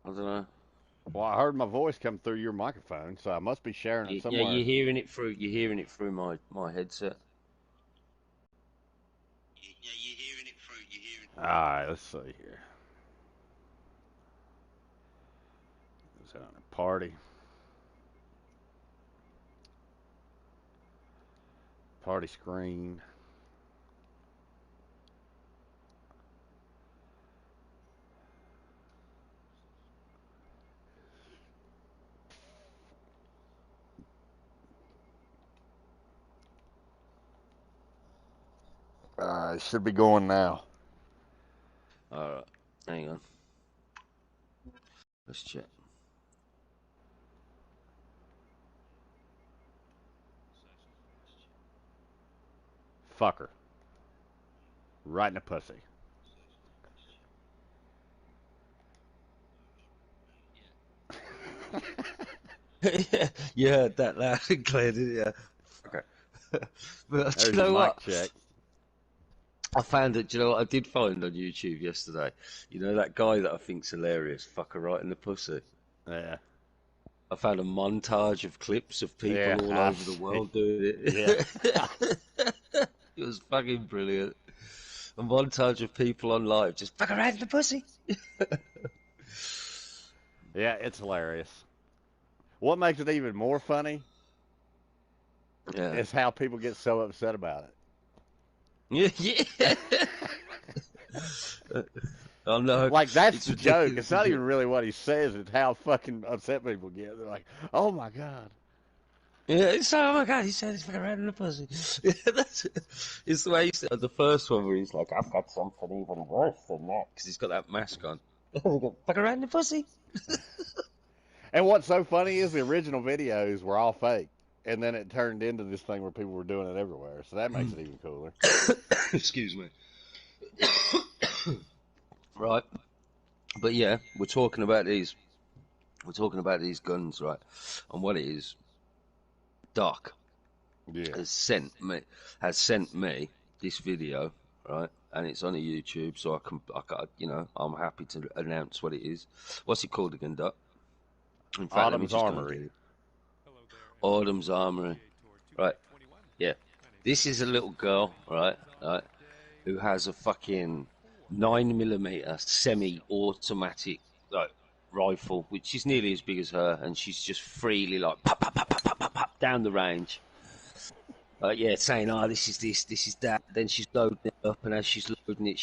I don't know. Well, I heard my voice come through your microphone, so I must be sharing it Yeah, somewhere. you're hearing it through my headset. Yeah, you're hearing it through. You're hearing. All right, let's see here. Is that on a party? Party screen. It should be going now. All right, hang on. Let's check. Fucker. Right in the pussy. Yeah, you heard that loud and clear, didn't you? Okay. But do There's you your know mic what? check. I found it. Do you know what I did find on YouTube yesterday? You know that guy that I think's hilarious, fucker right in the pussy. Yeah. I found a montage of clips of Yeah, people all I over the see. world doing Yeah. it. It was fucking brilliant. A montage of people on live just fuck around the pussy. Yeah, it's hilarious. What makes it even more funny Yeah. is how people get so upset about Yeah, yeah. it. I know. Like, that's It's the joke. ridiculous, It's not isn't even it? really what he says, it's how fucking upset people get. They're like, oh my God. Yeah, it's like, oh my god, he said he's fucking around in the pussy. Yeah, that's it. It's the way he said the first one where he's like, I've got something even worse than that because he's got that mask on. Fuck around in the pussy. And what's so funny is the original videos were all fake. And then it turned into this thing where people were doing it everywhere. So that makes it even cooler. Excuse me. Right, but yeah, we're talking about these guns, right? And what it is, Doc Yeah. has sent me this video, right? And it's on a YouTube, so I'm happy to announce what it is. What's it called again, Doc? In fact, let me Autumn's just go and Armory. get it. Autumn's Armory, right? Yeah, this is a little girl, right? Right, who has a fucking 9mm semi-automatic like rifle, which is nearly as big as her, and she's just freely like pop, pop, pop, pop, pop, pop, pop, down the range. Yeah, saying, "Oh, this is this, this is that." Then she's loading it up, and as she's loading it,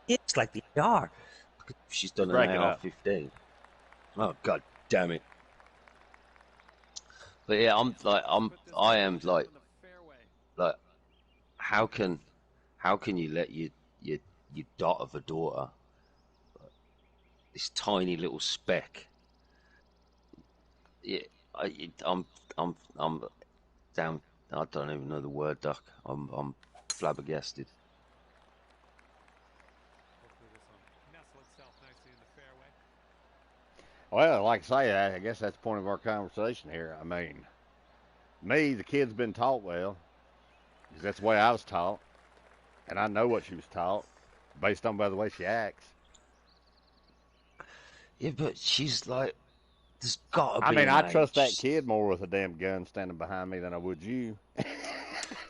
it's like the AR. She's You're done an breaking up. AR-15. Oh god damn it! But yeah, I am like, how can you let your your dot of a daughter, this tiny little speck? Yeah, I'm down. I don't even know the word, Duck. I'm flabbergasted. Well, like I say, I guess that's the point of our conversation here. I mean, me, the kid's been taught well, 'cause that's the way I was taught. And I know what she was taught based on by the way she acts. Yeah, but she's like, there's got to I be mean, an I trust that age. kid more with a damn gun standing behind me than I would you.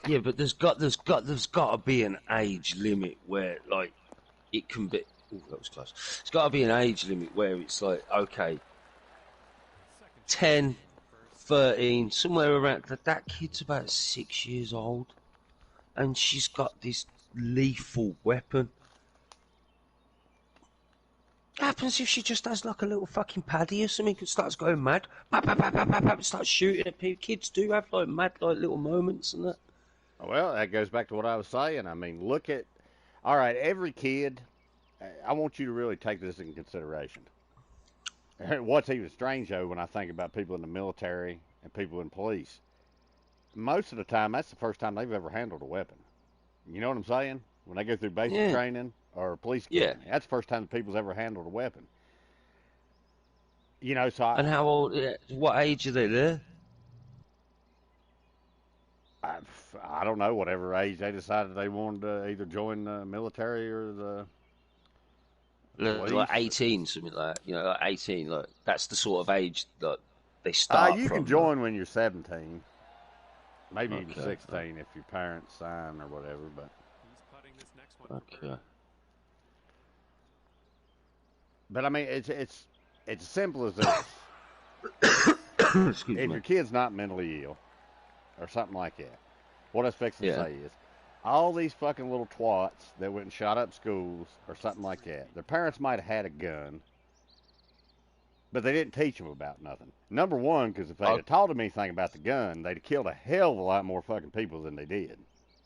Yeah, but there's got to be an age limit where like it can be. Oh, that was close. It's got to be an age limit where it's like, okay, 10, 13, somewhere around that. That kid's about 6 years old, and she's got this lethal weapon. What happens if she just has like a little fucking paddy or something and starts going mad? Bap, bap, bap, bap, bap, bap, starts shooting at people. Kids do have like mad like little moments and that. Well, that goes back to what I was saying. I mean, look at, all right, every kid, I want you to really take this in consideration. What's even strange, though, when I think about people in the military and people in police, most of the time, that's the first time they've ever handled a weapon. You know what I'm saying? When they go through basic Yeah, training or police yeah. academy, that's the first time the people's ever handled a weapon. You know, so I, And how old? What age are they there? I, I don't know, whatever age they decided they wanted to either join the military or Like 18, something like that. You know, like 18. Like that's the sort of age that they start You from. can join when you're 17, maybe even Okay. 16 if your parents sign or whatever. But Okay. I mean, it's as simple as this. Excuse If me. your kid's not mentally ill or something like that, what I was fixing to Yeah. say is, all these fucking little twats that went and shot up schools or something like that, their parents might have had a gun, but they didn't teach them about nothing. Number one, because if they'd have taught them anything about the gun, they'd have killed a hell of a lot more fucking people than they did.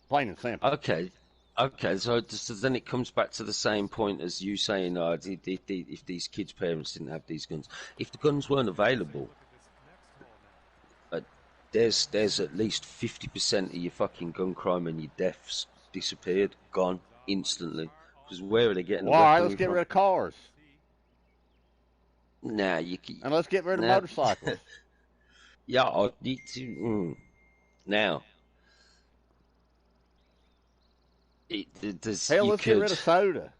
Plain and simple. Okay. Okay, so then it comes back to the same point as you saying, if these kids' parents didn't have these guns, if the guns weren't available, there's at least 50% of your fucking gun crime and your deaths disappeared, gone instantly. Because where are they getting the Well, all right, weaponry let's get from? rid of cars. Nah, you can. And let's get rid of Nah. motorcycles. Yeah, I need to. Now, Hell, you let's could. get rid of soda.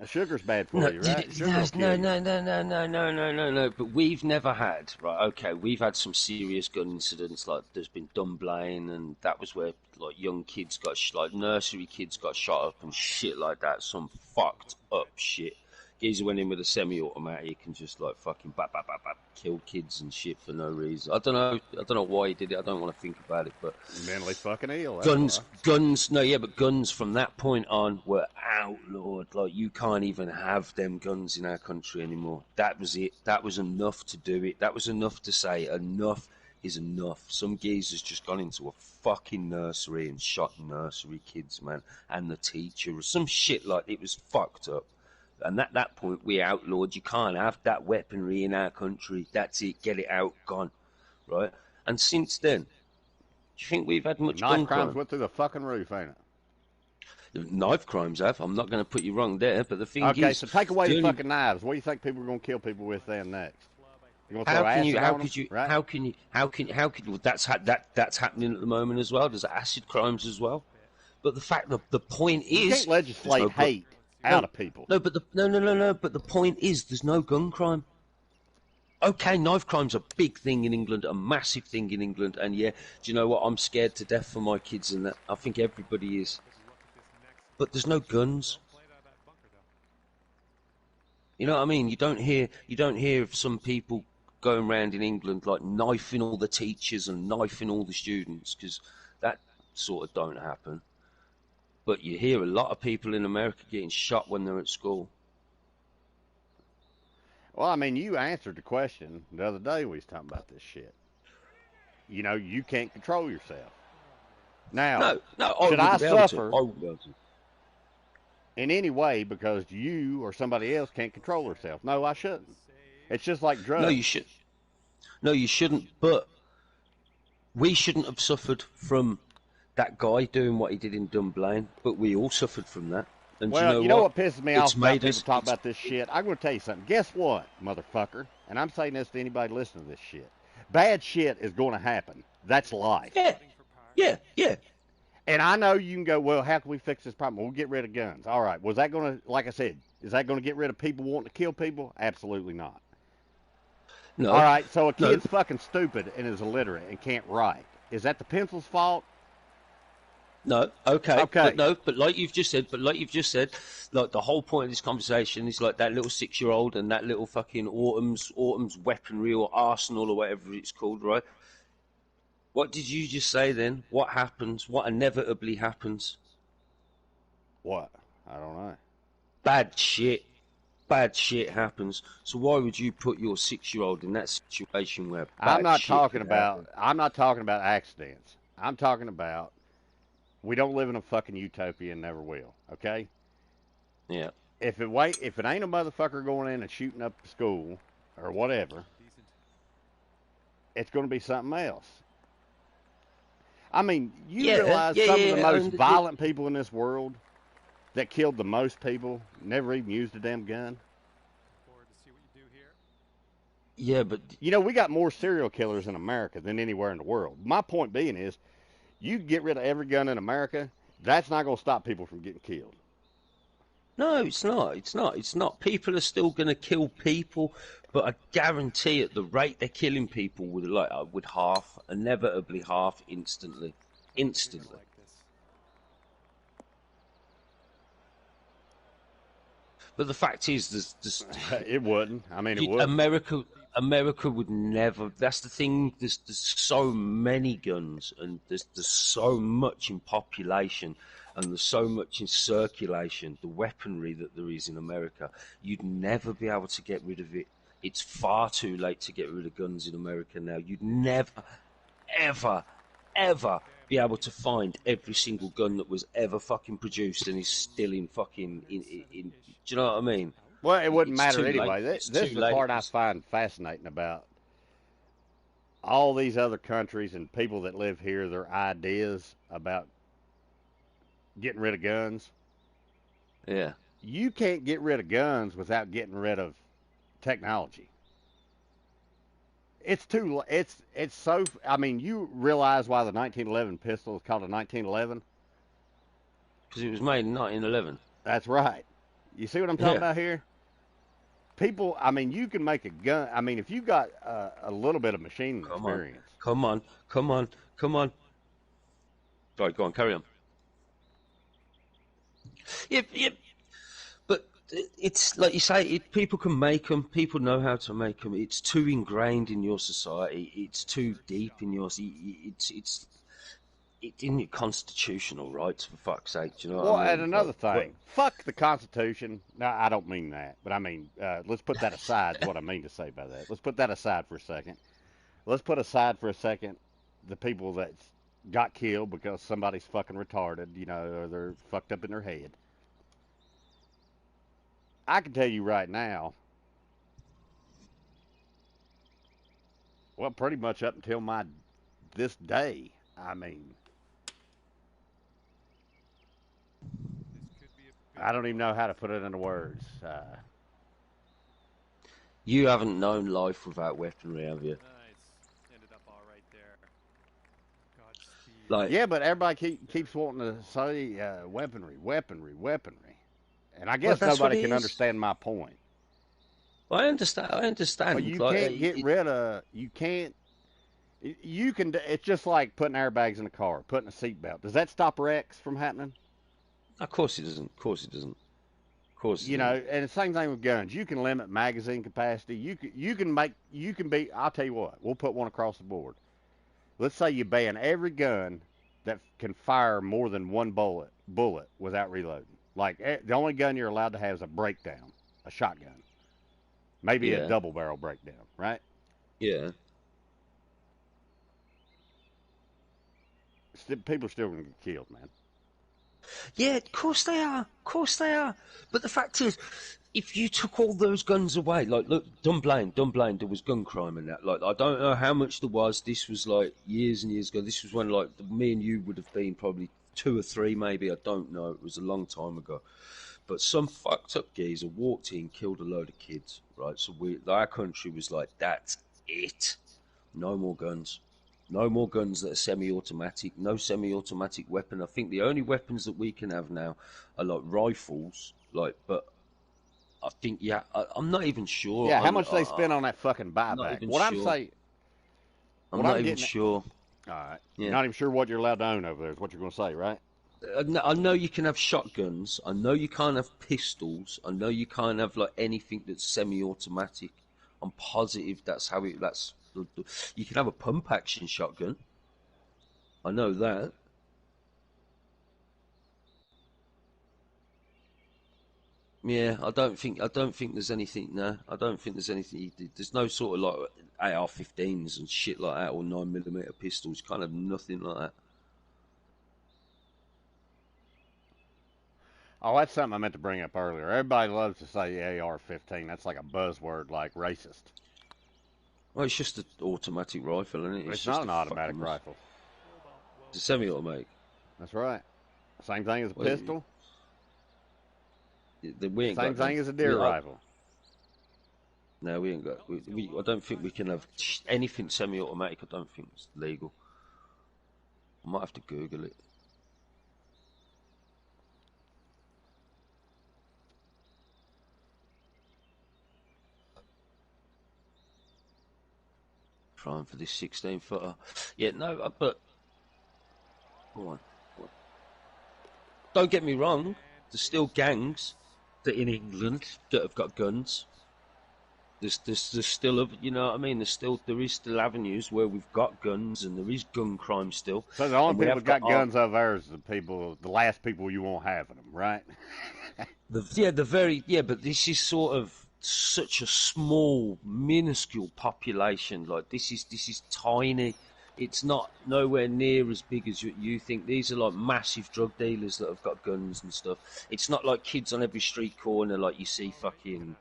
Sugar's bad for you, right? No. But we've never had, right? Okay, we've had some serious gun incidents. Like there's been Dunblane, and that was where like young kids got, like nursery kids got shot up and shit like that. Some fucked up shit. Geezer went in with a semi-automatic and just like fucking kill kids and shit for no reason. I don't know why he did it. I don't want to think about it, but mentally fucking ill. Guns. No, yeah, but guns from that point on were outlawed. Like you can't even have them guns in our country anymore. That was it. That was enough to do it. That was enough to say enough is enough. Some geezer's just gone into a fucking nursery and shot nursery kids, man, and the teacher or some shit like it was fucked up. And at that point, we outlawed. You can't have that weaponry in our country. That's it. Get it out. Gone. Right? And since then, do you think we've had much gun Knife crimes crime? went through the fucking roof, ain't it? Knife crimes have. I'm not going to put you wrong there, but the thing Okay, is... so take away the fucking knives. What do you think people are going to kill people with then next? You going to throw acid on them? Right? How can well, that's happening at the moment as well. There's acid crimes as well. But the fact that the point is... You can't legislate hate out of people. No, but but the point is there's no gun crime. Okay, knife crime's a big thing in England, a massive thing in England, and yeah, do you know what? I'm scared to death for my kids and that. I think everybody is. But there's no guns. You know what I mean? You don't hear of some people going around in England like knifing all the teachers and knifing all the students, because that sort of don't happen. But you hear a lot of people in America getting shot when they're at school. Well, I mean, you answered the question the other day we was talking about this shit. You know, you can't control yourself. Now, should I suffer in any way because you or somebody else can't control herself? No, I shouldn't. It's just like drugs. No, you should. No, you shouldn't. But we shouldn't have suffered from that guy doing what he did in Dunblane, but we all suffered from that. And well, you know what pisses me off about people talk about this shit? I'm going to tell you something. Guess what, motherfucker? And I'm saying this to anybody listening to this shit. Bad shit is going to happen. That's life. Yeah. And I know you can go, well, how can we fix this problem? We'll get rid of guns. All right. Was that going to, like I said, is that going to get rid of people wanting to kill people? Absolutely not. No. All right. So a kid's fucking stupid and is illiterate and can't write. Is that the pencil's fault? No, okay. But like you've just said, like the whole point of this conversation is like that little 6-year-old and that little fucking Autumn's weaponry or arsenal or whatever it's called, right? What did you just say then? What happens? What inevitably happens? What? I don't know. Bad shit happens. So why would you put your 6-year-old in that situation where I'm not talking about accidents. I'm talking about we don't live in a fucking utopia and never will, okay? Yeah. If it ain't a motherfucker going in and shooting up the school or whatever, it's going to be something else. I mean, you realize some of the most violent people in this world that killed the most people never even used a damn gun? Yeah, but... You know, we got more serial killers in America than anywhere in the world. My point being is, you get rid of every gun in America, that's not going to stop people from getting killed. No, it's not. It's not. It's not. People are still going to kill people, but I guarantee at the rate they're killing people would half, inevitably half instantly, instantly. But the fact is, It wouldn't. I mean, it wouldn't. America would never. That's the thing. There's so many guns, and there's so much in population, and there's so much in circulation. The weaponry that there is in America, you'd never be able to get rid of it. It's far too late to get rid of guns in America now. You'd never, ever, ever be able to find every single gun that was ever fucking produced and is still in fucking in. Do you know what I mean? Well, it wouldn't It's matter too anyway. late. This It's is too the late. part I find fascinating about all these other countries and people that live here, their ideas about getting rid of guns. Yeah. You can't get rid of guns without getting rid of technology. It's so. I mean, you realize why the 1911 pistol is called a 1911? Because it was made in 1911. That's right. You see what I'm talking Yeah. about here? People, I mean, you can make a gun. I mean, if you got a little bit of machining Come on. experience, Come on. Come on. Come on. Right, go on, carry on. Yeah, yeah. But it's like you say, people can make them. People know how to make them. It's too ingrained in your society. It's too deep in yours. It's in your constitutional rights, for fuck's sake. Do you know what well, I and mean? another But thing, fuck the Constitution. No, I don't mean that, but I mean, let's put that aside. Is what I mean to say by that. Let's put that aside for a second. Let's put aside for a second the people that got killed because somebody's fucking retarded, you know, or they're fucked up in their head. I can tell you right now, well, pretty much up until my this day, I mean, I don't even know how to put it into words. you haven't known life without weaponry, have you? Like, Yeah, but everybody keeps wanting to say weaponry, weaponry, weaponry, and I well, guess that's what nobody it can is. understand my point. I understand. I But understand. you Like, can't get rid of. You can't. You can. It's just like putting airbags in a car, putting a seatbelt. Does that stop wrecks from happening? of course it doesn't. Of course it doesn't. Of course it You doesn't. know, and the same thing with guns. You can limit magazine capacity. You can make. You can be. I'll tell you what. We'll put one across the board. Let's say you ban every gun that can fire more than one bullet without reloading. Like the only gun you're allowed to have is a breakdown, a shotgun, maybe a Yeah. double barrel breakdown, right? Yeah. People are still gonna get killed, man. Yeah, of course they are. Of course they are. But the fact is, if you took all those guns away, like, look, Dunblane, there was gun crime and that. Like, I don't know how much there was. This was like years and years ago. This was when, like, me and you would have been probably 2 or 3, maybe. I don't know. It was a long time ago. But some fucked up geezer walked in, killed a load of kids, right? So our country was like, that's it. No more guns. No more guns that are semi-automatic. No semi-automatic weapon. I think the only weapons that we can have now are like rifles. Like, but I think I'm not even sure. Yeah, how much they spend on that fucking I'm not buyback? even What I'm sure. saying, I'm what not I'm even getting. sure. All right, you're Yeah. not even sure what you're allowed to own over there. Is what you're going to say, right? I know you can have shotguns. I know you can't have pistols. I know you can't have like anything that's semi-automatic. I'm positive that's how it. You can have a pump action shotgun. I know that. Yeah, I don't think there's anything. No, I don't think there's anything. There's no sort of like AR-15s and shit like that, or 9mm pistols. Kind of nothing like that. Oh, that's something I meant to bring up earlier. Everybody loves to say AR-15. That's like a buzzword, like racist. Well, it's just an automatic rifle, isn't it? But It's it's not just an a automatic fucking. rifle. It's a semi-automatic. That's right. Same thing as a Well, pistol. we ain't Same got them. thing as a deer rifle. No, we ain't got. I don't think we can have anything semi-automatic. I don't think it's legal. I might have to Google it. crime for this 16-footer. Yeah, no, but go on. Don't get me wrong. There's still gangs that in England that have got guns. There's still, you know what I mean? There is still avenues where we've got guns and there is gun crime still. So the only people that got guns over there is the last people you won't have them, right? But this is sort of such a small, minuscule population. Like this is tiny. It's not nowhere near as big as you think. These are like massive drug dealers that have got guns and stuff. It's not like kids on every street corner like you see fucking.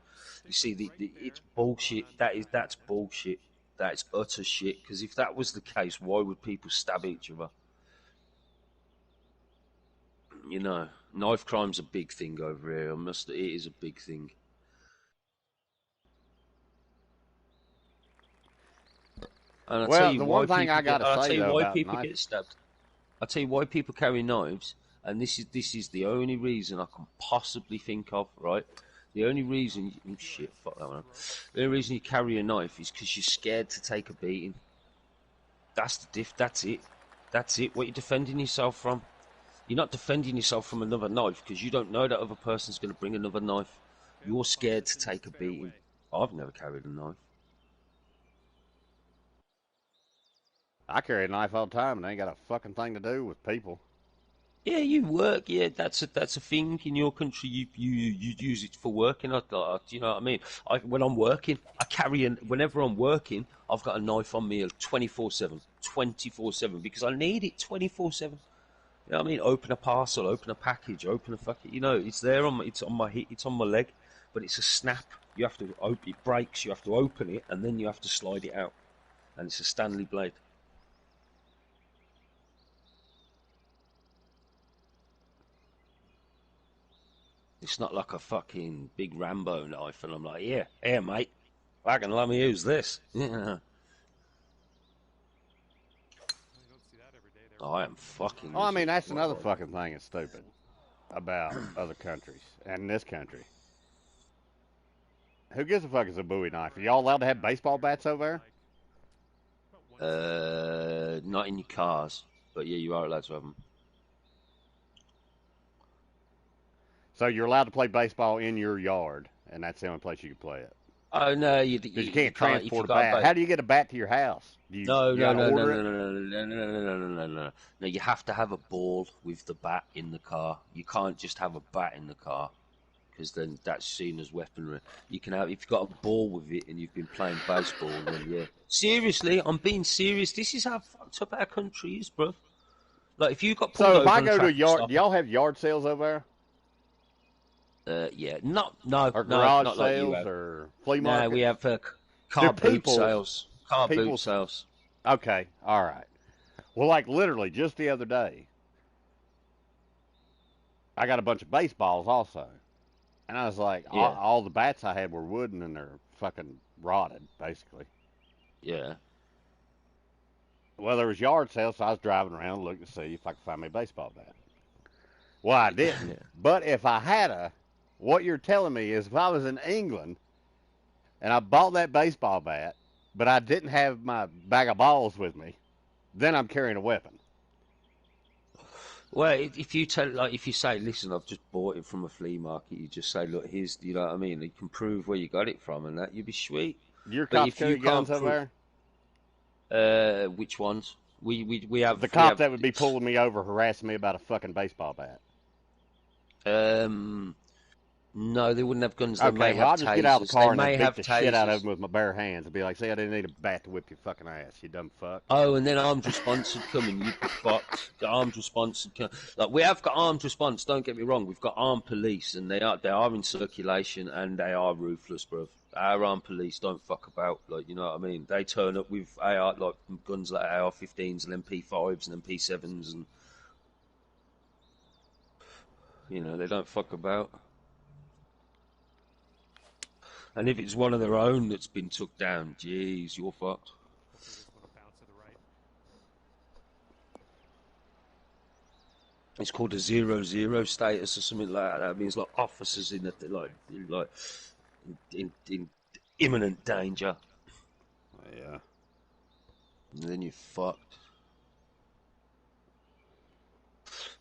You see, it's bullshit. That's bullshit. That's utter shit. Because if that was the case, why would people stab each other? You know, knife crime's a big thing over here. It is a big thing. And well, the one thing I gotta say I'll tell you though why about people knife. get stabbed. I'll tell you why people carry knives, and this is the only reason I can possibly think of. Right, the only reason fuck that one. The only reason you carry a knife is because you're scared to take a beating. That's the diff. That's it. That's it. What you're defending yourself from. You're not defending yourself from another knife because you don't know that other person's going to bring another knife. You're scared to take a beating. I've never carried a knife. I carry a knife all the time, and it ain't got a fucking thing to do with people. Yeah, you work. Yeah, that's a thing in your country. You use it for working. You know what I mean? When I'm working, I carry whenever I'm working, I've got a knife on me 24/7, 24/7 because I need it 24/7. You know what I mean? Open a parcel, open a package, open a fucking. You know, it's there it's on my leg, but it's a snap. You have to open it breaks. You have to open it, and then you have to slide it out, and it's a Stanley blade. It's not like a fucking big Rambo knife, and I'm like, yeah, here, mate, fucking let me use this. Yeah. Oh, I am fucking. Oh, I mean, that's another fucking thing that's stupid about other countries and this country. Who gives a fuck is a Bowie knife? Are y'all allowed to have baseball bats over there? Not in your cars, but yeah, you are allowed to have them. So you're allowed to play baseball in your yard, and that's the only place you can play it. Oh no, you can't transport a bat. How do you get a bat to your house? No. You have to have a ball with the bat in the car. You can't just have a bat in the car, because then that's seen as weaponry. You can have if you've got a ball with it and you've been playing baseball. Then yeah, seriously, I'm being serious. This is how fucked up our country is, bro. Like if you got pulled so over if I go to a yard, stop, do y'all have yard sales over there? Yeah, or garage not sales like or flea market. No, we have car boot sales. Boot sales. Okay, all right. Well, like literally just the other day, I got a bunch of baseballs also, and I was like, all the bats I had were wooden and they're fucking rotted, basically. Yeah. Well, there was yard sales, so I was driving around looking to see if I could find me a baseball bat. Well, I didn't. Yeah. But if I had what you're telling me is if I was in England and I bought that baseball bat, but I didn't have my bag of balls with me, then I'm carrying a weapon. Well, if you say, listen, I've just bought it from a flea market, you just say, look, here's, you know what I mean? You can prove where you got it from and that, you'd be sweet. Your cops carry guns over there? Which ones? We have the cop that would be pulling me over, harassing me about a fucking baseball bat. No, they wouldn't have guns. They may have I'll just get out of the car and beat the shit out of them with my bare hands and be like, see, I didn't need a bat to whip your fucking ass, you dumb fuck. Oh, and then armed response would come and you'd be fucked. The armed response would come. Like, we have got armed response, don't get me wrong. We've got armed police and they are in circulation and they are ruthless, bruv. Our armed police don't fuck about, like, you know what I mean? They turn up with guns like AR-15s and MP5s and MP7s and, you know, they don't fuck about. And if it's one of their own that's been took down, jeez, you're fucked. It's called a 0-0 status or something like that. That means like officers in in imminent danger. Yeah. and then you're fucked.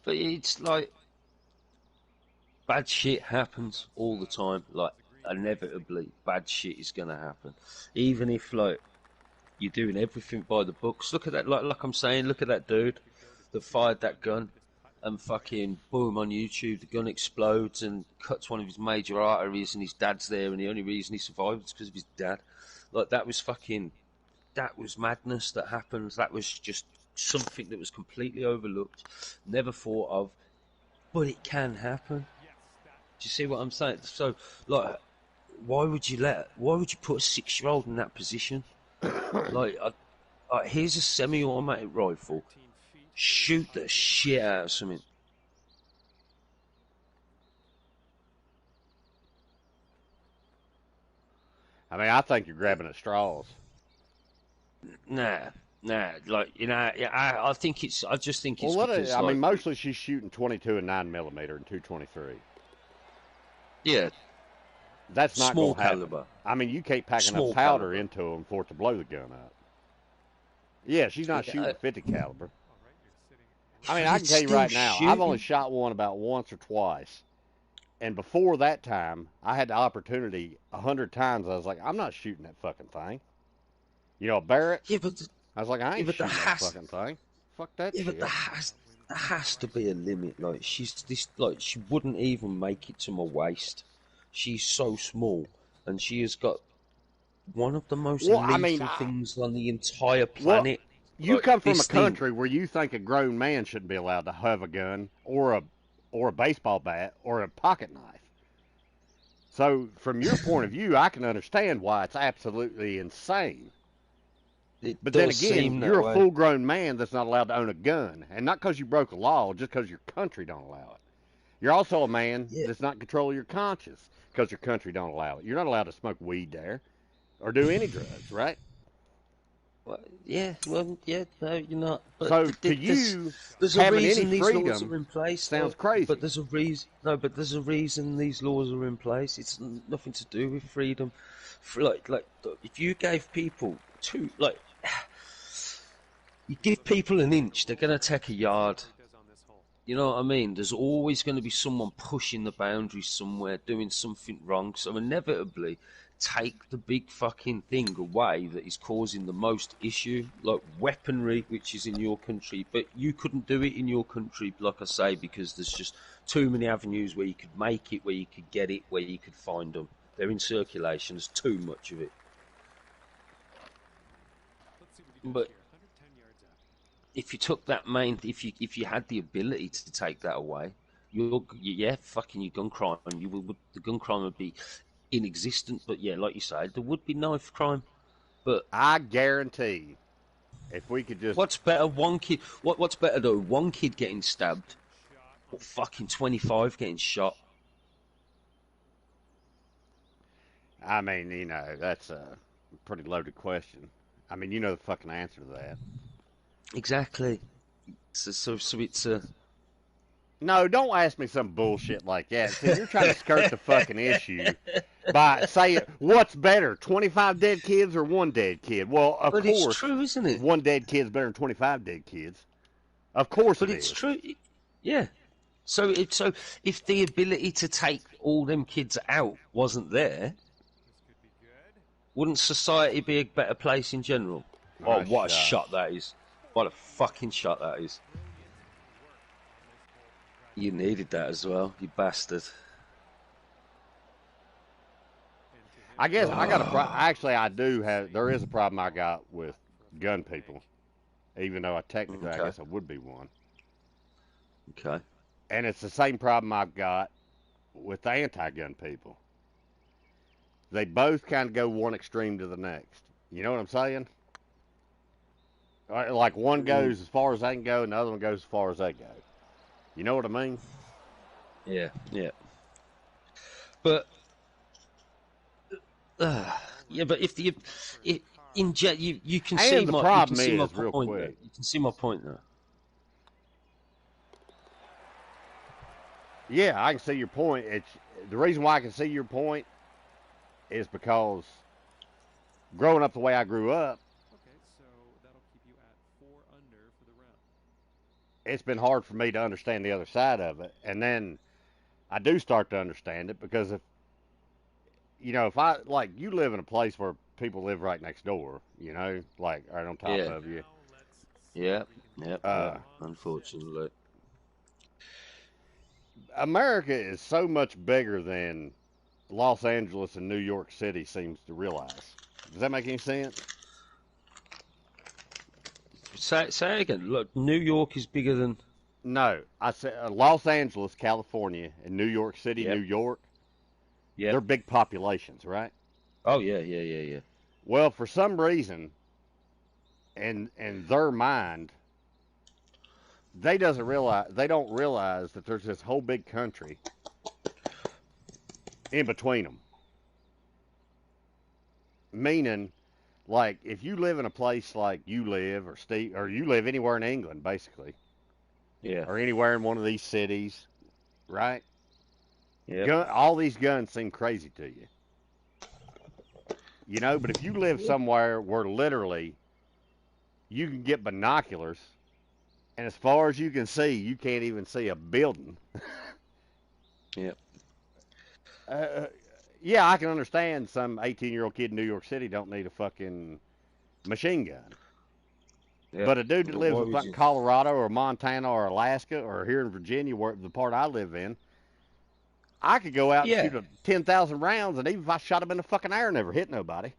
But it's like bad shit happens all the time. Like inevitably, bad shit is gonna happen, even if like you're doing everything by the books. Look at that, like I'm saying, look at that dude that fired that gun, and fucking boom on YouTube, the gun explodes and cuts one of his major arteries, and his dad's there, and the only reason he survived is because of his dad. Like that was madness that happened. That was just something that was completely overlooked, never thought of, but it can happen. Do you see what I'm saying? So, like, why would you put a 6-year-old in that position? Like, here's a semi-automatic rifle. Shoot the shit out of something. I mean, I think you're grabbing at straws. Nah. Like, you know, I think it's. I just think it's Well, because. I like, mean, mostly she's shooting 22 and 9mm and 223. Yeah. That's not Small going to happen. caliber. I mean, you can't pack enough Small powder caliber. into them for it to blow the gun up. Yeah, she's not shooting 50 caliber. I mean, I can tell you right now, I've only shot one about once or twice. And before that time, I had the opportunity 100 times. I was like, I'm not shooting that fucking thing. You know, a Barrett? Yeah, but I was like, I ain't shooting that fucking thing. Fuck that shit. But there has to be a limit. Like she wouldn't even make it to my waist. She's so small, and she has got one of the most lethal things on the entire planet. You come from a country where you think a grown man shouldn't be allowed to have a gun or a baseball bat or a pocket knife. So, from your point of view, I can understand why it's absolutely insane. But then again, you're a full-grown man that's not allowed to own a gun, and not because you broke a law, just because your country don't allow it. You're also a man that's not controlling your conscience because your country don't allow it. You're not allowed to smoke weed there or do any drugs, right? Well, no, you're not. But so to you, there's a reason these laws are in place. Sounds crazy. But there's a reason. No, but there's a reason these laws are in place. It's nothing to do with freedom. Like if you gave people you give people an inch, they're going to take a yard. You know what I mean? There's always going to be someone pushing the boundaries somewhere, doing something wrong. So inevitably, take the big fucking thing away that is causing the most issue, like weaponry, which is in your country. But you couldn't do it in your country, like I say, because there's just too many avenues where you could make it, where you could get it, where you could find them. They're in circulation. There's too much of it. But if you took that if you had the ability to take that away, your gun crime, the gun crime would be inexistent. But yeah, like you say, there would be knife crime. But I guarantee, if we could just, what's better, one kid? What's better though? One kid getting stabbed, or fucking 25 getting shot? I mean, you know, that's a pretty loaded question. I mean, you know the fucking answer to that. Exactly. So it's a... No, don't ask me some bullshit like that. See, you're trying to skirt the fucking issue by saying, what's better, 25 dead kids or one dead kid? Well, of course. But it's true, isn't it? One dead kid's better than 25 dead kids. Of course it is. But it's true. Yeah. So if the ability to take all them kids out wasn't there, wouldn't society be a better place in general? Oh, what a shot that is. What a fucking shot that is. You needed that as well, you bastard. I guess I got a problem. Actually, I do have. There is a problem I got with gun people, even though I technically, I guess I would be one. Okay. And it's the same problem I've got with the anti-gun people. They both kind of go one extreme to the next. You know what I'm saying? Like one goes as far as they can go, and the other one goes as far as they go. You know what I mean? Yeah. But but if you can see the my problem is real point quick. there. You can see my point there. Yeah, I can see your point. It's the reason why I can see your point is because growing up the way I grew up, it's been hard for me to understand the other side of it. And then I do start to understand it because if I, like, you live in a place where people live right next door, like right on top Yeah, of you. yeah, yeah, yeah. Uh, Unfortunately, America is so much bigger than Los Angeles and New York City seems to realize. Does that make any sense? say it again. Look, New York is bigger than. No, I said Los Angeles, California, and New York City, New Yep, York. yep. They're big populations, right? Oh yeah, yeah, yeah, yeah. Well, for some reason, in their mind, they don't realize that there's this whole big country in between them. Meaning, like, if you live in a place like you live, or Steve, or you live anywhere in England, basically, Yeah, or anywhere in one of these cities, right? yep. All these guns seem crazy to you, But if you live somewhere where literally you can get binoculars, and as far as you can see, you can't even see a building. Yep. Uh, yeah, I can understand some 18-year-old kid in New York City don't need a fucking machine gun. Yep. But a dude that But lives why in would fucking you? Colorado or Montana or Alaska or here in Virginia, where the part I live in, I could go out and Yeah, shoot 10,000 rounds, and even if I shot them in the fucking air, never hit nobody.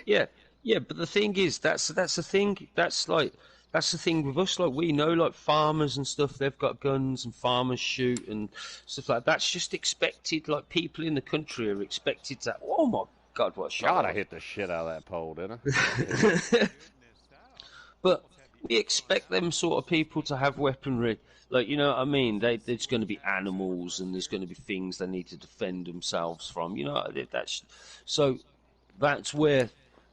yeah, yeah. But the thing is, that's the thing. That's the thing with us. Like we know, like farmers and stuff, they've got guns and farmers shoot and stuff like that. That's just expected. Like people in the country are expected to. Oh my God, what a shot God, that I was! hit the shit out of that pole, didn't But we expect them sort of people to have weaponry. Like, you know what I mean? There's going to be animals and there's going to be things they need to defend themselves from. That's so. That's where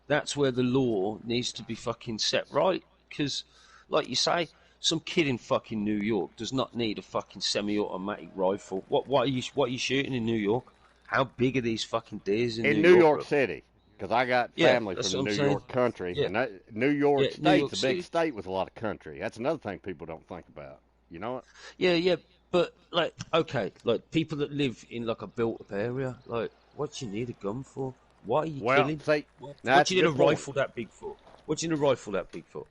that's where the law needs to be fucking set right. Because, like you say, some kid in fucking New York does not need a fucking semi-automatic rifle. What are you shooting in New York? How big are these fucking deers in he? New In New York, York bro? City, because I got Yeah, family that's from the what I'm New saying. York country, Yeah, and New York yeah, New State's York a big City. state with a lot of country. That's another thing people don't think about. You know what? Yeah, yeah, but like, okay, like people that live in like a built-up area, like, what do you need a gun for? Why are you Well, killing? see, now What that's do a you need a good point. rifle that big for? What do you need a rifle that big for?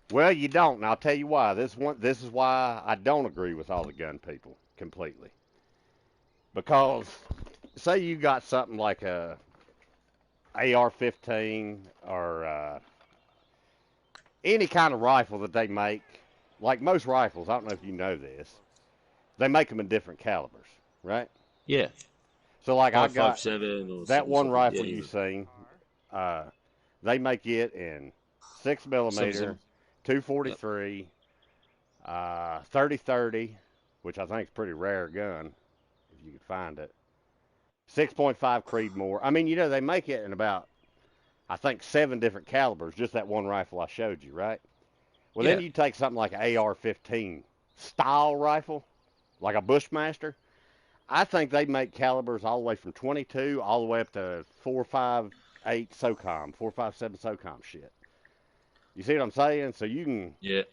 Well, you don't, and I'll tell you why. This is why I don't agree with all the gun people completely. Because say you got something like a AR-15 or any kind of rifle that they make, like most rifles. I don't know if you know this. They make them in different calibers, right? Yeah, So, like, I got 5.57 or that something, one something. Yeah, rifle you yeah. seen. Uh, they make it in 6 millimeter, 77. Yep. 243, 30-30, which I think is a pretty rare gun if you could find it. 6.5 Creedmoor. I mean, they make it in about, I think, 7 different calibers, just that one rifle I showed you, right? Well, then Yeah, you take something like an AR-15 style rifle, like a Bushmaster. I think they make calibers all the way from 22 all the way up to 4.58 SOCOM, 4.57 SOCOM shit. You see what I'm saying? So you can. yeah,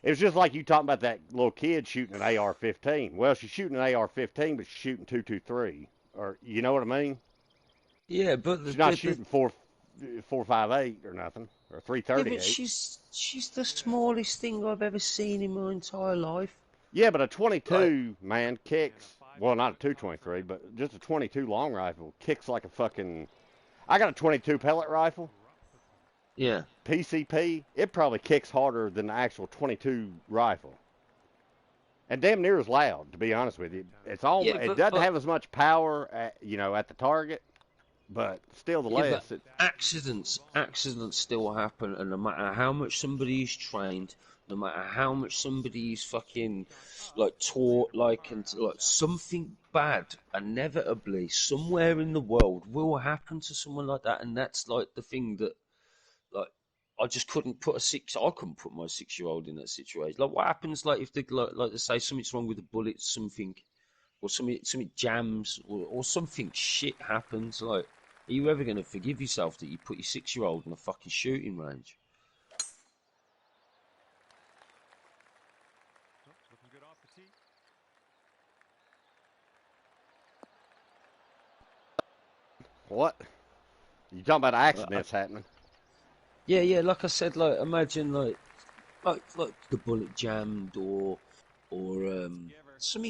It was just like you talking about that little kid shooting an AR-15. Well, she's shooting an AR-15, but she's shooting 223, or you know what I mean? yeah. But She's not shooting 4.58 or nothing, or yeah, but 338. she's the smallest thing I've ever seen in my entire life. Yeah, but a Like, 22 man kicks. Well, not a 223, but just a 22 long rifle kicks like a fucking. I got a 22 pellet rifle, yeah, PCP. It probably kicks harder than the actual 22 rifle, and damn near as loud. To be honest with you, yeah, it doesn't have as much power, at the target, but still the yeah, but less. accidents still happen, and no matter how much somebody is trained, no matter how much somebody is fucking like taught, like and like something bad inevitably somewhere in the world will happen to someone like that, and that's like the thing that like I couldn't put my 6-year-old in that situation. Like, what happens like if like they say something's wrong with the bullet, something or something jams or something shit happens, like, are you ever going to forgive yourself that you put your 6-year-old in a fucking shooting range? What? You talking about accidents happening? Yeah. Like I said, like imagine like the bullet jammed or some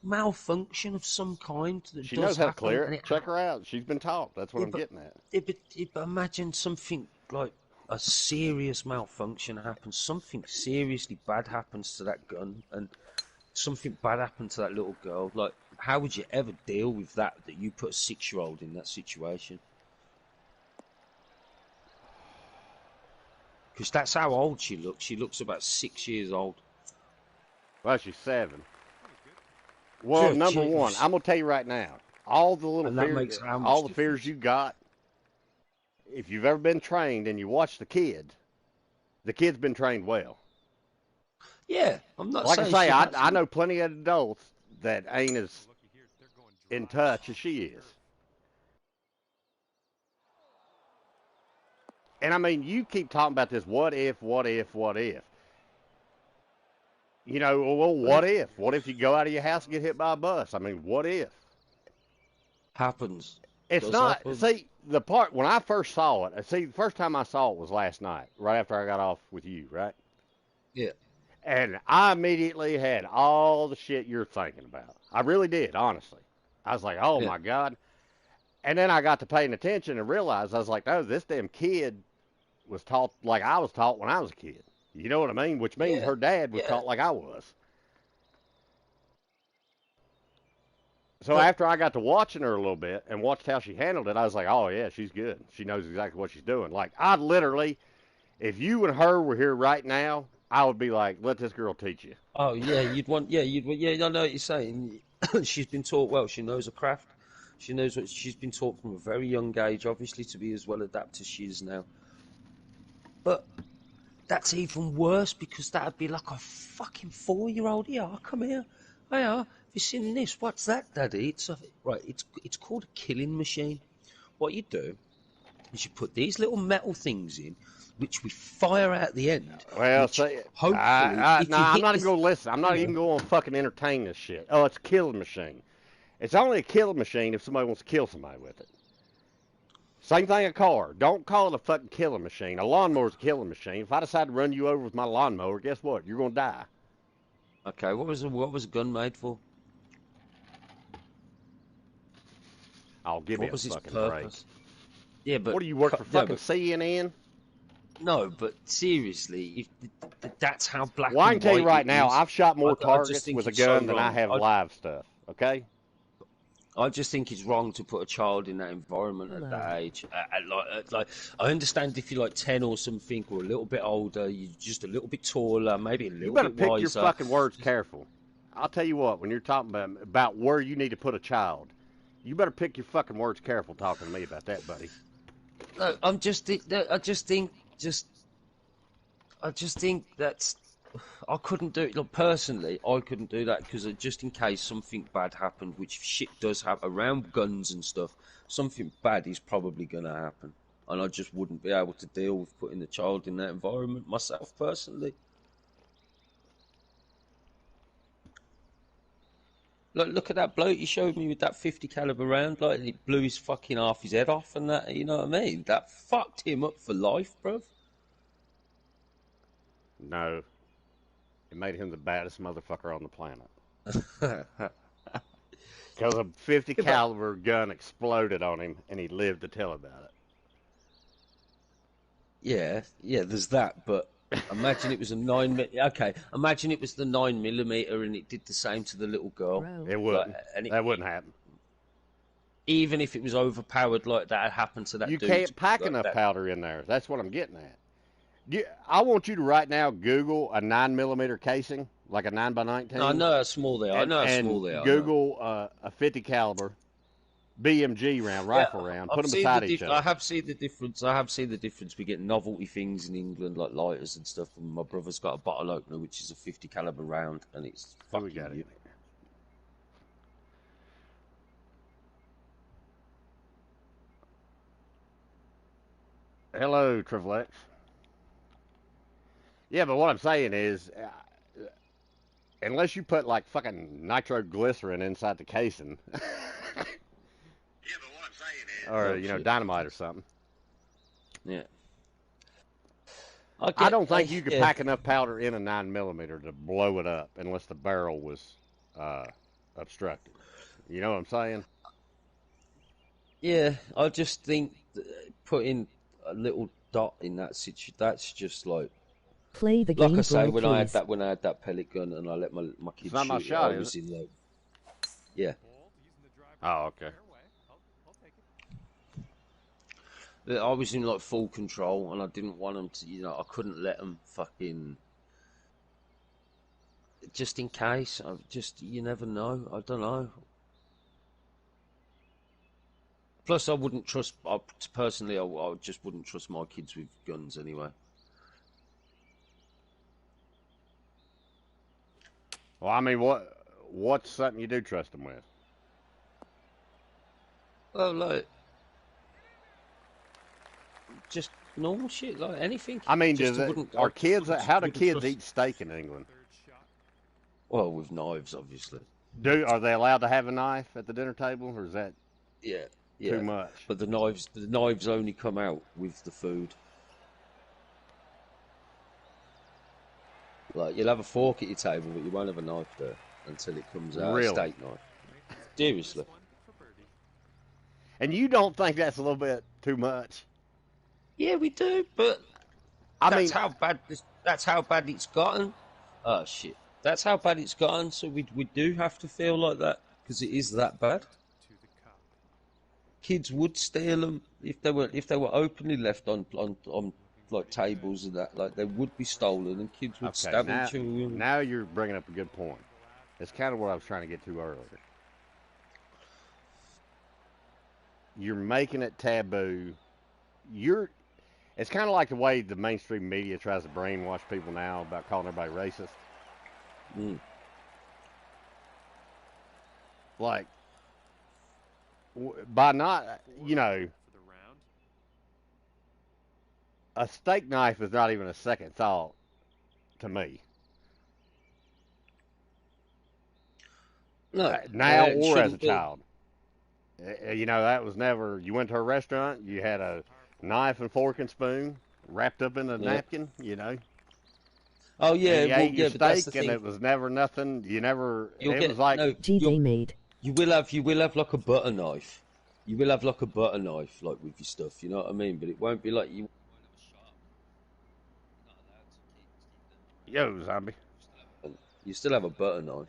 malfunction of some kind that She does knows how to happen, clear and it. Check her out. She's been taught. That's what yeah, I'm getting at. but imagine something like a serious malfunction happens, something seriously bad happens to that gun, and something bad happened to that little girl. Like, how would you ever deal with that? That you put a 6-year-old in that situation? Because that's how old she looks. She looks about 6 years old. Well, she's 7. Well, Yeah, number one, I'm gonna tell you right now, all the little and that fears, makes how all much the fears difference? you got. If you've ever been trained and you watch the kid's been trained well. Yeah, I'm not Like I saying say, she I hasn't. know plenty of adults that ain't as in touch as she is. And I mean, you keep talking about this what if, what if, what if. You know, well, what if? What if you go out of your house and get hit by a bus? I mean, what if? Happens. It's Does not. happen. See, the part when I first saw it. See, the first time I saw it was last night, right after I got off with you, right? Yeah. And I immediately had all the shit you're thinking about. I really did, honestly. I was like, oh Yeah. my god. And then I got to paying attention and realized I was like, oh, this damn kid was taught like I was taught when I was a kid. You know what I mean? Which means Yeah. her dad was Yeah. taught like I was. So But after I got to watching her a little bit and watched how she handled it, I was like, oh yeah, she's good. She knows exactly what she's doing. Like I literally, if you and her were here right now, I would be like, let this girl teach you. oh yeah, yeah. I know what you're saying. She's been taught well. She knows her craft. She knows what she's been taught from a very young age, obviously, to be as well adapted as she is now. But that's even worse because that'd be like a fucking 4-year-old. Yeah, come here. Hey, have you seen this? What's that, Daddy? Right. It's called a killing machine. What you do is you put these little metal things in, which we fire out the end. Well, Which say, hopefully, if you nah, I'm hit not the, even gonna listen. I'm you not know, even gonna fucking entertain this shit. Oh, it's a killing machine. It's only a killing machine if somebody wants to kill somebody with it. Same thing a car. Don't call it a fucking killing machine. A lawnmower's a killing machine. If I decide to run you over with my lawnmower, guess what? You're gonna die. okay, what was a gun made for? Oh, give me What a was its fucking break. purpose? Yeah, but What do you work for no, fucking but CNN? no, but seriously, if that's how black Well, I can and tell you white right it now, is, I've shot more I just targets think with a it's so gun than I wrong. have live stuff. Okay? I just think it's wrong to put a child in that environment at that age. I understand if you're like 10 or something, or a little bit older, you're just a little bit taller, maybe a You little better bit pick your wiser. fucking words careful. I'll tell you what, when you're talking about where you need to put a child, you better pick your fucking words careful talking to me about that, buddy. No, I just think that's. I couldn't do it. Look, personally, I couldn't do that because just in case something bad happened, which shit does happen around guns and stuff, something bad is probably going to happen. And I just wouldn't be able to deal with putting the child in that environment myself, personally. Look at that bloke you showed me with that 50 caliber round. Like, it blew his fucking half his head off and that, you know what I mean? That fucked him up for life, bruv. No, it made him the baddest motherfucker on the planet. Because a 50 Yeah, but caliber gun exploded on him, and he lived to tell about it. yeah, there's that. But imagine it was a 9 Okay, imagine it was the 9mm and it did the same to the little girl. It Like, wouldn't. That wouldn't happen. even if it was overpowered like that happened to that You dude, can't pack like enough that. powder in there. That's what I'm getting at. I want you to right now Google a 9mm casing, like a 9 by No, I 19, know how small they are. I know how small and they are. I know. Google a 50 caliber BMG round, Yeah, rifle round. Put I've them seen the beside each I other. have seen the difference. I have seen the difference. We get novelty things in England like lighters and stuff. And my brother's got a bottle opener which is a 50 caliber round, and it's Who we got fucking in you. here? Hello, Trivlex. Yeah, but what I'm saying is, unless you put like fucking nitroglycerin inside the casing. Yeah, but what I'm or Oh shit. dynamite or something. Yeah. I don't think you could yeah. pack enough powder in a 9mm to blow it up unless the barrel was obstructed. You know what I'm saying? Yeah, I just think putting a little dot in that situation, that's just Play the like game, I say, bro, please. when I had that pellet gun and I let my It's kids not my shoot it, I shot, is was it? in yeah. Oh, okay. I was in full control, and I didn't want them to, I couldn't let them fucking, just in case. You never know. I don't know. Plus, I wouldn't trust. Personally, I just wouldn't trust my kids with guns anyway. Well, I mean, what's something you do trust them with? Oh, just normal shit, like anything. I mean, just are kids? How do kids trust... eat steak in England? Well, with knives, obviously. Are they allowed to have a knife at the dinner table, or is that too much? But the knives only come out with the food. Like, you'll have a fork at your table, but you won't have a knife there until it comes out. Really? A steak knife. Seriously. And you don't think that's a little bit too much? Yeah, we do, but that's how bad it's gotten. Oh shit, that's how bad it's gotten. So we do have to feel like that because it is that bad. Kids would steal them if they were openly left on like tables and that. Like, they would be stolen, and kids would stab each other. Now you're bringing up a good point. It's kind of what I was trying to get to earlier. You're making it taboo. It's kind of like the way the mainstream media tries to brainwash people now about calling everybody racist. Like, by not, a steak knife is not even a second thought to me. No, now or as a child. That was never. You went to a restaurant, you had a knife and fork and spoon wrapped up in a napkin. Oh yeah, and you ate your but that's steak, the and thing. it was never nothing. Was like GJ made. You will have like a butter knife. You will have like a butter knife, like with your stuff. You know what I mean? But it won't be like you. Yo, zombie. You still have a butter knife.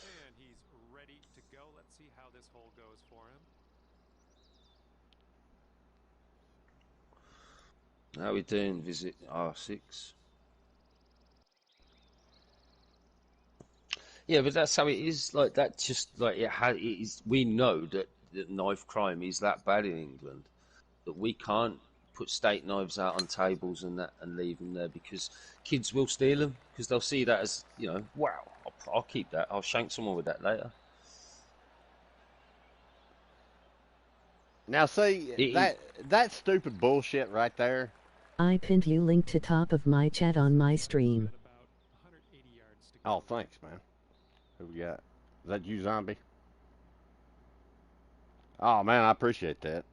And he's ready to go. Let's see how this hole goes for him. How we doing? Visit R6. Yeah, but that's how it is. Like, that just like it is. We know that knife crime is that bad in England that we can't put steak knives out on tables and that and leave them there because kids will steal them because they'll see that as, wow, I'll keep that. I'll shank someone with that later. Now, see, that stupid bullshit right there. I pinned you link to top of my chat on my stream. Oh, thanks, man. Who we got? Is that you, zombie? Oh, man, I appreciate that.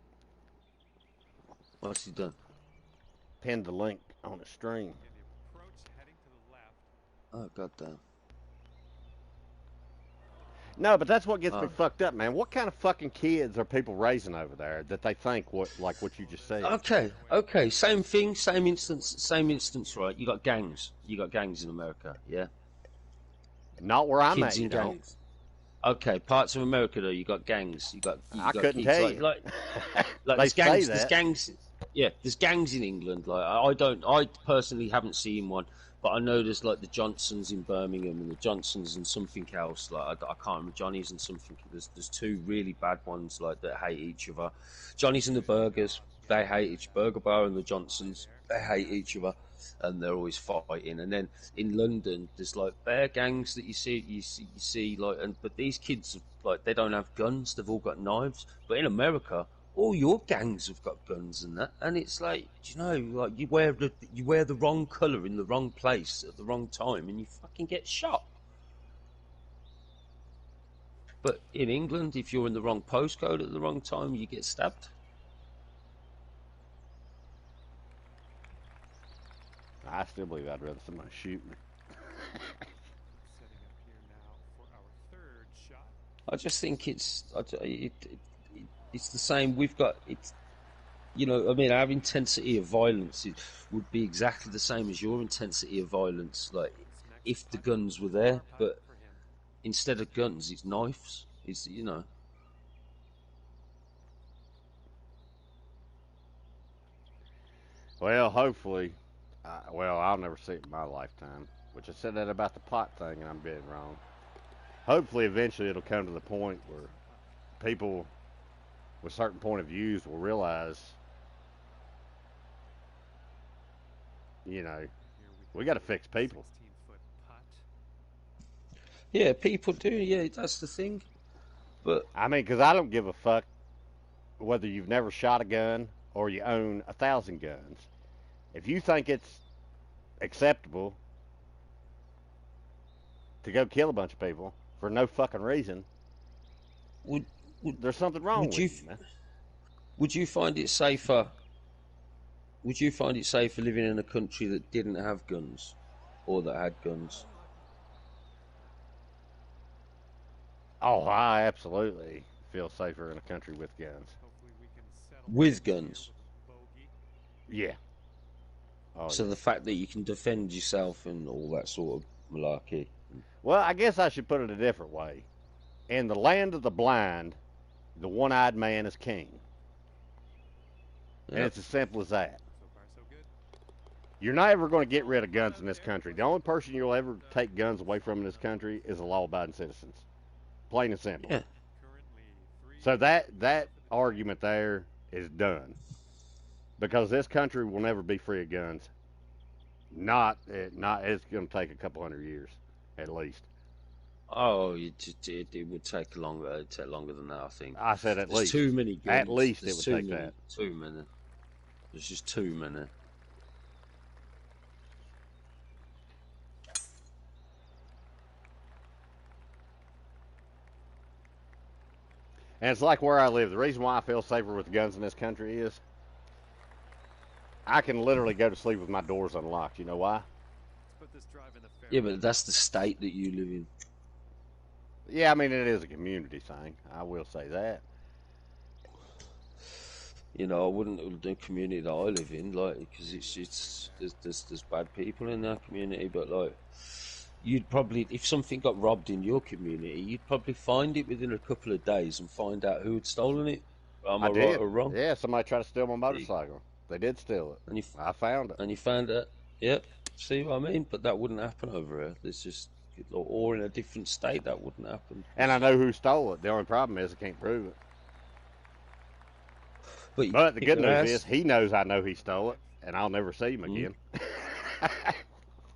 What's he done? Pinned the link on the stream. Oh, goddamn. No, but that's what gets me fucked up, man. What kind of fucking kids are people raising over there that they think what you just said? Okay. Same thing, same instance, right? You got gangs in America, yeah? Not where I'm kids at, in gangs. Okay, parts of America though, you got gangs. You got I couldn't tell you. Like they say that. There's gangs. Yeah, there's gangs in England. Like, I personally haven't seen one, but I know there's like the Johnsons in Birmingham and the Johnsons and something else. Like, I can't remember, Johnny's and something. There's two really bad ones like that hate each other. Johnny's and the Burgers, they hate each Burger Bar, and the Johnsons, they hate each other, and they're always fighting. And then in London, there's like bear gangs that you see like, but these kids, like, they don't have guns. They've all got knives. But in America, all your gangs have got guns and that, and it's like, you know, like you wear the wrong colour in the wrong place at the wrong time, and you fucking get shot. But in England, if you're in the wrong postcode at the wrong time, you get stabbed. I still believe I'd rather somebody shoot me. Setting up here now for our third shot. I just think it's the same. We've got it's, you know, I mean, our intensity of violence would be exactly the same as your intensity of violence. Like, if the guns were there, but instead of guns, it's knives. It's, you know. Well, hopefully, well, I'll never see it in my lifetime. Which I said that about the pot thing, and I'm being wrong. Hopefully, eventually, it'll come to the point where people with certain point of views will realize, you know, we got to fix people. 16-foot putt. Yeah, people do. Yeah, that's the thing. But I mean, because I don't give a fuck whether you've never shot a gun or you own 1,000 guns. If you think it's acceptable to go kill a bunch of people for no fucking reason, there's something wrong with you, man. Would you find it safer? Would you find it safer living in a country that didn't have guns, or that had guns? Oh, I absolutely feel safer in a country with guns. Hopefully we can settle With this here guns. with a bogey. Yeah. Oh, So yeah. the fact that you can defend yourself and all that sort of malarkey. Well, I guess I should put it a different way. In the land of the blind, the one-eyed man is king. And Yeah. it's as simple as that. So far, so good. You're not ever going to get rid of guns in this country. The only person you'll ever take guns away from in this country is the law-abiding citizens. Plain and simple. Yeah. Currently, 3 So that argument there is done. Because this country will never be free of guns. It's going to take a couple hundred years, at least. Oh, it would take longer. It'd take longer than that, I think. I said at There's least. too many guns. At least There's it would too take many, that. Too many. There's just too many. And it's like where I live. The reason why I feel safer with guns in this country is I can literally go to sleep with my doors unlocked. You know why? Let's put this drive in the Yeah, fairway. but that's the state that you live in. Yeah, I mean, it is a community thing. I will say that. You know, I wouldn't do the community that I live in, like, because there's bad people in our community, but like, you'd probably, if something got robbed in your community, you'd probably find it within a couple of days and find out who had stolen it. Am I right did. or wrong? Yeah, somebody tried to steal my motorcycle. They did steal it. And you I found it. and you found out. Yep. See what I mean? But that wouldn't happen over here. There's just, or in a different state, that wouldn't happen. And I know who stole it. The only problem is I can't prove it. But the good news is he knows I know he stole it, and I'll never see him again.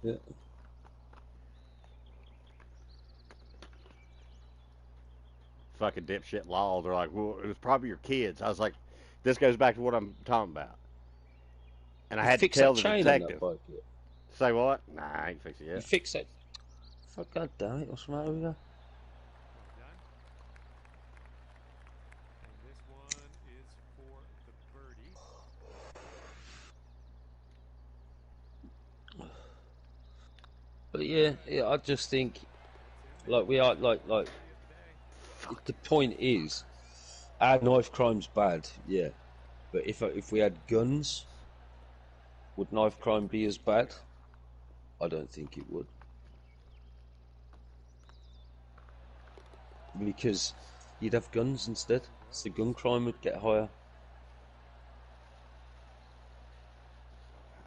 Yeah. Fucking dipshit laws. They're like, well, it was probably your kids. I was like, this goes back to what I'm talking about. And I had to Fix tell that the chain on that detective. bike yet? Say what? Nah, I ain't fixed it You yet. fix it. Fuck, God damn it! What's the matter with you? Well done. And this one is for the birdie. But yeah, I just think, like, we are like the point is, our knife crime's bad, yeah. But if we had guns, would knife crime be as bad? I don't think it would. Because you'd have guns instead, so the gun crime would get higher.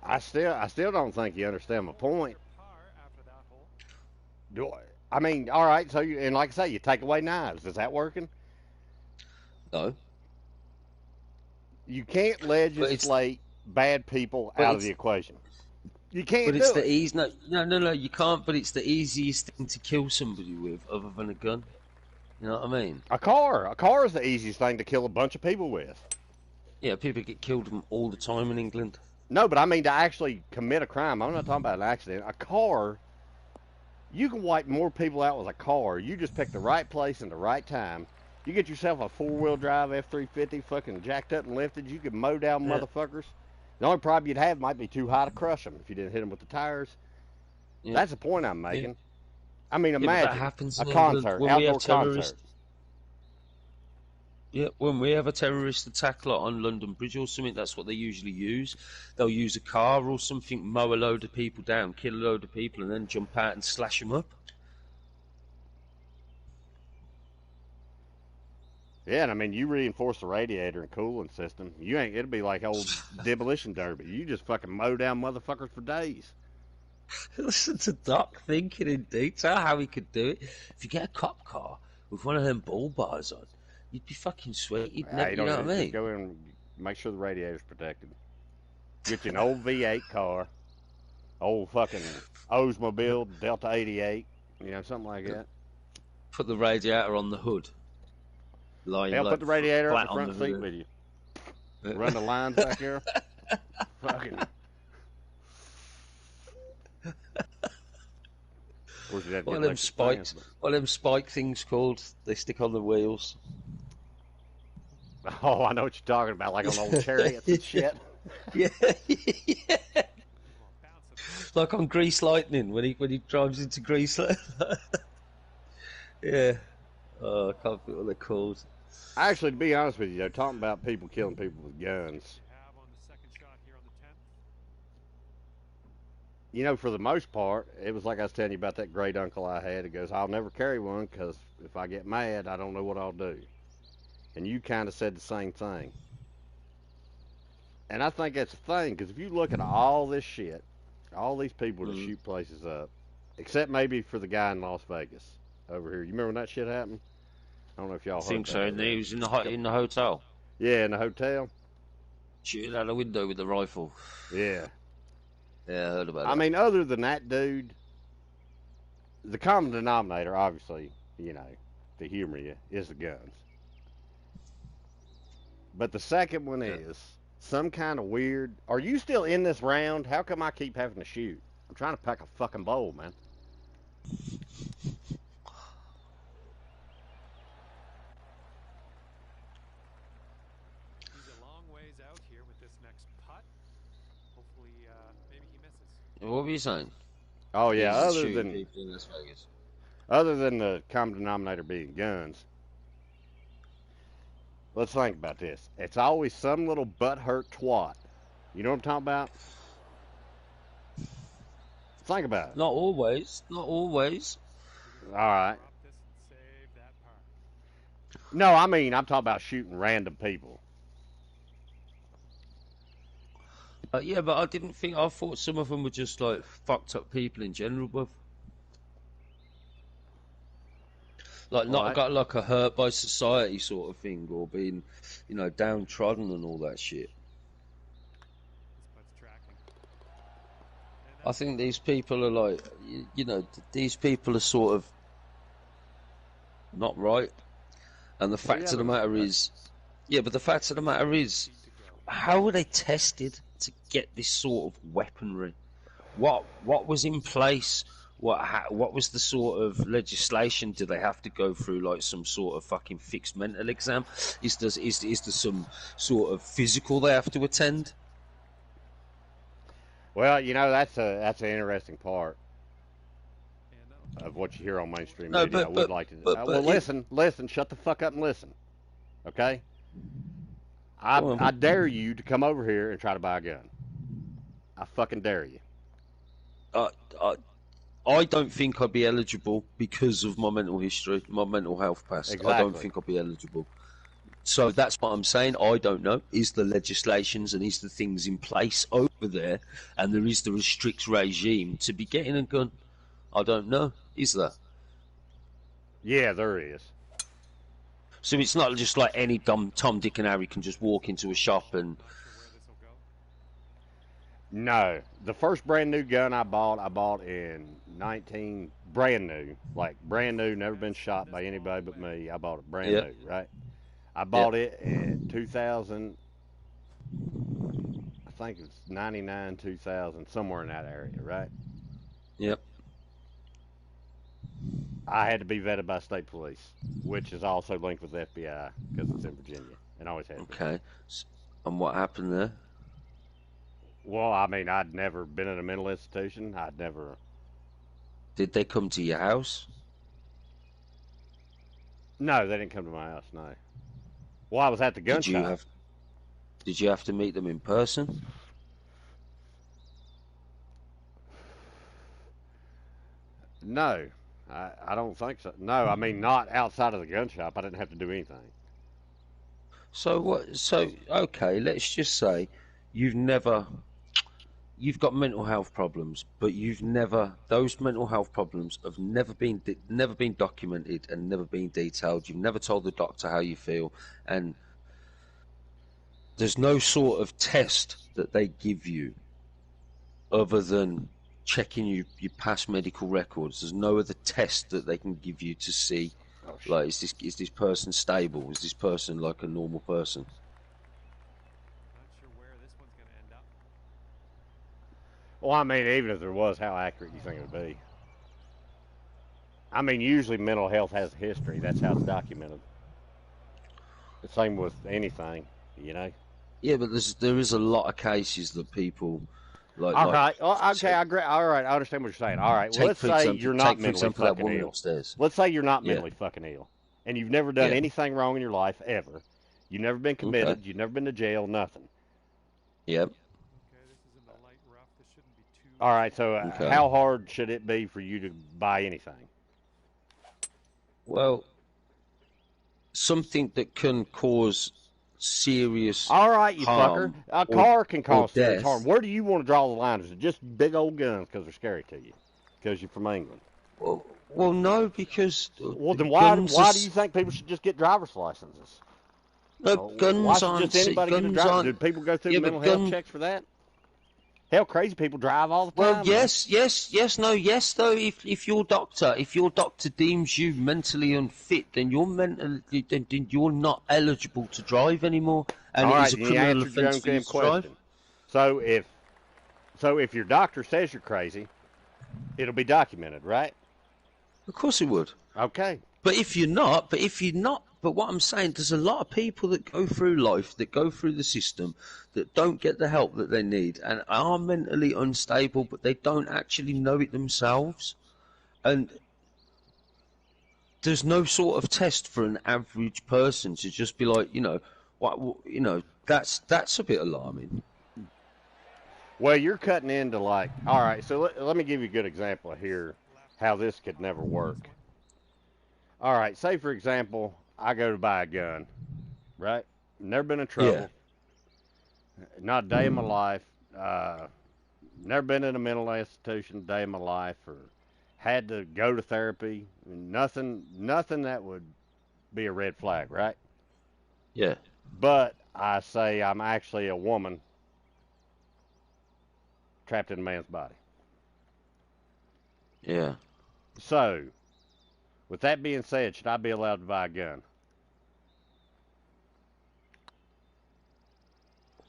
I still don't think you understand my point. Par after that hole. Do I mean, all right. So, and like I say, you take away knives. Is that working? No. You can't legislate bad people but out of it's- the equation. You can't But do it's it. the easy. No, you can't. But it's the easiest thing to kill somebody with, other than a gun. You know what I mean? A car is the easiest thing to kill a bunch of people with. Yeah, people get killed all the time in England. No, but I mean to actually commit a crime. I'm not talking about an accident. A car, you can wipe more people out with a car. You just pick the right place and the right time. You get yourself a 4-wheel drive F-350 fucking jacked up and lifted. You could mow down Yeah. motherfuckers. The only problem you'd have might be too high to crush them if you didn't hit them with the tires. Yeah. That's the point I'm making. Yeah. I mean, Yeah, but imagine that happens a in England concert, when we outdoor have terrorists. concert. Yeah, when we have a terrorist attack like on London Bridge or something, that's what they usually use. They'll use a car or something, mow a load of people down, kill a load of people, and then jump out and slash them up. Yeah, and I mean, you reinforce the radiator and cooling system. You ain't. It'll be like old demolition derby. You just fucking mow down motherfuckers for days. Listen to Doc thinking in detail how he could do it. If you get a cop car with one of them bull bars on, you'd be fucking sweet. You'd never, Hey, you know what I just mean? go in and make sure the radiator's protected. Get you an old V8 car, old fucking Oldsmobile Delta 88, you know, something like that. Put the radiator on the hood. Lying Hell, like put the radiator flat up the on front seat hood. with you. Run the lines back there. Fucking. Of course, you'd have to What get are them electric spikes? fans, What are them spike things called? They stick on the wheels. but- Oh, I know what you're talking about, like on old chariots and shit. Yeah, yeah. Like on Grease Lightning when he drives into Grease Lightning. Yeah. Oh, I can't think what they're called. Actually, to be honest with you, though, talking about people killing people with guns, Have on the second shot here on the 10th. you know, for the most part, it was like I was telling you about that great uncle I had. He goes, I'll never carry one because if I get mad, I don't know what I'll do. And you kind of said the same thing. And I think that's the thing, because if you look at all this shit, all these people that shoot places up, except maybe for the guy in Las Vegas over here. You remember when that shit happened? I don't know if y'all I think heard so. that. And he was in the hotel, Yeah, in the hotel. shooting out the window with the rifle. Yeah. Yeah, I heard about I that. mean, other than that dude, the common denominator, obviously, you know, to humor you, is the guns. But the second one is some kind of weird. Are you still in this round? How come I keep having to shoot? I'm trying to pack a fucking bowl, man. He's a long ways out here with this next putt. Hopefully, maybe he misses. What were you saying? Oh yeah. He's Other shooting than people in Las Vegas. the common denominator being guns, let's think about this. It's always some little butthurt twat. You know what I'm talking about? Think about it. Not always. Not always. All right. Drop this and save that par. No, I mean I'm talking about shooting random people. Yeah, but I didn't think. I thought some of them were just like fucked up people in general, bruv. Like not Right. got like a hurt by society sort of thing, or being, you know, downtrodden and all that shit. This putt's tracking. I think these people are like, you know, these people are sort of not right. And the fact yeah, of the but- matter is, yeah, but the fact of the matter is, how were they tested to get this sort of weaponry? What was in place? What was the sort of legislation? Do they have to go through like some sort of fucking fixed mental exam? Is there some sort of physical they have to attend? Well, you know that's an interesting part And that'll of what you hear on mainstream No, media. I but- would but- like to. but well, it- listen, shut the fuck up and listen. Okay. Go on. I dare you to come over here and try to buy a gun. I fucking dare you. I don't think I'd be eligible because of my mental history, my mental health past. I don't Exactly. think I'd be eligible. So that's what I'm saying. I don't know. Is the legislations and is the things in place over there, and there is the strict regime to be getting a gun? I don't know. Is there? Yeah, there is. So it's not just like any dumb Tom, Dick, and Harry can just walk into a shop and. not sure where this will go. No, the first brand new gun I bought in 19, brand new, never been shot by anybody but me. I bought it brand Yeah. new, right? I bought it in 2000, think it's 99, 2000, somewhere in that area, right? Yep. I had to be vetted by state police, which is also linked with the FBI because it's in Virginia and always has been. Okay. And what happened there? Well, I mean, I'd never been in a mental institution. I'd never. Did they come to your house? No, they didn't come to my house. No. Well, I was at the gun shop. Did you have to meet them in person? No, I don't think so. No, I mean not outside of the gun shop. I didn't have to do anything. So what? So okay, let's just say you've got mental health problems, but those mental health problems have never been documented and never been detailed. You've never told the doctor how you feel, and there's no sort of test that they give you other than checking your past medical records. There's no other test that they can give you to see, like, is this person stable? Is this person like a normal person? Not sure where this one's going to end up. Well, I mean, even if there was, how accurate do you think it would be? I mean, usually mental health has a history. That's how it's documented. The same with anything, you know. Yeah, but there is a lot of cases that people like. All right. Okay, I agree. All right, I understand what you're saying. All right. Well, let's say you're not mentally fucking ill. Upstairs. Let's say you're not mentally fucking ill, and you've never done anything wrong in your life ever. You've never been committed. Okay. You've never been to jail. Nothing. Yep. Okay, this is in the light rough. This shouldn't be too. All right. So, Okay. how hard should it be for you to buy anything? Well, something that can cause serious. All right, you fucker. harm A car can or cause serious death. harm. Where do you want to draw the line? Is it just big old guns because they're scary to you? Because you're from England? Well, no, because Well, then why guns do you think people should just get driver's licenses? No, Why guns should aren't. just anybody get a Guns driver? aren't. Do people go through Yeah, mental but health checks for that? Hell, crazy people drive all the time. Well, man. yes, though. If your doctor deems you mentally unfit, then you're not eligible to drive anymore, and All it right, is a you criminal answered your offence own for you damn to drive. question. So if your doctor says you're crazy, it'll be documented, right? Of course it would. Okay. But if you're not, but what I'm saying, there's a lot of people that go through life, that go through the system, that don't get the help that they need, and are mentally unstable, but they don't actually know it themselves. And there's no sort of test for an average person to just be like, that's a bit alarming. Well, you're cutting into all right, so let me give you a good example here how this could never work. All right, say, for example, I go to buy a gun, right? Never been in trouble. Not a day in my life. Never been in a mental institution a day in my life, or had to go to therapy. Nothing that would be a red flag, right? Yeah. But I say I'm actually a woman trapped in a man's body. Yeah. So, with that being said, should I be allowed to buy a gun?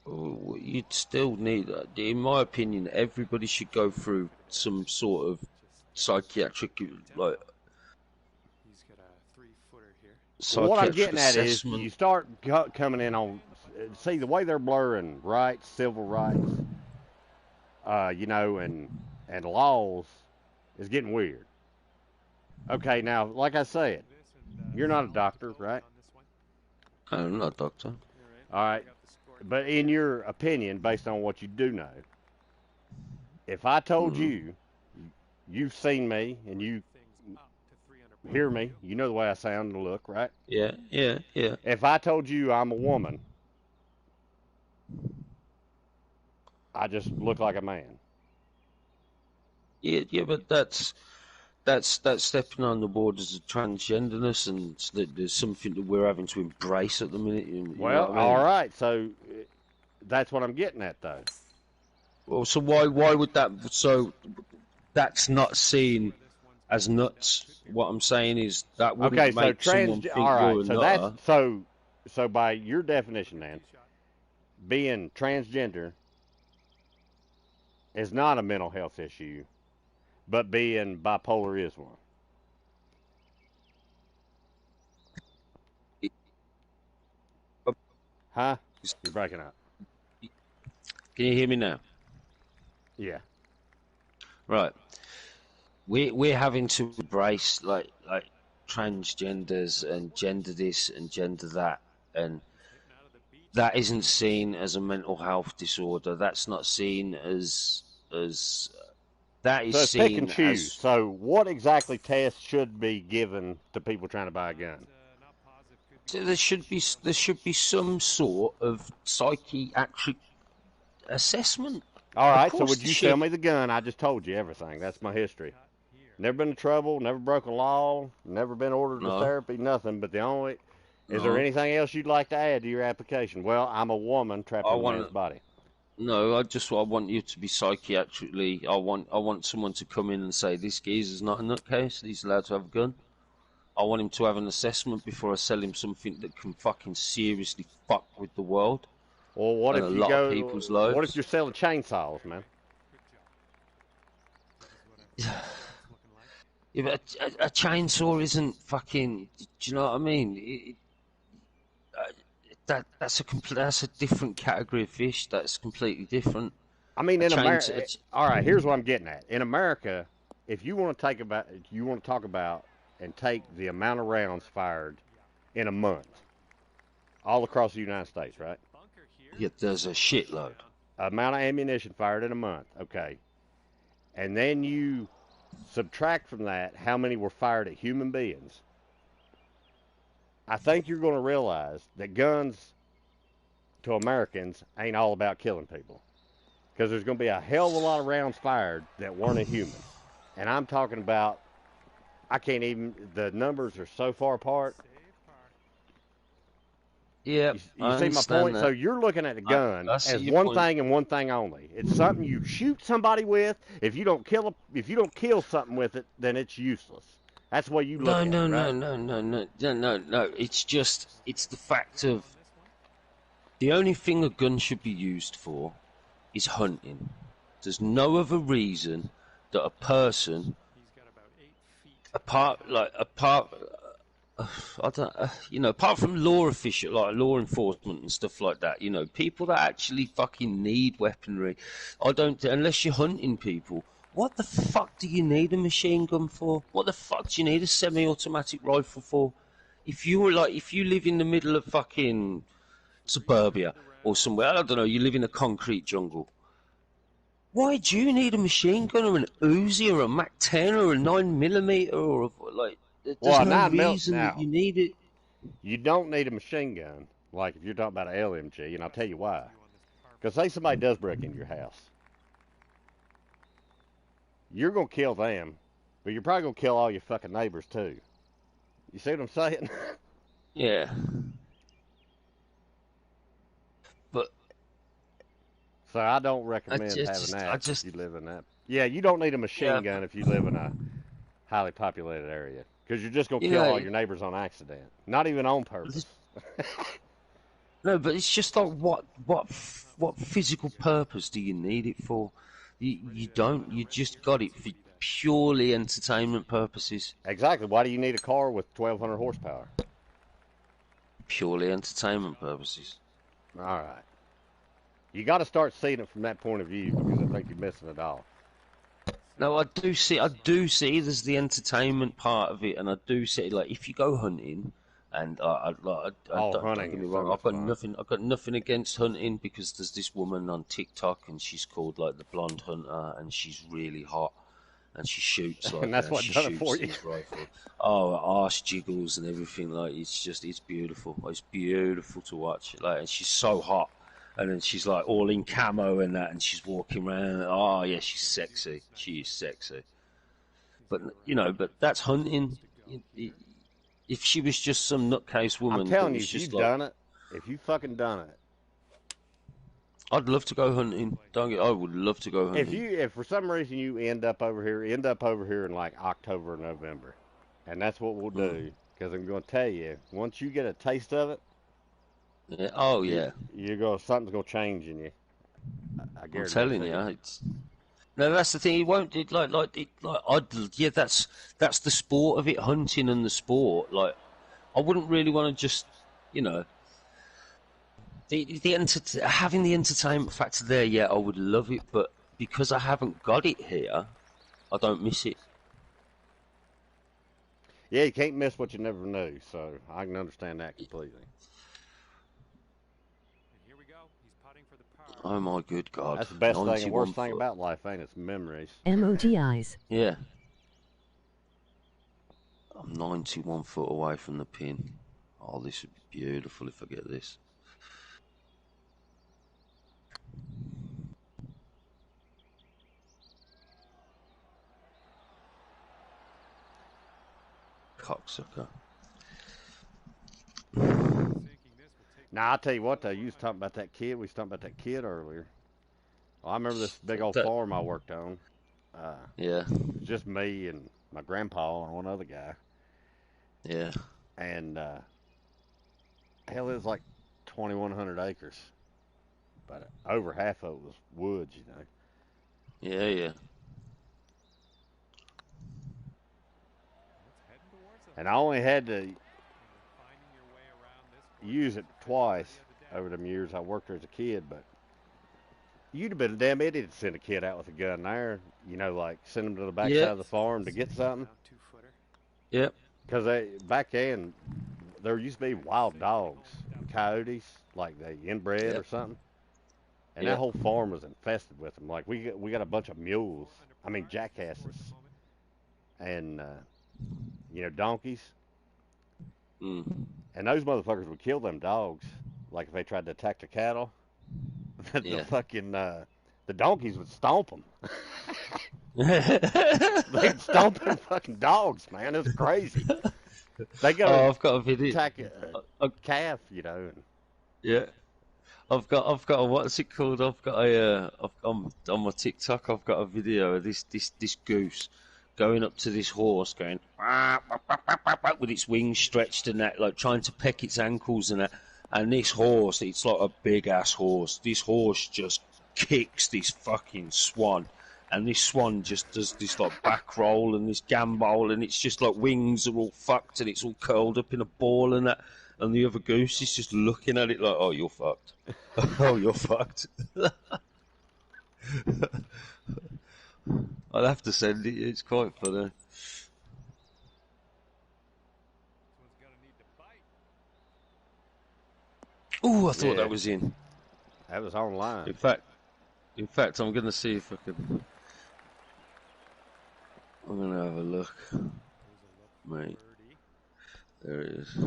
You'd still need, in my opinion, everybody should go through some sort of psychiatric, He's got a 3-footer here. Well, what I'm psychiatric getting at is assessment. you start coming in on, see, the way they're blurring rights, civil rights, and laws is getting weird. Okay, now, like I said, you're not a doctor, right? I'm not a doctor. All right. But in your opinion, based on what you do know, if I told you, you've seen me and you hear me, you know the way I sound and look, right? Yeah. If I told you I'm a woman, I just look like a man. Yeah, but that's stepping on the borders of transgenderness, and there's something that we're having to embrace at the minute. You know Well, what I mean? all right, so that's what I'm getting at, though. Well, so why would that? So that's not seen as nuts. What I'm saying is that wouldn't Okay, so make someone think all right, you're a so nutter. that's so by your definition, then, being transgender is not a mental health issue, but being bipolar is one. Huh? You're breaking up. Can you hear me now? Yeah. Right. We're having to embrace like transgenders and gender this and gender that, and that isn't seen as a mental health disorder. That's not seen as that is So it's pick and seen choose. as. So what exactly tests should be given to people trying to buy a gun? So there should be some sort of psychiatric assessment. All Of right, so course would there you should. sell me the gun? I just told you everything. That's my history. Never been in trouble, never broke a law, never been ordered to No, therapy, nothing. But the only, is there no. anything else you'd like to add to your application? Well, I'm a woman trapped I in a man's want body. no. I want you to be psychiatrically. I want someone to come in and say this geezer's not a nutcase. He's allowed to have a gun. I want him to have an assessment before I sell him something that can fucking seriously fuck with the world Well, what and if a you lot of go? people's What if lives. you're selling chainsaws, man? Yeah, but a chainsaw isn't fucking. Do you know what I mean? That's a different category of fish. That's completely different. I mean, A in chainsaw. America. All right, here's what I'm getting at. In America, if you want to talk about and take the amount of rounds fired in a month, all across the United States, right? Yeah, there's a shitload. Amount of ammunition fired in a month, okay. And then you subtract from that how many were fired at human beings. I think you're going to realize that guns to Americans ain't all about killing people. Because there's going to be a hell of a lot of rounds fired that weren't a human. And I'm talking about, I can't even, the numbers are so far apart. Yeah, You I see my understand point? that. So you're looking at the gun I see as your one point. thing and one thing only. It's something you shoot somebody with. If you don't kill something with it, then it's useless. That's the way you look No, at no, it, no, right? no, no, no, no, no, no. It's the fact of the only thing a gun should be used for is hunting. There's no other reason that a person, apart, I don't, apart from law official, like law enforcement and stuff like that, people that actually fucking need weaponry, unless you're hunting people. What the fuck do you need a machine gun for? What the fuck do you need a semi-automatic rifle for? If you live in the middle of fucking suburbia or somewhere, I don't know, you live in a concrete jungle. Why do you need a machine gun or an Uzi or a Mac-10 or a 9mm or there's Well, no 9 mil reason that now. you need it. You don't need a machine gun, like if you're talking about an LMG, and I'll tell you why. Because say somebody does break into your house, you're gonna kill them, but you're probably gonna kill all your fucking neighbors too. You see what I'm saying? Yeah. But So I don't recommend having that if you live in that. Yeah, you don't need a machine gun if you live in a highly populated area, because you're just gonna kill all your neighbors on accident, not even on purpose. No, but it's just like what physical purpose do you need it for? You don't. You just got it for purely entertainment purposes. Exactly. Why do you need a car with 1,200 horsepower? Purely entertainment purposes. All right. You got to start seeing it from that point of view, because I think you're missing it all. No, I do see there's the entertainment part of it, and I do see, like, if you go hunting, and don't get me wrong, I've got nothing against hunting, because there's this woman on TikTok, and she's called like the Blonde Hunter, and she's really hot, and she shoots like, and that's what she done it shoots for you. these rifles. Oh, her arse jiggles and everything, like it's beautiful. It's beautiful to watch. Like, and she's so hot. And then she's like all in camo and that, and she's walking around. Oh yeah, she's sexy. She is sexy. But but that's hunting. If she was just some nutcase woman, I'm telling that you, was if just you've done it, if you fucking done it, I'd love to go hunting. I would love to go hunting. if for some reason you end up over here in like October or November, and that's what we'll do. Because I'm going to tell you, once you get a taste of it, yeah. Oh yeah. Something's gonna change in you. I guarantee. I'm telling you, No, that's the thing. He won't. Yeah, that's the sport of it, hunting and the sport. Like, I wouldn't really want to just, you know, having the entertainment factor there. Yeah, I would love it, but because I haven't got it here, I don't miss it. Yeah, you can't miss what you never knew, so I can understand that completely. And here we go. He's putting for the par. Oh my good God, That's the best thing and 91 worst thing foot. about life, ain't it? It's memories. Emojis. Yeah, I'm 91 foot away from the pin. Oh, this would be beautiful if I get this. Cocksucker. Thinking this will take Now, I'll tell you what, though, you was talking about that kid. We was talking about that kid earlier. Well, I remember this big old That- farm I worked on. Yeah, It was just me and my grandpa and one other guy. yeah, And, hell, it was like 2,100 acres. But over half of it was woods, you know. yeah, yeah. it's heading towards him. And I only had to And you're finding your way around this course. use it twice over them years I worked there as a kid, but you'd have been a damn idiot to send a kid out with a gun there. You know, like send them to the backside Yeah. of the farm to get something. Now 2-footer. Yep. Because back then, there used to be wild dogs, coyotes, like they inbred Yep. or something. And Yep. that whole farm was infested with them. Like we got a bunch of mules, I mean jackasses, and donkeys. Mm. And those motherfuckers would kill them dogs, like if they tried to attack the cattle. the Yeah. fucking the donkeys would stomp them. Oh, They'd stomp them fucking dogs, man. It's crazy. They go I've got a video. attack a Uh, calf, you know. And Yeah. I've got a, what's it called? I've got a on my TikTok. I've got a video of this goose going up to this horse, going with its wings stretched and that, like trying to peck its ankles and that. And this horse, it's like a big ass horse. This horse just kicks this fucking swan, and this swan just does this like back roll and this gambol, and it's just like wings are all fucked and it's all curled up in a ball and that. And the other goose is just looking at it like, "Oh, you're fucked. Oh, you're fucked." I'll have to send it. It's quite funny. This one's gonna need to bite. Oh, I thought Yeah. that was in. that was online. In fact, I'm gonna see if I can. I'm gonna have a look, Here's a look for mate. birdie. There it is.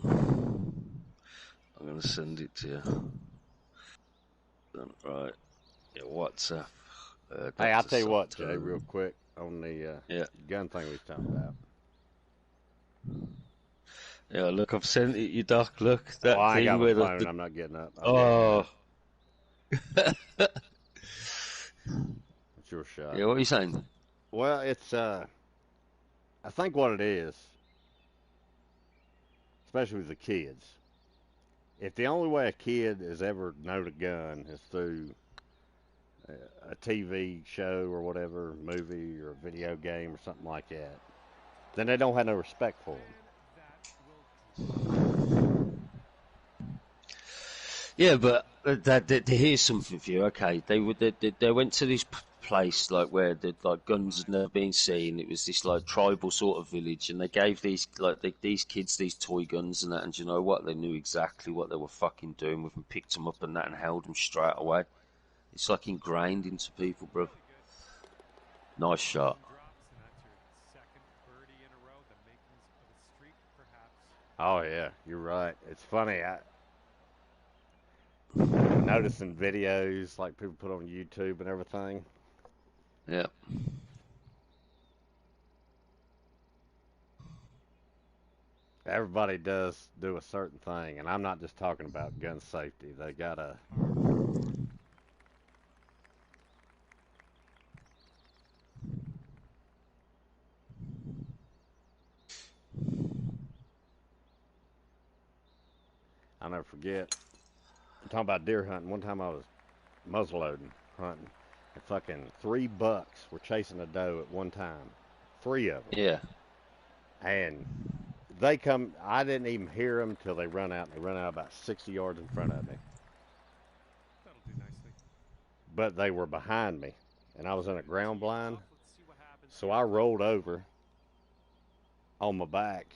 I'm gonna send it to you. Right. Yeah, WhatsApp. Hey, I'll Dr. tell you what, Jay, Sato. real quick on the Yeah. gun thing we was talking about. Yeah, look, I've sent it you, Doc. Look, that I ain't thing got my where phone. I'm not getting up. Oh. It's your shot. Yeah, what are you saying? Well, it's I think what it is, especially with the kids, if the only way a kid has ever known a gun is through a TV show or whatever, movie or video game or something like that, then they don't have no respect for them. Yeah, but here's something for you. Okay, they went to this place like where like guns had never been seen. It was this like tribal sort of village, and they gave these these kids these toy guns and that. And you know what? They knew exactly what they were fucking doing with them. Picked them up and that, and held them straight away. It's like ingrained into people, bro. Nice shot. Drops, and that's your second birdie in a row. The makings of a streak, perhaps. Oh yeah, you're right. It's funny. I noticing videos like people put on YouTube and everything. Yeah. Everybody does do a certain thing, and I'm not just talking about gun safety. They gotta. I'll never forget. I'm talking about deer hunting. One time I was muzzleloading, hunting, and fucking 3 bucks were chasing a doe at one time. 3 of them. Yeah. And they come, I didn't even hear them till they run out. They run out about 60 yards in front of me. That'll do nicely. But they were behind me, and I was in a ground blind. Let's see what happens. So I rolled over on my back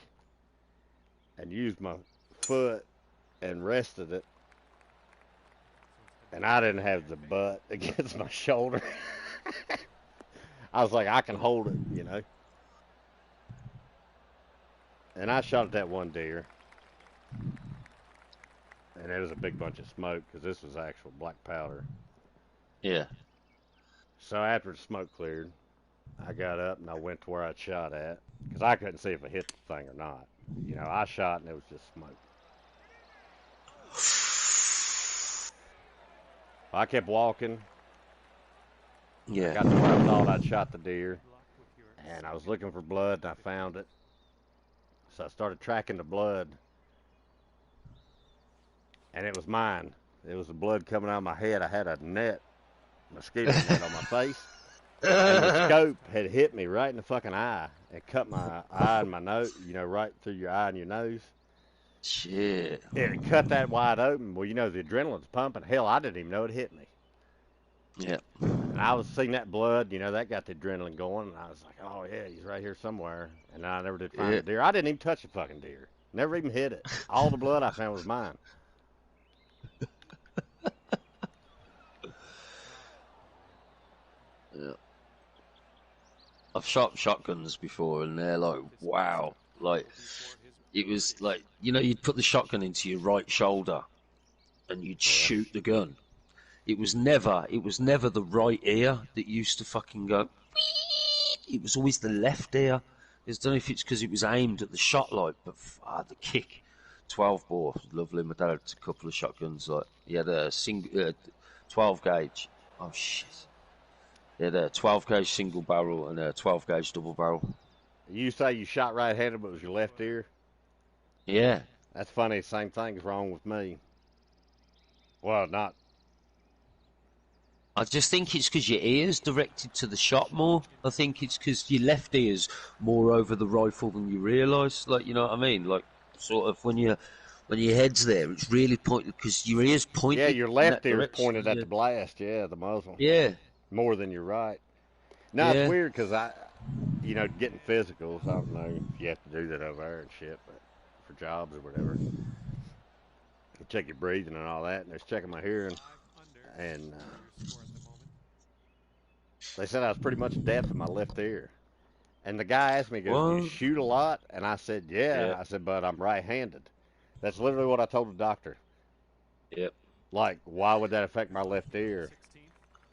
and used my foot and rested it. And I didn't have the butt against my shoulder. I was like, I can hold it, you know. And I shot at that one deer. And it was a big bunch of smoke because this was actual black powder. Yeah. So after the smoke cleared, I got up and I went to where I'd shot at because I couldn't see if I hit the thing or not. You know, I shot and it was just smoke. I kept walking. Yeah. I got to where I thought I'd shot the deer, Luck with your and I was looking for blood and I found it. So I started tracking the blood, and it was mine. It was the blood coming out of my head. I had a mosquito net on my face, and the scope had hit me right in the fucking eye. It cut my eye and my nose, you know, right through your eye and your nose. Shit. It cut that wide open. Well, you know, the adrenaline's pumping. Hell, I didn't even know it hit me. Yeah. And I was seeing that blood, you know, that got the adrenaline going. And I was like, oh, yeah, he's right here somewhere. And I never did find Yeah. the deer. I didn't even touch the fucking deer. Never even hit it. All the blood I found was mine. Yeah. I've shot shotguns before, and they're like, wow. Like, it was like, you know, you'd put the shotgun into your right shoulder, and you'd shoot the gun. It was never the right ear that used to fucking go. It was always the left ear. I don't know if it's because it was aimed at the shot light, but the kick. 12 bore, lovely. My dad had a couple of shotguns. Like he had a 12 gauge. Oh shit. He had a 12 gauge single barrel and a 12 gauge double barrel. You say you shot right-handed, but it was your left ear? Yeah. That's funny. Same thing's wrong with me. Well, not. I just think it's because your ear's directed to the shot more. I think it's because your left ear's more over the rifle than you realise. Like, you know what I mean? Like, sort of when your head's there, it's really pointed because your ear's pointed. Yeah, your in left that ear direction. pointed at the blast. Yeah, the muzzle. Yeah. More than your right. No, Yeah. it's weird because you know, getting physicals, I don't know if you have to do that over there and shit, but for jobs or whatever. You check your breathing and all that, and they're checking my hearing. And they said I was pretty much deaf in my left ear. And the guy asked me, he goes, "Do you What? shoot a lot?" And I said, yeah. Yeah. I said, but I'm right-handed. That's literally what I told the doctor. Yep. Like, why would that affect my left ear?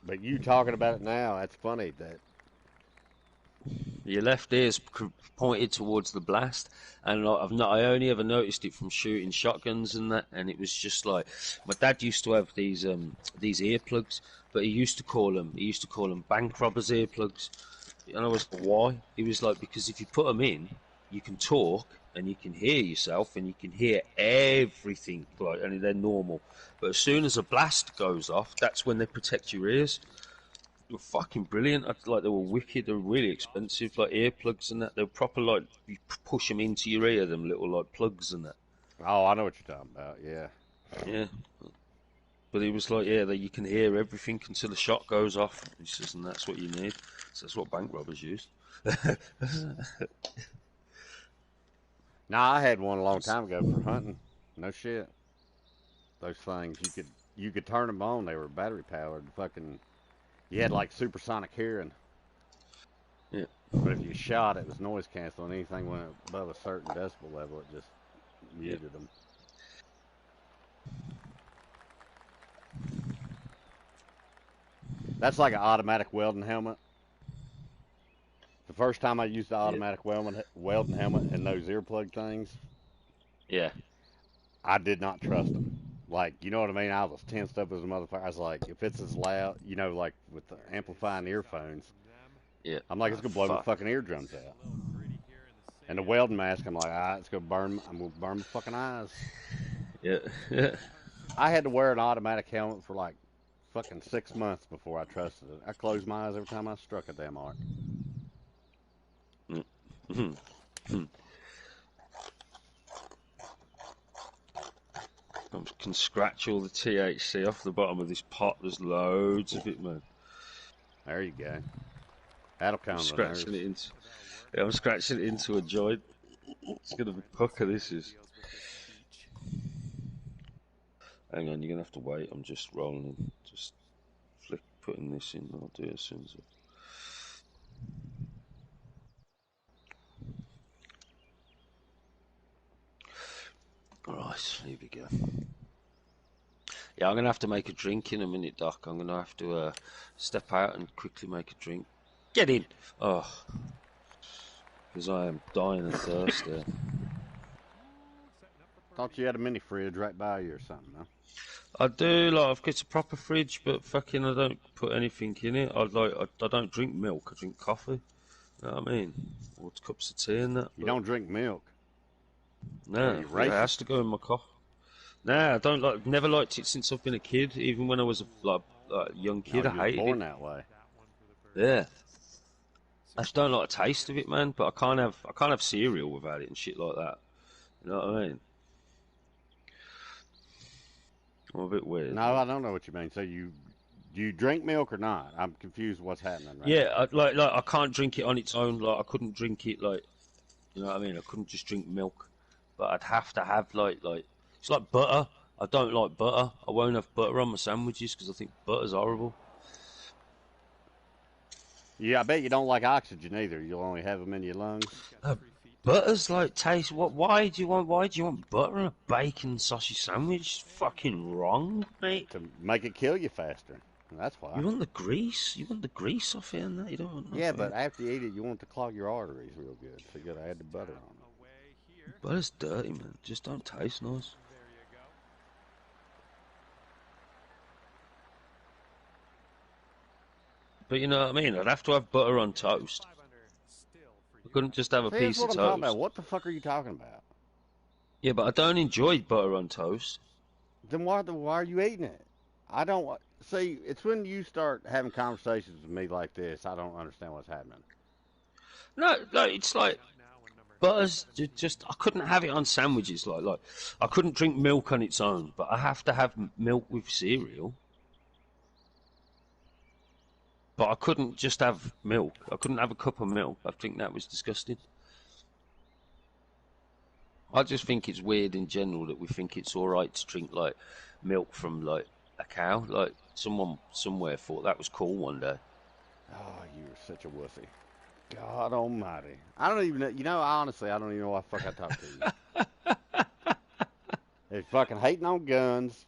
But you talking about it now, that's funny that. Your left ear's pointed towards the blast, and I only ever noticed it from shooting shotguns and that, and it was just like my dad used to have these earplugs, but he used to call them bank robbers earplugs, and I was like, why? He was like, because if you put them in, you can talk and you can hear yourself and you can hear everything, like, and they're normal, but as soon as a blast goes off, that's when they protect your ears. They were fucking brilliant. Like, they were wicked. They were really expensive, like earplugs and that. They were proper, like, you push them into your ear, them little like plugs and that. Oh, I know what you're talking about. Yeah. Yeah. But it was like, yeah, that you can hear everything until the shot goes off. He says, and that's what you need. So that's what bank robbers used. Nah, I had one a long time ago for hunting. No shit. Those things, you could turn them on. They were battery powered. Fucking, you had like supersonic hearing. Yeah. But if you shot, it was noise canceling. Anything went above a certain decibel level, it just muted them. That's like an automatic welding helmet. The first time I used the automatic welding helmet and those earplug things, Yeah. I did not trust them. Like, you know what I mean? I was tensed up as a motherfucker. I was like, if it's as loud, you know, like with the amplifying earphones, Yeah. I'm like, it's gonna blow my fuck. fucking eardrums out. And the welding mask, I'm like, it's gonna burn. I'm gonna burn my fucking eyes. Yeah, yeah. I had to wear an automatic helmet for like fucking 6 months before I trusted it. I closed my eyes every time I struck a damn arc. Mhm. I can scratch all the THC off the bottom of this pot. There's loads of it, man. There you go. That'll I'm calm the scratching nerves. it into. Yeah, I'm scratching it into a joint. It's gonna be pucker. This is. Hang on, you're gonna have to wait. I'm just rolling. Just putting this in. I'll do it as soon as. Right, here we go. Yeah, I'm gonna have to make a drink in a minute, Doc. I'm gonna have to step out and quickly make a drink. Get in. Oh, because I am dying of thirst there. Thought you had a mini fridge right by you or something, huh? I do, like, I've got a proper fridge, but fucking I don't put anything in it. I don't drink milk, I drink coffee. You know what I mean? Or cups of tea and that. You don't drink milk. No, Are you it has racist? to go in my coffee. Nah, I don't like. Never liked it since I've been a kid. Even when I was a young kid, No, I you was hated born it. that way. Yeah, I just don't like the taste of it, man. But I can't have cereal without it and shit like that. You know what I mean? I'm a bit weird. No, I don't know what you mean. So do you drink milk or not? I'm confused what's happening right Yeah, now. like I can't drink it on its own. Like I couldn't drink it like, you know what I mean? I couldn't just drink milk, but I'd have to have like it's like butter. I don't like butter. I won't have butter on my sandwiches because I think butter's horrible. Yeah, I bet you don't like oxygen either. You'll only have them in your lungs. Butter's like taste. What? Why do you want butter on a bacon sausage sandwich? It's fucking wrong, mate. To make it kill you faster. That's why. You want the grease. You want the grease off it and that. You don't want. Yeah, but after you eat it, you want to clog your arteries real good. So you got to add the butter on it. Butter's dirty, man. Just don't taste nice. But you know what I mean? I'd have to have butter on toast. I couldn't just have a See, that's piece what of I'm talking about. toast. What the fuck are you talking about? Yeah, but I don't enjoy butter on toast. Then why are you eating it? I don't see. It's when you start having conversations with me like this, I don't understand what's happening. No, it's like butter's just. I couldn't have it on sandwiches. Like I couldn't drink milk on its own, but I have to have milk with cereal. But I couldn't just have milk. I couldn't have a cup of milk. I think that was disgusting. I just think it's weird in general that we think it's all right to drink like milk from like a cow. Like someone somewhere thought that was cool one day. Oh, you're such a wussy. God almighty. I don't even know. You know, honestly, I don't even know why the fuck I talk to you. They're fucking hating on guns.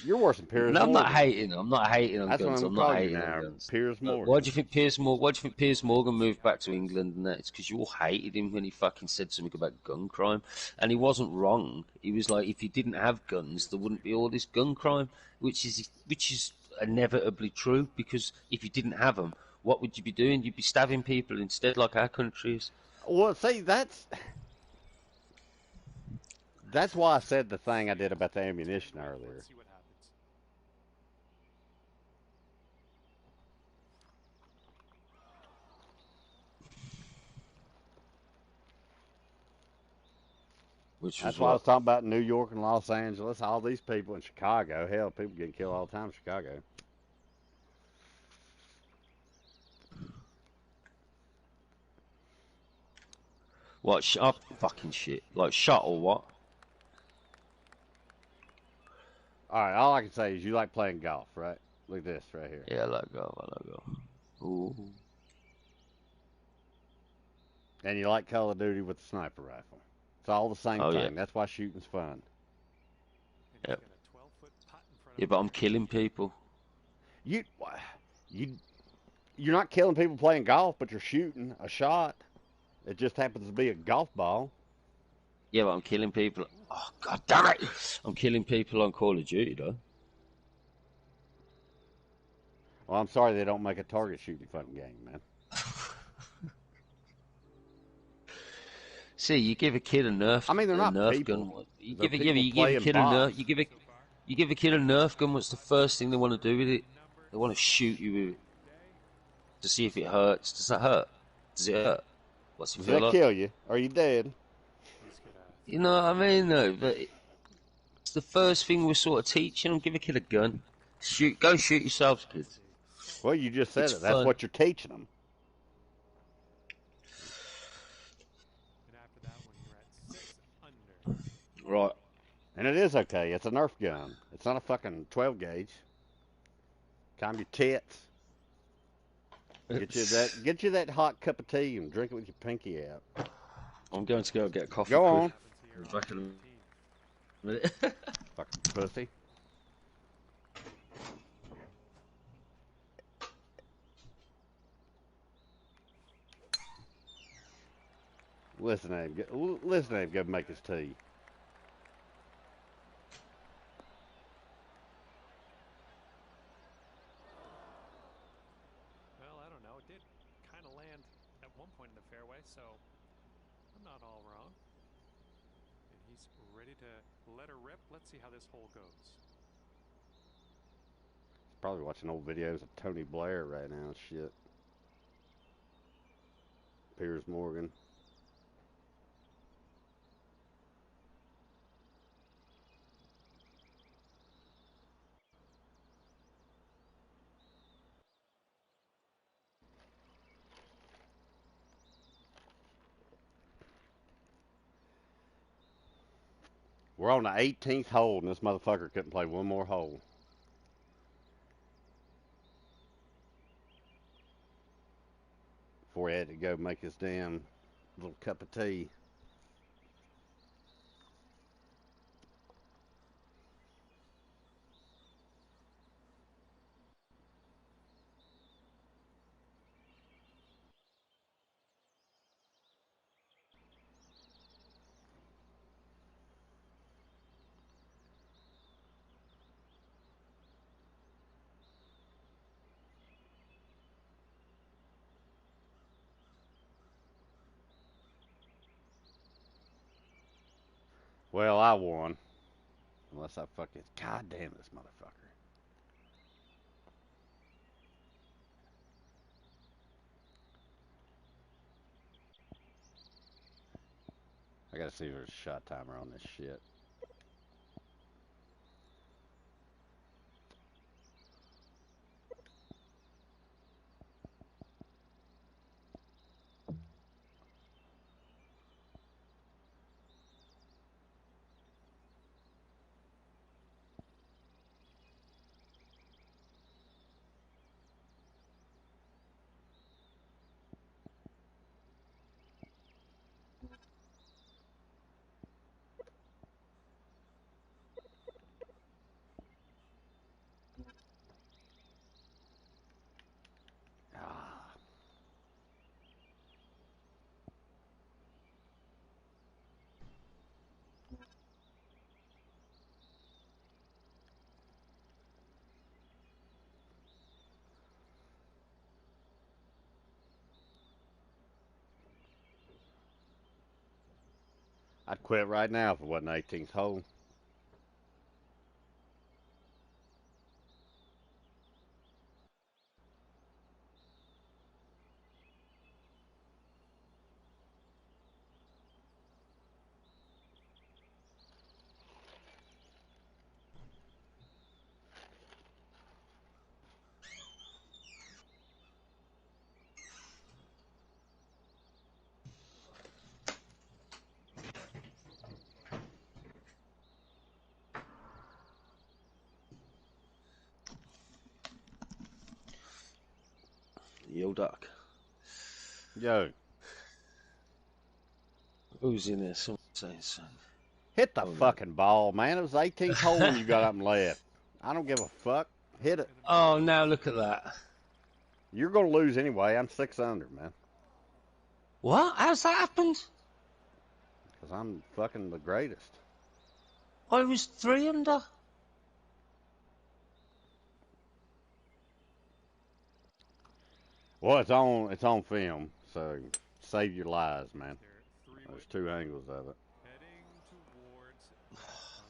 You're worse than Piers No, I'm Morgan. not hating. I'm not hating on That's what guns. I'm I'm gonna not call you hating on now, guns. Piers Morgan. Why do you think Piers Morgan? Why do you think Piers Morgan moved back to England? And that it's because you all hated him when he fucking said something about gun crime, and he wasn't wrong. He was like, if you didn't have guns, there wouldn't be all this gun crime, which is inevitably true. Because if you didn't have them, what would you be doing? You'd be stabbing people instead, like our country is. Well, see, that's why I said the thing I did about the ammunition earlier. That's why I was talking about New York and Los Angeles, all these people in Chicago. Hell, people getting killed all the time in Chicago. What? Shot? Fucking shit. Like shot or what? All right, all I can say is you like playing golf, right? Look at this right here. Yeah, I like golf. I like golf. Ooh. And you like Call of Duty with the sniper rifle. It's all the same thing. Yeah. That's why shooting's fun. Yep. Yeah, but I'm killing people. You're not killing people playing golf, but you're shooting a shot. It just happens to be a golf ball. Yeah, but I'm killing people. Oh, god damn it! I'm killing people on Call of Duty, though. Well, I'm sorry they don't make a target shooting fucking game, man. See, you give a kid a I mean, they're not Nerf people. gun. You They're give a people you give a playing kid a bots. Nerf. You give a kid a Nerf gun. What's the first thing they want to do with it? They want to shoot you with it to see if it hurts. Does that hurt? Does it hurt? What's it Does feel that like? kill you? Are you dead? You know what I mean, though. But it's the first thing we're sort of teaching them. Give a kid a gun. Shoot. Go shoot yourselves, kids. Well, you just said It's it. That's fun. what you're teaching them. And after that one, you're at 6 under. Right. And it is okay. It's a Nerf gun. It's not a fucking 12 gauge. Calm your tits. Get you that hot cup of tea and drink it with your pinky out. I'm going to go get a coffee. Go on. I'll be back in a minute. Fucking pussy. Listen to him go make his tea. Well, I don't know. It did kind of land at one point in the fairway, so I'm not all wrong. And he's ready to let her rip. Let's see how this hole goes. Probably watching old videos of Tony Blair right now and shit. Piers Morgan. We're on the 18th hole, and this motherfucker couldn't play one more hole. Before he had to go make his damn little cup of tea. Well, I won. Unless I fucking... God damn this motherfucker. I gotta see if there's a shot timer on this shit. Ah. I'd quit right now if it wasn't 18th hole. Yo, Duck. Yo, Who's in there? Someone saying something. hit the Oh, no. fucking ball, man. It was 18th hole when you got up and left. I don't give a fuck. Hit it. Oh, now look at that. You're gonna lose anyway. I'm 6 under, man. What? How's that happened? Because I'm fucking the greatest. I was 3 under. Well, it's on film, so save your lies, man. They're 3 There's two angles of it. Heading towards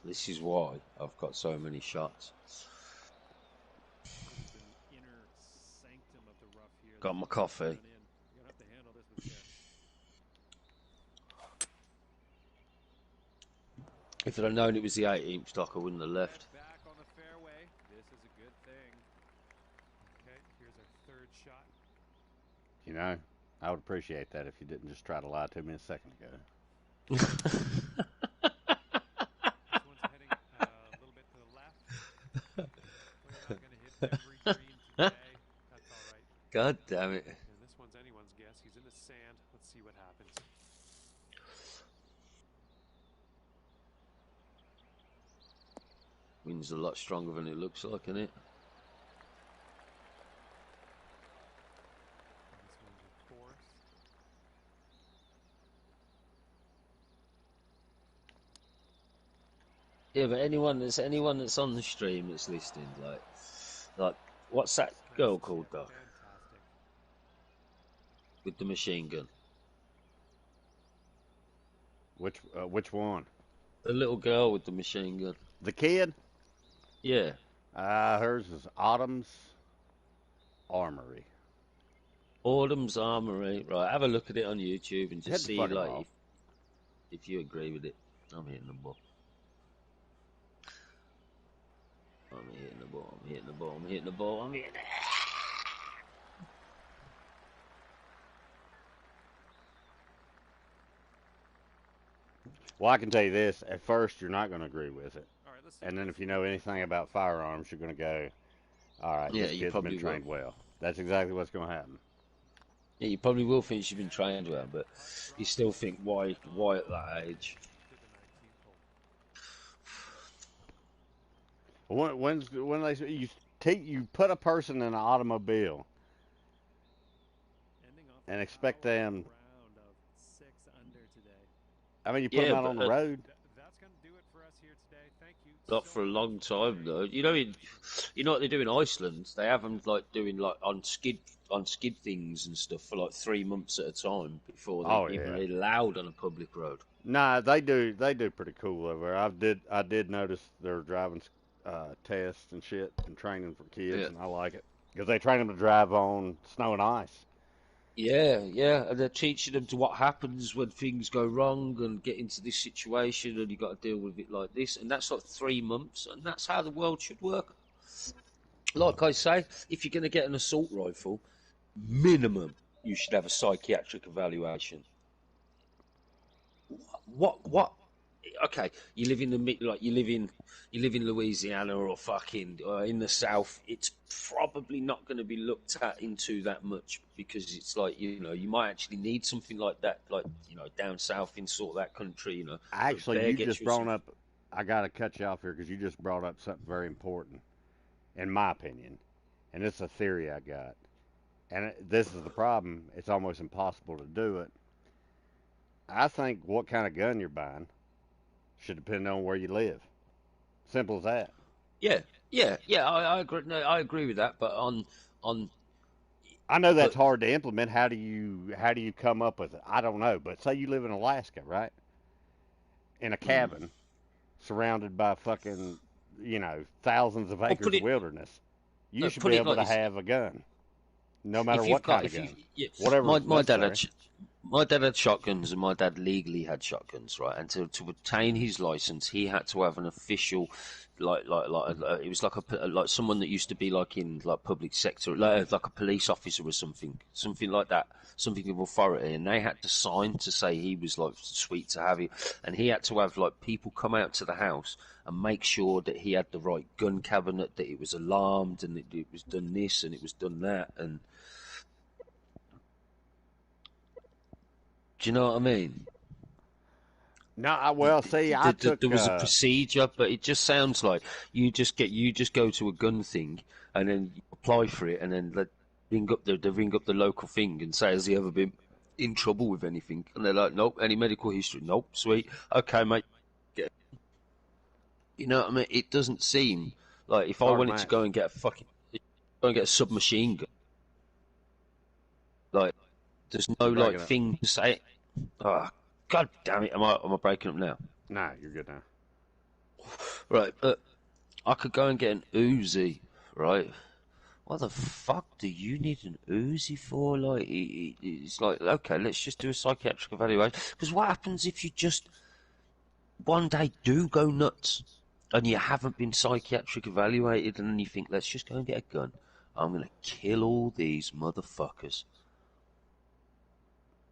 This is why I've got so many shots. This is an inner sanctum of the rough here. Got my coffee. You're gonna have to handle this with care. If I'd have known it was the 18th stock, I wouldn't have left. Back on the fairway. This is a good thing. Okay, here's our third shot. You know, I would appreciate that if you didn't just try to lie to me a second ago. This one's heading a little bit to the left. We're not going to hit every green today. That's all right. God damn it. And this one's anyone's guess. He's in the sand. Let's see what happens. Wind's a lot stronger than it looks like, isn't it? And this one's a fourth. Yeah, but anyone that's on the stream that's listening, like, what's that girl called though, Fantastic. with the machine gun? Which one? The little girl with the machine gun. The kid? Yeah. Hers is Autumn's Armory. Autumn's Armory. Right, have a look at it on YouTube and Head just the see fuck like off. if you agree with it. I'm hitting the ball. I'm hitting the ball. I'm hitting the ball. I'm hitting the ball. I'm hitting it. Well, I can tell you this. At first, you're not going to agree with it. All right, let's see. And then if you know anything about firearms, you're going to go, all right, Yeah, this you kid's probably been trained will. well. That's exactly what's going to happen. Yeah, you probably will think you've been trained well, but you still think why at that age? To the 19th hole. When they say you put a person in an automobile Ending off and a expect power them. round of 6 under today. I mean, you put Yeah, them out on but, the road. That's going to do it for us here today. Thank you. Not so for a much long for time playing. though. You know what they do in Iceland? They have them like doing like on skid things and stuff for like 3 months at a time before they're even Yeah. allowed on a public road. Nah, they do pretty cool over there. I did notice their driving tests and shit and training for kids, Yeah. and I like it because they train them to drive on snow and ice. Yeah, and they're teaching them to what happens when things go wrong and get into this situation, and you got to deal with it like this, and that's like 3 months, and that's how the world should work. Like I say, if you're going to get an assault rifle, minimum you should have a psychiatric evaluation. What? Okay, you live in you live in Louisiana or fucking in the South. It's probably not going to be looked at into that much because it's like you might actually need something like that, like down south in sort of that country. Actually, Bear you gets just you brought some- up. I got to cut you off here because you just brought up something very important, in my opinion, and it's a theory I got. And this is the problem. It's almost impossible to do it. I think what kind of gun you're buying should depend on where you live. Simple as that. Yeah. I agree. No, I agree with that. But on I know that's But- hard to implement. How do you come up with it? I don't know. But say you live in Alaska, right? In a cabin, surrounded by fucking, thousands of acres put of it- wilderness. You no, should put be it able to like this. have a gun, no matter if what you've got, kind of if gun. you, yeah, Whatever is my dad had necessary. my dad had shotguns, and my dad legally had shotguns, right? And to obtain his license, he had to have an official, it was like someone that used to be like in like public sector, like a police officer or something like that, something of authority, and they had to sign to say he was like sweet to have it, and he had to have like people come out to the house and make sure that he had the right gun cabinet, that it was alarmed, and it was done this and it was done that, and do you know what I mean? No, I took. There was a procedure, but it just sounds like you just go to a gun thing and then you apply for it, and then they ring up the local thing and say, has he ever been in trouble with anything? And they're like, nope. Any medical history? Nope. Sweet. Okay, mate. You know what I mean? It doesn't seem like if I Hard wanted match. to go and get a submachine gun, like there's no Backing like up. thing to say. God damn it! Am I breaking up now? Nah, you're good now. Right, but I could go and get an Uzi, right? What the fuck do you need an Uzi for? Like, it's like, okay, let's just do a psychiatric evaluation. Because what happens if you just one day do go nuts and you haven't been psychiatric evaluated, and then you think, let's just go and get a gun. I'm going to kill all these motherfuckers.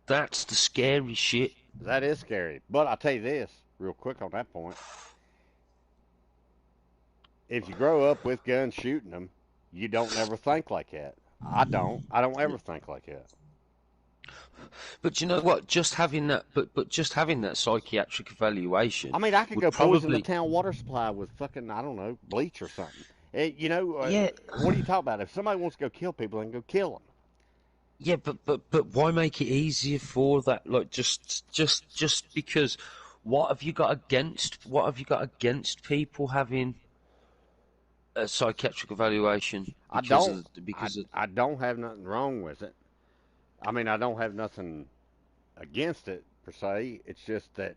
That's the scary shit. That is scary. But I'll tell you this, real quick on that point. If you grow up with guns shooting them, you don't ever think like that. I don't ever think like that. But you know what? Just having that, but just having that psychiatric evaluation. I mean, I could would go poison probably the town water supply with fucking, I don't know, bleach or something. Yeah. What do you talk about? If somebody wants to go kill people, then go kill them. Yeah, but why make it easier for that? Like, just because. What have you got against people having a psychiatric evaluation? I don't have nothing wrong with it. I mean, I don't have nothing against it per se. It's just that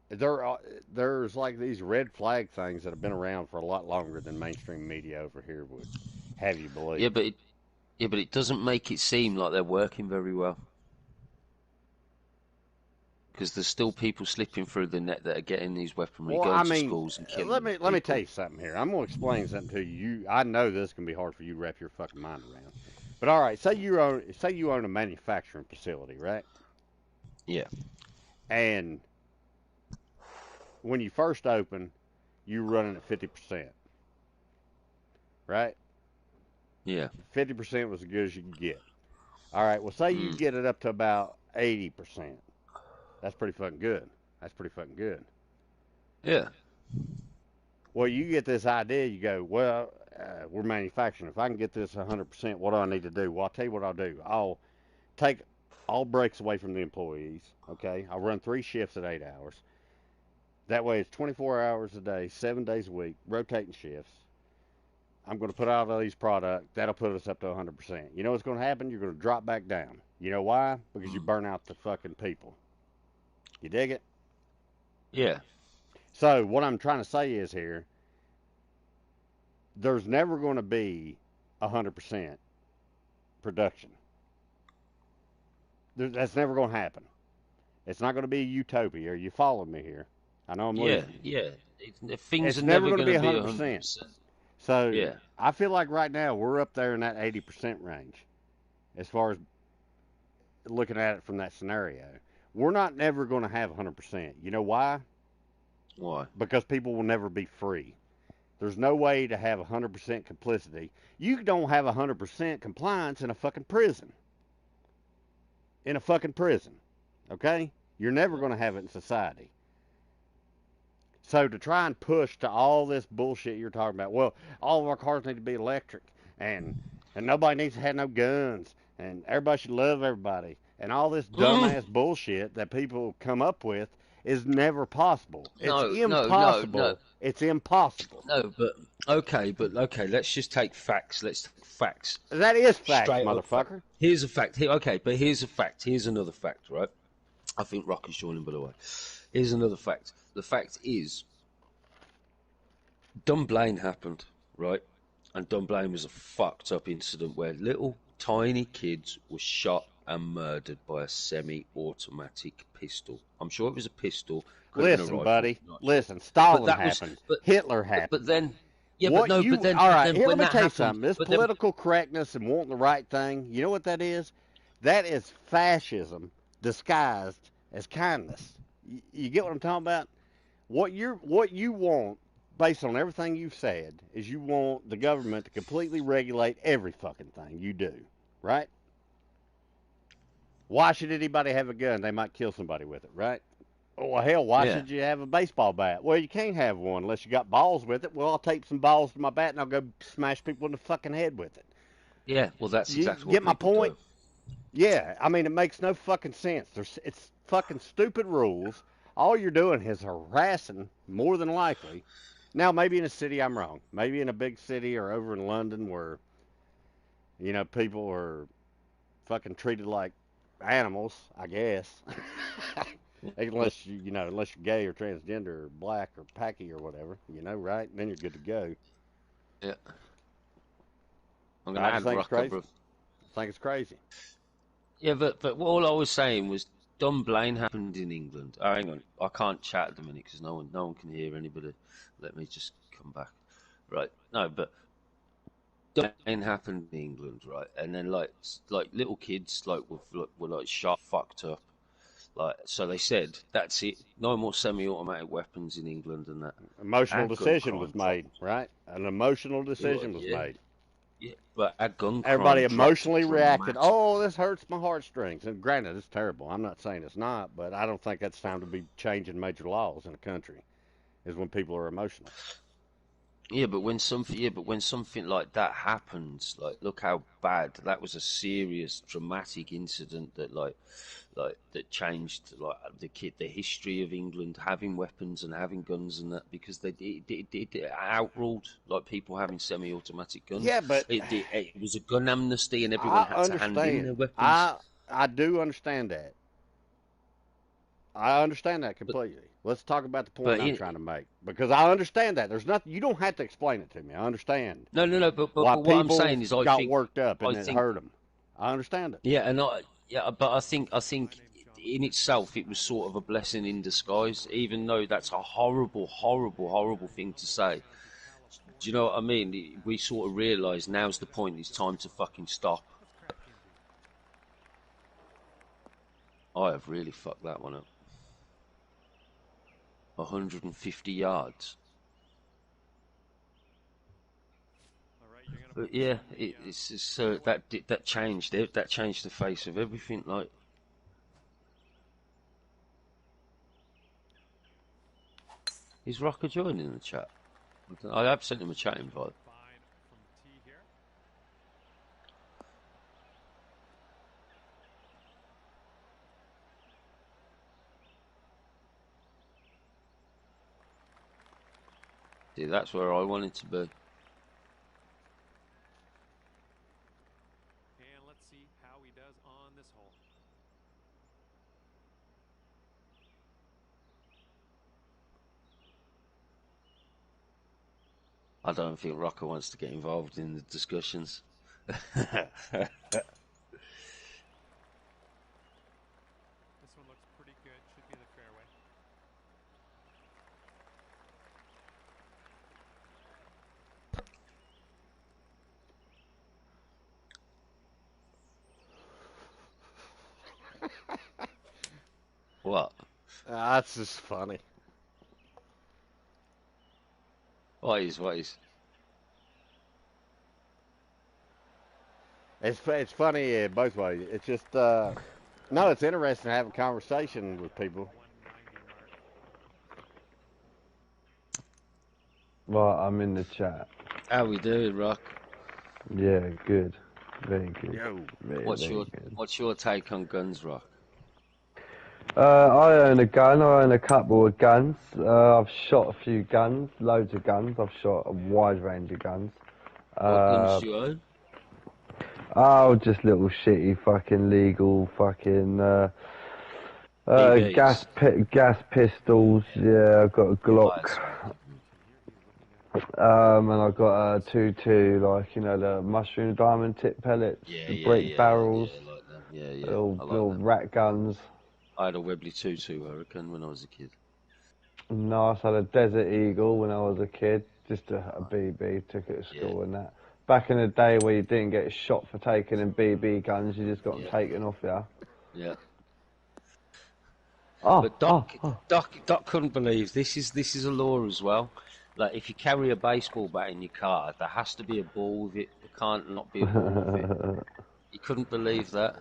there's like these red flag things that have been around for a lot longer than mainstream media over here would have you believe. Yeah, but it doesn't make it seem like they're working very well. Because there's still people slipping through the net that are getting these weaponry, going to schools and killing. Let me tell you something here. I'm going to explain something to you. I know this can be hard for you to wrap your fucking mind around. But all right, say you own a manufacturing facility, right? Yeah. And when you first open, you're running at 50%, right? Yeah. 50% was as good as you could get. All right, well, say you get it up to about 80%. That's pretty fucking good. Yeah. Well, you get this idea, you go, well, we're manufacturing. If I can get this 100%, what do I need to do? Well, I'll tell you what I'll do. I'll take all breaks away from the employees, okay? I'll run 3 shifts at 8 hours. That way it's 24 hours a day, 7 days a week, rotating shifts. I'm going to put out all these products. That'll put us up to 100%. You know what's going to happen? You're going to drop back down. You know why? Because you burn out the fucking people. You dig it? Yeah. So what I'm trying to say is here, there's never going to be 100% production. That's never going to happen. It's not going to be a utopia. Are you following me here? I know I'm losing. Yeah. Things it's are never going to be 100%. So yeah. I feel like right now we're up there in that 80% range as far as looking at it from that scenario. We're not never going to have 100%. You know why? Why? Because people will never be free. There's no way to have 100% complicity. You don't have 100% compliance in a fucking prison. Okay? You're never going to have it in society. So to try and push to all this bullshit you're talking about, well, all of our cars need to be electric, and nobody needs to have no guns, and everybody should love everybody, and all this dumbass bullshit that people come up with is never possible. It's impossible. No. It's impossible. No, but okay. Let's just take facts. Let's take facts. That is fact, motherfucker. Here's a fact. But here's a fact. Here's another fact, right? I think Rock is joining, by the way. Here's another fact. The fact is, Dunblane happened, right? And Dunblane was a fucked up incident where little tiny kids were shot and murdered by a semi-automatic pistol. I'm sure it was a pistol. Listen, buddy. Listen, Stalin happened. Hitler happened. But then, all right, here, let me tell you something. This political correctness and wanting the right thing, you know what that is? That is fascism disguised as kindness. You get what I'm talking about? What you want, based on everything you've said, is you want the government to completely regulate every fucking thing you do, right? Why should anybody have a gun? They might kill somebody with it, right? Oh, well, hell, why should you have a baseball bat? Well, you can't have one unless you got balls with it. Well, I'll take some balls to my bat and I'll go smash people in the fucking head with it. Yeah, well, that's exactly what get my point? Do. Yeah, I mean, it makes no fucking sense. It's fucking stupid rules. All you're doing is harassing, more than likely. Now, maybe in a city I'm wrong. Maybe in a big city or over in London where You know, people are fucking treated like animals, I guess. Unless unless you're gay or transgender or black or Packy or whatever, right? Then you're good to go. Yeah. I'm But gonna I just add think it's Rocker, crazy. bro. I think it's crazy. Yeah, but all I was saying was Dunblane happened in England. Oh, hang on, I can't chat at the minute because no one can hear anybody. Let me just come back. Right, no, but Dunblane happened in England, right? And then like little kids were like shot, fucked up. Like, so they said that's it. No more semi-automatic weapons in England and that. Emotional Our gun decision crime was made, right? An emotional decision was yeah, made. yeah, but our gun Everybody crime dropped emotionally reacted. dramatically. Oh, this hurts my heartstrings. And granted, it's terrible. I'm not saying it's not, but I don't think that's time to be changing major laws in a country. Is when people are emotional. Yeah, but when something like that happens, like look how bad that was, a serious, dramatic incident that that changed the history of England having weapons and having guns and that, because it outruled like people having semi-automatic guns. Yeah, but It was a gun amnesty and everyone I had to hand in understand. their weapons. I do understand that. I understand that But completely. Let's talk about the but point I'm trying to make, because I understand that. There's nothing. You don't have to explain it to me. I understand no. But why what I'm people saying is, got worked up I and it think. hurt them. I understand it. But I think in itself it was sort of a blessing in disguise, even though that's a horrible, horrible, horrible thing to say. Do you know what I mean? We sort of realise now's the point. It's time to fucking stop. I have really fucked that one up. 150 yards. But yeah, it's just, that changed it. That changed the face of everything. Like, is Rocker joining the chat? I have sent him a chat invite. See, that's where I wanted to be. And let's see how he does on this hole. I don't think Rocker wants to get involved in the discussions. This one looks pretty good. Should be in the fairway. What? That's just funny. What is? It's funny both ways. It's just no. It's interesting having conversation with people. Right, I'm in the chat. How we doing, Rock? Yeah, good. Very good. Yo. Very, What's very good. your take on guns, Rock? I own a gun. I own a couple of guns. I've shot a few guns, loads of guns. I've shot a wide range of guns. What guns do you own? Oh, just little shitty fucking legal fucking BBs. gas pistols. Yeah, I've got a Glock. And I've got a 2.2, like, the mushroom diamond tip pellets, the brick barrels, Yeah, like that. Yeah, little rat guns. I had a Webley 2.2, I reckon, when I was a kid. Nice, I had a Desert Eagle when I was a kid, just a BB, took it to school and that. Back in the day where you didn't get shot for taking in BB guns, you just got them taken off you. Yeah. Oh, But Doc couldn't believe this is a law as well. Like, if you carry a baseball bat in your car, there has to be a ball with it. There can't not be a ball with it. He couldn't believe that.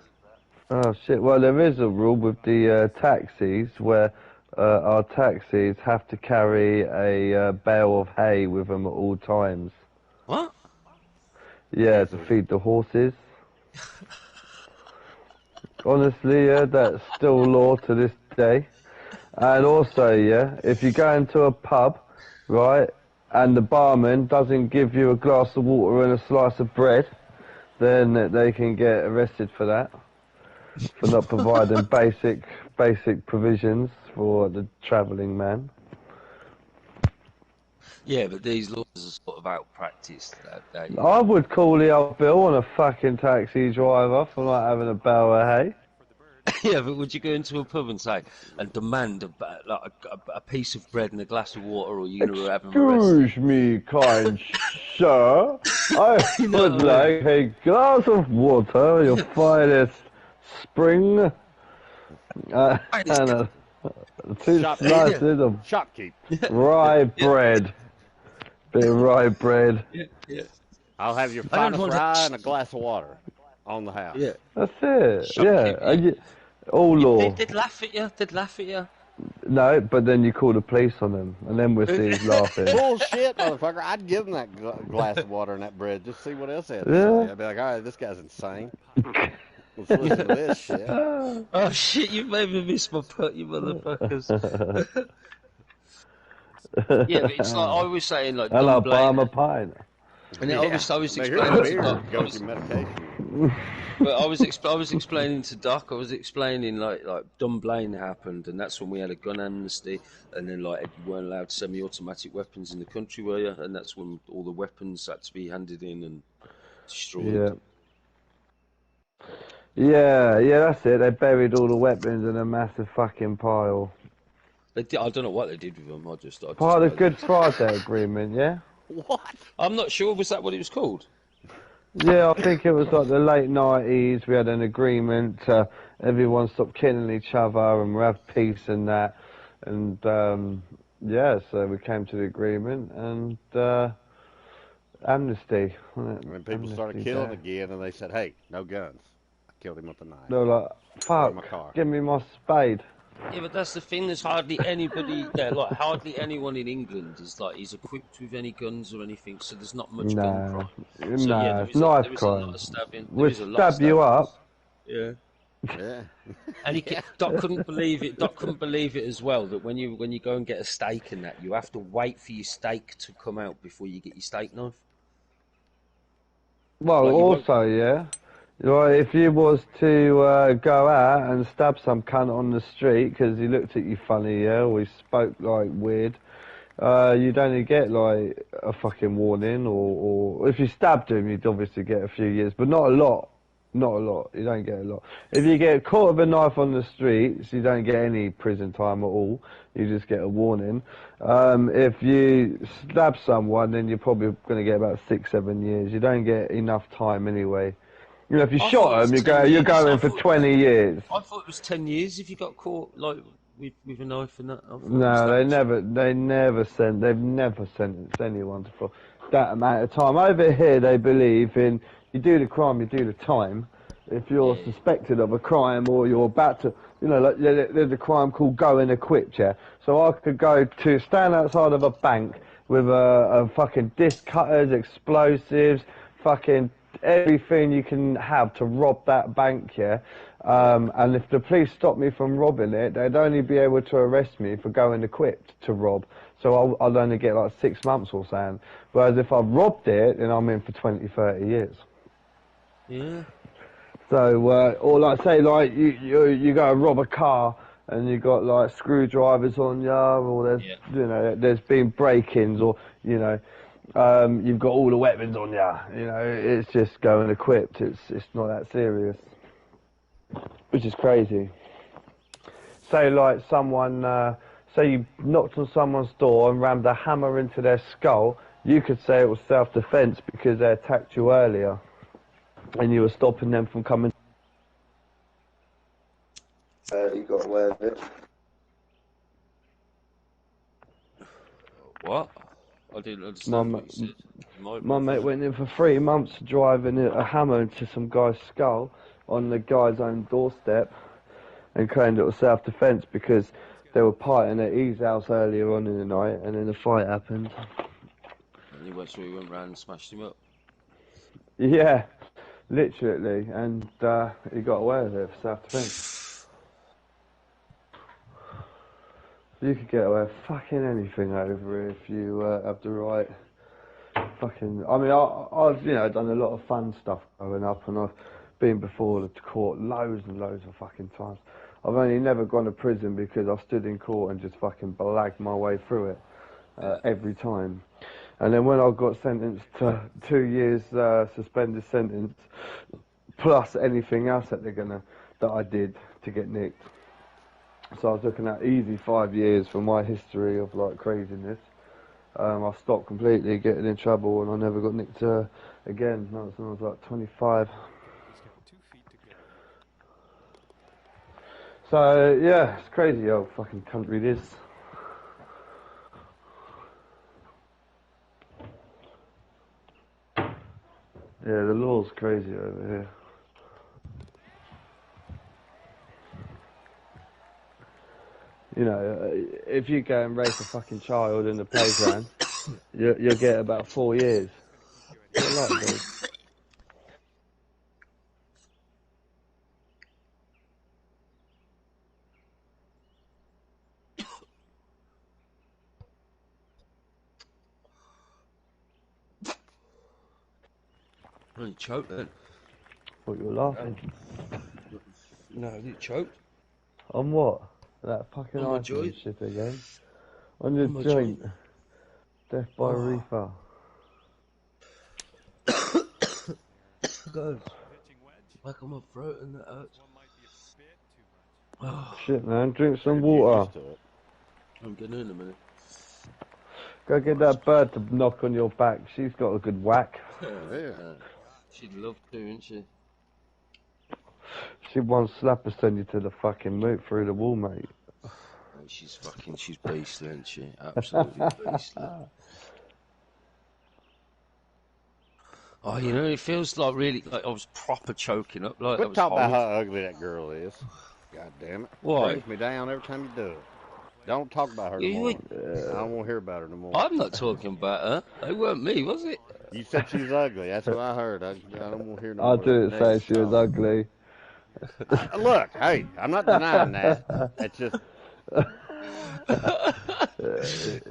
Oh shit! Well, there is a rule with the taxis where our taxis have to carry a bale of hay with them at all times. What? Yeah, to feed the horses. Honestly, yeah, that's still law to this day. And also, yeah, if you go into a pub, right, and the barman doesn't give you a glass of water and a slice of bread, then they can get arrested for that, for not providing basic provisions for the travelling man. Yeah, but these laws are sort of out practiced. I would call the old bill on a fucking taxi driver for not having a barrel of hay. Yeah, but would you go into a pub and say and demand a piece of bread and a glass of water, or you're going to have them arrested? Excuse me, kind sir. I would like a glass of water, your finest spring, and two slices of Shopkeep. rye bread. Bit of rye bread. Yeah. I'll have your finest rye and a glass of water on the house. Yeah. That's it. Shopkeep, Yeah. All law. They'd laugh at you. They'd laugh at you. No, but then you call the police on them, and then we'll see who's laughing. Bullshit, motherfucker. I'd give him that glass of water and that bread just to see what else he had to Yeah. say. I'd be like, all right, this guy's insane. Let's listen to this shit. Oh, shit, you've made me miss my putt, you motherfuckers. Yeah, but it's like I was saying, like, Hello, don't blame. I'm a pint. And then I was Make explaining beer, to Doc, go to medication. but I was explaining to Doc, I was explaining like Dunblane happened, and that's when we had a gun amnesty, and then like you weren't allowed semi-automatic weapons in the country, were you? And that's when all the weapons had to be handed in and destroyed. Yeah, that's it. They buried all the weapons in a massive fucking pile. They did, I don't know what they did with them. I just Part of the Good Friday Agreement, yeah? What? I'm not sure. Was that what it was called? Yeah, I think it was like the late 90s. We had an agreement. Everyone stopped killing each other and we have peace and that. And, yeah, so we came to the agreement and amnesty. When people started killing again and they said, hey, no guns. I killed him with a knife. They were like, fuck, my car. give me my spade. Yeah, but that's the thing. There's hardly anybody there. Like hardly anyone in England is equipped with any guns or anything. So there's not much gun crime. So, yeah, it's knife crime. A lot of stabbing. We'll stab you up. Yeah. Yeah. And Doc couldn't believe it. Doc couldn't believe it as well that when you go and get a steak and that, you have to wait for your steak to come out before you get your steak knife. Well, also, yeah. Right, if you was to go out and stab some cunt on the street because he looked at you funny, yeah, or he spoke like weird, you'd only get like a fucking warning, or if you stabbed him, you'd obviously get a few years, but not a lot. Not a lot. You don't get a lot. If you get caught with a knife on the streets, you don't get any prison time at all. You just get a warning. If you stab someone, then you're probably going to get about 6-7 years. You don't get enough time anyway. You know, if you shot them, you're going for 20 years. I thought it was 10 years if you got caught like with a knife and that. No, they've never sentenced anyone for that amount of time. Over here, they believe in you do the crime, you do the time. If you're suspected of a crime or you're about to, you know, like there's a crime called going equipped, yeah. So I could stand outside of a bank with a fucking disc cutters, explosives, fucking everything you can have to rob that bank, yeah. And if the police stop me from robbing it, they'd only be able to arrest me for going equipped to rob. So I'd only get like 6 months or something. Whereas if I robbed it, then I'm in for 20, 30 years. Yeah. So, or like say like you go and rob a car and you got like screwdrivers on you, or there's you know there's been break-ins, or you know you've got all the weapons on you. You know, it's just going equipped. It's not that serious, which is crazy. Say like someone, say you knocked on someone's door and rammed a hammer into their skull. You could say it was self-defense because they attacked you earlier, and you were stopping them from coming. You got away with it. What? I didn't understand what you said. My mate went in for 3 months driving a hammer into some guy's skull on the guy's own doorstep, and claimed it was self-defense because they were partying at his house earlier on in the night, and then the fight happened. And he went round and smashed him up. Yeah, literally, and he got away with it for self-defense. You could get away with fucking anything over here if you have the right fucking. I mean, I've done a lot of fun stuff growing up, and I've been before the court loads and loads of fucking times. I've only never gone to prison because I stood in court and just fucking blagged my way through it every time. And then when I got sentenced to 2 years suspended sentence, plus anything else that I did to get nicked. So I was looking at easy 5 years for my history of like craziness. I stopped completely getting in trouble, and I never got nicked again. That was when I was like 25. He's got 2 feet to go. So yeah, it's crazy how fucking country it is. Yeah, the law's crazy over here. You know, if you go and rape a fucking child in the playground, you'll get about 4 years. What a lot, dude. You choked then. What, you were laughing? No, you choked. On what? That fucking On my ice joint. shit again? On your On my joint? joint. Death by reefer. Go. Pitching wedge. Back on my throat and that hurts. One might be a bit too much. Oh, Shit, man, drink some Get water. used to it. I'm getting in a minute. Go get that bird to knock on your back. She's got a good whack. Yeah. She'd love to, wouldn't she? She one slap will send you to the fucking moot through the wall, mate. She's beastly, isn't she? Absolutely beastly. Oh, you know, it feels like really, like I was proper choking up. Like, Quit that was talking about horrible. how ugly that girl is. God damn it. Why? Brings me down every time you do it. Don't talk about her You no more. ain't- I don't want to hear about her no more. I'm not talking about her. It weren't me, was it? You said she was ugly. That's what I heard. I don't want to hear no more. I didn't say negative she was talk. ugly. Look, hey, I'm not denying that. It's just,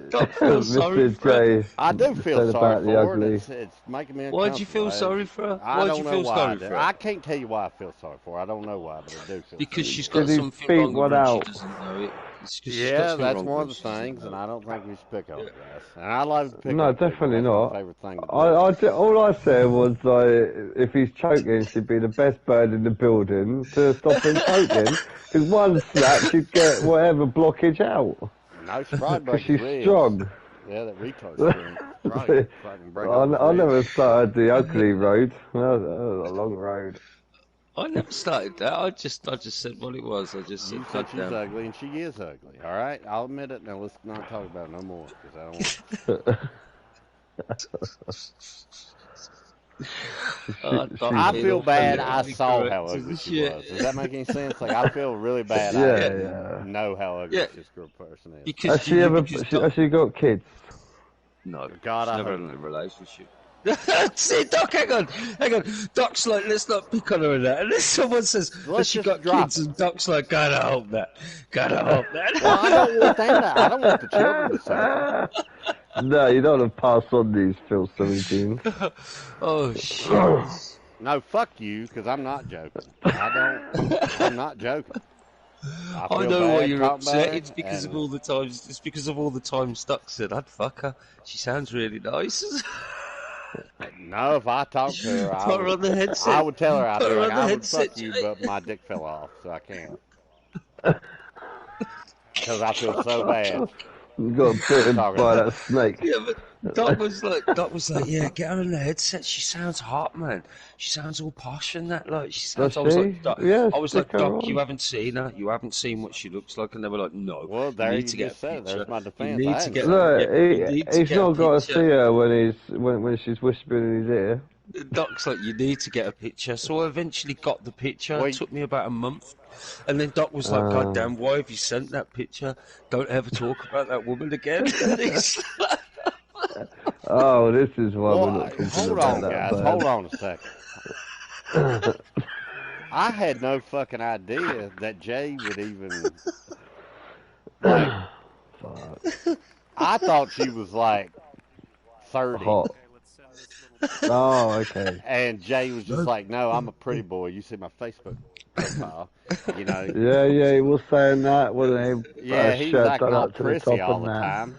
Don't feel sorry Mr. for her. J I do feel said sorry about the for ugly. her. It's making me uncomfortable. Why'd you feel sorry for her? I Why'd don't you know feel why. sorry for her? I can't tell you why I feel sorry for her. I don't know why, but I do feel Because sorry. she's got Did he something beat wrong with one her and out? she doesn't know it. It's 'cause she's got Yeah, something that's wrong one of with the her and she things, doesn't and know I don't think we should pick on it, guys. And I love to pick No, on people. definitely That's not. my favorite thing to do. All I said was like, if he's choking, she'd be the best bird in the building to stop him choking. Because one slap, she'd get whatever blockage out. No, she probably Because breaks she's ribs. strong. Yeah, that retard screen. Probably fucking break all I his never ribs. started the ugly road. That was a long road. I never started that. I just said what it was. I just said, You said God she's damn. ugly, and she is ugly. All right, I'll admit it. Now let's not talk about it no more, because I don't want. I feel bad. I saw how ugly she was. Does that make any sense? Like I feel really bad. I didn't know how ugly this girl person is. Because Has she got kids? No, God, she's I never hope had a relationship. See, Doc, hang on. Doc's like, let's not pick on her and that. And then someone says, Let's has she just got drop kids? And Doc's like, gotta hope that. Gotta hope that. Well, I don't want that. I don't want the children to suffer. No, you don't want to pass on these Phil 17. Oh, shit. No, fuck you, because I'm not joking. I'm not joking. I feel know why bad you're talking about upset. her, It's because of and- all the times. It's because of all the times Doc said, I'd fuck her. She sounds really nice. No, if I talked to her, Put her on the headset. I would tell her I'd Put be her like, on the I would headset, fuck you, Jay. but my dick fell off, so I can't. Because I feel so bad. You got bitten by that snake. Yeah, but Doc was like, yeah, get her in the headset. She sounds hot, man. She sounds all posh and that. Like, she sounds. Does I was she? like, Doc, Yeah, I was like, stick her Doc, on. you haven't seen her. You haven't seen what she looks like. And they were like, no. Well, there you you need to get just a said it. picture. There's my You defense. need I to hadn't get. said Look, you need to he's get a not got to picture. see her when she's whispering in his ear. Doc's like, you need to get a picture. So I eventually got the picture. Wait. It took me about a month. And then Doc was like, God damn, why have you sent that picture? Don't ever talk about that woman again. Oh, this is why Well, we're not talking hold about on, that guys. bird. Hold on a second. I had no fucking idea that Jay would even. Like, I thought she was like 30. Hot. Okay, let's set Oh, okay. And Jay was just like, "No, I'm a pretty boy. You see my Facebook profile, you know." Yeah, he was saying that, wasn't he? Yeah, he was Shirt acting done all up to the prissy top all and the that. time.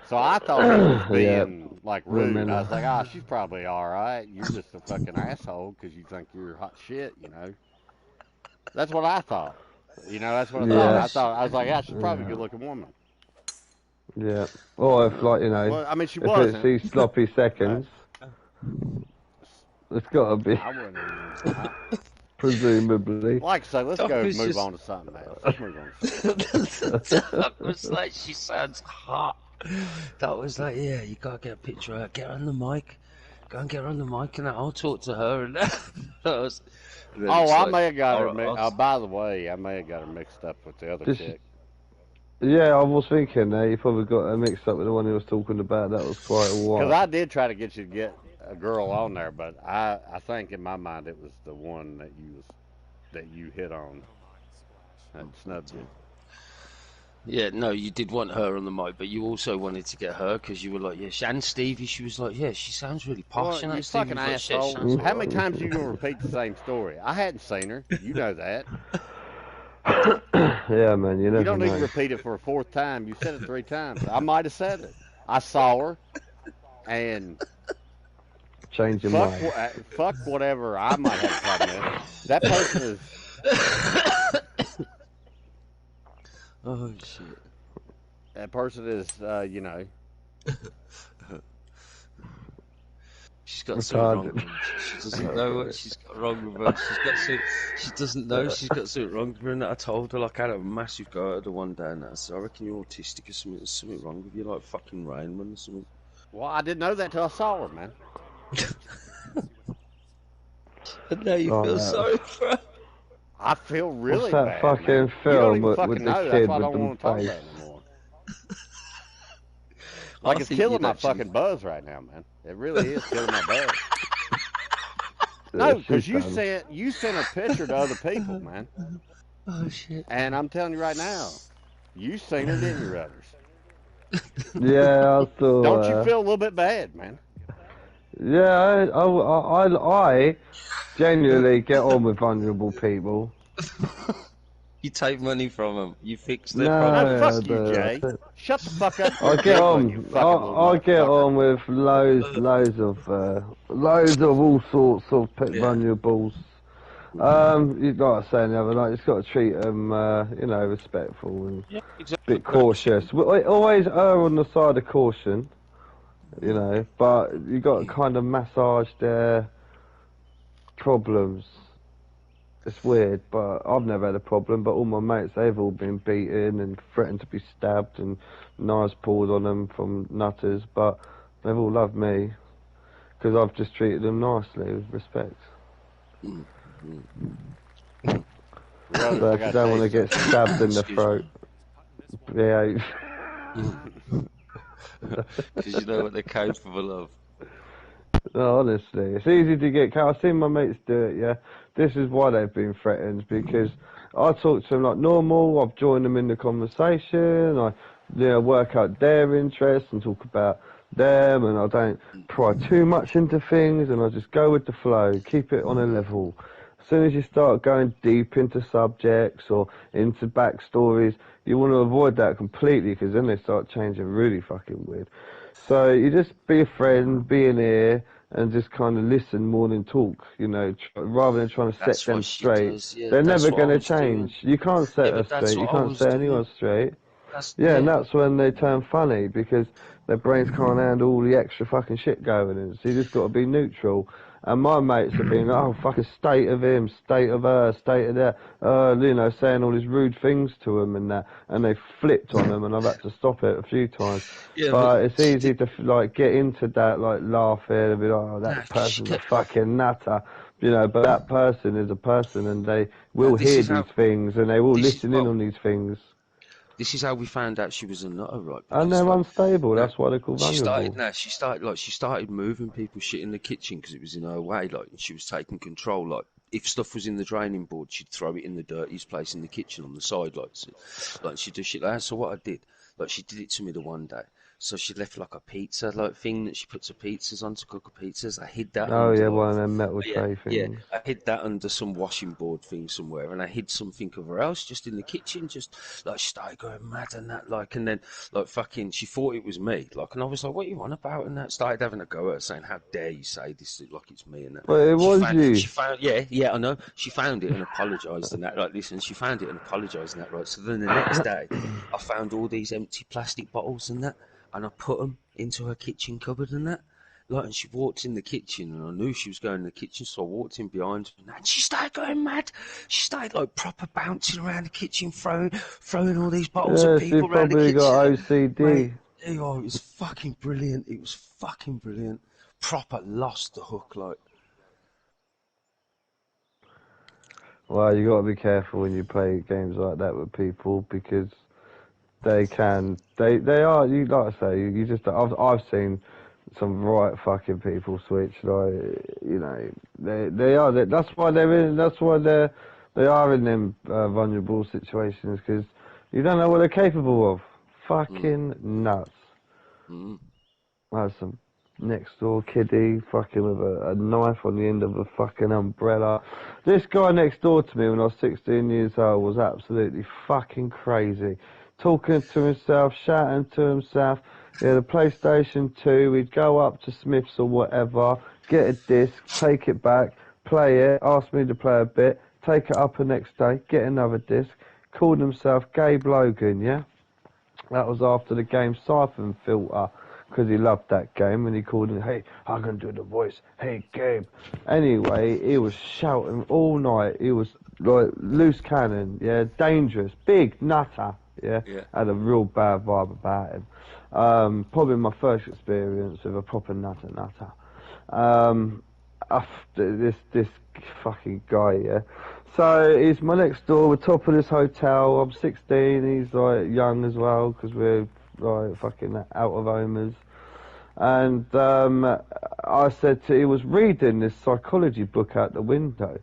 So I thought he was Yeah, being like rude. women I was like, "Ah, are. she's probably all right. You're just a fucking asshole because you think you're hot shit, you know." That's what I thought. That's what I thought. Yeah, I was like, "Yeah, she's probably a yeah, good-looking woman." yeah. Or if, like, Well, I mean, she if it's wasn't, these sloppy but seconds, it's got to be, I wouldn't even. presumably. Like I say, let's Doc go was move just. on to something else. Let's move on to something else. Doc was like, she sounds hot. That was like, yeah, you gotta get a picture of her. Get her on the mic. Go and get her on the mic, and I'll talk to her. And then Oh, it's I like, may have got all her. right, By the way, I may have got her mixed up with the other Just, chick. yeah, I was thinking that you probably got her mixed up with the one he was talking about. That was quite a Because while. I did try to get you to get a girl on there, but I think in my mind it was the one that you hit on that snubbed you. yeah, no, you did want her on the mic, but you also wanted to get her because you were like, yeah, and Stevie, she was like, yeah, she sounds really posh. Well, And you that Stevie fucking was like, shit, she asshole. sounds How like many times are you gonna repeat the same story? I hadn't seen her. You know that. Yeah, man, you You never don't need to know. repeat it for a fourth time. You said it 3 times. I might have said it. I saw her, and Change your mind. fuck whatever I might have a problem with. That person is. oh shit. That person is. She's got something wrong Retarded. with her. She doesn't know what she's got wrong with her. She doesn't know she's got something wrong with her. And I told her, like, I had a massive go at her one day, and I said, I reckon you're autistic or something. There's something wrong with you, like fucking Rainman or something. Well, I didn't know that till I saw her, man. And now you Oh, feel no. sorry for her. I feel really What's that bad. fucking Man. You don't film even with fucking the know. That's kid why I with don't them want to talk face? about it anymore. Like, I it's think killing you'd my actually- fucking buzz right now, man. It really is killing my buzz. Yeah, No, she because you sounds- sent her picture to other people, man. Oh shit. And I'm telling you right now, you seen her, didn't you, Rudders? Yeah, I saw. Don't you feel a little bit bad, man? Yeah, I genuinely get on with vulnerable people. You take money from them. You fix their No, problems. No, fuck you, I Jay. don't. Shut the fuck up. I get on. You fucking little I get motherfucker. on with loads of all sorts of Yeah. vulnerables. Like I was saying the other night, you just got to treat them, respectful and Yeah, a exactly. bit cautious. Always err on the side of caution, but you got to kind of massage their problems. It's weird, but I've never had a problem. But all my mates, they've all been beaten and threatened to be stabbed and knives pulled on them from nutters. But they've all loved me because I've just treated them nicely with respect. Rudders, So I if you gotta don't tell want to you get something. stabbed in the Excuse throat, behave. Because you know what they're capable of. No, honestly, it's easy to get. I've seen my mates do it. Yeah, this is why they've been threatened because I talk to them like normal. I've joined them in the conversation. I, work out their interests and talk about them, and I don't pry too much into things, and I just go with the flow, keep it on a level. As soon as you start going deep into subjects or into backstories, you want to avoid that completely because then they start changing really fucking weird. So you just be a friend, be an ear, and just kind of listen more than talk, rather than trying to That's set them what she straight. does, yeah, They're that's never what I going to was doing. change. You can't set Yeah, her but that's straight. You what I can't was set doing. anyone straight. That's, Yeah, and that's when they turn funny because their brains can't handle all the extra fucking shit going in. So you just got to be neutral. And my mates have been, oh, fucking state of him, state of her, state of that, saying all these rude things to them and that, and they flipped on them, and I've had to stop it a few times. Yeah, but it's she easy did, to get into that, laughing and be like, oh, nah, that 'cause she person's a kept, fucking nutter, but that person is a person, and they will this hear is how, these things, and they will this is, listen in well, on these things. this is how we found out she was a nutter, right? And Because, they're like, unstable. no, That's why they're called vulnerable. she started moving people shit in the kitchen because it was in her way, like, and she was taking control, like, if stuff was in the draining board, she'd throw it in the dirtiest place in the kitchen on the side, like she'd do shit like that. So what I did, like, she did it to me the one day. So she left like a pizza like thing that she puts her pizzas on to cook her pizzas. I hid that Oh under yeah, like, one of them metal yeah, tray yeah. things. I hid that under some washing board thing somewhere, and I hid something of her else just in the kitchen, just like she started going mad and that, like, and then like fucking, she thought it was me, like, and I was like, "What are you on about?" And that started having a go at her, saying, "How dare you say this like it's me?" And that. But it was you. She found, yeah, I know. She found it and apologised and that. Like, listen, she found it and apologised and that. Right. So then the next day, I found all these empty plastic bottles and that, and I put them into her kitchen cupboard and that. Like, and she walked in the kitchen, and I knew she was going in the kitchen, so I walked in behind her, and she started going mad. She started like proper bouncing around the kitchen, throwing all these bottles Yeah, at she people around the probably kitchen. got Mate, OCD. oh, it was fucking brilliant. It was fucking brilliant. Proper lost the hook, like. Well, you got to be careful when you play games like that with people because they are. You like I say, you just. I've seen some right fucking people switch. Like, you know, they are. That's why they're in. That's why they are in them vulnerable situations because you don't know what they're capable of. Fucking nuts. Mm. That's some next door kiddie fucking with a knife on the end of a fucking umbrella. This guy next door to me when I was 16 years old was absolutely fucking crazy. Talking to himself, shouting to himself. He had a PlayStation 2, we'd go up to Smith's or whatever, get a disc, take it back, play it, ask me to play a bit, take it up the next day, get another disc, called himself Gabe Logan, yeah? That was after the game Siphon Filter, because he loved that game, and he called it, "Hey, I can do the voice, hey Gabe." Anyway, he was shouting all night, he was like loose cannon, yeah, dangerous, big nutter, yeah, had a real bad vibe about him. Probably my first experience with a proper nutter. This fucking guy, yeah. So he's my next door. We're top of this hotel. I'm 16. He's like young as well because we're like fucking out of homers. And I said he was reading this psychology book out the window,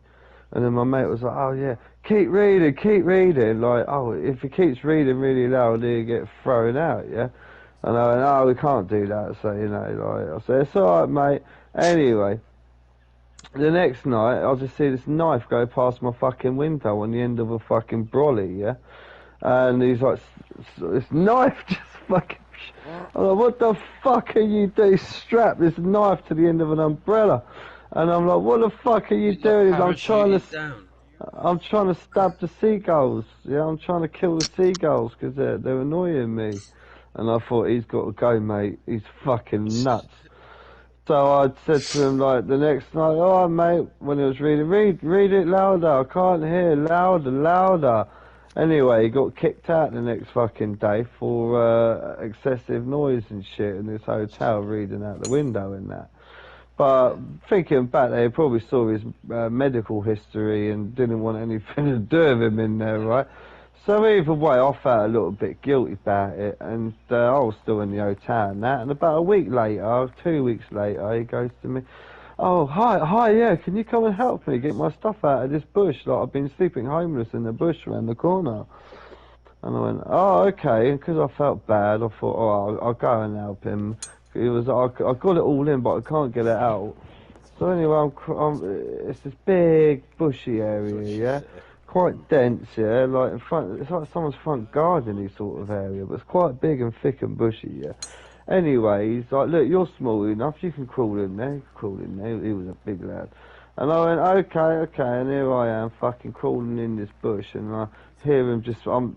and then my mate was like, "Oh yeah, keep reading." Like, oh, if he keeps reading really loud, he'll get thrown out, yeah. And I went, "Oh, we can't do that." So you know, like I said, "It's all right, mate." Anyway. The next night, I just see this knife go past my fucking window on the end of a fucking brolly, yeah? And he's like, this knife just fucking... I'm like, what the fuck are you doing? Strap this knife to the end of an umbrella. And I'm like, what the fuck are you doing? I'm trying to stab the seagulls, yeah? I'm trying to kill the seagulls because they're annoying me. And I thought, he's got to go, mate. He's fucking nuts. So I said to him, like, the next night, "Oh, mate," when he was reading, read it louder, I can't hear, louder. Anyway, he got kicked out the next fucking day for excessive noise and shit in this hotel, reading out the window and that. But thinking back, they probably saw his medical history and didn't want anything to do with him in there, right? So either way, I felt a little bit guilty about it, and I was still in the hotel and that, and about a week later, 2 weeks later, he goes to me, "Oh, hi, yeah, can you come and help me get my stuff out of this bush? Like, I've been sleeping homeless in the bush around the corner." And I went, "Oh, okay," and because I felt bad, I thought, "Oh, I'll go and help him." I got it all in, but I can't get it out. So anyway, it's this big, bushy area, yeah? Quite dense, yeah, like in front, it's like someone's front garden sort of area, but it's quite big and thick and bushy, yeah. Anyway, he's like, "Look, you're small enough, you can crawl in there." He was a big lad. And I went, okay, and here I am, fucking crawling in this bush, and I hear him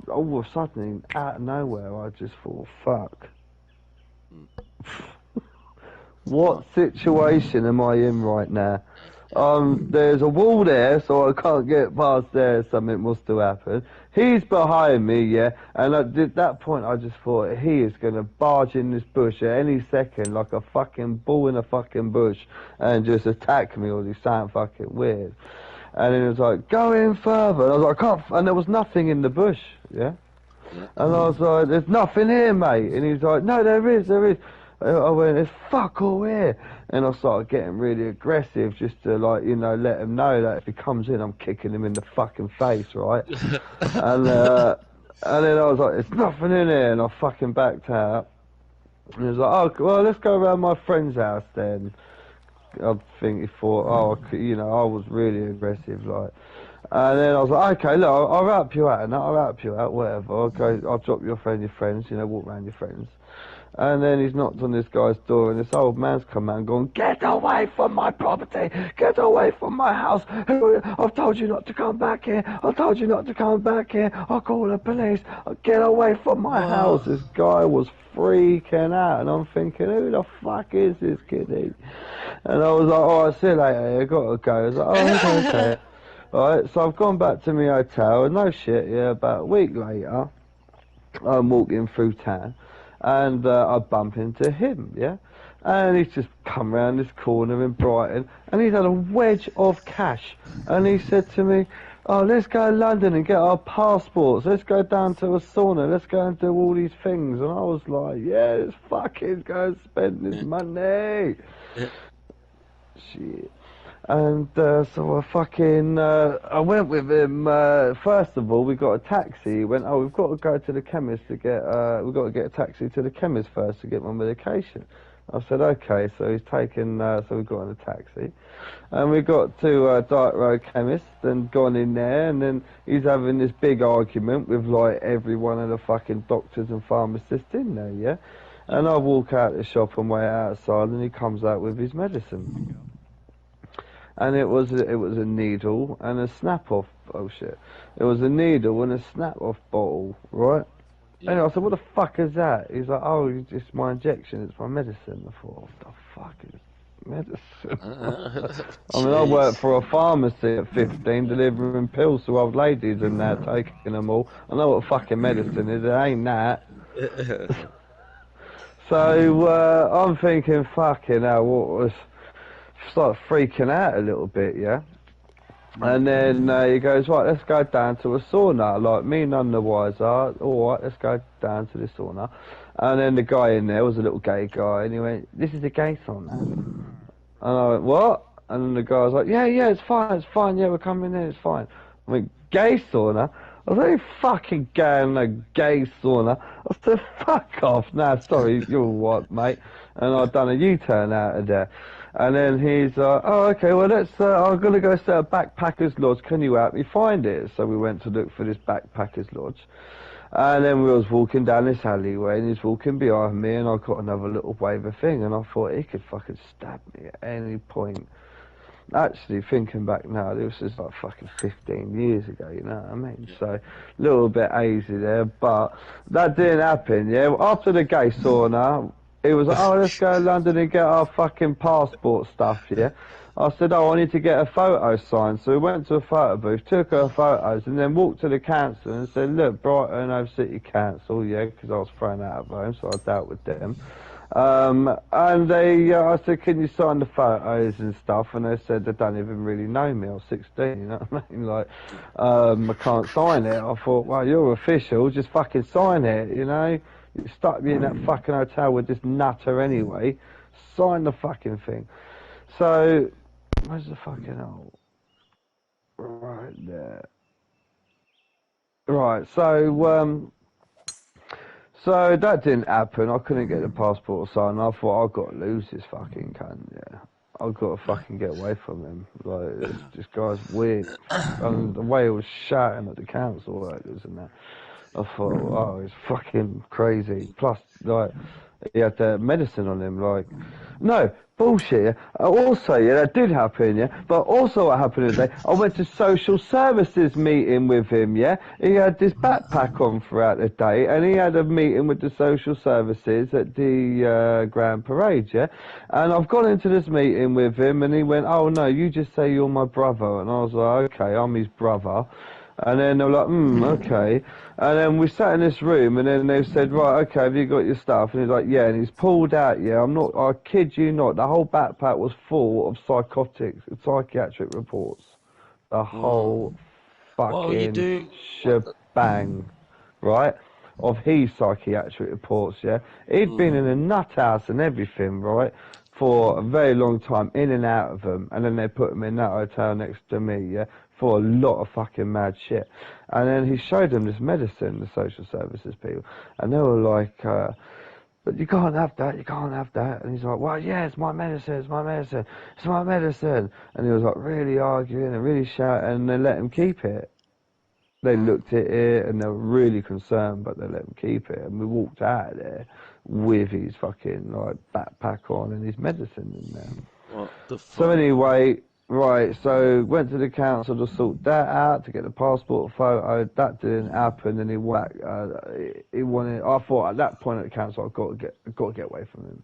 all of a sudden, out of nowhere, I just thought, fuck. What situation am I in right now? There's a wall there, so I can't get past there. Something must have happened. He's behind me, yeah, and at that point I just thought he is going to barge in this bush at any second like a fucking bull in a fucking bush and just attack me or do something fucking weird. And then it was like, "Go in further." And I was like, "I can't," and there was nothing in the bush, yeah. And I was like, "There's nothing here, mate." And he's like, "No, there is. I went, "There's fuck all here." And I started getting really aggressive just to, like, you know, let him know that if he comes in, I'm kicking him in the fucking face, right? And then I was like, "There's nothing in here," and I fucking backed out. And he was like, oh, well, let's go around my friend's house then. I think he thought, I was really aggressive, like. And then I was like, okay, look, I'll help you out, and I'll help you out, whatever. I'll drop your friends, walk around your friends. And then he's knocked on this guy's door, and this old man's come out and gone, get away from my property, get away from my house. I've told you not to come back here. I've told you not to come back here. I'll call the police. Get away from my house. This guy was freaking out, and I'm thinking, who the fuck is this kiddie? And I was like, all right, see you later. I got to go. I was like, oh, okay. Alright, so I've gone back to my hotel, and no shit, about a week later, I'm walking through town, and I bump into him, and he's just come round this corner in Brighton, and he's had a wedge of cash, and he said to me, oh, let's go to London and get our passports, let's go down to a sauna, let's go and do all these things, and I was like, yeah, let's fucking go and spend this money. Shit. And so I went with him. First of all, we got a taxi. He went, oh, we've got to go to the chemist to we've got to get a taxi to the chemist first to get my medication. I said, okay. So he's taken, so we got in a taxi. And we got to Diet Road Chemist and gone in there, and then he's having this big argument with like every one of the fucking doctors and pharmacists in there, And I walk out the shop and wait outside, and he comes out with his medicine. And it was a needle and a snap-off. Oh shit! It was a needle and a snap-off bottle, right? Yeah. And I said, "What the fuck is that?" He's like, "Oh, it's my injection. It's my medicine." I thought, "What the fuck is medicine?" I mean, I worked for a pharmacy at 15, delivering pills to old ladies and now taking them all. I know what fucking medicine is. It ain't that. So I'm thinking, fucking hell, what was? Start freaking out a little bit, and then he goes, right, let's go down to a sauna. Like, me none the wiser. All right, let's go down to the sauna. And then the guy in there was a little gay guy, and he went, this is a gay sauna. And I went, what? And then the guy was like, yeah, it's fine, yeah, we're coming in, it's fine. I went, gay sauna? I was like, fucking gay in a gay sauna. I said, fuck off. Nah, sorry, you're what, mate? And I'd done a U-turn out of there. And then he's oh, okay, well, I'm going to go set a backpackers lodge. Can you help me find it? So we went to look for this backpackers lodge. And then we was walking down this alleyway, and he's walking behind me, and I got another little wave of thing, and I thought he could fucking stab me at any point. Actually, thinking back now, this was like fucking 15 years ago, you know what I mean? So, a little bit hazy there, but that didn't happen, After the gay sauna, he was like, oh, let's go to London and get our fucking passport stuff, I said, oh, I need to get a photo signed. So we went to a photo booth, took our photos, and then walked to the council and said, look, Brighton Hove City Council, because I was thrown out of home, so I dealt with them. And I said, can you sign the photos and stuff? And they said, they don't even really know me. I was 16, you know what I mean? Like, I can't sign it. I thought, well, you're official, just fucking sign it, You stuck me in that fucking hotel with this nutter anyway. Sign the fucking thing. So, where's the fucking hole? Right there. Right, so that didn't happen. I couldn't get the passport signed. I thought, I've got to lose this fucking cunt, I've got to fucking get away from him. Like, this guy's weird. And the way he was shouting at the council workers and that. I thought, oh, he's fucking crazy. Plus, like, he had medicine on him, like... No, bullshit, Also, that did happen, But also what happened today, I went to social services meeting with him, He had this backpack on throughout the day, and he had a meeting with the social services at the Grand Parade, And I've gone into this meeting with him, and he went, oh, no, you just say you're my brother. And I was like, okay, I'm his brother. And then they were like, okay. And then we sat in this room, and then they said, right, okay, have you got your stuff? And he's like, yeah. And he's pulled out, I kid you not, the whole backpack was full of psychiatric reports. The whole fucking shebang, right? Of his psychiatric reports, He'd been in a nut house and everything, right? For a very long time, in and out of them. And then they put him in that hotel next to me, for a lot of fucking mad shit. And then he showed them this medicine, the social services people, and they were like, But you can't have that, you can't have that. And he's like, well, yeah, it's my medicine, it's my medicine, it's my medicine. And he was like really arguing and really shouting, and they let him keep it. They looked at it and they were really concerned, but they let him keep it. And we walked out of there with his fucking like backpack on and his medicine in there. What the fuck? So anyway, right, so went to the council to sort that out, to get the passport photo. That didn't happen, and he wanted. I thought at that point at the council, I've got to get away from him.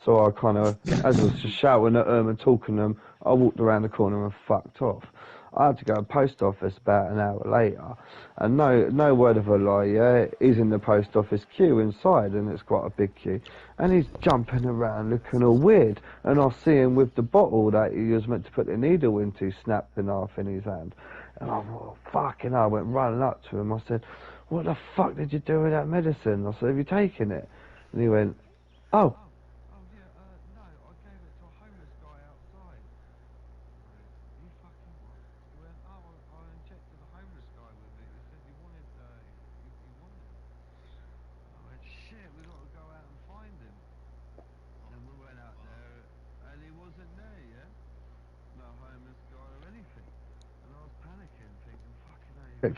So I kind of, as I was just shouting at him and talking to him, I walked around the corner and fucked off. I had to go to the post office about an hour later, and no word of a lie, yeah, he's in the post office queue inside, and it's quite a big queue, and he's jumping around looking all weird, and I see him with the bottle that he was meant to put the needle into snapped in half in his hand, and I thought, fucking hell, I went running up to him, I said, what the fuck did you do with that medicine? I said, have you taken it? And he went, oh.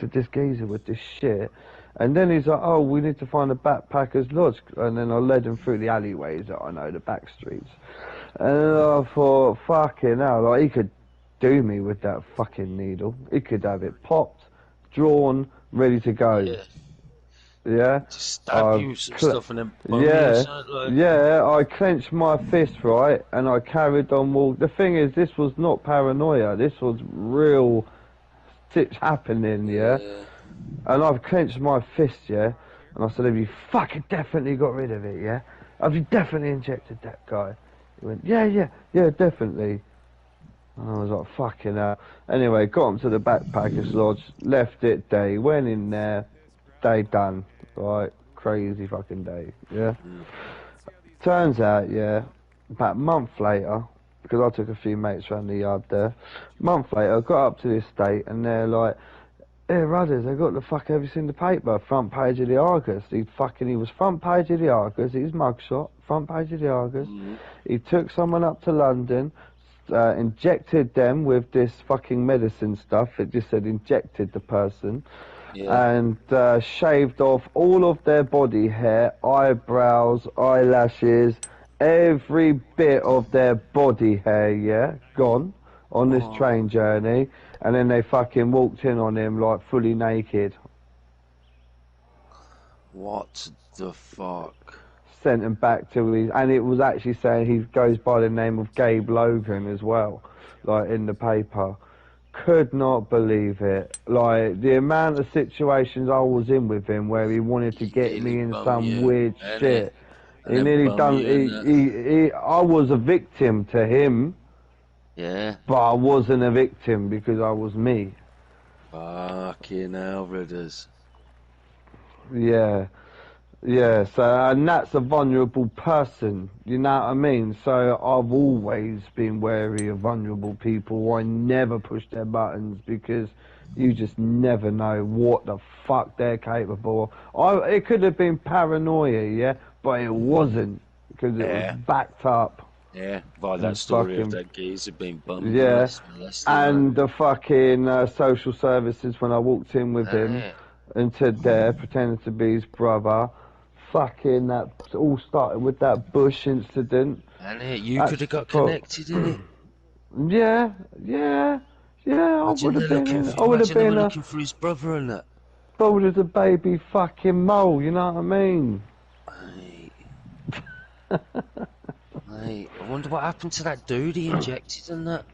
To this geezer with this shit, and then he's like, oh, we need to find a backpackers lodge, and then I led him through the alleyways that I know, the back streets, and I thought, fucking hell, like, he could do me with that fucking needle. He could have it popped, drawn, ready to go. Yeah, Just stab you with some stuff and then bone yeah, you or something, like. yeah, I clenched my fist, right, and I carried on walking. The thing is, this was not paranoia, this was real shit's happening, yeah? And I've clenched my fist, yeah? And I said, have you fucking definitely got rid of it, yeah? Have you definitely injected that guy? He went, yeah, definitely. And I was like, fucking hell. Anyway, got him to the backpackers lodge, left it, day, went in there, day done, right? Crazy fucking day, yeah? Turns out, yeah, about a month later, because I took a few mates around the yard there. A month later, I got up to the estate, and they're like, hey, Rudders, they got the fuck, have you seen the paper? Front page of the Argus. He was front page of the Argus, his mugshot, front page of the Argus. He took someone up to London, injected them with this fucking medicine stuff. It just said injected the person. And shaved off all of their body hair, eyebrows, eyelashes, every bit of their body hair, yeah, gone on this train journey, and then they fucking walked in on him like fully naked. What the fuck? Sent him back to his, and it was actually saying he goes by the name of Gabe Logan as well, like in the paper. Could not believe it. Like the amount of situations I was in with him where he wanted to get me in some weird shit. He nearly done. I was a victim to him. Yeah. But I wasn't a victim because I was me. Fucking hell, Ridders. Yeah. Yeah, so, and that's a vulnerable person, you know what I mean? So I've always been wary of vulnerable people. I never push their buttons because you just never know what the fuck they're capable of. It could have been paranoia, yeah, but it wasn't because it was backed up. Yeah, by that story of that geezer being bummed. Yeah, and the fucking social services when I walked in with him and said there, pretending to be his brother. Fucking that all started with that Bush incident. And you could have got connected in it. Yeah. I would have been looking for his brother and that. Bold as a baby fucking mole, you know what I mean? Mate, I wonder what happened to that dude he injected and that.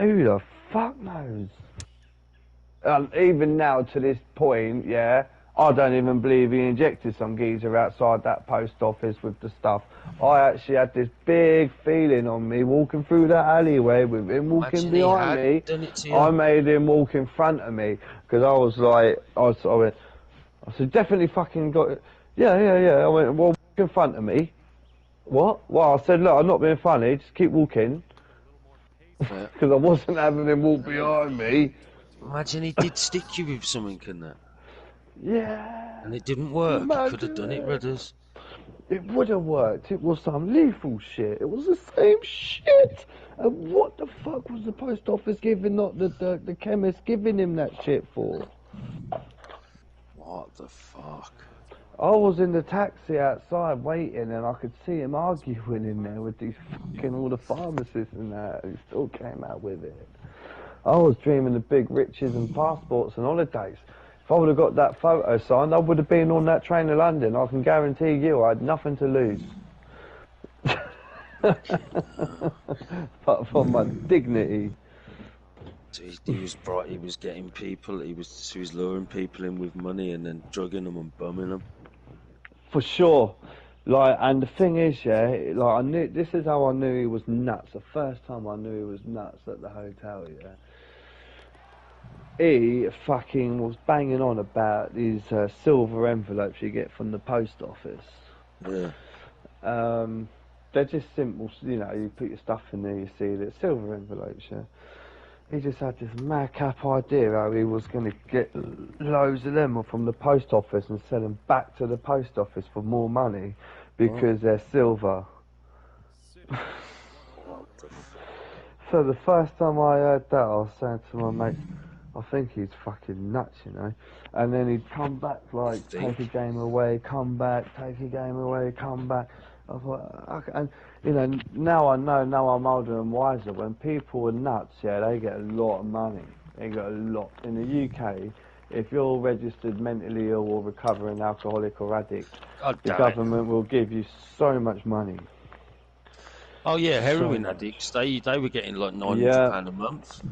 Who the fuck knows? Even now to this point, yeah, I don't even believe he injected some geezer outside that post office with the stuff. I actually had this big feeling on me walking through that alleyway with him walking behind me. I made him walk in front of me because I was like, I said, definitely fucking got it. Yeah. I went, well, walk in front of me. What? Well, I said, look, I'm not being funny, just keep walking. Because I wasn't having him walk behind me. Imagine he did stick you with something and that. Yeah. And it didn't work. He could have done it, Rudders. It would have worked. It was some lethal shit. It was the same shit. And what the fuck was the post office giving, not the chemist giving him that shit for? What the fuck? I was in the taxi outside waiting, and I could see him arguing in there with these fucking all the pharmacists and that. He still came out with it. I was dreaming of big riches and passports and holidays. If I would have got that photo signed, I would have been on that train to London. I can guarantee you, I had nothing to lose. Apart from my dignity. So he was bright. He was getting people. He was luring people in with money and then drugging them and bumming them. For sure. Like, and the thing is, yeah, like, I knew, this is how I knew he was nuts. The first time I knew he was nuts at the hotel, yeah. He fucking was banging on about these silver envelopes you get from the post office. Yeah. They're just simple, you know, you put your stuff in there, you see that silver envelopes, yeah. He just had this madcap idea how he was going to get loads of them from the post office and sell them back to the post office for more money because they're silver. So the first time I heard that, I was saying to my mates, I think he's fucking nuts, you know. And then he'd come back, like, take a game away, come back, take a game away, come back. I thought, okay. And, you know, now I know, now I'm older and wiser, when people are nuts, yeah, they get a lot of money. They get a lot. In the UK, if you're registered mentally ill or recovering alcoholic or addict, the government will give you so much money. Oh yeah, heroin addicts, they were getting like £900 a month.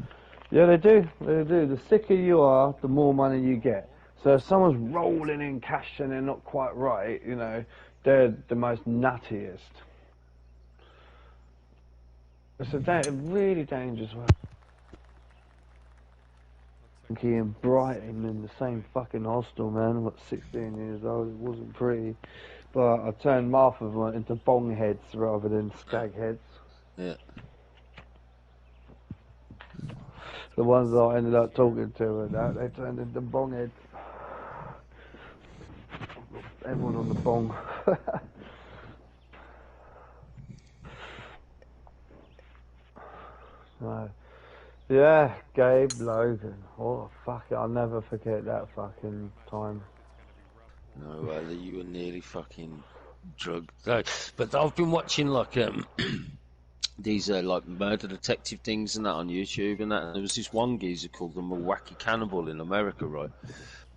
Yeah, they do. They do. The sicker you are, the more money you get. So if someone's rolling in cash and they're not quite right, you know, they're the most nuttiest. It's a really dangerous one. In Brighton in the same fucking hostel, man. What, 16 years old? It wasn't pretty. But I turned half of them into bong heads rather than stag heads. Yeah. The ones that I ended up talking to and that, they turned into bong heads. Everyone on the bong. So, yeah, Gabe Logan. Oh, fuck it, I'll never forget that fucking time. No, well, you were nearly fucking drugged. But I've been watching, like, these like murder detective things and that on YouTube and that, and there was this one geezer called the Milwaukee Cannibal in America, right?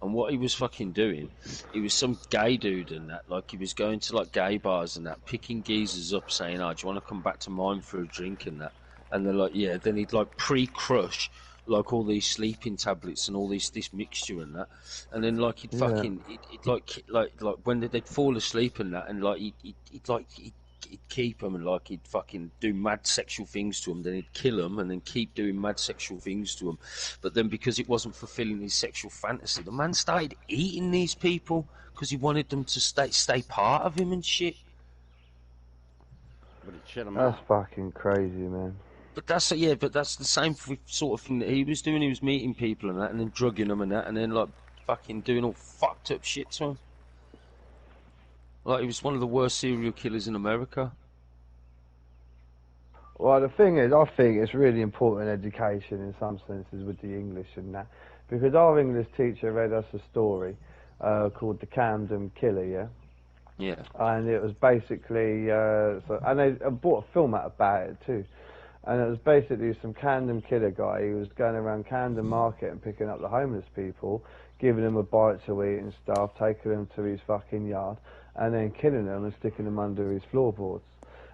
And what he was fucking doing, he was some gay dude and that, like he was going to like gay bars and that, picking geezers up saying, oh, do you want to come back to mine for a drink and that? And they're like, yeah, then he'd like pre-crush like all these sleeping tablets and all this mixture and that, and then like he'd fucking he'd like when they'd fall asleep and that, and like he'd keep them and like he'd fucking do mad sexual things to them, then he'd kill them and then keep doing mad sexual things to them. But then because it wasn't fulfilling his sexual fantasy, the man started eating these people because he wanted them to stay part of him and shit. But he shit them out. That's fucking crazy, man. But that's the same sort of thing that he was doing. He was meeting people and that, and then drugging them and that, and then like fucking doing all fucked up shit to them. Like he was one of the worst serial killers in America. Well, the thing is, I think it's really important education in some senses with the English and that, because our English teacher read us a story called The Camden Killer, yeah? Yeah. And it was basically, and they brought a film out about it too. And it was basically some Camden Killer guy. He was going around Camden Market and picking up the homeless people, giving them a bite to eat and stuff, taking them to his fucking yard, and then killing them and sticking them under his floorboards.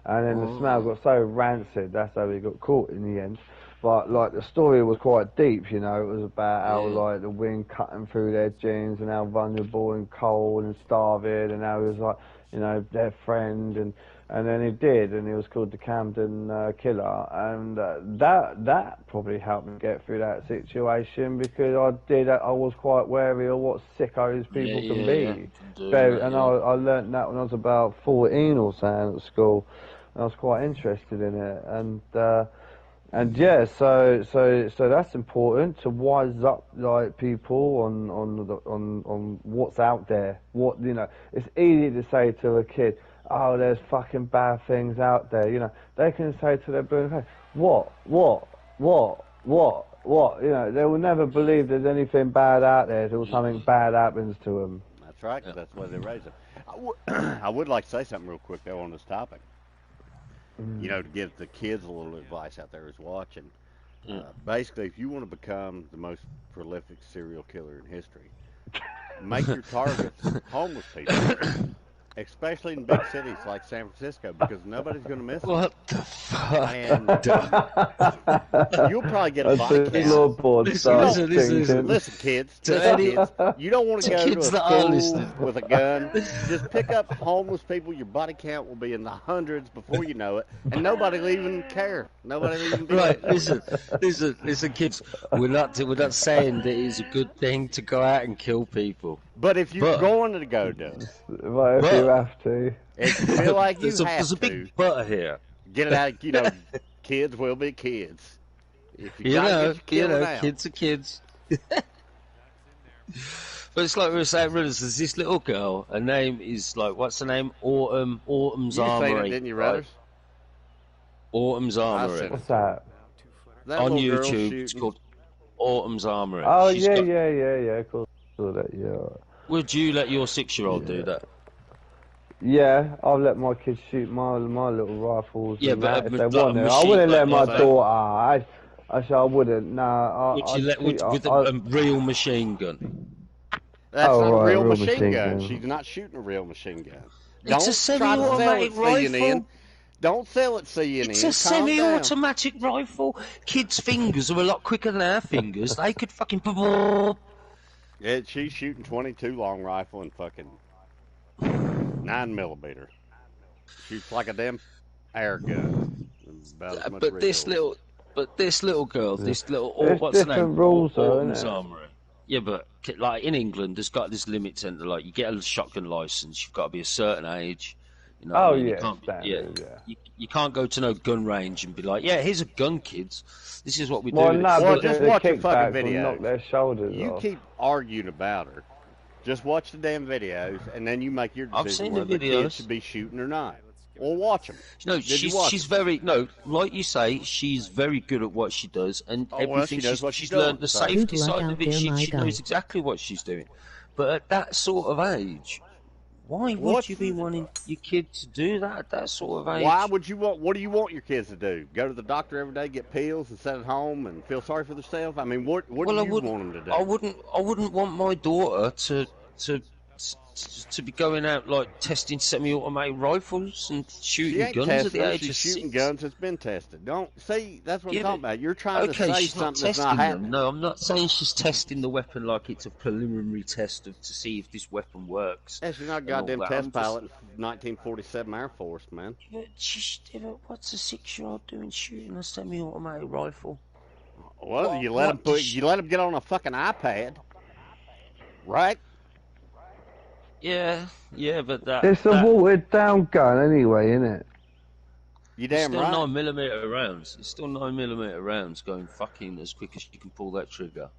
And then the smell got so rancid, that's how he got caught in the end. But like the story was quite deep, you know. It was about how like the wind cutting through their jeans and how vulnerable and cold and starving, and how he was like, you know, their friend, and then he did, and he was called the Camden Killer, and that probably helped me get through that situation, because I was quite wary of what sickos people can be. And I learnt that when I was about 14 or so at school, and I was quite interested in it, and yeah, so that's important to wise up like people on what's out there. What, you know, it's easy to say to a kid, oh, there's fucking bad things out there. You know, they can say to their blue face, what? You know, they will never believe there's anything bad out there until something bad happens to them. That's right. 'Cause that's why they raise them. I would like to say something real quick though on this topic. You know, to give the kids a little advice out there who's watching. Basically, if you want to become the most prolific serial killer in history, make your targets homeless people, especially in big cities like San Francisco, because nobody's going to miss them. What the fuck? And you'll probably get a As body the count. floorboard starts listen. thinking. Listen, kids. To Listen, any- kids. You don't want to to go to a kids that are school listening. with a gun. Just pick up homeless people. Your body count will be in the hundreds before you know it, and nobody will even care. Nobody will even be Right, listen, kids. We're not saying that it's a good thing to go out and kill people. But if you're But- going to go do it, Well, if But- you have to. if you feel like you There's a have big to, but here. get it out. You know, kids will be kids. If you You gotta know, get your killing out. kids are kids. But it's like we were saying, Rudders, there's this little girl. Her name is like, what's her name? Autumn's You seen Armory. it, didn't you, right? Rudders? Autumn's Armory. seen it. What's that? That On little girl YouTube, it's shooting- called Autumn's Armory. Oh, She's yeah, got- yeah, of course. Saw that, yeah. Would you let your 6-year-old do Yeah. that? Yeah, I'll let my kids shoot my little rifles. Yeah, and but that a if ma- they like want a it. I machine wouldn't let gun, my like- daughter. I wouldn't. Nah, Would you let with a real machine gun? That's Oh, not a right, real real machine machine gun. gun. She's not shooting a real machine gun. It's Don't a try to sell semi-automatic it, CNN. rifle. Don't sell it, CNN. It's a Calm semi-automatic rifle. Kids' fingers are a lot quicker than our fingers. They could fucking. down. Yeah, she's shooting 22 long rifle and fucking 9mm. Shoots like a damn air gun. About as much But this recoil. little girl, this little. There's What's the name? different rules, though, Autumn's innit? Armory. Yeah, but like in England, there's got this limit to like you get a shotgun license, you've got to be a certain age. You know what Oh, I mean? You yeah, can't, standard, yeah. You can't go to no gun range and be like, yeah, here's a gun, kids. This is what we Well, do. no, Well, but just the watch your kickbacks fucking will video. knock their shoulders You off. keep arguing about her. Just watch the damn videos, and then you make your I've decision seen the whether videos. kids should be shooting or not. Or watch them. No, you she's watch she's it? very no, like you say, she's very good at what she does, and Oh, well, everything she knows what she's she's learned doing, the so- safety Good luck side out of it. there, my She guy. knows exactly what she's doing. But at that sort of age, why would What's you be the- wanting your kid to do that at that sort of age? Why would you want? What do you want your kids to do? Go to the doctor every day, get pills, and sit at home and feel sorry for themselves? I mean, what Well, do I you wouldn't. want them to do? I wouldn't want my daughter to be going out like testing semi-automatic rifles and She shooting ain't guns at testing. the age She's of shooting 6. guns that's been tested. Don't see. That's what Yeah, I'm talking but- about. You're trying Okay, to say she's not something that's testing not them. happening. No, I'm not saying she's testing the weapon like it's a preliminary test of to see if this weapon works. Yeah, she's not a and all goddamn that. test I'm just- pilot in 1947 Air Force, man. But what's a 6-year-old doing shooting a semi-automatic rifle? Well, What- you let what them does- you let them get on a fucking iPad, right? Yeah, but that It's a that, watered down gun anyway, isn't it? You it's damn still right. 9mm rounds. It's still 9mm rounds going fucking as quick as you can pull that trigger.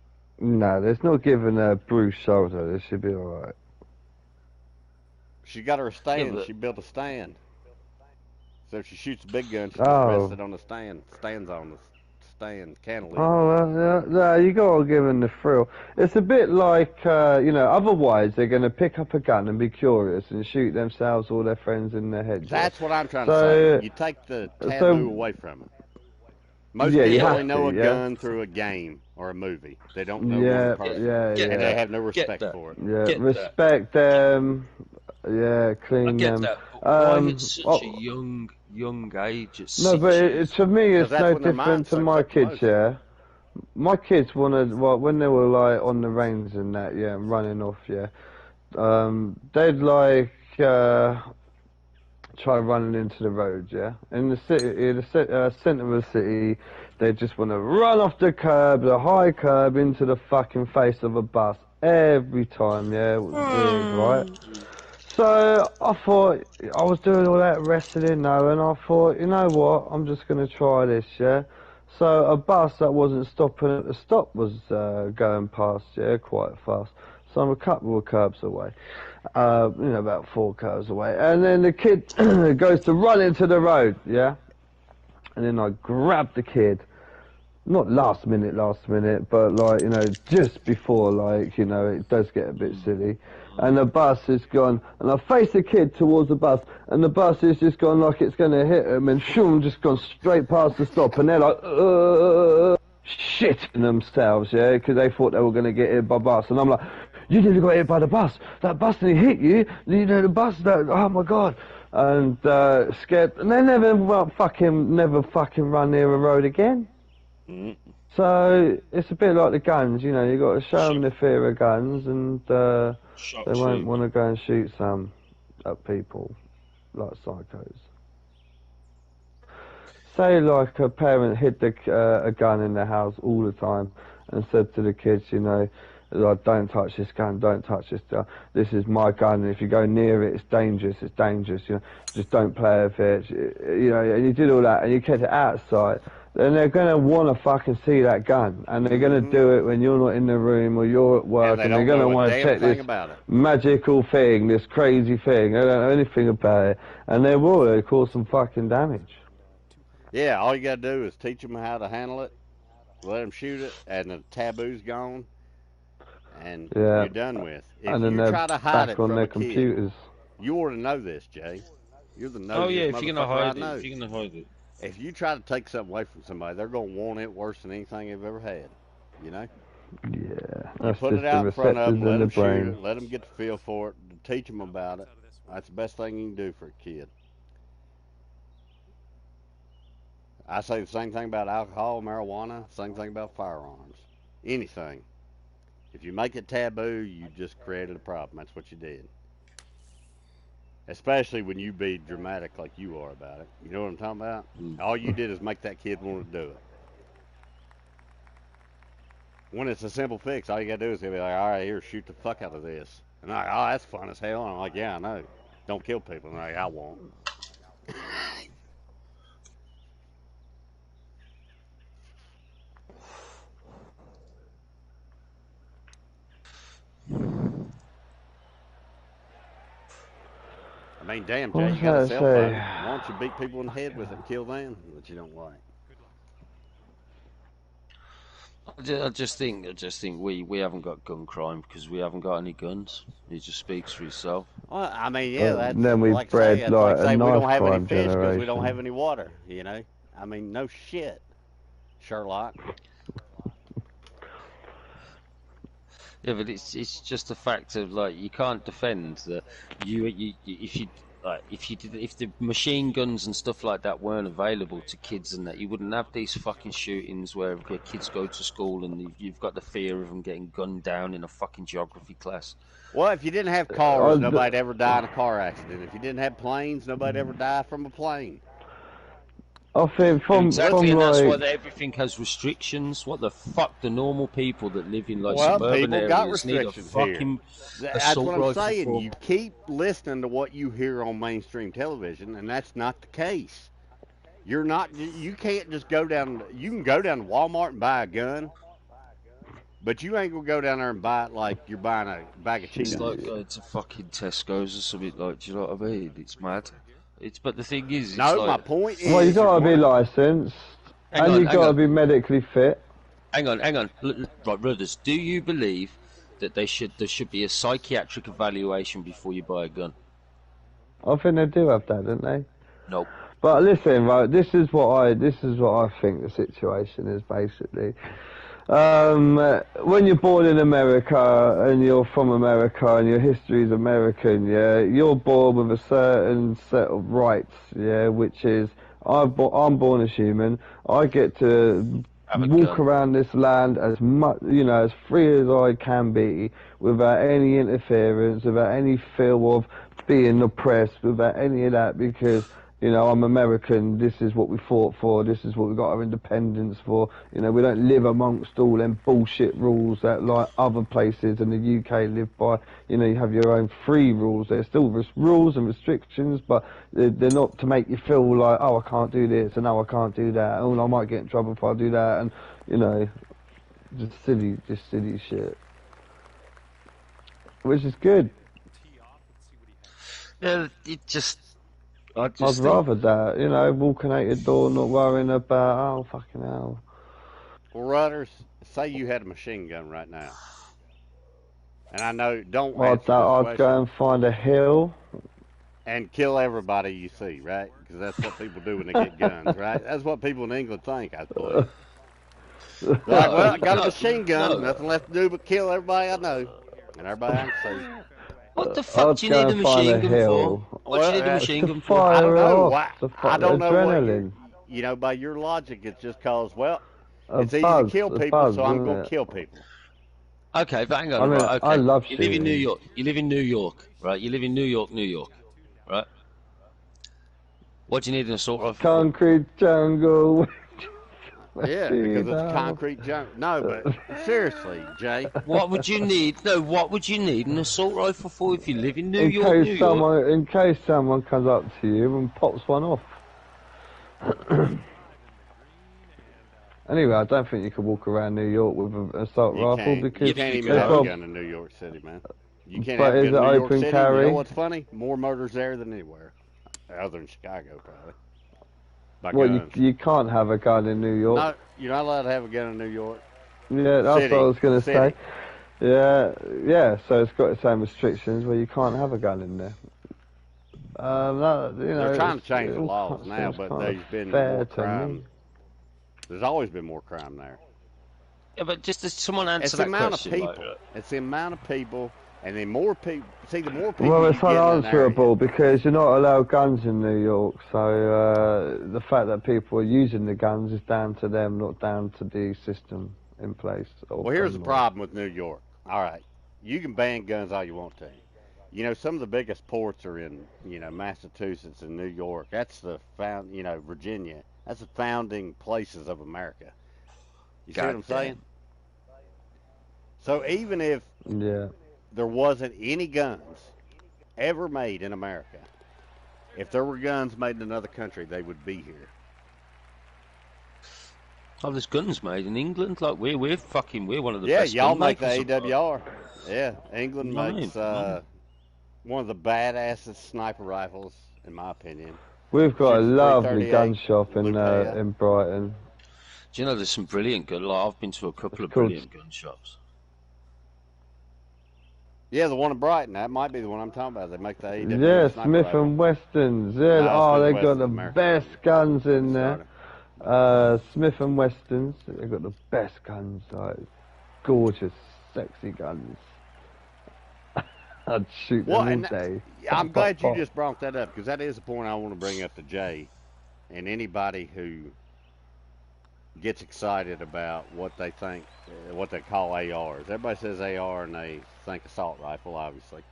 No, there's not giving a bruised shoulder. This should be alright. She got her a stand. but- She built a stand. So if she shoots a big gun, she Oh. just rests it on the stand. Stands on the stand, cantilever. Oh, no, you gotta give them the thrill. It's a bit like, otherwise they're gonna pick up a gun and be curious and shoot themselves or their friends in the head. That's what I'm trying to So- say. You take the so- taboo away from it. Most Yeah, you people have only know a to, yeah. gun through a game or a movie. They don't know Yeah, one person. yeah, Get And they yeah. have no Get respect that. for it. Yeah, Get that. respect them. Yeah, I clean get them. that. But why at such oh, a young age? At No, 6 but years? to me, it's that's no when their different minds to start my taking kids. over. Yeah, my kids wanted when they were like on the range and that, yeah, and running off, yeah. They'd like try running into the road, yeah. In the city, centre of the city, they just want to run off the curb, the high curb, into the fucking face of a bus every time, yeah. It was weird, right? So I thought I was doing all that wrestling now, and I thought, you know what, I'm just gonna try this, yeah. So a bus that wasn't stopping at the stop was going past, yeah, quite fast. So I'm a couple of curbs away, about 4 cars away. And then the kid goes to run into the road, yeah? And then I grab the kid. Not last minute, but like, just before, like, it does get a bit silly. And the bus is gone, and I face the kid towards the bus, and the bus is just gone like it's going to hit him, and shoom, just gone straight past the stop, and they're like, shitting themselves, yeah, because they thought they were going to get hit by bus. And I'm like, you didn't get hit by the bus. That bus didn't hit you. The bus, oh my God. And scared, and they never fucking run near a road again. So it's a bit like the guns, you got to show them the fear of guns, and they won't want to go and shoot some at people like psychos. Say like a parent hid a gun in their house all the time and said to the kids, like, don't touch this gun, don't touch this gun. This is my gun, and if you go near it, it's dangerous. Just don't play with it. And you did all that, and you kept it outside. Then they're going to want to fucking see that gun, and they're going to do it when you're not in the room or you're at work, and they're going to want to check this magical thing, this crazy thing. They don't know anything about it, and they will cause some fucking damage. Yeah, all you got to do is teach them how to handle it, let them shoot it, and the taboo's gone, and you're done with. If and then you they're try to hide back it from on their a kid, computers. you ought to know this, Jay. You're the nosy Oh yeah, if you're gonna hide I know. it, if you're gonna hide it. If you try to take something away from somebody, they're gonna want it worse than anything they've ever had. Yeah, You that's put just it out the in front of them, receptors let in the them shoot brain. it, let them get the feel for it, teach them about it. That's the best thing you can do for a kid. I say the same thing about alcohol, marijuana, same thing about firearms. Anything. If you make it taboo, you just created a problem. That's what you did. Especially when you be dramatic like you are about it. You know what I'm talking about? All you did is make that kid want to do it. When it's a simple fix, all you got to do is be like, all right, here, shoot the fuck out of this. And I'm like, oh, that's fun as hell. And I'm like, yeah, I know. Don't kill people. And I'm like, I won't. I mean, damn, Jay, you got a cell phone. Why don't you beat people in the head with it and kill them that you don't like? I just think we haven't got gun crime because we haven't got any guns. It just speaks for itself. Well, I mean, yeah, that's then we like bred say, like say a we knife don't have any crime fish because we generation. don't have any water. I mean, no shit, Sherlock. Yeah, but it's just a fact of like you can't defend that if the machine guns and stuff like that weren't available to kids and that, you wouldn't have these fucking shootings where kids go to school and you've got the fear of them getting gunned down in a fucking geography class. Well, if you didn't have cars, nobody'd ever die in a car accident. If you didn't have planes, nobody'd ever die from a plane. I think exactly, and that's like, why everything has restrictions. What the fuck? The normal people that live in like well, suburban people got areas need a restrictions fucking That's what I'm assault saying. rifle. You keep listening to what you hear on mainstream television, and that's not the case. You're not. You can't just go down. You can go down to Walmart and buy a gun, but you ain't gonna go down there and buy it like you're buying a bag of It's Cheetos. like going to fucking Tesco's or something like. Do you know what I mean? It's mad. But the thing is, it's No, like, my point is. well, you gotta be licensed, and you gotta be medically fit. Hang on. Right, brothers, do you believe that there should be a psychiatric evaluation before you buy a gun? I think they do have that, don't they? Nope. But listen, right, this is what I think the situation is basically. When you're born in America and you're from America and your history is American, yeah, you're born with a certain set of rights, yeah, which is I'm born as human. I get to walk around this land as much, as free as I can be, without any interference, without any fear of being oppressed, without any of that, because I'm American, this is what we fought for, this is what we got our independence for. We don't live amongst all them bullshit rules that like other places in the UK live by. You have your own free rules. There's still rules and restrictions, but they're not to make you feel like, oh, I can't do this, and oh, I can't do that, oh, I might get in trouble if I do that, and, just silly shit. Which is good. It just, I I'd just think, rather that, you know, walking out your door, not worrying about, oh, fucking hell. Well, Rudders, say you had a machine gun right now. And I know, don't answer this I'd question. go and find a hill. And kill everybody you see, right? Because that's what people do when they get guns, right? That's what people in England think, I believe. They're like, well, I got a machine gun, nothing left to do but kill everybody I know. And everybody I can see. what the fuck do you need a machine gun for? What do you need a machine gun for? I don't know. Off, to I don't know what adrenaline. you know, by your logic, it's just cause, well, A it's easy buzz, to kill a people, buzz, so I'm isn't going it? to kill people. Okay, but hang on. I mean, right, okay. I love You live in New shooting. York. You live in New York, right? You live in New York, right? What do you need an assault rifle for? Concrete jungle. Yeah, because it's concrete junk. No, but seriously, Jay. What would you need? No, what would you need an assault rifle for if you live in New York, New York? In case someone comes up to you and pops one off. Anyway, I don't think you could walk around New York with an assault rifle because you can't even you have could. a gun in New York City, man. You can't But have a is gun in it New York open City. carry? You know what's funny? More murders there than anywhere, other than Chicago, probably. By Well, guns. you can't have a gun in New York. No, you're not allowed to have a gun in New York. Yeah, that's City. what I was going to City. say. Yeah, so it's got its own restrictions where you can't have a gun in there. No, you know, They're trying to it's- change it the all laws seems now, but kind of there's been fair more to crime. me. There's always been more crime there. Yeah, but just as someone answer It's the that amount question. of people. It's the amount of people, and the more people. See, the more people. Well, you it's get in an area- unanswerable because you're not allowed guns in New York. So the fact that people are using the guns is down to them, not down to the system in place. Well, here's the problem with New York. All right, you can ban guns all you want to. You know, some of the biggest ports are in, you know, Massachusetts and New York. That's the Virginia. That's the founding places of America. You see what I'm saying? So even if there wasn't any guns ever made in America, if there were guns made in another country, they would be here. Oh, there's guns made in England. Like we're one of the Yeah, best. y'all gun make the makers. AWR. Yeah, England Right, makes right. one of the badassest sniper rifles, in my opinion. We've got a Shoots lovely 338 gun shop in Lukea. Brighton. Do you know there's some brilliant gun? Like I've been to a couple of called- brilliant gun shops. Yeah, the one in Brighton. That might be the one I'm talking about. They make the AWR Yeah, sniper Smith rifle. and Westons. Yeah, No, they Smith got and the American. best guns in there. Starter. Smith and Westons. They got the best guns. Like gorgeous, sexy guns. I'd shoot them Well, all and day. I'm glad you Pop. just brought that up because that is a point I want to bring up to Jay and anybody who gets excited about what they think, what they call ARs. Everybody says AR and they think assault rifle, obviously.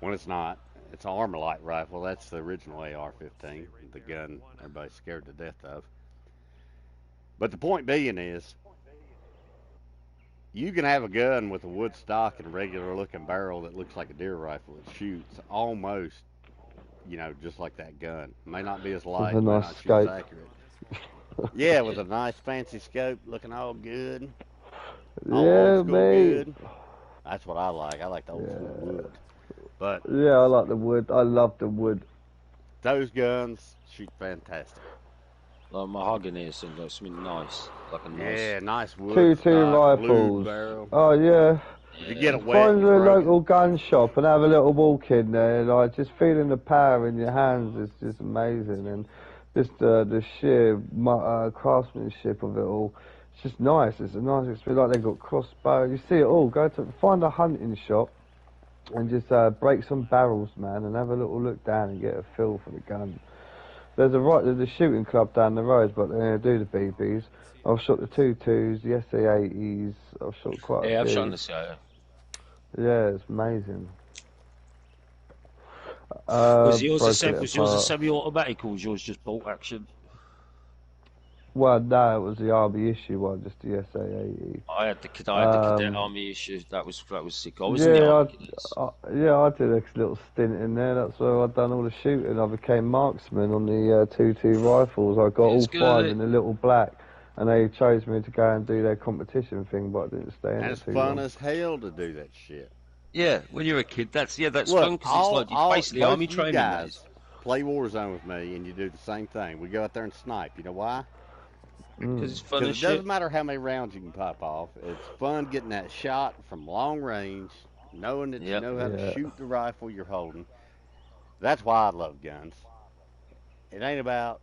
When it's not, it's an Armalite rifle. That's the original AR-15, the gun everybody's scared to death of. But the point being is, you can have a gun with a wood stock and a regular looking barrel that looks like a deer rifle. It shoots almost, you know, just like that gun. May not be as light, a may nice not shoot scope. as accurate. Yeah, with a nice fancy scope, looking all good. All Yeah, old school mate. good. That's what I like. I like the old school wood. But Yeah, I like the wood. I love the wood. those guns shoot fantastic. Like mahogany or something, like something nice, like a nice. Yeah, nice wood. 2-2 stock, blued rifles. barrel. Oh yeah. If you get it wet, Find you a broke it. local gun shop and have a little walk in there. Like just feeling the power in your hands is just amazing, and just the sheer craftsmanship of it all. It's just nice. It's a nice experience. Like they've got crossbow. You see it all. Find a hunting shop and just break some barrels, man, and have a little look down and get a feel for the gun. There's a shooting club down the road, but they do the BBs. I've shot the 2.2s, the SA-80s. I've shot quite a Yeah, I've few. shot in the CIA. Yeah, it's amazing. Was yours broken it a apart. semi-automatic or was yours just bolt action? Well, no, it was the Army issue one, just the SA-80. I had the Cadet Army issue. That was sick. I was in the Yeah, Army. I did a little stint in there. That's where I'd done all the shooting. I became marksman on the 2.2 rifles. I got It's all good, 5 isn't it? in the little black, and they chose me to go and do their competition thing, but I didn't stay in And it it's too fun long. as hell to do that shit. Yeah, when you're a kid, that's Look, fun because it's like basically both army you training guys days. play Warzone with me, and you do the same thing. We go out there and snipe. You know why? Because it's fun Because as it shit. doesn't matter how many rounds you can pop off. It's fun getting that shot from long range, knowing that you Yep. know how to Yeah. shoot the rifle you're holding. That's why I love guns. It ain't about,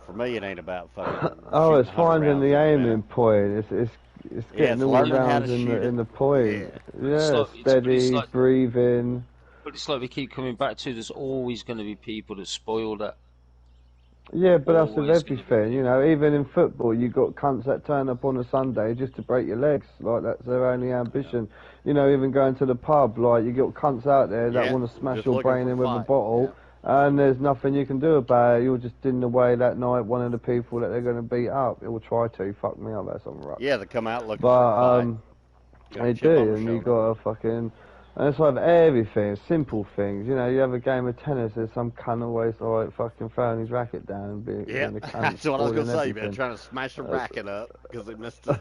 for me, it ain't about fucking Oh, shooting it's 100 finding rounds the in a aiming minute. point. It's Yeah, getting it's all the learning how rounds to in shoot it. the point. Yeah. Yeah, It's steady, like breathing. But it's like we keep coming back to. There's always going to be people that spoil that. Yeah, but that's with Always gonna be everything, you know. Even in football, you got cunts that turn up on a Sunday just to break your legs. Like that's their only ambition. You know, even going to the pub, like you got cunts out there that Yeah, want to smash just your looking brain for in with a fight. bottle, and there's nothing you can do about it. You're just in the way that night. One of the people that they're going to beat up, it will try to fuck me up. That's something right. Yeah, they come out looking But for a fight. Got a they chip on do, their and you shoulder. got to fucking. And it's like everything, simple things. You know, you have a game of tennis, there's some cunt always like fucking throwing his racket down and being Yeah, a cunt, that's what I was spoiling gonna say, man. everything. Trying to smash a racket up because they missed it.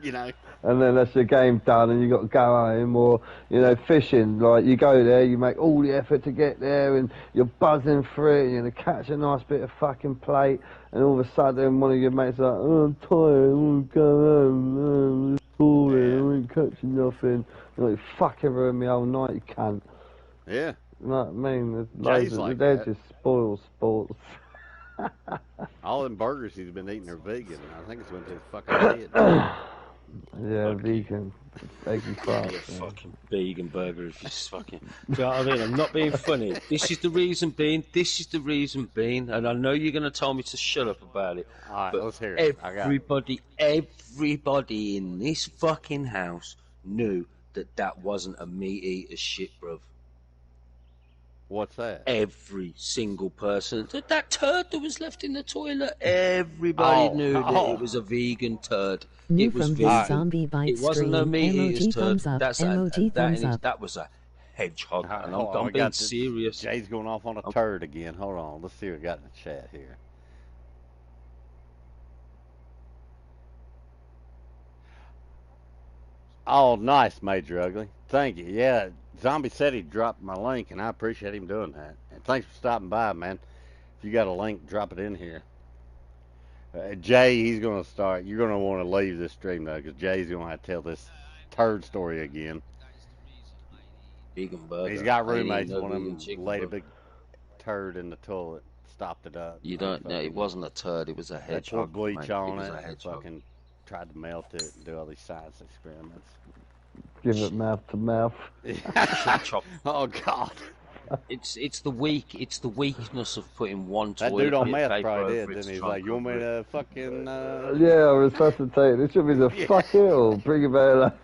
You know. And then that's your game done, and you got to go home. Or you know, fishing. Like you go there, you make all the effort to get there, and you're buzzing for it. And you're gonna catch a nice bit of fucking plate, and all of a sudden, one of your mates is like, "Oh, I'm tired. I want to go home. Oh, it's boring. I ain't catching nothing." You're like, "Fucking ruined me whole night, you cunt." Yeah. You know what I mean? There's Jay's loads of, like they're that. just spoiled sports. All them burgers he's been eating are vegan. I think it's went to his fucking head. Yeah, vegan, eggy farts. Yeah, fucking vegan burger if you fucking. Do you know what I mean? I'm not being funny. This is the reason being. This is the reason being, and I know you're going to tell me to shut up about it. All right, But let's hear it. I got it. everybody in this fucking house knew that wasn't a meat eater shit, bruv. What's that? Every single person. That turd that was left in the toilet, everybody knew that it was a vegan turd. New It was from vegan. this zombie bite It wasn't no stream. meat eater's Emoji turd. thumbs up. That's Emoji thumbs up. that was a hedgehog. All right, And hold on, I'm we being got this. serious. Jay's going off on a turd again. Hold on. Let's see what we got in the chat here. Oh, nice, Major Ugly. Thank you. Yeah, Zombie said he dropped my link, and I appreciate him doing that. And thanks for stopping by, man. If you got a link, drop it in here. Jay, he's going to start. You're going to want to leave this stream, though, because Jay's going to have to tell this turd story again. Vegan burger. He's got I ain't roommates. no One of vegan them chicken laid a burger. big turd in the toilet, stopped it up. You don't. No, it wasn't a turd. It was a They hedgehog. poured bleach mate. on was it a and hedgehog. fucking tried to melt it and do all these science experiments. Give it mouth to mouth. Chop. Oh, God. It's the weakness of putting one That toilet dude on paper meth over probably did, its didn't he? He's trunk like, you want me over it. to fucking... Yeah, I resuscitate. This should be the fuck it or bring it back.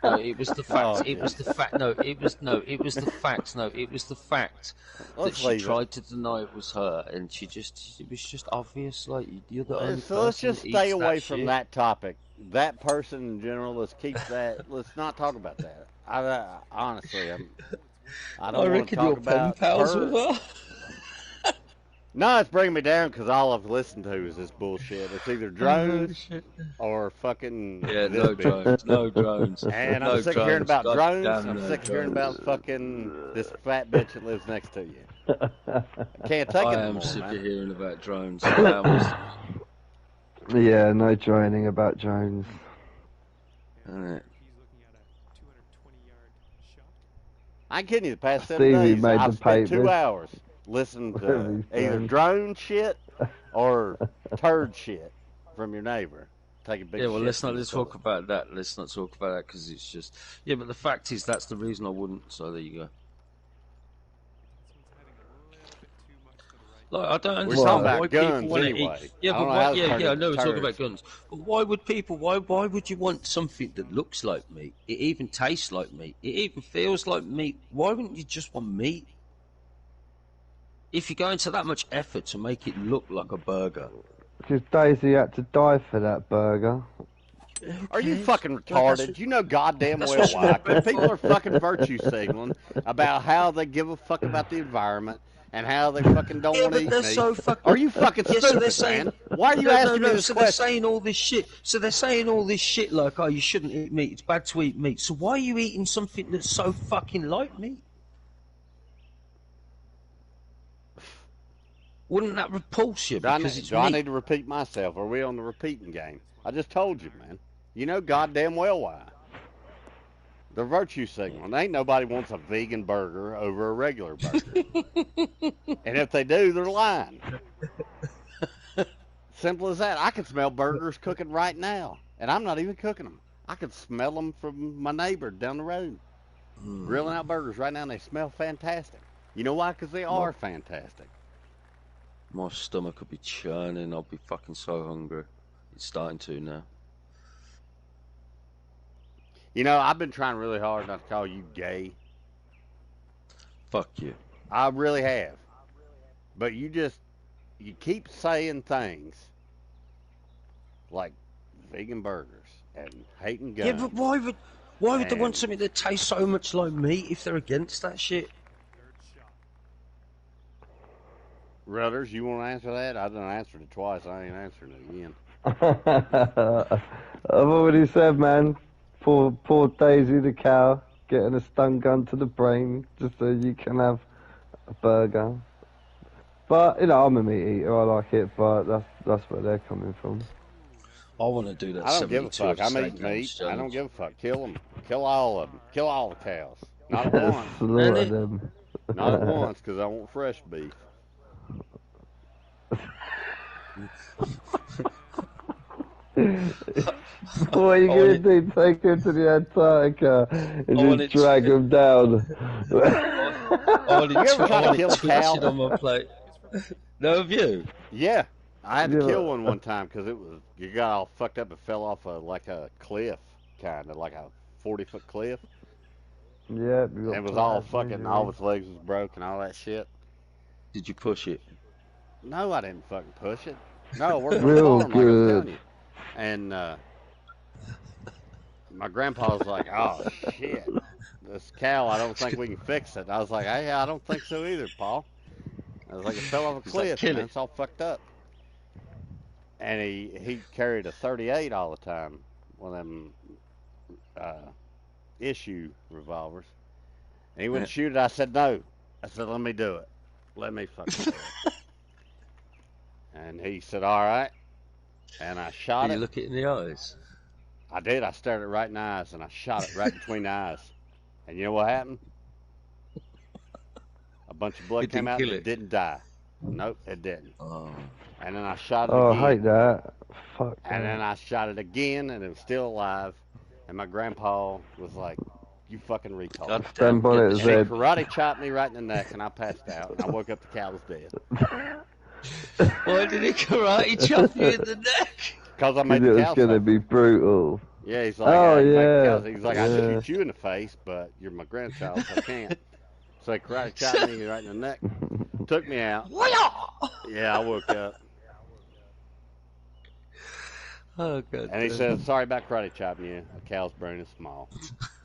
No, it was the fact. Oh, it was the fact. No, it was the fact. No, it was the fact that Let's she leave it. tried to deny it was her, and it was just obvious. Like you're the only So let's person just that stay eats away that from shit. that topic. That person in general, let's keep that. Let's not talk about that. Honestly, I don't want to talk about her. No, it's bringing me down because all I've listened to is this bullshit. It's either drones or fucking Yeah, this no bitch. drones, no drones. And no I'm sick of hearing drones. about God drones. damn I'm no sick of hearing drones. about fucking this fat bitch that lives next to you. I can't take it I am anymore, sick man. of hearing about drones. Isn't Yeah, no joining about Jones. it? He's looking at a 220-yard shot. I ain't kidding you. The past 7 Stevie days, made I've the spent 2 papers. hours listening to Whatever he's either done. drone shit or turd shit from your neighbor. Take a big Yeah, well, shit let's from not the let's talk toilet. about that. Let's not talk about that because it's just But the fact is, that's the reason I wouldn't. So there you go. This one's heading a little bit too much to the right. Like I don't We're understand talking why about people guns want to anyway. eat. Yeah, I but don't know why, how to turn yeah, I it know to we're talking about turds. guns. But why would people? Why would you want something that looks like meat? It even tastes like meat. It even feels like meat. Why wouldn't you just want meat? If you go into that much effort to make it look like a burger, Because Daisy had to die for that burger. Are you cares? fucking Like, that's retarded? You know goddamn that's well what why. Because people are fucking virtue signaling about how they give a fuck about the environment and how they fucking don't want to but eat they're meat. so fucking. Are you fucking Yeah, stupid, so they're saying, man? Why are you asking me this so question? they're saying all this shit. So they're saying all this shit like, oh, you shouldn't eat meat. It's bad to eat meat. So why are you eating something that's so fucking like meat? Wouldn't that repulse you? Because it's Do I meat. need to repeat myself? Are we on the repeating game? I just told you, man. You know goddamn well why. The virtue signal. And ain't nobody wants a vegan burger over a regular burger. And if they do, they're lying. Simple as that. I can smell burgers cooking right now, and I'm not even cooking them. I can smell them from my neighbor down the road. Grilling out burgers right now, and they smell fantastic. You know why? Because they are fantastic. My stomach could be churning. I'll be fucking so hungry. It's starting to now. You know, I've been trying really hard not to call you gay. Fuck you. I really have. But you keep saying things like vegan burgers and hating guns. Yeah, but why would they want something that tastes so much like meat if they're against that shit? Rudders, you want to answer that? I done answered it twice. I ain't answering it again. I've already said, man. Poor Daisy the cow getting a stun gun to the brain just so you can have a burger. But you know, I'm a meat eater. I like it, but that's where they're coming from. I want to do that. I don't give a 72 fuck. I'm steak eating meat. challenge. I don't give a fuck. Kill them. Kill all of them. Kill all the cows. Not at once. Slaughter them. Not at once, because I want fresh beef. What are you going to do? Take him to the Antarctica and just drag him down? I want it twisted on my plate. No, have you? Yeah. I had to kill one time because it got all fucked up and fell off like a cliff, kind of like a 40-foot cliff. Yeah. And it was all fucking, all its legs was broken, all that shit. Did you push it? No, I didn't fucking push it. No, I worked on Real the farm, like I was good. telling you. And my grandpa was like, oh, shit. This cow, I don't think we can fix it. I was like, hey, I don't think so either, Paul. I was like, it fell off a cliff, man. It's all fucked up. And he carried a 38 all the time, one of them issue revolvers. And he wouldn't shoot it. I said, no. I said, let me do it. Let me fucking do it. And he said, all right. And I shot it. Did you look it in the eyes? I did. I stared it right in the eyes, and I shot it right between the eyes. And you know what happened? A bunch of blood came out, and it didn't die. Nope, it didn't. Oh. And then I shot it again. Oh, I hate that. Fuck. And then I shot it again, and it was still alive. And my grandpa was like, you fucking retard. Stand on it, And he karate chopped me right in the neck, and I passed out. And I woke up, the cow was dead. Why did he karate chop you in the neck? Because I made it the was cow going to suffer. be brutal. Yeah, he's like, oh, he's like, I shoot you in the face, but you're my grandchild, so I can't. So he karate chopped me right in the neck, took me out. Yeah, I woke up. Oh, God. And he said, sorry about karate chopping you. A cow's brain is small.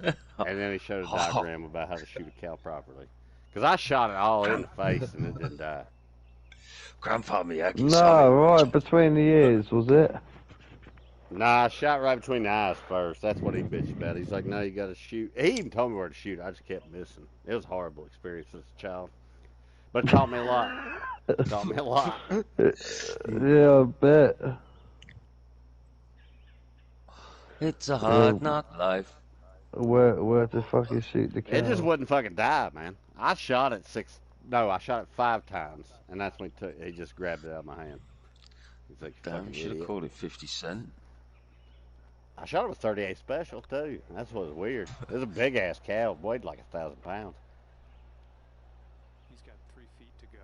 And then he showed a diagram about how to shoot a cow properly. Because I shot it all in the face and it didn't die. Grandpa Miyagi. No, right between the ears, was it? Nah, I shot right between the eyes first. That's what he bitched about. He's like, no, you got to shoot. He even told me where to shoot. I just kept missing. It was a horrible experience as a child. But it taught me a lot. It taught me a lot. Yeah, I bet. It's a hard knock life. Where the fuck you shoot the cow? It just wouldn't fucking die, man. I shot it 5 times. And that's when he just grabbed it out of my hand. He's like, Damn, you should have called it 50 Cent. I shot it with 38 special too. That's what was weird. It was a big ass cow, weighed like 1,000 pounds. He's got 3 feet to go.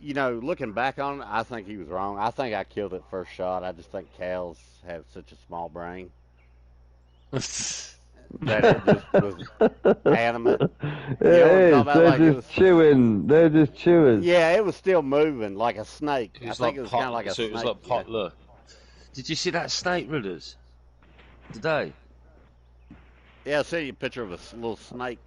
You know, looking back on it, I think he was wrong. I think I killed it first shot. I just think cows have such a small brain that it just was animate. It is. They're just chewing. They're just chewers. Yeah, it was still moving like a snake. It was I think it was kind of like a snake. It was like pot luck. Did you see that snake, Rudders? Today? Yeah, I see a picture of a little snake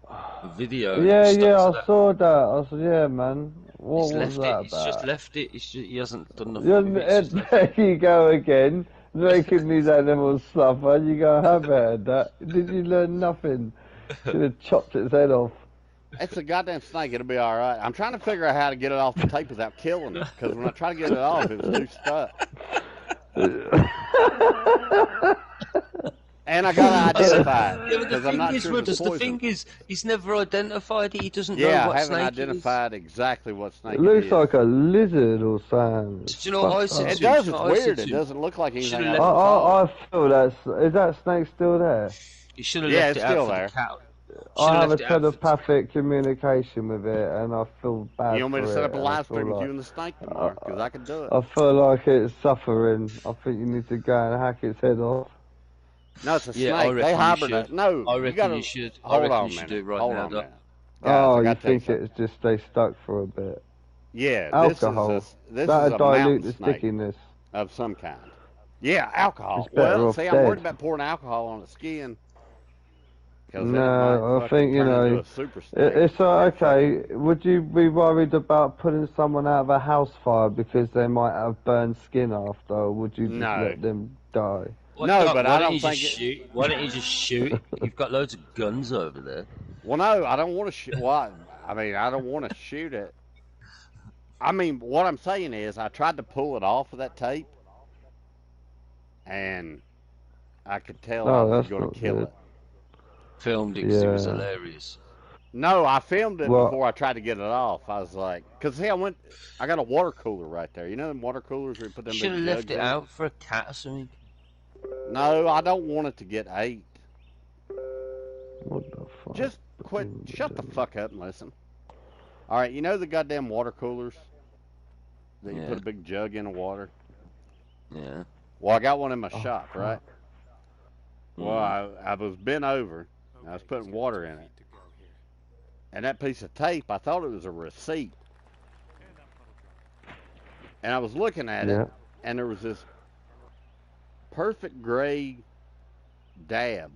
a video. And Yeah, it yeah, stops I there. saw that. I said, yeah, man. What He's was left it. that He's just about? left it. He hasn't done nothing Yeah, with it. He's just left there it. you go again, making these animals suffer. You go, have had that. Did you learn nothing? Should have chopped its head off. It's a goddamn snake. It'll be all right. I'm trying to figure out how to get it off the tape without killing it. Because when I try to get it off, it was too stuck. And I gotta identify it Yeah, but the because I'm thing not is, sure if it's Rudders, the poison. thing is, he's never identified it. He doesn't know Yeah, what I haven't snake identified exactly what snake It it looks is. like a lizard or something. Do you know what I Fucked said up. It to him? does. Do you It's know what I said weird. to It him? doesn't look like anything Should've I've left ever caught. I feel is that snake still there? He should have Yeah, left it's it out still for there. the cat. I Should've have a left it out for the- telepathic communication with it, and I feel bad You want me for to set it, up a and I live feel stream with like- you and the snake tomorrow? Because I can do it. I feel like it's suffering. I think you need to go and hack its head off. No, it's a Yeah, I snake. They reckon you hibernate. should. No, I you reckon gotta you should. I hold reckon on you a should minute. do it right hold now, on a Doc. minute. Guys, Oh, I you gotta tell you think something. it's just stay stuck for a bit? Yeah, Alcohol. this is a That'll dilute mountain the snake stickiness. of some kind. Yeah, alcohol. It's better Well, off see, I'm worried dead. about pouring alcohol on its skin. 'Cause then it No, might I think, you fucking turn into know, a super snake. it's okay. Would you be worried about putting someone out of a house fire because they might have burned skin after, or would you just No. let them die? Well, No, Doc, but why I don't don't you just think it- shoot? Why don't you just shoot it? You've got loads of guns over there. Well, no, I don't want to shoot. Well, I mean, I don't want to shoot it. I mean, what I'm saying is, I tried to pull it off of that tape, and I could tell I Oh, was that's going not to kill good. it. Filmed it 'cause it was Yeah. hilarious. No, I filmed it Well- before I tried to get it off. I was like, because see, I got a water cooler right there. You know them water coolers where you put them Should big have left jugs it in? out for a cat or something. No, I don't want it to get ate. What the fuck? Just quit. Shut the fuck up and listen. All right, you know the goddamn water coolers that you Yeah. put a big jug in of water? Yeah. Well, I got one in my Oh, shop, fuck. right? Well, I was bent over, and I was putting water in it. And that piece of tape, I thought it was a receipt. And I was looking at Yeah. it, and there was this perfect gray dab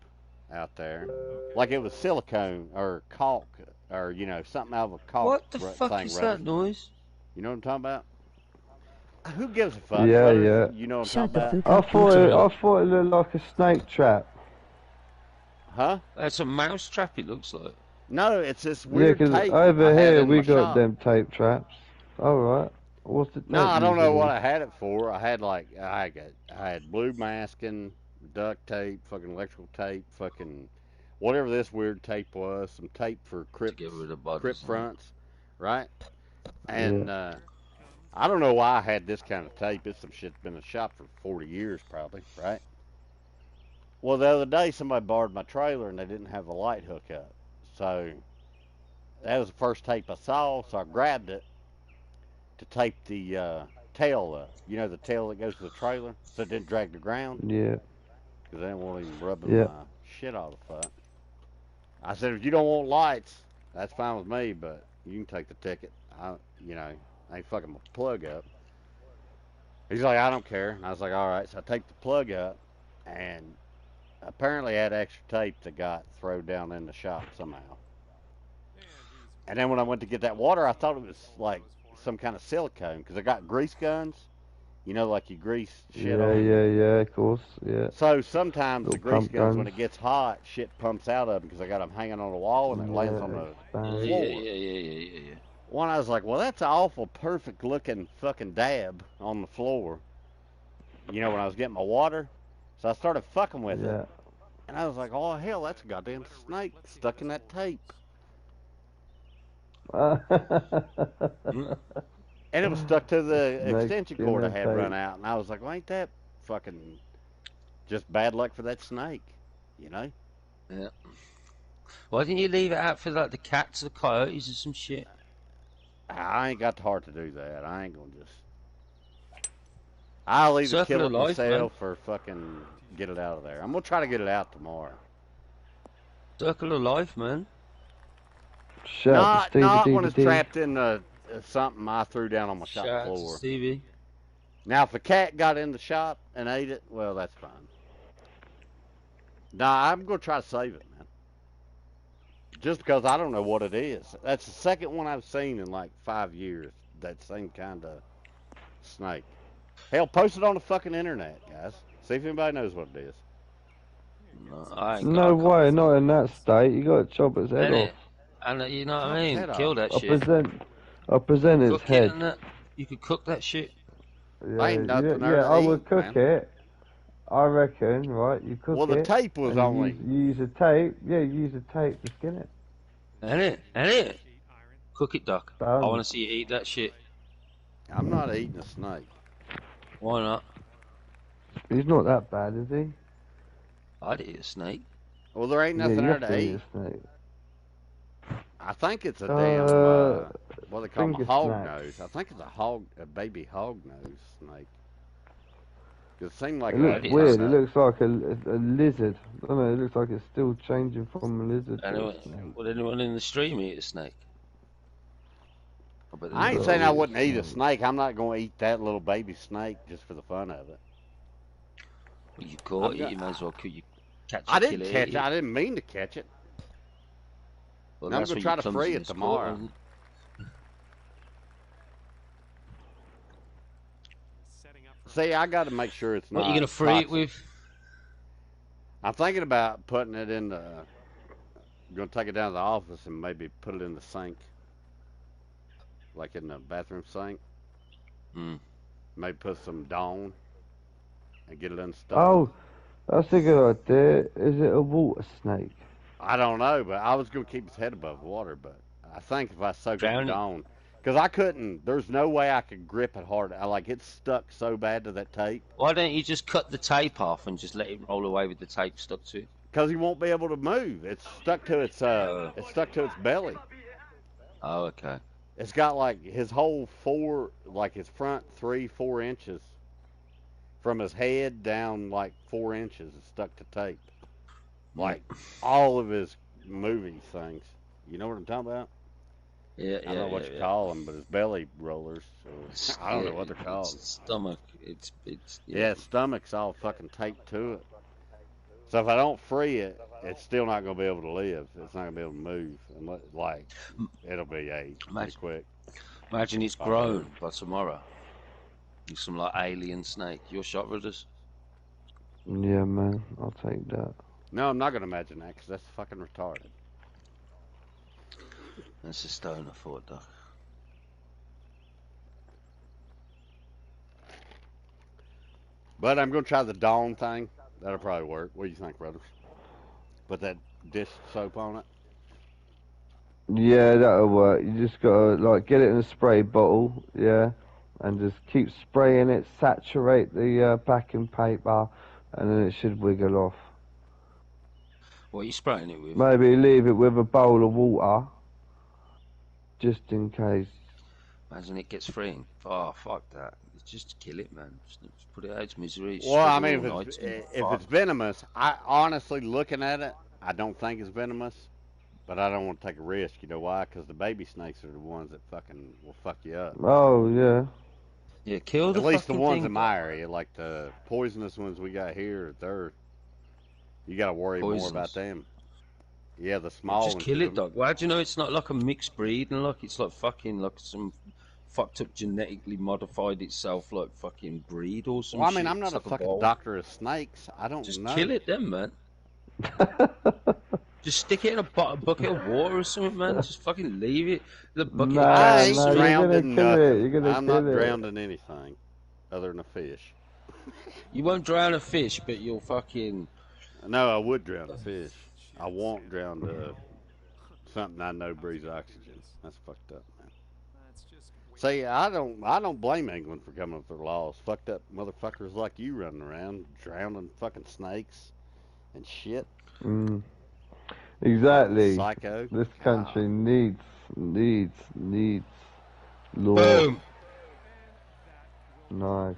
out there. Like it was silicone or caulk or, you know, something out of a caulk What the thing. fuck is that noise? You know what I'm talking about? Who gives a fuck? Yeah, Brothers? yeah. You know what I'm Shut the talking fuck about? up. I thought it looked like a snake trap. Huh? That's a mouse trap. It looks like. No, it's this Yeah, weird because tape I over had here in we my got shop. them tape traps. All right. What's it? No, I don't know what I had it for. I had like I had blue masking, duct tape, fucking electrical tape, fucking whatever this weird tape was, some tape for To crypt get rid of bugs. crypt fronts, right? And I don't know why I had this kind of tape. It's some shit's been in the shop for 40 years probably, right? Well, the other day somebody borrowed my trailer and they didn't have a light hook up. So that was the first tape I saw, so I grabbed it to tape the tail up. You know, the tail that goes to the trailer, so it didn't drag the ground, Yeah. because I didn't want to even rub Yeah. my shit all the fuck. I said, if you don't want lights, that's fine with me, but you can take the ticket. I ain't fucking my plug up. He's like, I don't care. And I was like, all right. So I take the plug up, and apparently I had extra tape that got thrown down in the shop somehow. And then when I went to get that water, I thought it was like some kind of silicone, because I got grease guns. You know, like you grease shit Yeah, on. yeah, of course, yeah. So sometimes the Little grease pump guns, when guns. it gets hot, shit pumps out of them because I got them hanging on the wall and it lands on the expand. Yeah, floor. yeah. One, I was like, well, that's an awful perfect looking fucking dab on the floor. You know, when I was getting my water. So I started fucking with it. Yeah. And I was like, oh, hell, that's a goddamn snake stuck in that tape. And it was stuck to the Snake extension in cord I the had run tape. out. And I was like, well, ain't that fucking just bad luck for that snake? You know? Yeah. Why didn't you leave it out for like the cats, the coyotes, or some shit? I ain't got the heart to do that. I ain't gonna just. I'll either Circle kill it of life, myself or fucking get it out of there. I'm gonna try to get it out tomorrow. Circle of life, man. Shout out to Not Stevie when it's DVD. trapped in something I threw down on my shop Shout out to floor. Stevie. Now, if a cat got in the shop and ate it, well, that's fine. Nah, I'm gonna try to save it, man. just because I don't know what it is. That's the second one I've seen in like 5 years. That same kind of snake. Hell, post it on the fucking internet, guys. See if anybody knows what it is. No, I ain't No got, I way, can't not think. in that state. You got to chop its head Ain't off. it? And you know what Chop I his mean? head Kill off. that I shit. present its Cook it head. and that. You could cook that shit. I ain't nothing there Yeah, to I eat, would cook man. it. I reckon, right? You cook Well, the it. tape was and only. you use a tape. Yeah, you use a tape to skin it. Ain't it? Ain't it? Cook it, Doc. I Done. want to see you eat that shit. I'm not eating a snake. Why not? He's not that bad, is he? I'd eat a snake. Well, there ain't Yeah, nothing you there have to to eat. eat a snake. I think it's a damn what they call them, a finger hog snack. nose. I think it's a baby hog nose snake. It seemed like It a, looks is. weird. It looks like a lizard. I don't know. It looks like it's still changing from a lizard to Anyone, a snake. would anyone in the stream eat a snake? Bet I ain't they'll saying I eat wouldn't eat a snake. snake. I'm not going to eat that little baby snake just for the fun of it. Well, you caught I'm it. go- You may as well catch I it, didn't kill it, catch eat it. it. I didn't mean to catch it. Well, I'm that's gonna what try your to free it clumsiness caught, tomorrow. wasn't Setting up for See, I got to make sure it's it? What not. are you gonna free it toxic. with? I'm thinking about putting it in the. Going to take it down to the office and maybe put it in the sink, like in the bathroom sink. Hmm. Maybe put some Dawn and get it unstuck. Oh, that's a good idea. Is it a water snake? I don't know, but I was going to keep his head above water. But I think if I soak it in Drown it. Dawn, because I couldn't. There's no way I could grip it hard. It's stuck so bad to that tape. Why don't you just cut the tape off and just let it roll away with the tape stuck to it? Because he won't be able to move. It's stuck to its belly. Oh, okay. It's got like his whole his front 3-4 inches from his head down like 4 inches is stuck to tape. Like all of his movie things. You know what I'm talking about? Yeah, I don't know what you call them, but his belly rollers. Or, I don't know what they're called. Stomach. It's Yeah, his stomach's all fucking taped to it. So if I don't free it, it's still not going to be able to live. It's not going to be able to move. Unless, it'll be ate pretty quick. Imagine it's grown by tomorrow. It's some like alien snake. Your shot, brothers? Yeah, man. I'll take that. No, I'm not going to imagine that because that's fucking retarded. That's a stoner thought, Doc. But I'm going to try the Dawn thing. That'll probably work. What do you think, brothers? Put that dish soap on it. Yeah, that'll work. You just gotta get it in a spray bottle, yeah, and just keep spraying it, saturate the backing paper, and then it should wiggle off. What are you spraying it with? Maybe leave it with a bowl of water, just in case. Imagine it gets free. Oh, fuck that. Just kill it, man. Just put it out its misery. Well, I mean, Struggle all if night. it's venomous, I honestly, looking at it, I don't think it's venomous. But I don't want to take a risk. You know why? Because the baby snakes are the ones that fucking will fuck you up. Oh, yeah. Yeah, kill the At least the fucking ones thing. in my area, like the poisonous ones we got here, you got to worry more about Poisonous. them. Yeah, the small Just ones. kill it, dog. Why do you know it's not like a mixed breed and it's like fucking like some fucked up genetically modified itself like fucking breed or some Well, I shit. mean, I'm not It's a like fucking ball. doctor of snakes. I don't Just know. kill it then, man. Just stick it in a bucket of water or something, man. Just fucking leave it. The bucket Nah, of I gas. ain't nah, you're drowned gonna in kill nothing. it. You're gonna I'm kill not it. drowned in anything other than a fish. You won't drown a fish, but you'll fucking. No, I would drown a fish. I won't drown something I know breathes oxygen. That's fucked up, man. That's just See, I don't blame England for coming up with their laws. Fucked up motherfuckers like you running around drowning fucking snakes and shit. Exactly. Psycho. This country needs law. Boom. Nice.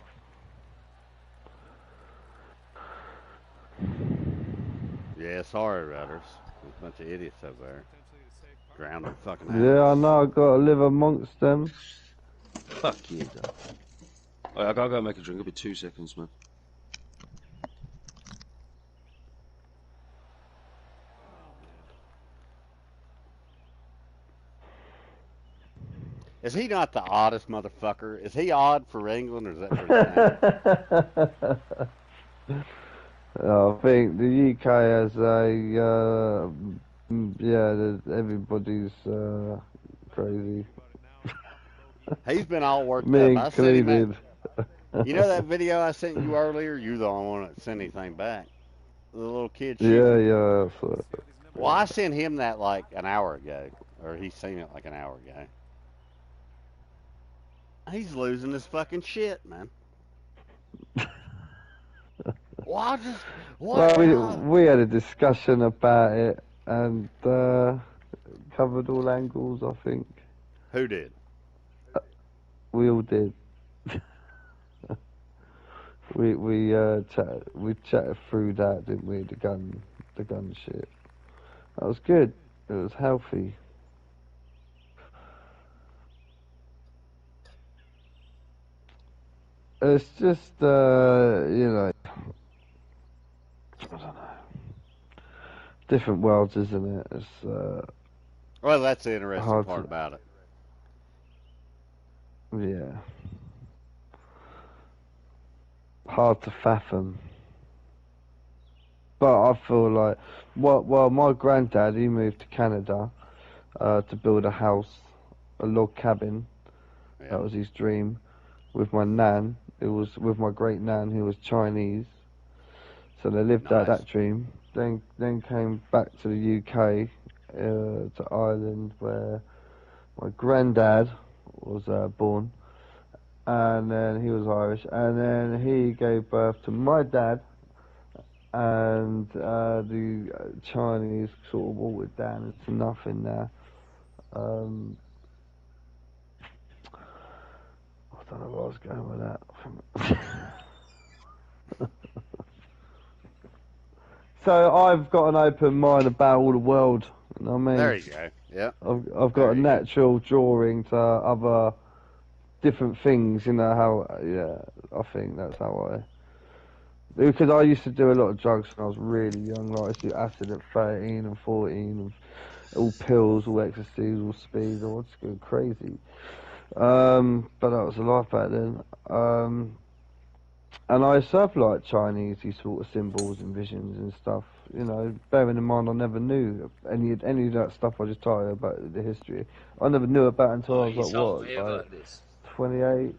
Yeah, sorry, Rudders. There's a bunch of idiots over there. potentially a safe part. Drowning fucking Yeah, I animals. know. I gotta live amongst them. Fuck you, dog. Alright, I gotta go make a drink. It'll be 2 seconds, man. Is he not the oddest motherfucker? Is he odd for England, or is that for the same? I think the UK has a everybody's crazy. He's been all worked Me up. I sent him included. You know that video I sent you earlier? You're the only one that sent anything back. The little kid Yeah, shooting. yeah. That's it. Well, I sent him that like an hour ago, or he's seen it like an hour ago. He's losing his fucking shit, man. Well, we had a discussion about it and covered all angles. I think Who did? we all did. we chatted through that, didn't we? The gun shit. That was good. It was healthy. It's just you know, I don't know. Different worlds, isn't it? It's Well, that's the interesting hard part to- about it. yeah, hard to fathom. But I feel like, well, my granddad, he moved to Canada to build a house, a log cabin. Yeah. That was his dream. With my nan, it was with my great nan, who was Chinese. So they lived out Nice. that dream. Then came back to the UK, to Ireland, where my granddad was born, and then he was Irish, and then he gave birth to my dad, and the Chinese sort of watered down into nothing now. I don't know where I was going with that. So I've got an open mind about all the world. You know what I mean? There you go. Yep. I've got There a you go. natural drawing to other different things. You know how? Yeah, I think that's how I. Because I used to do a lot of drugs when I was really young. Like I used to do acid at 13 and 14, and all pills, all ecstasies, all speed. I was just going crazy. But that was a life back then. And I used to have like Chinese sort of symbols and visions and stuff. You know, bearing in mind I never knew any of that stuff I just told you about the history. I never knew about it until I You was told like me what, like about this. 28.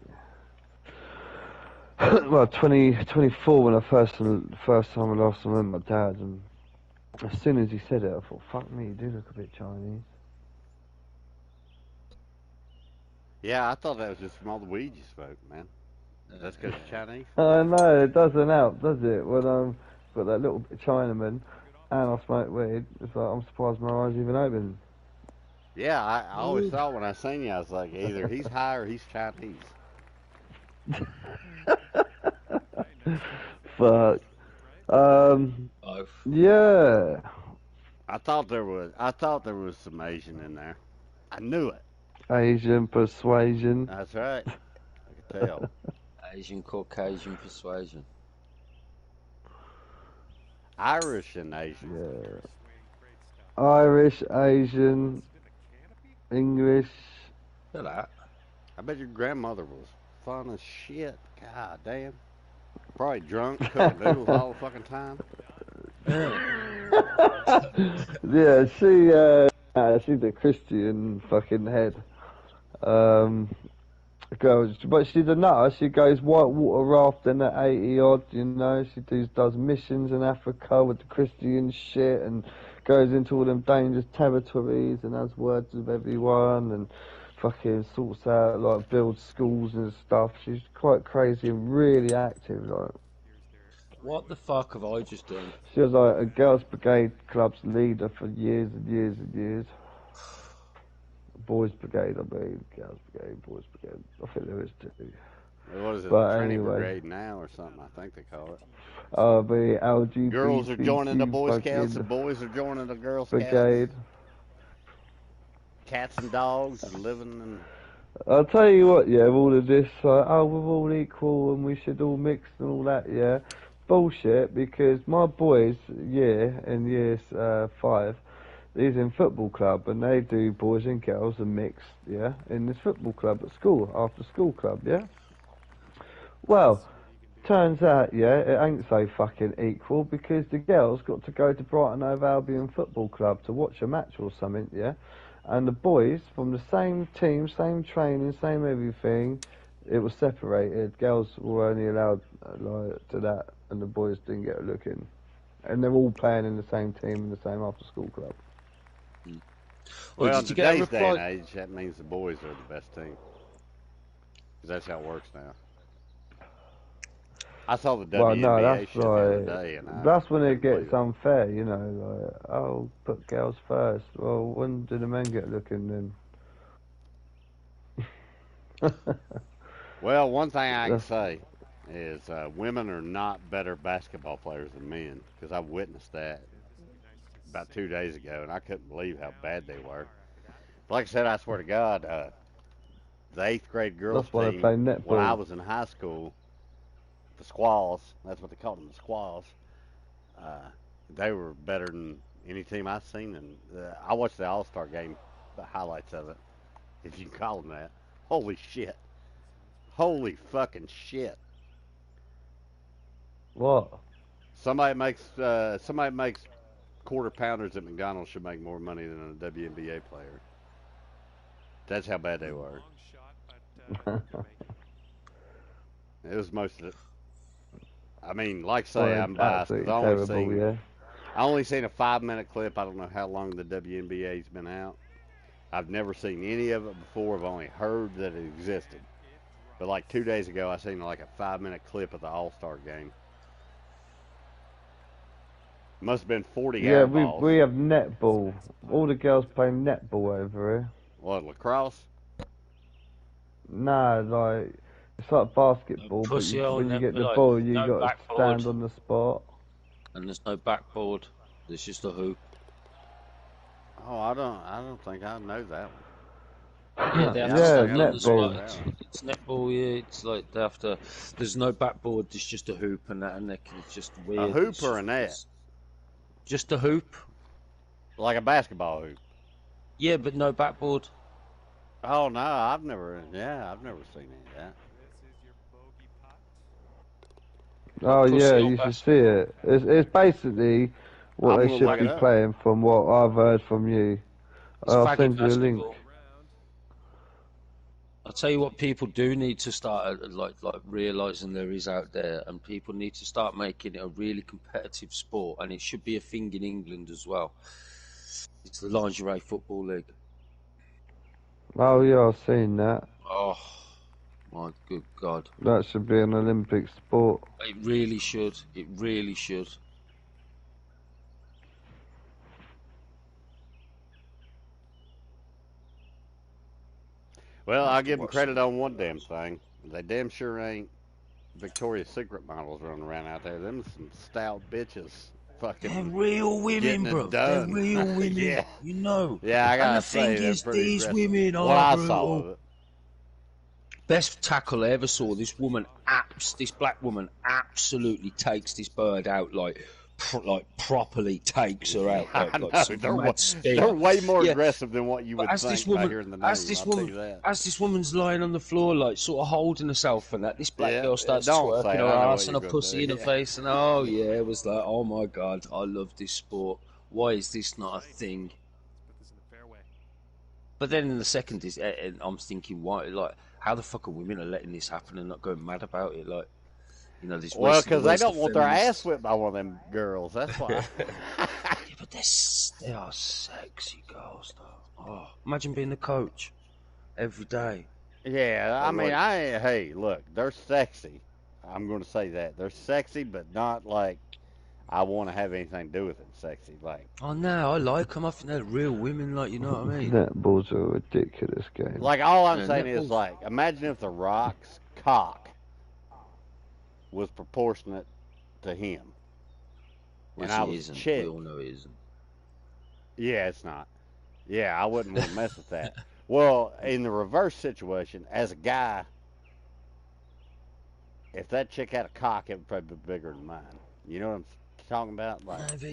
Well, 24 when I first time I last met my dad, and as soon as he said it, I thought, fuck me, you do look a bit Chinese. Yeah, I thought that was just from all the weed you smoked, man. That's because you're Chinese. I know, it doesn't help, does it? When I've got that little Chinaman and I smoke weed, it's like I'm surprised my eyes even open. Yeah, I always thought when I seen you, I was like, either he's high or he's Chinese. Fuck. Both. Yeah. I thought there was some Asian in there. I knew it. Asian persuasion. That's right. I could tell. Asian Caucasian persuasion. Irish and Asian. Yeah. Irish, Asian, English. Look at that. I bet your grandmother was fun as shit. God damn. Probably drunk, cooking noodles all the fucking time. Yeah, she's a Christian fucking head. Girl, but she's a nutter. She goes whitewater rafting at 80 odd, you know. She does missions in Africa with the Christian shit and goes into all them dangerous territories and has words with everyone and fucking sorts out, like, builds schools and stuff. She's quite crazy and really active, like. What the fuck have I just done? She was like a Girls Brigade club's leader for years and years and years. Boys Brigade, I mean. Girls Brigade, Boys Brigade. I think there is two. What is it? But Training anyway. Brigade now or something, I think they call it. The LGBT. Girls are joining the Boy Scouts and boys are joining the Girl Scouts. Brigade. Cats and dogs and living in... I'll tell you what, yeah, all of this, we're all equal and we should all mix and all that, yeah. Bullshit, because my boys, in year 5, he's in football club, and they do boys and girls and mixed, yeah, in this football club at school, after school club, yeah. Well, turns out, yeah, it ain't so fucking equal because the girls got to go to Brighton Hove Albion Football Club to watch a match or something, yeah, and the boys from the same team, same training, same everything, it was separated. Girls were only allowed like to that, and the boys didn't get a look in. And they're all playing in the same team in the same after-school club. Well, in did you get a today's day and reply? age, that means the boys are the best team. 'Cause that's how it works now. I saw the Well, WNBA no, that's shit the other like day, and that's when I it gets believe unfair, you know. Like, oh, put girls first. Well, when do the men get looking then? Well, one thing I can That's, say is women are not better basketball players than men, because I witnessed that about 2 days ago, and I couldn't believe how bad they were. Like I said, I swear to God, the 8th grade girls that's why they team, play when I netball. was in high school, the Squalls, that's what they called them, the Squalls, they were better than any team I've seen. And I watched the All-Star game, the highlights of it, if you can call them that. Holy shit. Holy fucking shit. What? Somebody makes quarter pounders at McDonald's should make more money than a WNBA player. That's how bad they were. Long shot, but couldn't make it. It was most of it. I mean, like I Well, say, they're I'm biased because absolutely terrible, yeah. I only seen a 5-minute clip. I don't know how long the WNBA's been out. I've never seen any of it before. I've only heard that it existed. But like 2 days ago, I seen like a 5-minute clip of the All-Star game. Must have been 40 Yeah, air we balls. we have netball. All the girls play netball over here. What, lacrosse? Nah, like it's like basketball, but Pussy hole when you get the like, ball, you no got to backboard, stand on the spot. and there's no backboard. There's just a hoop. Oh, I don't think I know that one. Yeah, they have Yeah, to I Yeah, don't stand think I on the know netball. spot. that one. It's netball. Yeah, it's like they have to. There's no backboard. There's just a hoop, and that, and it's just A weird. hoop It's or a net? just a hoop. Like a basketball hoop. Yeah, but no backboard. Oh no, I've never seen any of that. This is your bogey putt. Oh Pussy yeah, hole you should basketball. see it. It's basically what I'm they gonna should look it be up. playing from what I've heard from you. It's I'll faggy send you a link. basketball. I'll tell you what, people do need to start like realizing there is out there, and people need to start making it a really competitive sport, and it should be a thing in England as well. It's the lingerie football league. Oh yeah, I've seen that. Oh my good God! That should be an Olympic sport. It really should. It really should. Well, I I'll have to give them watch credit them. on one damn thing. They damn sure ain't Victoria's Secret models running around out there. Them some stout bitches They're fucking real women, getting it bro. They're done. real women. Yeah. You know. Yeah, I And the gotta thing say, they're is, pretty these aggressive. women What are I saw brutal. of it. Best tackle I ever saw. This black woman absolutely takes this bird out like properly takes her out I like know, some they're mad spear. they're way more Yeah, aggressive than what you but would think by hearing the name. I'll tell you that. as this woman's lying on the floor, like sort of holding herself and that, this black Yeah, girl starts don't say twerking it. her I know ass what and you're her gonna pussy in do. her Yeah. face, and oh yeah, it was like, oh my God, I love this sport. Why is this not a thing? Put this in the fairway. But then in the second is, and I'm thinking, why? Like, how the fuck are women are letting this happen and not going mad about it? Like, you know, this Well, because they waste don't of want their feminists. ass whipped by one of them girls. That's why. Yeah, but they are sexy girls, though. Oh, imagine being the coach every day. Yeah, I mean, Like, hey, look, they're sexy. I'm going to say that. They're sexy, but not like I want to have anything to do with them sexy. Like, oh no, I like them. I think they're real women. Like, you know what I mean? Netball's a ridiculous game. all I'm Yeah, saying is, netball's. like, imagine if The Rock's cock was proportionate to him. Which And I it was isn't. chick. We all know it isn't. Yeah, it's not. Yeah, I wouldn't want to mess with that. Well, in the reverse situation, as a guy, if that chick had a cock, it would probably be bigger than mine. You know what I'm talking about? Like, No, but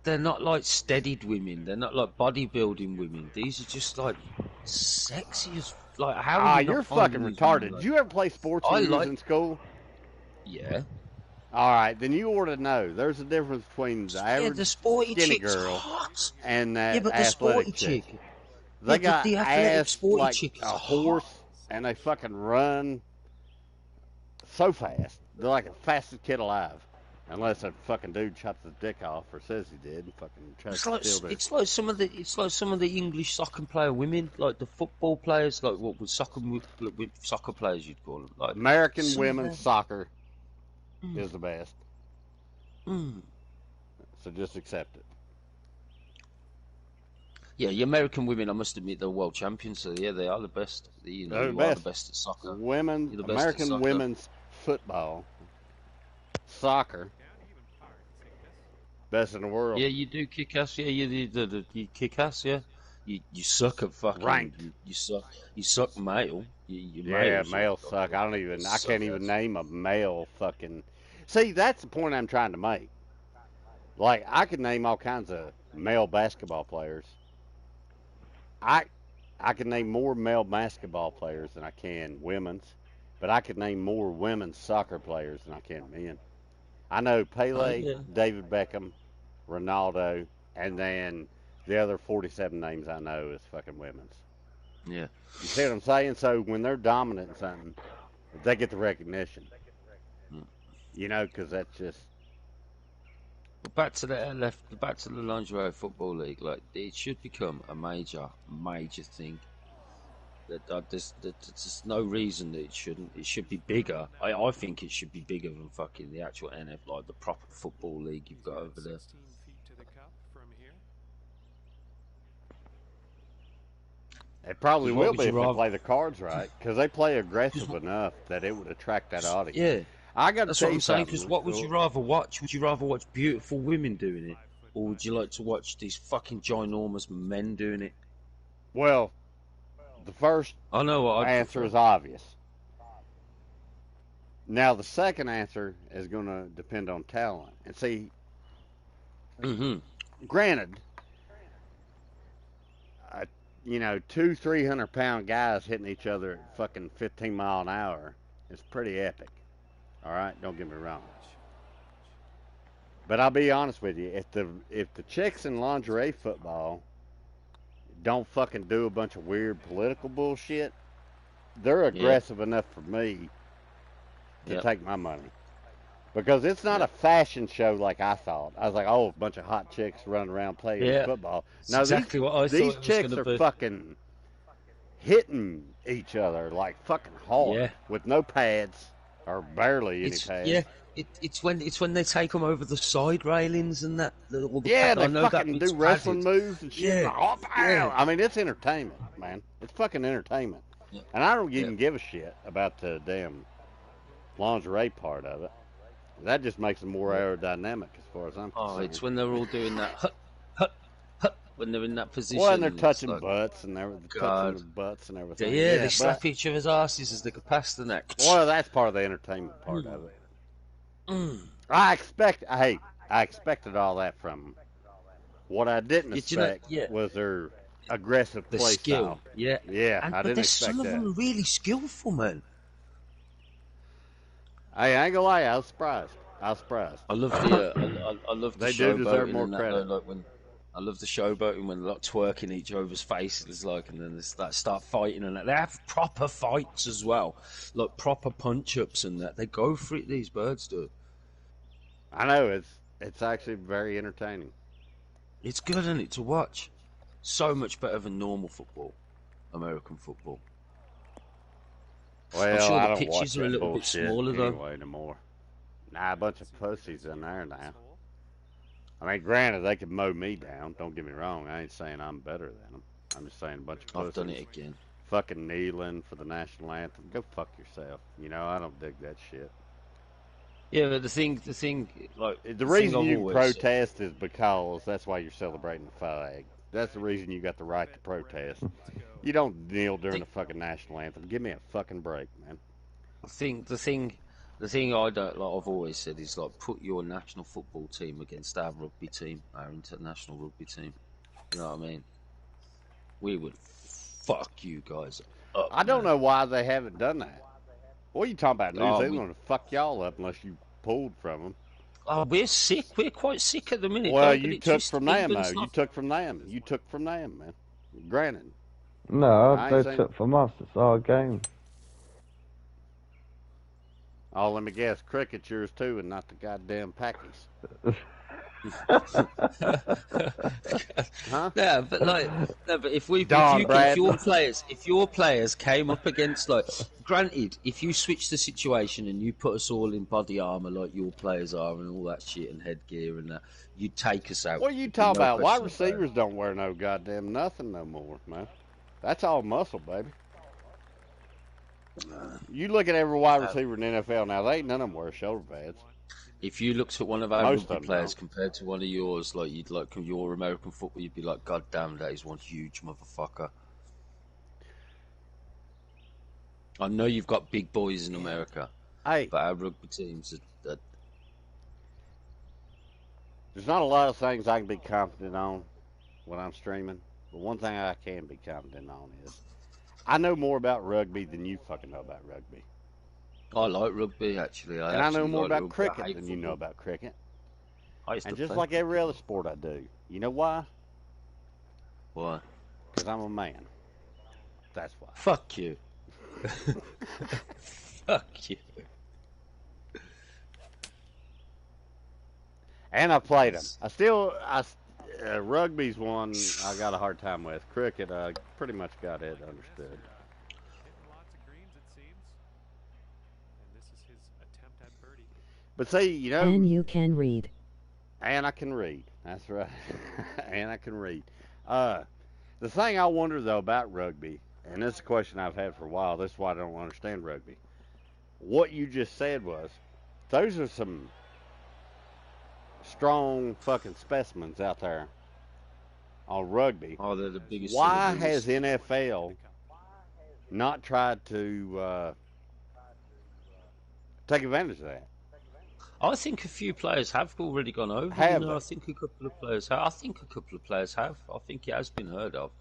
they're not like steadied women. They're not like bodybuilding women. These are just like sexy as like. How are you not you're finding fucking these women, retarded. like- Did you ever play sports when I you was like- in school? Yeah. All right, then you ought to know. There's a difference between the Yeah, average the sporty skinny chick's girl hot. and that Yeah, but the athletic sporty chick. chick. They Yeah, got the athletic ass sporty like chick is a hot. horse, and they fucking run so fast. They're like the fastest kid alive. Unless a fucking dude chops his dick off or says he did and fucking tries It's to like steal their... it's like some of the English soccer player women, like the football players, like what with soccer players you'd call them, like American some of women's them- soccer Mm. is the best. Mm. So just accept it. Yeah, the American women, I must admit, they're world champions. So yeah, they are the best. You know, They're the you are best. the best at soccer. Women, You're the best at American soccer. women's football, soccer, best in the world. Yeah, you do kick ass. Yeah, you kick ass. Yeah, you suck at fucking. Ranked. You suck male. You Yeah, males male are- suck. I suck can't even ass. name a male fucking. See, that's the point I'm trying to make. Like, I could name all kinds of male basketball players. I can name more male basketball players than I can women's, but I could name more women's soccer players than I can men. I know Pele, yeah. David Beckham, Ronaldo, and then the other 47 names I know is fucking women's. Yeah. You see what I'm saying? So when they're dominant in something, they get the recognition. Mm. You know, because that's just... But back to the lingerie football league. Like it should become a major thing. There's no reason that it shouldn't. It should be bigger. I think it should be bigger than fucking the actual NF, like the proper football league you've got over there. 16 feet to the cup from here. It probably What will would be you if they rather- play the cards right, because they play aggressive enough that it would attract that audience. Yeah, I got to that's tell what you I'm saying. something. Because what would you rather watch? Would you rather watch beautiful women doing it, or would you like to watch these fucking ginormous men doing it? Well, the first I know what I'd answer is obvious. Now, the second answer is going to depend on talent. And see, Mm-hmm. granted, 200-300-pound guys hitting each other at fucking 15 mile an hour is pretty epic. All right, don't get me wrong. But I'll be honest with you, if the chicks in lingerie football don't fucking do a bunch of weird political bullshit, they're aggressive enough for me to Yep. take my money. Because it's not a fashion show like I thought. I was like, oh, a bunch of hot chicks running around playing Yeah. football. That's No, exactly what I thought these it was chicks gonna are be. fucking hitting each other like fucking hard Yeah. with no pads or barely any It's pads. yeah. It's when they take them over the side railings and that. All the Yeah, pad- I they know that fucking bit's do wrestling padded. moves and shit. Yeah, Like, oh, pow. yeah. I mean, it's entertainment, man. It's fucking entertainment. Yeah. And I don't even give a shit about the damn lingerie part of it. That just makes it more aerodynamic as far as I'm concerned. Oh, it's when they're all doing that. Hut, hut, hut, when they're in that position. Well, and they're it's touching like- butts and everything, God. touching their butts and everything. Yeah, they but- slap each other's asses as they go past the neck. Well, that's part of the entertainment part of it. Mm. I expected all that from them. What I didn't Did you know- expect yeah. was their aggressive The play skill, style. yeah. Yeah, And, I but didn't there's expect some of that. them really skillful, man. Hey, I ain't gonna lie, I was surprised. I love the I love the They do deserve showboating more and that, credit. though, like when I love the showboating when they're like twerking each other's faces, like, and then they start fighting and that. They have proper fights as well, like proper punch ups and that. They go for it. These birds do. I know it's actually very entertaining. It's good, isn't it, to watch? So much better than normal football, American football. Well, sure the I don't pitches watch are a that little bit bullshit smaller, though. anyway anymore. Nah, a bunch of pussies in there now. I mean, granted, they could mow me down. Don't get me wrong. I ain't saying I'm better than them. I'm just saying a bunch of pussies. I've done it again. Fucking kneeling for the national anthem. Go fuck yourself. You know, I don't dig that shit. Yeah, but the thing, like The thing reason I've you always said- protest is because that's why you're celebrating the flag. That's the reason you got the right to protest. You don't kneel during the fucking national anthem. Give me a fucking break, man. the thing The thing I don't like, I've always said is like put your national football team against our rugby team, our international rugby team. You know what I mean? We would fuck you guys up. I don't man. know why they haven't done that. What are you talking about? New Oh, Zealand would fuck y'all up unless you pulled from them. Oh, we're sick. We're quite sick at the minute. Well, Don't get you it took twisted. from them, though. England's You not- took from them. You took from them, man. Granted. No, I ain't they saying- took from us. It's our game. Oh, let me guess. Cricket's yours, too, and not the goddamn Packies. Huh? Yeah, but like, no, but if Darn, Brad. if your players came up against like, granted, if you switch the situation and you put us all in body armor like your players are and all that shit and headgear and that, you'd take us out. What are you talking No about? Wide question about it. receivers don't wear no goddamn nothing no more, man. That's all muscle, baby. You look at every wide receiver in the NFL now, they ain't none of them wear shoulder pads. If you looked at one of our Most of rugby them players don't. compared to one of yours, like you'd like your American football, you'd be like, God damn, that is one huge motherfucker. I know you've got big boys in America, Hey, but our rugby teams are there's not a lot of things I can be confident on when I'm streaming, but one thing I can be confident on is I know more about rugby than you fucking know about rugby. I like rugby, actually. And I know actually more like about rugby. I cricket hate than you know football. about cricket. I used And to just play like every cricket. other sport I do. You know why? Why? Because I'm a man. That's why. Fuck you. Fuck you. And I played them. Rugby's one I got a hard time with. Cricket, I pretty much got it understood. Hitting lots of greens, it seems. And this is his attempt at birdie. But see, you know, And you can read. and I can read. That's right. And I can read. The thing I wonder, though, about rugby, and this is a question I've had for a while, this is why I don't understand rugby. What you just said was, those are some strong fucking specimens out there on rugby. Oh, they're the biggest. Why of the biggest. has NFL not tried to take advantage of that? I think a few players have already gone over. Have you know, they? I think a couple of players have. I think it has been heard of.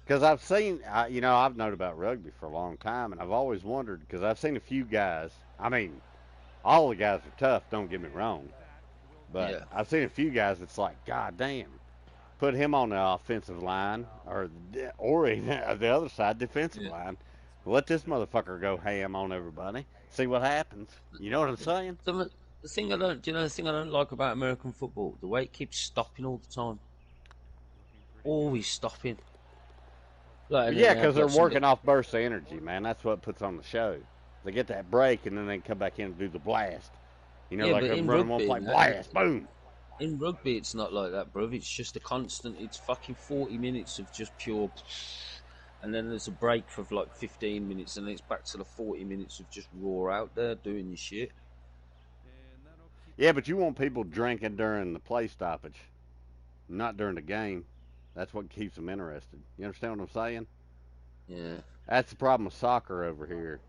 Because I've seen, I've known about rugby for a long time, and I've always wondered, because I've seen a few guys, I mean, all the guys are tough, don't get me wrong, but Yeah. I've seen a few guys that's like, God damn, put him on the offensive line, or even the other side, defensive Yeah. line. Let this motherfucker go ham on everybody, see what happens. You know what I'm saying? The thing I don't like about American football, the way it keeps stopping all the time. Always stopping. Like, and then Yeah, they because have, they're like, some working off bursts of energy, man. That's what puts on the show. They get that break, and then they come back in and do the blast. You know, Yeah, like but they're in running one rugby, play, man, blast, boom. In rugby, it's not like that, bruv. It's just a constant. It's fucking 40 minutes of just pure, and then there's a break for like 15 minutes, and then it's back to the 40 minutes of just raw out there doing your shit. And that'll keep Yeah, but you want people drinking during the play stoppage, not during the game. That's what keeps them interested. You understand what I'm saying? Yeah. That's the problem with soccer over here.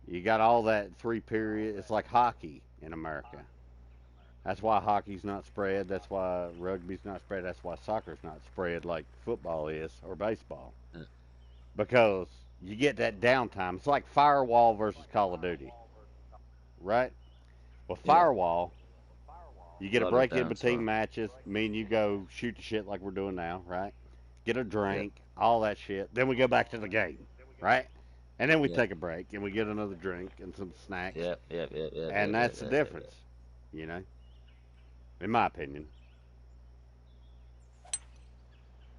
You got all that 3 period. It's like hockey in America. That's why hockey's not spread. That's why rugby's not spread. That's why soccer's not spread like football is or baseball. Yeah. Because you get that downtime. It's like Firewall versus Call of Duty. Right? With Yeah. Firewall, you get a Lot of break in between downtime. matches. Me and you go shoot the shit like we're doing now, right? Get a drink, all that shit. Then we go back to the game, right? And then we Yeah. take a break and we get another drink and some snacks. Yeah. And that's the difference, you know, in my opinion.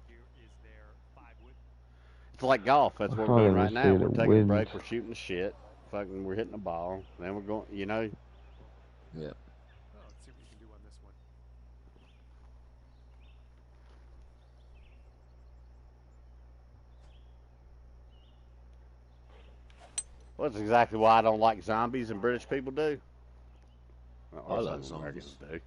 here is their 5-wood. It's like golf. That's what I we're doing wanna right now. see We're the taking a wind. break. We're shooting the shit. Fucking, we're hitting the ball. Then we're going, you know. Yeah. Oh, let's see what we can do on this one. Well, that's exactly why I don't like zombies and British people do. Well, I or like some Americans zombies.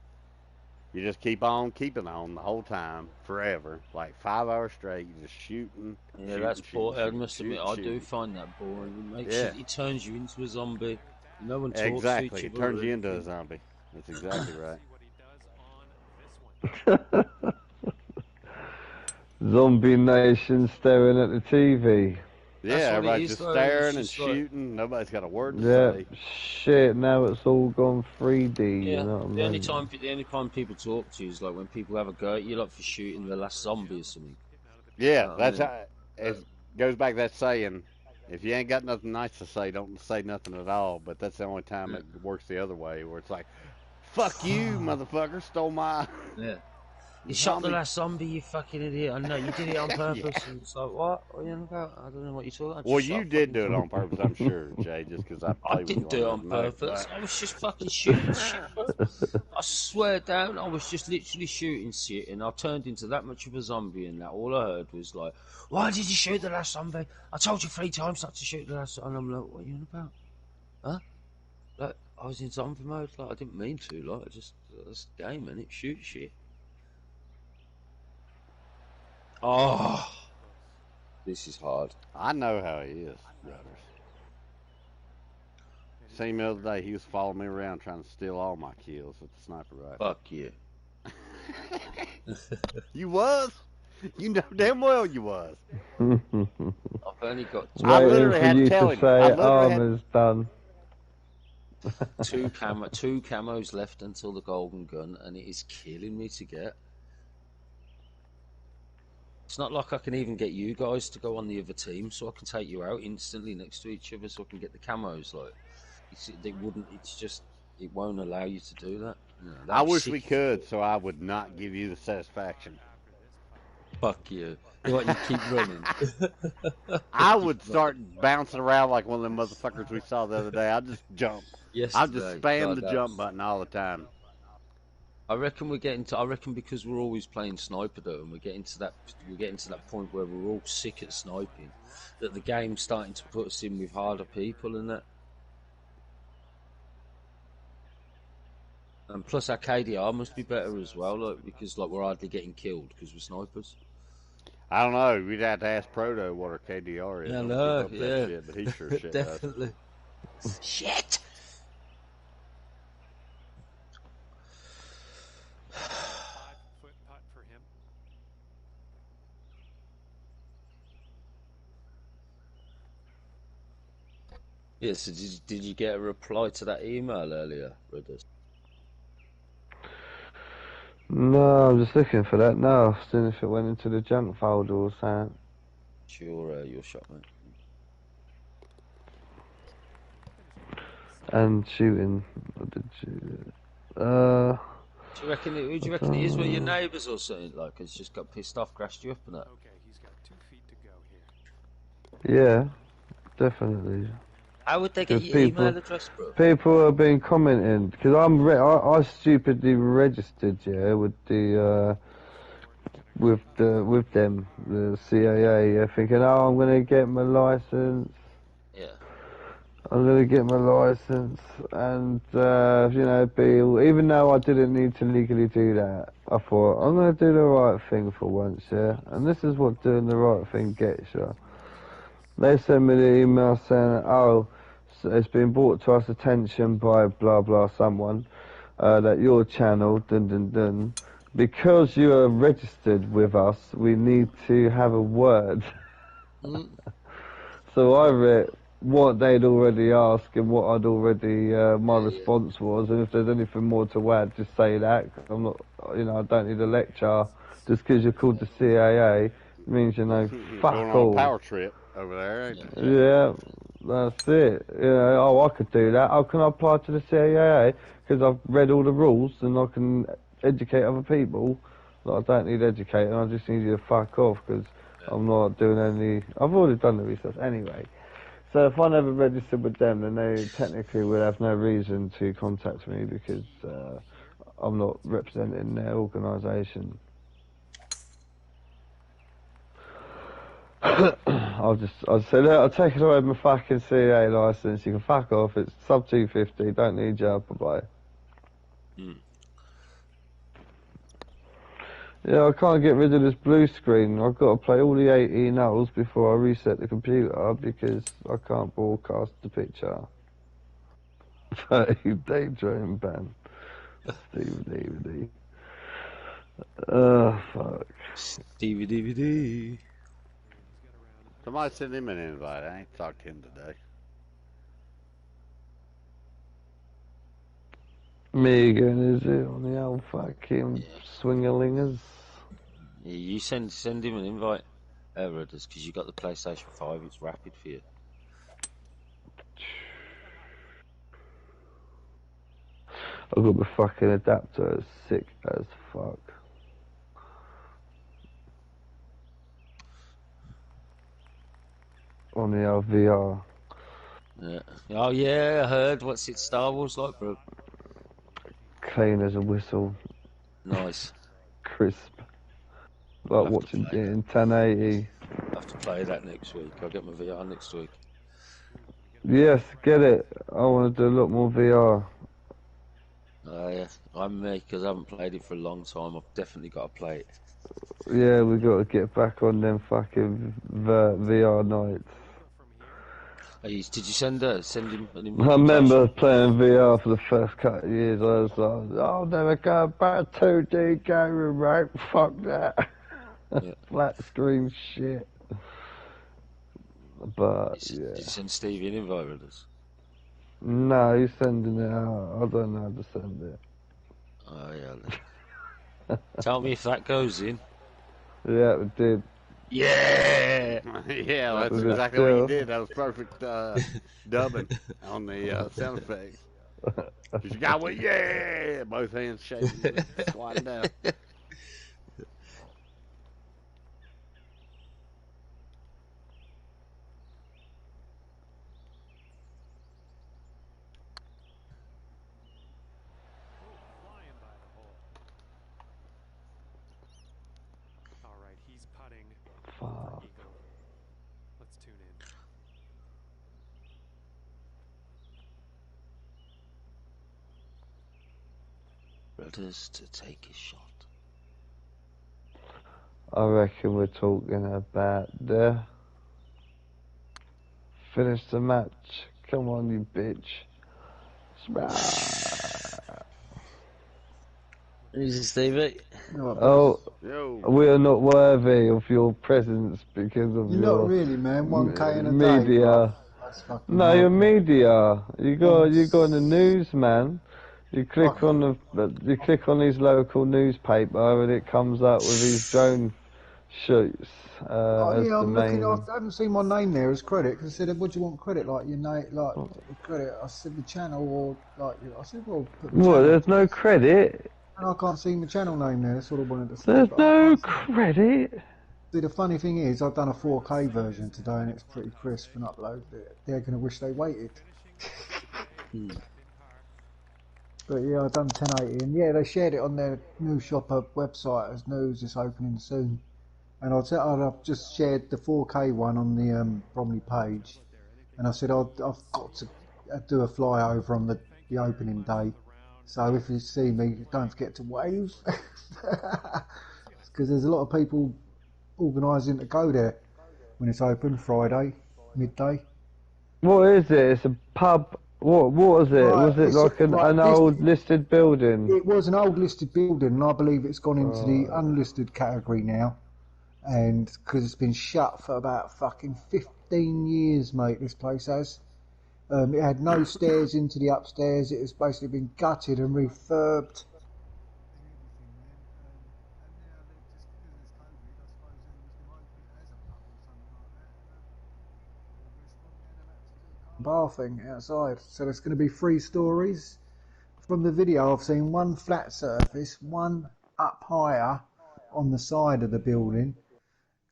do. You just keep on keeping on the whole time, forever, like 5 hours straight. You're just shooting. Yeah, shooting, that's shooting, boring. I shooting, must admit, shooting, I do shooting. find that boring. It makes Yeah. it turns you into a zombie. No one talks to Exactly. each It other. turns or you into a anything. zombie. That's exactly right. See what he does on this one. Zombie Nation staring at the TV. That's Yeah, what it everybody's is, just though. It's staring and just like, shooting. Nobody's got a word to Yeah, say. shit, now it's all gone 3D, you yeah. know what I mean? The only time people talk to you is like when people have a go at you, like for shooting the last zombie or something. You Yeah, know what I that's mean? how it goes back to that saying. If you ain't got nothing nice to say, don't say nothing at all. But that's the only time Yeah. it works the other way, where it's like, "Fuck you, motherfucker! Stole my Yeah. You shot the zombie." last zombie, you fucking idiot. I know, you did it on purpose. Yeah. And it's like, what? What are you on about? I don't know what you're talking about. I Well, just shot you a did fucking do it zombie. on purpose, I'm sure, Jay, just because I I played with you didn't long do it enough on to know. purpose. But I was just fucking shooting shit, bro. I swear down, I was just literally shooting shit, and I turned into that much of a zombie, and that all I heard was like, "Why did you shoot the last zombie? I told you 3 times not to shoot the last." And I'm like, "What are you on about? Huh?" Like, I was in zombie mode. Like, I didn't mean to. Like, I just that's the game, and it shoot shit. Oh, this is hard. I know how he is, brothers. Seen him the other day. He was following me around trying to steal all my kills with the sniper rifle. Fuck you. You was? You know damn well you was. I've only got I Waiting literally for had to you tell to him. I say literally had. armor's done. two camos left until the golden gun, and it is killing me to get. It's not like I can even get you guys to go on the other team, so I can take you out instantly next to each other, so I can get the camos. Like, they wouldn't. It's just it won't allow you to do that. You know, I that'd be wish sick we if it could, so I would not give you the satisfaction. Fuck you. What, you keep running? I would start bouncing around like one of them motherfuckers we saw the other day. I'd just jump. I'd just Yesterday, spam God, the that jump was- button all the time. I reckon we're getting to. I reckon because we're always playing sniper though, and we're getting to that point where we're all sick at sniping, that the game's starting to put us in with harder people and that. And plus our KDR must be better as well, like because like we're hardly getting killed because we're snipers. I don't know. We'd have to ask Proto what our KDR is. Yeah, Don't no, keep up that shit, but he sure shit does. definitely. Shit. 5-foot putt for him. Yeah. So did you get a reply to that email earlier, Rudders? No, I'm just looking for that now, seeing if it went into the junk folder or something. It's your shot, mate. And shooting. What did you... Do you reckon who do you reckon it is? Were your neighbours or something? Like, it's just got pissed off, crashed you up and that. Okay, he's got 2 feet to go here. Yeah, definitely. How would they get Because your email address, bro? People have been commenting because I stupidly registered, yeah, with the with them, the CAA, yeah, thinking, oh, I'm gonna get my license. Yeah. I'm gonna get my license, and you know, even though I didn't need to legally do that, I thought I'm gonna do the right thing for once, yeah. And this is what doing the right thing gets you. They send me the email saying, oh, it's been brought to us attention by blah blah someone that your channel, dun dun dun, because you are registered with us, we need to have a word. Mm. So I read what they'd already asked and what I'd already, my response was, and if there's anything more to add, just say that, 'cause I'm not, you know, I don't need a lecture. Just because you're called the CAA means you know, fuck Going on all. a power trip over there. Ain't it? Yeah, that's it. You know, oh, I could do that. How can I apply to the CAA? Because I've read all the rules and I can educate other people. Like, I don't need educating, I just need you to fuck off because I'm not doing any... I've already done the research anyway. So if I never registered with them, then they technically would have no reason to contact me because I'm not representing their organisation. I'll say, look, I'll take it away with my fucking CA licence, you can fuck off, it's sub 250, don't need you, bye-bye. Mm. Yeah, I can't get rid of this blue screen. I've got to play all the 18 holes before I reset the computer because I can't broadcast the picture. 30-day dream ban. Steve DVD. Oh, fuck. Stevie DVD. Somebody send him an invite. I ain't talked to him today. Megan, is it on the old fucking Yeah. swingerlingers? Yeah, you send him an invite, Erodus, because you got the PlayStation 5. It's rapid for you. I've got the fucking adapter. It's sick as fuck. On the old VR. Yeah. Oh yeah, I heard. What's it? Star Wars like, bro? Clean as a whistle. Nice. Crisp. I'll Like have to watching play it that. in 1080. I have to play that next week. I'll get my VR next week. Yes, get it. I want to do a lot more VR. Yeah, I'm me because I haven't played it for a long time. I've definitely got to play it. Yeah, we got to get back on them fucking VR nights. Did you send him an I invitation? remember playing VR for the first couple of years. I was like, I'll never go back 2D gaming, right? Fuck that. Yeah. Flat screen shit. But, Did yeah. you send Stevie an invite with us? No, he's sending it out. I don't know how to send it. Oh yeah. Then. Tell me if that goes in. Yeah, it did. Yeah. Yeah, that's Was it exactly what you still? did. That was perfect dubbing on the sound effects. 'Cause you got one, yeah, both hands shaking, sliding down. Flying by the hole. All right, he's putting for Fuck. eagle. Let's tune in. Brothers to take a shot. I reckon we're talking about the finish the match. Come on, you bitch. Is it Stevie? Oh, Yo, we are not worthy of your presence because of You're your not really, man. 1K in a day, media. bruv. That's fucking No, hard. your media. You go on the news, man. You click Fuck. on his local newspaper and it comes up with his drone shoots Oh, as yeah, the I'm looking. main. I haven't seen my name there as credit because I said, "What do you want credit? Like your name, like credit?" I said the channel or like. I said, "Well, put the What? channel." There's no credit. And I can't see my channel name there. That's what I wanted to say. There's but I no can't see. credit. See, the funny thing is, I've done a 4K version today, and it's pretty crisp and uploaded it. They're gonna wish they waited. But yeah, I've done 1080, and yeah, they shared it on their new shopper website as news. It's opening soon, and I've just shared the 4K one on the Bromley page, and I said I've got to do a flyover on the opening day. So if you see me, don't forget to wave, because there's a lot of people organising to go there when it's open Friday midday. What is it? It's a pub. What was it? Right, Was it it's like an like this- old listed building? It was an old listed building, and I believe it's gone into the Right. unlisted category now. And because it's been shut for about fucking 15 years, mate, this place has. It had no stairs into the upstairs. It has basically been gutted and refurbed. Bar thing outside. So there's going to be 3 stories. From the video, I've seen one flat surface, one up higher on the side of the building,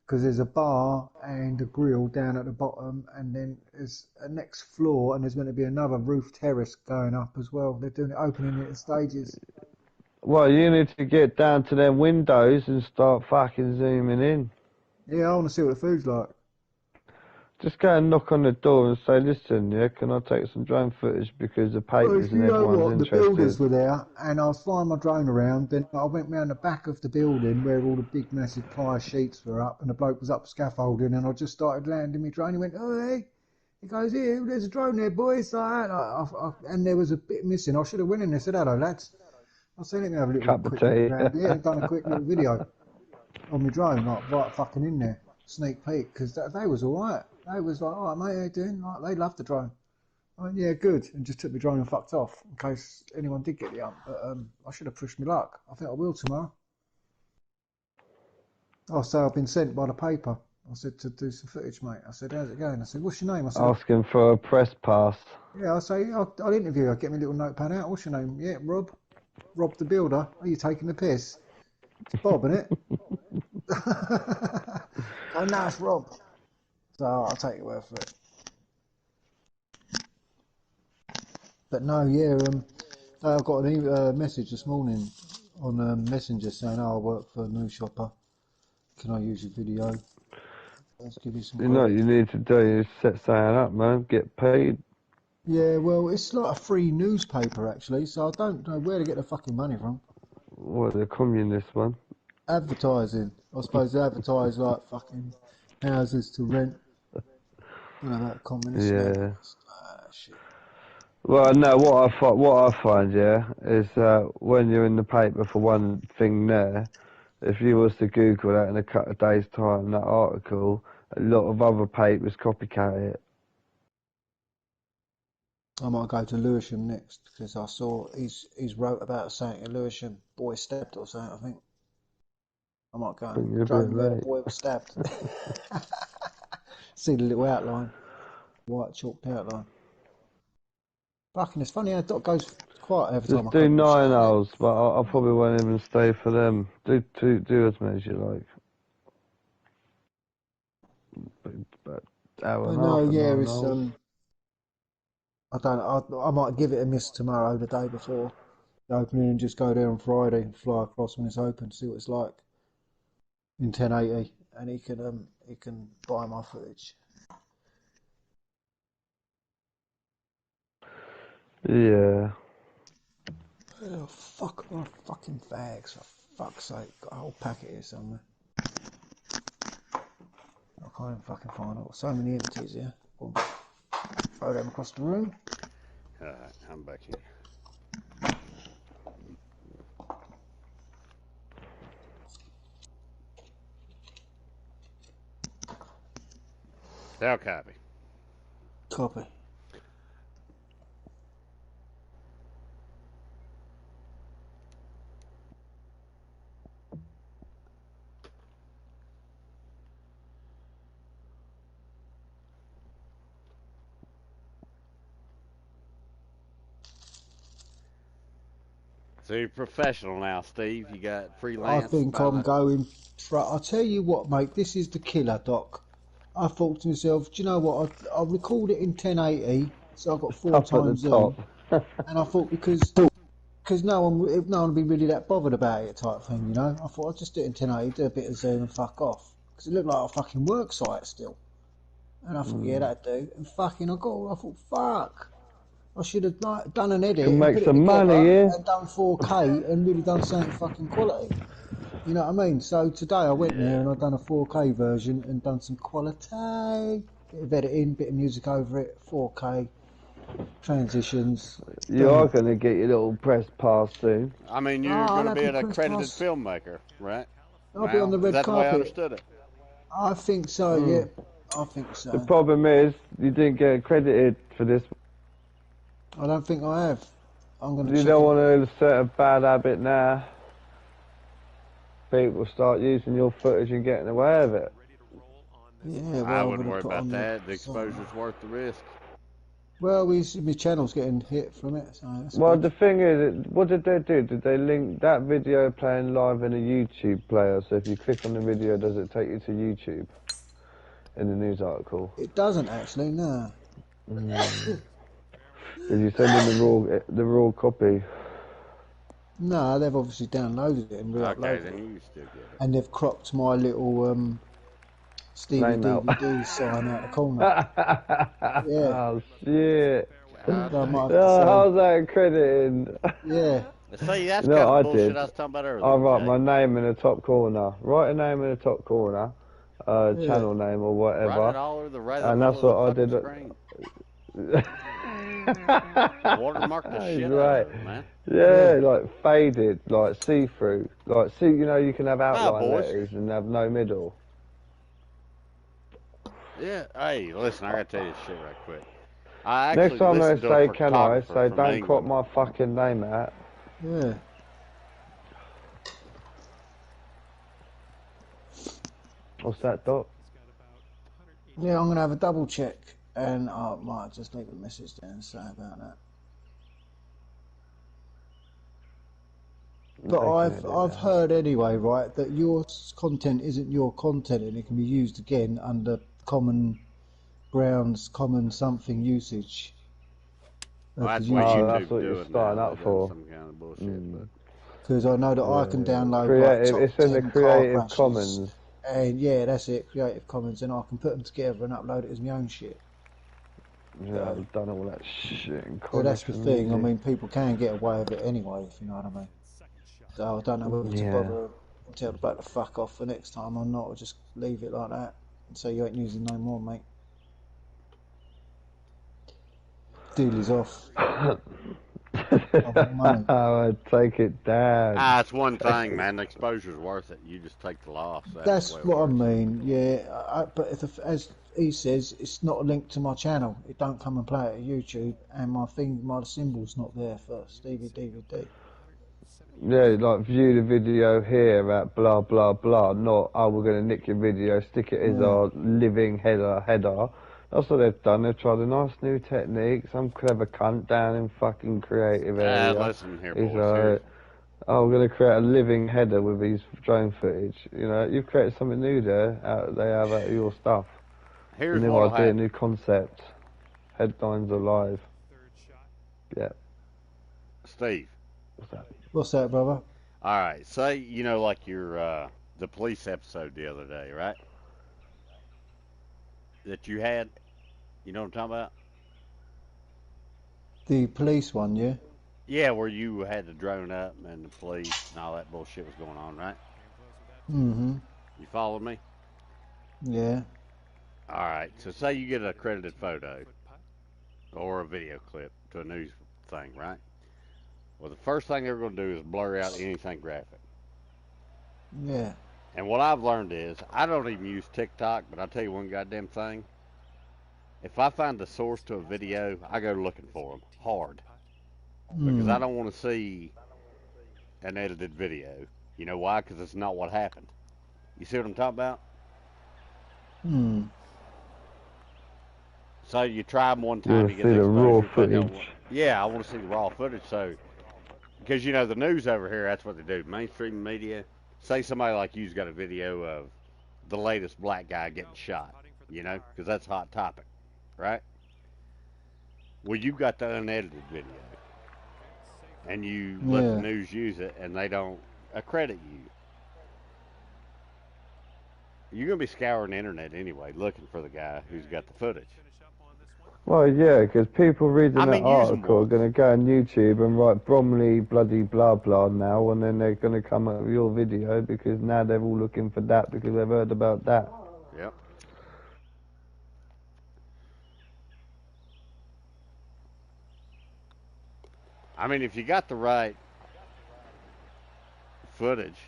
because there's a bar and a grill down at the bottom, and then there's a next floor, and there's going to be another roof terrace going up as well. They're doing it, opening it in stages. Well, you need to get down to them windows and start fucking zooming in. Yeah, I want to see what the food's like. Just go and knock on the door and say, listen, yeah, can I take some drone footage because the Well, papers you and know everyone's what? The builders interested. were there, and I was flying my drone around. Then I went round the back of the building where all the big, massive ply sheets were up, and the bloke was up scaffolding, and I just started landing my drone. He went, "Oh, hey, He goes, here, there's a drone there, boys. Like that. And there was a bit missing. I should have went in there and said, hello, lads. I said, let me have a little Cup of quick tea. look around here and done a quick little video on my drone, like right fucking in there, sneak peek, because they was all right. They was like, all right, mate, how you doing? Like, they loved the drone. I went, yeah, good, and just took my drone and fucked off in case anyone did get the ump. But I should have pushed my luck. I think I will tomorrow. Oh, so I've been sent by the paper. I said to do some footage, mate. I said, how's it going? I said, what's your name? I said, Asking for a press pass. yeah, I say, I'll interview you. I'll get my little notepad out. What's your name? Yeah, Rob. Rob the Builder. Are you taking the piss? It's Bob, isn't it? Oh, no, it's Rob. So I'll take your word for it. But no, yeah, I got a message this morning on Messenger saying, oh, I work for New Shopper. Can I use your video? Let's give you some You know what credit. you need to do is set something up, man. Get paid. Yeah, well, it's like a free newspaper, actually, so I don't know where to get the fucking money from. What, the communist one? Advertising. I suppose they advertise like fucking houses to rent. You know, that communist Yeah. stuff. Ah, shit. Well, no, what I find, yeah, is when you're in the paper for one thing there, if you was to Google that in a couple of days' time, that article, a lot of other papers copycat it. I might go to Lewisham next because I saw he's wrote about something in Lewisham. Boy stabbed or something, I think. I might go Think you're a and drove bit where the late. boy was stabbed. See the little outline, white chalked outline. Fucking, it's funny how Doc goes quiet every time Just I do come in the 9 shower. hours, but I probably won't even stay for them. Do as many as you like. But hour But and a no, half and yeah, 9 it's hours. I don't. I might give it a miss tomorrow, the day before the opening, and just go there on Friday and fly across when it's open, see what it's like in 1080, and he can buy my footage. Yeah. Oh, fuck my fucking fags, for fuck's sake. Got a whole packet here somewhere. I can't even fucking find it. So many empties here. Boom. Throw them across the room. Alright, I'm back here. They'll copy. Copy. So you're professional now, Steve. You got I freelance. think by I'm the- going. I'll tell you what, mate. This is the killer, Doc. I thought to myself, do you know what? I'll record it in 1080, so I've got 4 Up at the times top. zoom. And I thought because no one would be really that bothered about it, type thing, you know. I thought I'd just do it in 1080, do a bit of zoom and fuck off, because it looked like a fucking work site still. And I thought, yeah, that'd do. And fucking, I thought, fuck. I should have like done an edit Can and make put it some together money, yeah? and done 4K and really done something fucking quality. You know what I mean? So today I went there and I've done a 4K version and done some quality, bit of editing, bit of music over it, 4K, transitions. You are going to get your little press pass soon. I mean, you're I'll going to have be my an press accredited pass. filmmaker, right? I'll be on the Is red that the way I carpet. understood it? I think so, yeah. I think The so. problem is, you didn't get accredited for this. I don't think I have. I'm going to You check don't it. want to set a bad habit now. People start using your footage and getting away with it. Yeah, well, I I'm wouldn't gonna worry put about on that. The so- exposure's worth the risk. Well, my channel's getting hit from it, so that's Well, good. the thing is, what did they do? Did they link that video playing live in a YouTube player? So if you click on the video, does it take you to YouTube in the news article? It doesn't actually, no. Did you send in the raw copy? No, they've obviously downloaded it and Okay, re-uploaded then it. you still get it. And they've cropped my little Stevie Name out. DVD sign out the corner. Yeah. Oh shit! So I might have to Oh, say, how's that accrediting? yeah. See, that's No, kind I of bullshit did. I was talking about earlier. I write Jay. my name in the top corner. Write a name in the top corner, Yeah. channel name or Write it whatever. all over the right And middle that's of what I the did. fucking screen. Watermark the He's shit right. out of it, man. Yeah, like faded, like see-through. Like, see, you know, you can have outline boys. letters and have no middle. Yeah. Hey, listen, I gotta tell you this shit right quick. I actually Next time they listened to a say, can I, photographer say, from don't crop England. my fucking name out. Yeah. What's that, Doc? Yeah, I'm gonna have a double check, and I might just leave a message there and say about that. But I've heard anyway, right, that your content isn't your content, and it can be used again under common grounds, common something usage. Well, that's the what YouTube. that's YouTube's what you're doing starting now. up They're for. doing some kind of bullshit, but Because I know that I can download Creative, like it's top in the 10 car Creative crashes, Commons. and yeah, that's it, Creative Commons, and I can put them together and upload it as my own shit. Yeah, I've done all that shit in So that's the Coronation thing. I Music. mean, people can get away with it anyway, if you know what I mean. So I don't know whether to bother and tell the bloke to fuck off for next time or not, or just leave it like that and say you ain't using no more, mate. Deal is off. Money. I take it down. it's one thing, man. The exposure's worth it. You just take the loss. That's the way it what I works. mean, yeah. But as he says, it's not a link to my channel. It don't come and play it at YouTube, and my symbol's not there for Stevie DVD. Yeah, like view the video here at blah blah blah. Not, oh, we're going to nick your video, stick it as our living header. That's what they've done. They've tried a nice new technique. Some clever cunt down in fucking creative area. Listen here, He's boys. oh, we're going to create a living header with these drone footage. You know, you've created something new there. They have out of your stuff. Here's a new what'll idea, happen. new concept. Headlines are live. Yeah. Steve. What's that? What's that, brother? All right. Say, you know, like your the police episode the other day, right? That you had. You know what I'm talking about? The police one, yeah? Yeah, where you had the drone up and the police and all that bullshit was going on, right? Mm-hmm. You follow me? Yeah. All right. So say you get a credited photo or a video clip to a news thing, right? Well, the first thing they're going to do is blur out anything graphic. Yeah. And what I've learned is I don't even use TikTok, but I'll tell you one goddamn thing. If I find the source to a video, I go looking for them hard. Because I don't want to see an edited video. You know why? Because it's not what happened. You see what I'm talking about? So you try them one time, you get see the raw exposure, footage. Yeah, I want to see the raw footage. So, because you know the news over here, that's what they do. Mainstream media. Say somebody like you's got a video of the latest black guy getting shot. You know, because that's a hot topic, right? Well, you got the unedited video, and you let the news use it, and they don't accredit you. You're going to be scouring the internet anyway, looking for the guy who's got the footage. Well, yeah, because people reading that article are going to go on YouTube and write Bromley bloody blah blah now, and then they're going to come up with your video because now they're all looking for that because they've heard about that. Yep. I mean, if you got the right footage,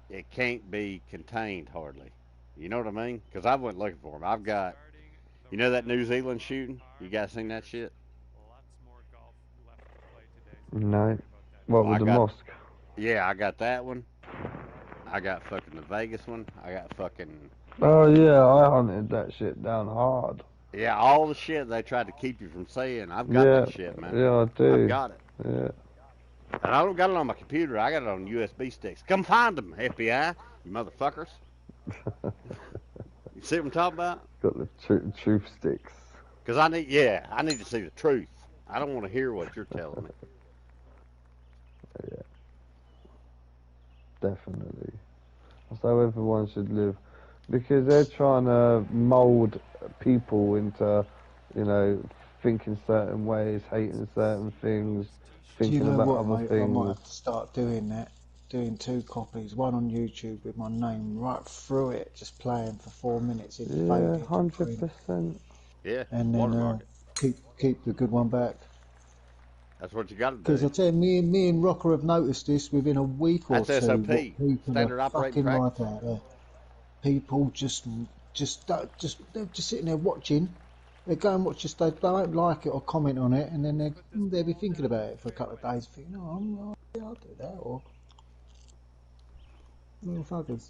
it can't be contained hardly. You know what I mean? Because I went looking for them. I've got, you know that New Zealand shooting? You guys seen that shit? No. What, with the mosque? Yeah, I got that one. I got fucking the Vegas one. I got fucking... Oh, yeah, I hunted that shit down hard. Yeah, all the shit they tried to keep you from saying. I've got that shit, man. Yeah, I do. I've got it. Yeah. And I don't got it on my computer. I got it on USB sticks. Come find them, FBI, you motherfuckers. You see what I'm talking about? Got the truth sticks. Because I need to see the truth. I don't want to hear what you're telling me. Yeah. Definitely. That's how everyone should live. Because they're trying to mould people into, you know, thinking certain ways, hating certain things, thinking about other things. I might have to start doing that. Doing 2 copies, one on YouTube with my name right through it, just playing for 4 minutes. Yeah, 100%. Yeah, and then watermark it. keep the good one back. That's what you got to Because I do. tell you, me and Rocker have noticed this within a week or That's two. SOP, What people are standard operating fucking like practice. out there. People they're just sitting there watching. They go and watch this. They don't like it or comment on it, and then they'll be thinking about it for a couple of days, thinking, "Oh, yeah, I'll do that." Or little fuckers.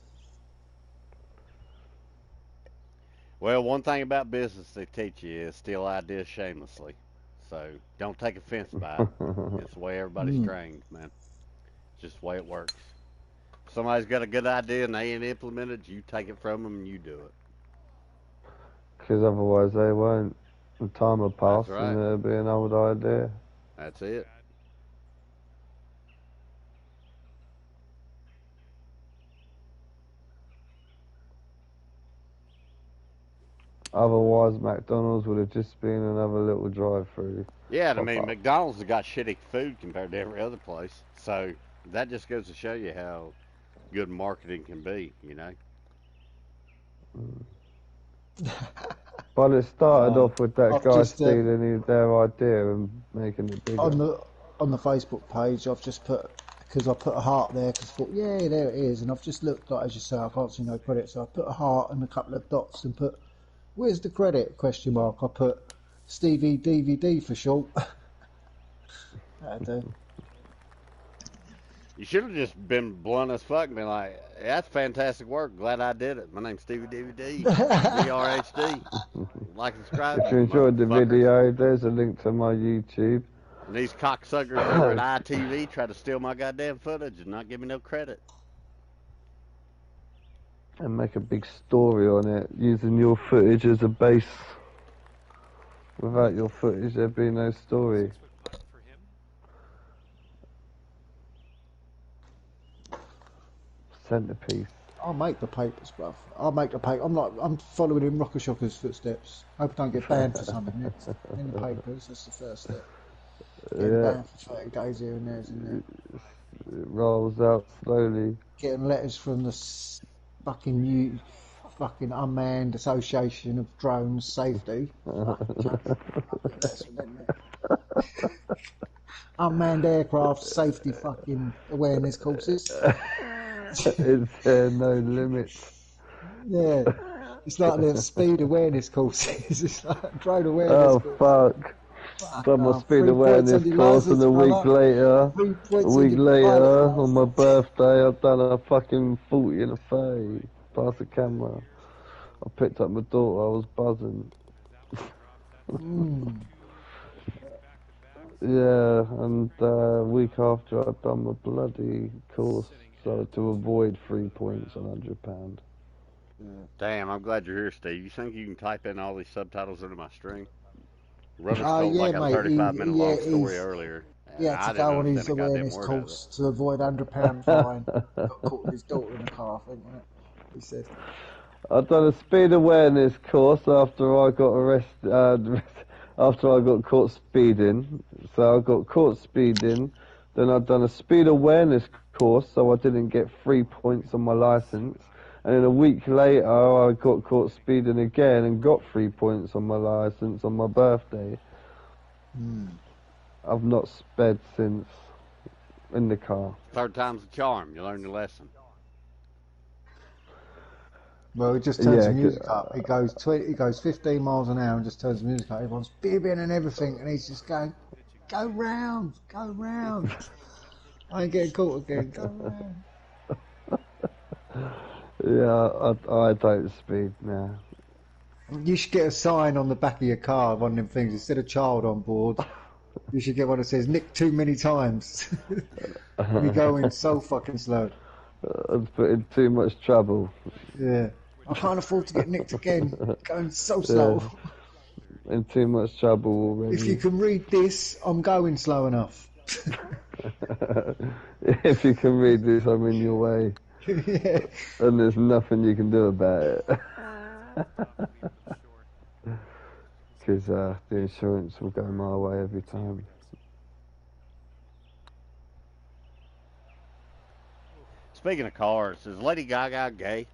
Well, one thing about business they teach you is steal ideas shamelessly. So don't take offense by it. It's the way everybody's Mm. trained, man. It's just the way it works. If somebody's got a good idea and they ain't implemented, you take it from them and you do it. Because otherwise they won't. The time will pass That's right. and it'll be an old idea. That's it. Otherwise, McDonald's would have just been another little drive-through. Yeah, and I Pop mean, up. McDonald's has got shitty food compared to every other place. So that just goes to show you how good marketing can be, you know? But it started No, off with that I've guy just stealing their idea and making it bigger. on the Facebook page. I've just put because I put a heart there because I thought, yeah, there it is, and I've just looked like as you say, I can't see no credit, so I put a heart and a couple of dots and put, where's the credit? Question mark. I put Stevie DVD for short. That'd do. You should have just been blunt as fuck and been like, that's fantastic work. Glad I did it. My name's Stevie DVD. VRHD. Like and subscribe. If you enjoyed the video, there's a link to my YouTube. And these cocksuckers over at ITV try to steal my goddamn footage and not give me no credit. And make a big story on it, using your footage as a base. Without your footage, there'd be no story. 6-foot putt for him. Centerpiece. I'll make the papers, bruv. I'll make the paper. I'm following in Rocker Shocker's footsteps. Hope I don't get banned for something next. In the papers, that's the first step. Getting Yeah, banned for 30 days here and there, isn't it? it rolls out slowly. Getting letters from the fucking unmanned association of drones safety. Unmanned aircraft safety fucking awareness courses. It's no limit. Yeah, it's like the speed awareness courses. It's like drone awareness. Oh course. fuck! Done my off. speed 3 points awareness on your course, and licence, a week fella. later, 3 a points week on your later, pilot on my license. birthday, I've done a fucking 40 in a 30. Past the camera. I picked up my daughter. I was buzzing. Mm. Yeah, and a week after I'd done my bloody course, so to avoid 3 points on £100. Damn, I'm glad you're here, Steve. You think you can type in all these subtitles into my stream? Runners Oh told yeah, like a mate. 35-minute long story earlier. He had to I go on didn't his understand a goddamn awareness word of it. course to avoid £100 fine. Got caught with his daughter in the car, I think, wasn't it? He said. I'd done a speed awareness course after I got arrested, after I got caught speeding. So I got caught speeding. Then I'd done a speed awareness course, so I didn't get 3 points on my license. And then a week later, I got caught speeding again and got 3 points on my license on my birthday. I've not sped since in the car. Third time's the charm. You learn your lesson. Well, he just turns Yeah, the music up. He goes 15 miles an hour and just turns the music up. Everyone's bibbing and everything, and he's just going, go round. I ain't getting caught again. Go round. Yeah, I don't speed now. You should get a sign on the back of your car, one of them things, instead of child on board. You should get one that says "nicked too many times." You're going so fucking slow. I've put in too much trouble. Yeah. I can't afford to get nicked again. Going so slow. In too much trouble already. If you can read this, I'm going slow enough. If you can read this, I'm in your way. Yeah. And there's nothing you can do about it. Because the insurance will go my way every time. Speaking of cars, is Lady Gaga gay?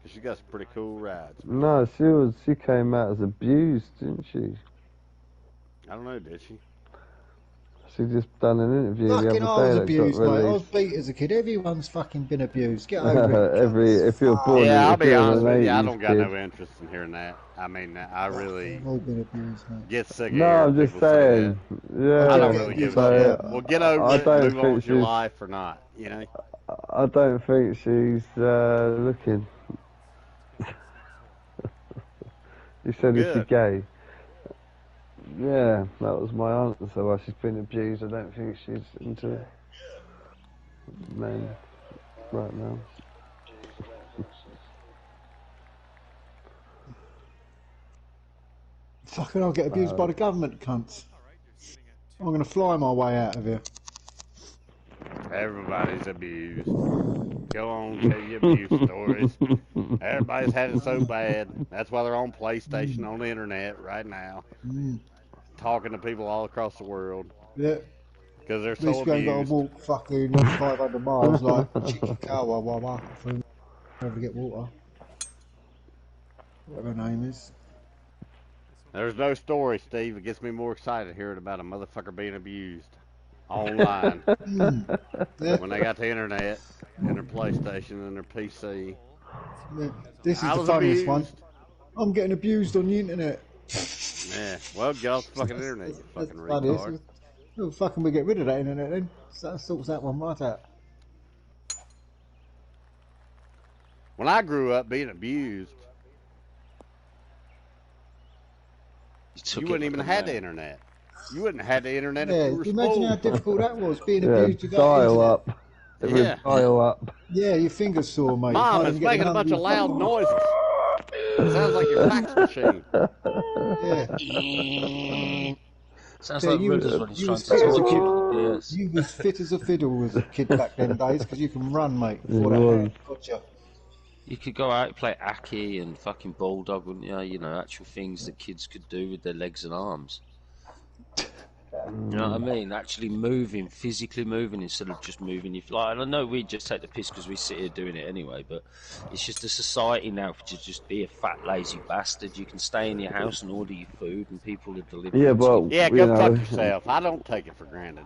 'Cause she got some pretty cool rides. No, she came out as abused, didn't she? I don't know, did she? She just done an interview Fucking, the I other was day that abused, got mate. I was released. beat as a kid. Everyone's fucking been abused. Get over it. If you're born, Yeah, I'll if be you're honest an with you. I 80s don't got kid. no interest in hearing that. I mean, I really We've all been abused, mate. get sick of No, hearing I'm just people say saying. Yeah. that. I don't get really give abused a like shit. that. Well, get over I it don't and move on think with your she's- life or not, you know? I don't think she's looking. You said, is she Good. gay? Yeah, that was my answer. Why she's been abused. I don't think she's into men right now. Fucking, I'll get abused by the government, cunts. I'm going to fly my way out of here. Everybody's abused. Go on, tell your abuse stories. Everybody's had it so bad. That's why they're on PlayStation, on the internet right now, talking to people all across the world Yeah. because they're At least so we ain't got to abused. walk fucking 500 miles like Chikawa Wawa from wherever to get water. Whatever her name is. There's no story, Steve. It gets me more excited hearing about a motherfucker being abused online Yeah. when they got the internet and their PlayStation and their PC. Yeah. This is I the was funniest one. abused. I'm getting abused on the internet. Yeah, well, get off the fucking internet, you That's fucking funny. retard. Well, fucking we get rid of that internet then. So that sorts that one right out. When I grew up being abused, you wouldn't even have the internet. You wouldn't have the internet Yeah, if you were imagine how spoiled. difficult that was, being Yeah, abused without dial internet. up. It was Yeah. dial up. Yeah, your fingers sore, mate. You Mom, can't it's even get making the a bunch of number loud you- noises. It sounds like your fax machine. Yeah. Sounds Yeah, like you Rudders was- when he's you trying was to fit as a talk. kid. Yes. You was fit as a fiddle as a kid back them days because you can run, mate. You Before that was. hand got you. You could go out and play Aki and fucking Bulldog, wouldn't you? You know, actual things that kids could do with their legs and arms. You know what I mean? Actually moving, physically moving instead of just moving your fly. And I know we just take the piss because we sit here doing it anyway, but it's just a society now to just be a fat, lazy bastard. You can stay in your house and order your food and people are delivering Yeah, it to but you. Yeah, you go know, fuck yourself. I don't take it for granted.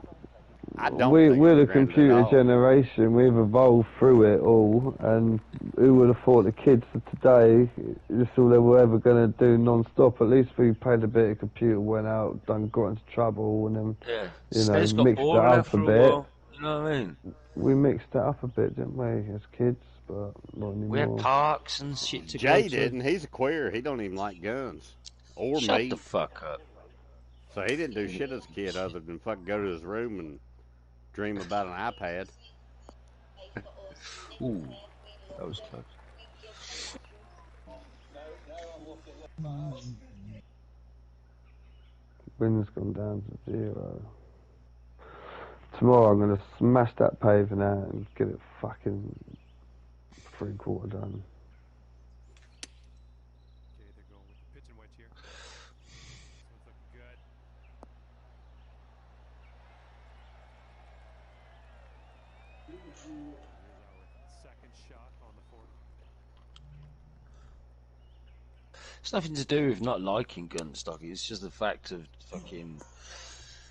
I don't we're take it the for granted computer at all. generation. We've evolved through it all, and who would have thought the kids of today, this is all they were ever going to do non-stop. At least we played a bit of computer, went out, got into trouble, and then Yeah. you know, It's got mixed it boring up after a a bit. while. You know what I mean? We mixed it up a bit, didn't we, as kids? But not anymore. We had parks and shit to Jay go to. didn't. He's a queer. He don't even like guns or Shut meat. the fuck up. So he didn't do shit as a kid other than fucking go to his room and dream about an iPad. Ooh, that was close. Wind's gone down to 0. Tomorrow I'm going to smash that paving out and get it fucking 3/4 done. Okay, they're going with the pitch and wedge here. Sounds looking good. Here's our second shot on the fourth. It's nothing to do with not liking guns, Doggy. It's just the fact of fucking.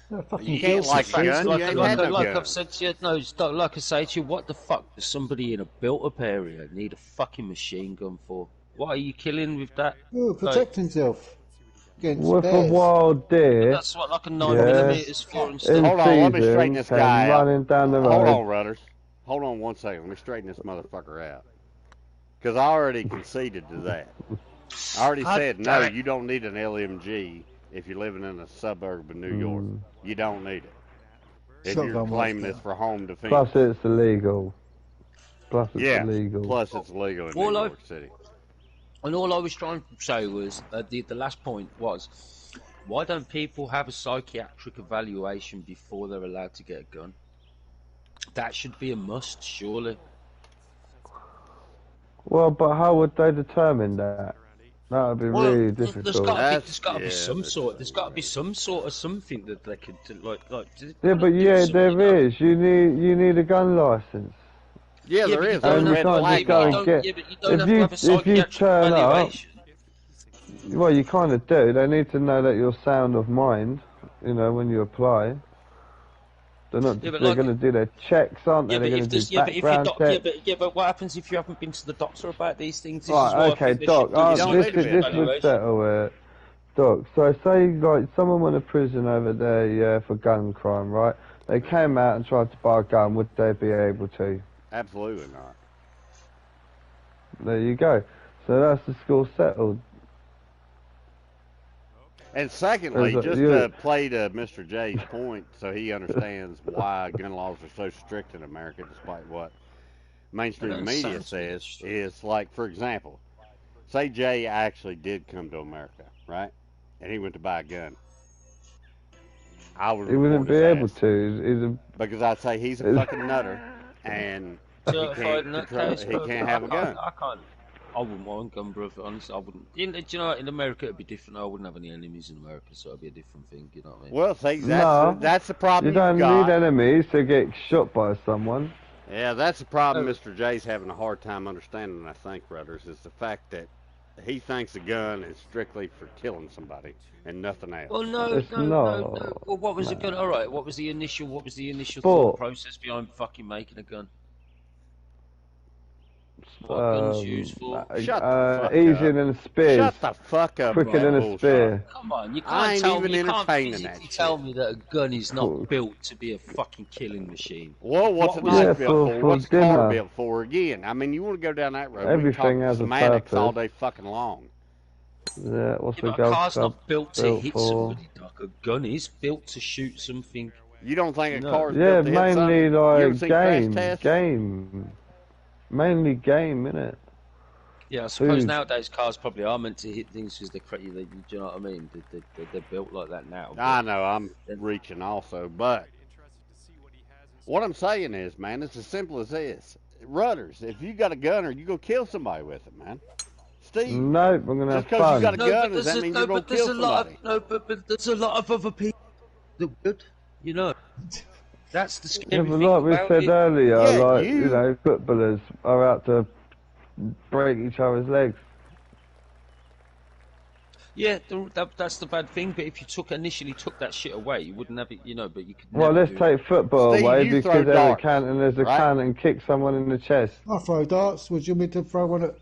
No, fucking You can't guilty, like son. gun. Like, You ain't like, had no like gun. I've said to you, no, it's like I say to you, what the fuck does somebody in a built-up area need a fucking machine gun for? What are you killing with that? Oh, protect himself. Against With a bears. wild deer That's what like a 9 Yeah. millimeters for and in stuff. Hold on, let me season straighten this came guy out. running down the Hold road. on, Rudders. Hold on one second. Let me straighten this motherfucker out. Because I already conceded to that. I already God said, damn no, it. you don't need an LMG if you're living in a suburb of New York. You don't need it. If you're Shotgun claiming rifle. this for home defense. Plus it's illegal. yeah, illegal. plus it's legal in All New I- York City. And all I was trying to say was, the last point was, why don't people have a psychiatric evaluation before they're allowed to get a gun? That should be a must, surely. Well, but how would they determine that? That would be really there's difficult. got That's- to be yeah, some that's- sort. There's got to be some sort of something that they could do, like. Yeah, but do yeah, something, you know? there is. You need a gun license. Yeah, there but is. you There's don't And you red can't flag just go laws. and get. Yeah, but you don't If have to you have a if you psychiatric turn up, evaluation. well, you kind of do. They need to know that you're sound of mind. You know, when you apply, they're not. Yeah, but They're like, going to do their checks, aren't they? yeah, They're but going if to do there's, yeah, but if you background doc, yeah, checks. but what happens if you haven't been to the doctor about these things? This is Right, why I okay, think they Doc. should do a You don't This need to would be a this doctor. would evaluation. settle it, Doc. So say like someone went to prison over there, yeah, for gun crime, right? They came out and tried to buy a gun. Would they be able to? Absolutely not. There you go. So that's the score settled. And secondly, There's a- just you- to play to Mr. J's point, so he understands why gun laws are so strict in America, despite what mainstream That media sounds says, strict. is like, for example, say Jay actually did come to America, right? And he went to buy a gun. I would He wouldn't report be his able ass, to. He's a because I'd say he's a fucking nutter, and he Certified can't in that control. case, He bro, can't have a gun. I wouldn't mind gun, bro. Honestly, I wouldn't. Do you know, in America it'd be different. I wouldn't have any enemies in America, so it'd be a different thing. You know what I mean? Well, see, No. that's the problem You don't you've got. need enemies to get shot by someone. Yeah, that's the problem No. Mr. J's having a hard time understanding, I think, Rudders, is the fact that he thinks a gun is strictly for killing somebody and nothing else. Well, no, It's no, not. no, no. Well, what was the gun? All right, what was the initial Sport. thought process behind fucking making a gun? What are guns used for? Shut the fuck easier up. than a spear. Shut the fuck up. Quicker with than that a bullshit. spear. Come on, you I can't ain't tell even me. You can't entertaining physically that tell shit. me that a gun is not built to be a fucking killing machine. Well, what's a What was knife it? built Yeah, for? for What's a car dinner. built for? Again, I mean, you want to go down that road. Everything we can has talk a semantics all purpose. day fucking long. Yeah, what's Yeah, the but a gun car's stuff not built to built hit for? somebody, Doc. A gun is built to shoot something. You don't think a No. car's Yeah, built to hit something? mainly You ever like seen Crash game, Test? mainly game, innit? Yeah, I suppose Food. nowadays cars probably are meant to hit things because they're crazy. Do you know what I mean? They're built like that now. I know, I'm reaching also, but what I'm saying is, man, it's as simple as this. Rudders, if you got a gun, or you go kill somebody with it, man. Steve, Nope, I'm gonna just have because fun. you got a No, gun, but does that there's mean no, you're going but to there's kill a lot somebody? of but there's a lot of other people that would, you know. That's the Yeah, scary but thing like we about said it. earlier, Yeah, like you- you know, footballers are out to break each other's legs. Yeah, that's the bad thing. But if you initially took that shit away, you wouldn't have it, you know. But you could. Well, never let's do take football Steve, away you throw because there's a darts, can and there's a right? can and kick someone in the chest. I throw darts. Would you want me to throw one at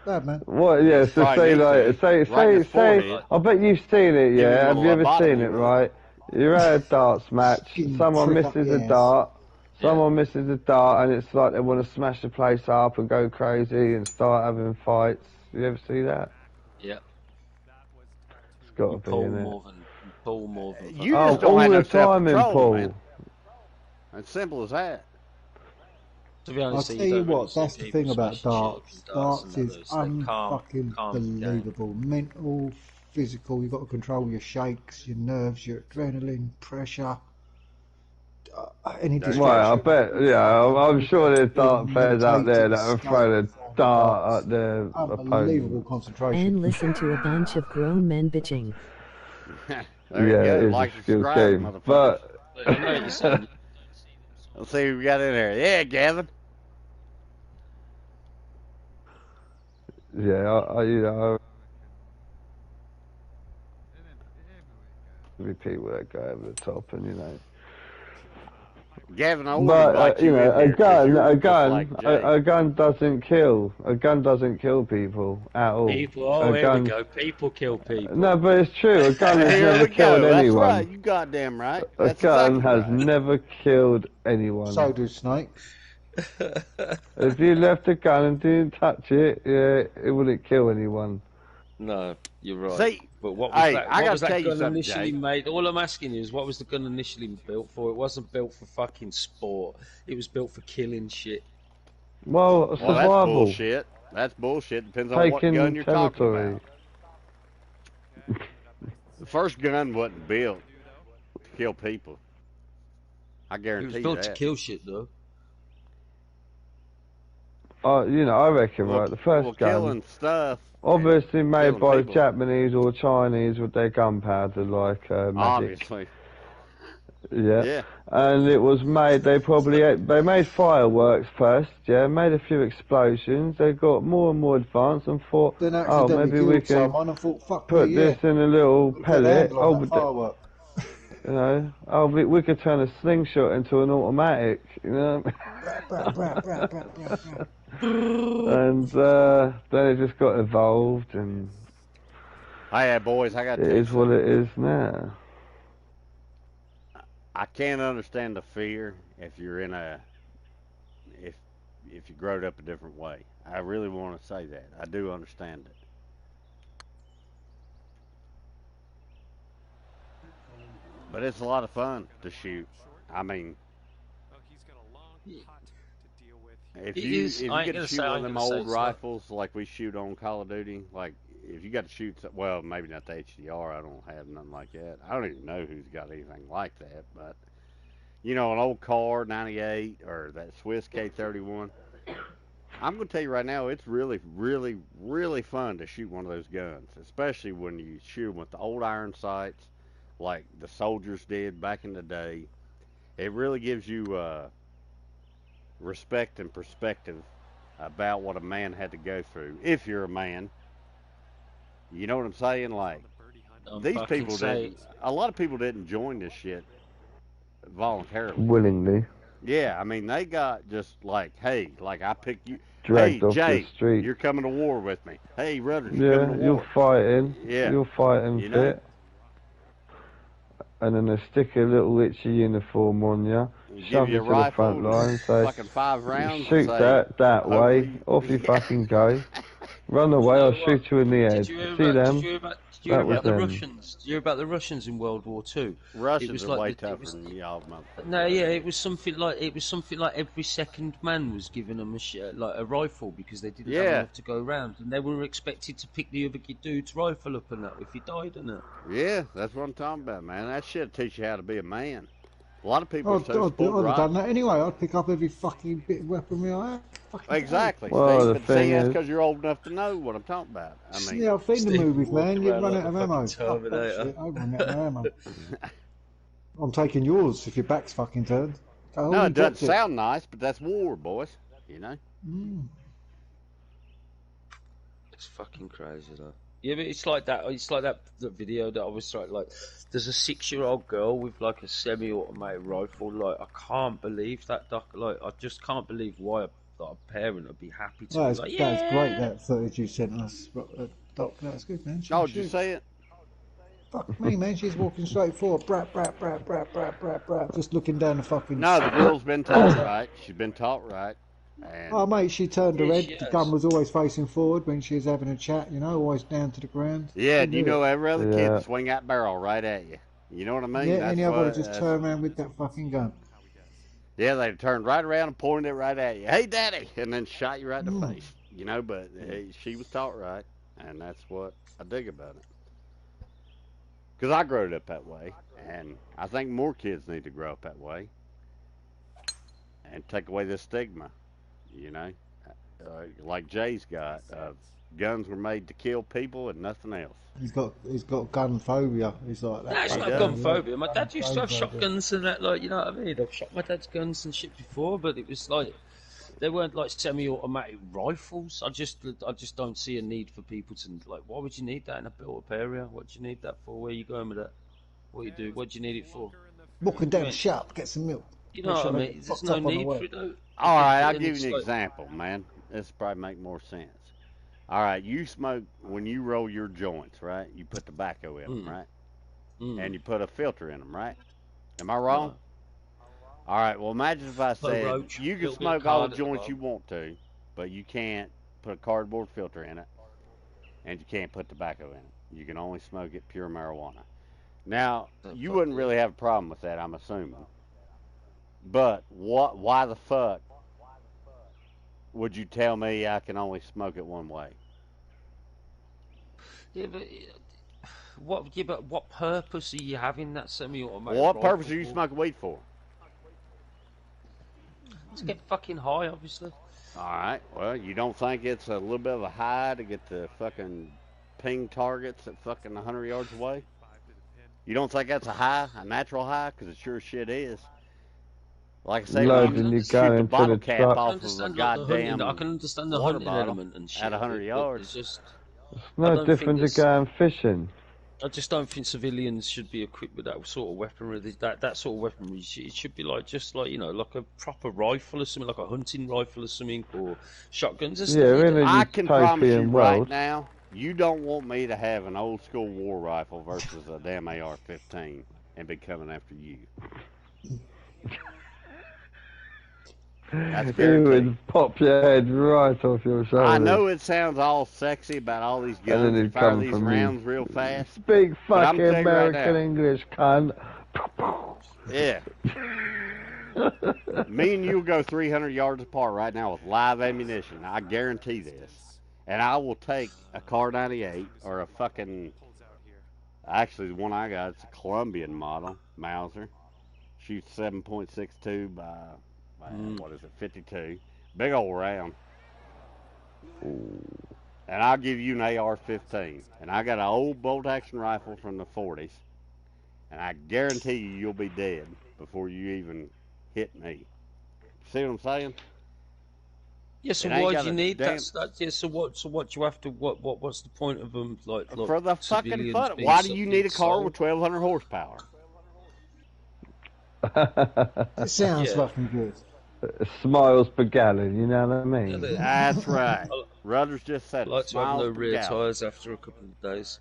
that man? What? Yeah. So Right, say me like too. say Right in his say. forehead. I bet you've seen it. Give him a Yeah. Have little you ever lobotomy, seen it? Right. You're at a darts match. Fucking Someone prick up misses the a ass. dart. Someone misses a dart, and it's like they want to smash the place up and go crazy and start having fights. You ever see that? Yeah, It's got you to be pull in it. more than. You Oh, just don't all have no the time in self-control, pool. man. It's simple as that. To be I'll honest, tell you you don't really what, see that's the people thing about smashing shit up darts. with Darts and is others. They calm you down. unbelievable. Mental, physical. You've got to control your shakes, your nerves, your adrenaline, pressure. Any That's Well, I distraction. bet, yeah, I'm sure there's dart players out there that are Escape throwing a from dart darts. at their Unbelievable opponent. concentration. And listen to a bunch of grown men bitching. There Yeah, you it go. is Like a and skill subscribe, game. motherfucker. But, But I know what you're saying. Let's see who we got in there. Yeah, Gavin. yeah, you know, repeat what that guy over the top, and you know. Gavin, I want But to invite you you know, in here 'cause you're just like Jay. a gun doesn't kill. A gun doesn't kill people at all. People, oh, A here gun- we go. People kill people. No, but it's true. A gun has Here never we go. killed That's anyone. right. You goddamn right. A That's gun exactly has right. never killed anyone. So do snakes. If you left a gun and didn't touch it, yeah, it wouldn't kill anyone. No, you're right. See, but what was hey, that? I What gotta was that tell you gun something, initially Jay. made? All I'm asking you is, what was the gun initially built for? It wasn't built for fucking sport. It was built for killing shit. Well, Well, that's survival, bullshit. That's bullshit. Depends on what gun taking you're talking territory. about. The first gun wasn't built to kill people. I It was guarantee you built to that. kill shit, though. You know, I reckon, Well, right, the first well, gun, killing stuff. obviously made killing by the people. Japanese or Chinese with their gunpowder, like magic. Obviously. Yeah. Yeah. And it was made. They made fireworks first. Yeah. Made a few explosions. They got more and more advanced and thought, Then oh, accidentally maybe we killed can someone and thought, fuck put me, this yeah. in a little Put the pellet. handle on Oh, that but firework. you know, oh, we could turn a slingshot into an automatic. You know. Brap, brap, brap, brap, brap, brap. And then it just got evolved, and Hey, boys, I got to it tell you is what something. it is now. I can't understand the fear if you're in a if you growed up a different way. I really want to say that. I do understand it. But it's a lot of fun to shoot. I mean, Well, he's got a long putt to deal with here. if It you is. if I you ain't get to gonna shoot say. one I of ain't them gonna say old it's not. rifles like we shoot on Call of Duty, like if you got to shoot, well, maybe not the HDR. I don't have nothing like that. I don't even know who's got anything like that. But you know, an old car 98 or that Swiss K31. I'm gonna tell you right now, it's really, really, really fun to shoot one of those guns, especially when you shoot them with the old iron sights, like the soldiers did back in the day. It really gives you respect and perspective about what a man had to go through. If you're a man, you know what I'm saying? Like The birdie hunt. I'm these fucking people say. didn't. A lot of people didn't join this shit voluntarily. Willingly Yeah, I mean they got just like, hey, like I pick you. Hey, dragged off the Jay, street. you're coming to war with me. Hey, Rudders, you're coming Yeah, to you're war. fighting. Yeah, You're fighting you know, fit. And then they stick a little itchy uniform on you, give shove you you a to the front rifle and line, say, fucking 5 rounds and shoot say, that way, hopefully, off you yeah. fucking go. Run Do you away, I'll know what? shoot you in the Did head. you hear See about? Did them? you hear about? Did you hear That was about the them. Russians? Did you hear about the Russians in World War Two? It Russians was are like way it tougher was. than y'all motherfuckers. No, yeah, it was something like every second man was given them like a rifle because they didn't have Yeah, enough to go around, and they were expected to pick the other dude's rifle up and that if he died and that. yeah, that's what I'm talking about, man. That shit teach you how to be a man. A lot of people are I'd, so I'd, spoiled I'd have done rotten. that anyway. I'd pick up every fucking bit of weaponry I had. Fucking go. Exactly. Well, See, the but see, thing that's is, because you're old enough to know what I'm talking about. I mean, Yeah, I've seen the Steve movies, walked man. You'd around run like out the of fucking ammo. Fuck that Terminator. shit. I run out of ammo. I'm taking yours if your back's fucking turned. Oh, no, you it doesn't dropped it. sound nice, but that's war, boys. You know. Mm. It's fucking crazy though. Yeah, but it's like that. It's like that video that I was like, there's a 6-year-old girl with like a semi-automatic rifle. Like, I can't believe that. Like, I just can't believe why a parent would be happy to be like, That's great, yeah. that footage you sent us. Doc, that's good, man. She Oh, can did you shoot. say it? Fuck me, man. She's walking straight forward. Brat, brat, brat, brat, brat, brat, brat. Just looking down the fucking... No, the girl's been taught right. She's been taught right, and Oh, mate, she turned her Yeah, head. she The has. gun was always facing forward when she was having a chat, you know, always down to the ground. yeah, She and you knew know it. every other yeah. kid swing that barrel right at you. You know what I mean? Yeah, That's any other would what. have just turned around with that fucking gun. Yeah, they turned right around and pointed it right at you. Hey, daddy, and then shot you right in the face. You know, but hey, she was taught right, and that's what I dig about it. Because I grew up that way, and I think more kids need to grow up that way and take away this stigma. You know, like Jay's got. Guns were made to kill people and nothing else. He's got gun phobia. He's like that. Nah, it's He not does. gun phobia. My dad used to have Gun phobia. shotguns and that, like, you know what I mean? I've shot my dad's guns and shit before, but it was like they weren't like semi-automatic rifles. I just don't see a need for people to like. Why would you need that in a built-up area? What do you need that for? Where are you going with that? What you do? What do you need it for? Walking down the shop, get some milk. You know Make sure what I they mean? get There's fucked no up on the need way. for it though. All right, I'll And give it's you an like- example, man. This probably make more sense. All right, you smoke when you roll your joints, right? You put tobacco in them, right? And you put a filter in them, right? Am I wrong? All right. Well, imagine if I Put a said roach, you can little bit smoke of all card the at the joints you bottom. want to, but you can't put a cardboard filter in it, and you can't put tobacco in it. You can only smoke it pure marijuana. Now, Oh, you fuck wouldn't yeah. really have a problem with that, I'm assuming. But what? Why the fuck would you tell me I can only smoke it one way? Yeah, but what? Yeah, but what purpose are you having that semi-automatic? What rifle purpose are you for? smoking weed for? To get fucking high, obviously. All right. Well, you don't think it's a little bit of a high to get the fucking ping targets at fucking 100 yards away? You don't think that's a natural high? Because it sure as shit is. Like I say, Loading when you your shoot gun the into bottle the cap truck. I off of a understand like the hunting. I goddamn can understand the water hunting bottle element and shit at of 100 it, but yards. it's just It's I no don't think different to it's. going fishing. I just don't think civilians should be equipped with that sort of weaponry. That sort of weaponry, it should be like just like like a proper rifle or something, like a hunting rifle or something, or shotguns or stuff. Yeah, in a I can promise you utopian right world. now, you don't want me to have an old school war rifle versus a damn AR-15 and be coming after you. That's He guaranteed. would pop your head right off your shoulder. I know it sounds all sexy about all these And then guns and it'd fire come these from rounds you. real fast. Speak But I'm fucking telling you right American now. English, cunt. Yeah. Me and you will go 300 yards apart right now with live ammunition. I guarantee this. And I will take a Car 98 or a fucking. Actually, the one I got, it's a Colombian model, Mauser. Shoots 7.62 by what is it, 52. Big old round. And I'll give you an AR-15. And I got an old bolt-action rifle from the 40s. And I guarantee you'll be dead before you even hit me. See what I'm saying? Yeah, so It ain't why got do you a need damn- that? Yeah, so what do you have to? What's the point of them? Like For the fucking civilians fun. being Why do you need a car sold? with 1,200 horsepower? It sounds Yeah. fucking good. Smiles per gallon, you know what I mean? That's right. Rudders just said I like it. to have no Smiles per rear gallon. tyres after a couple of days.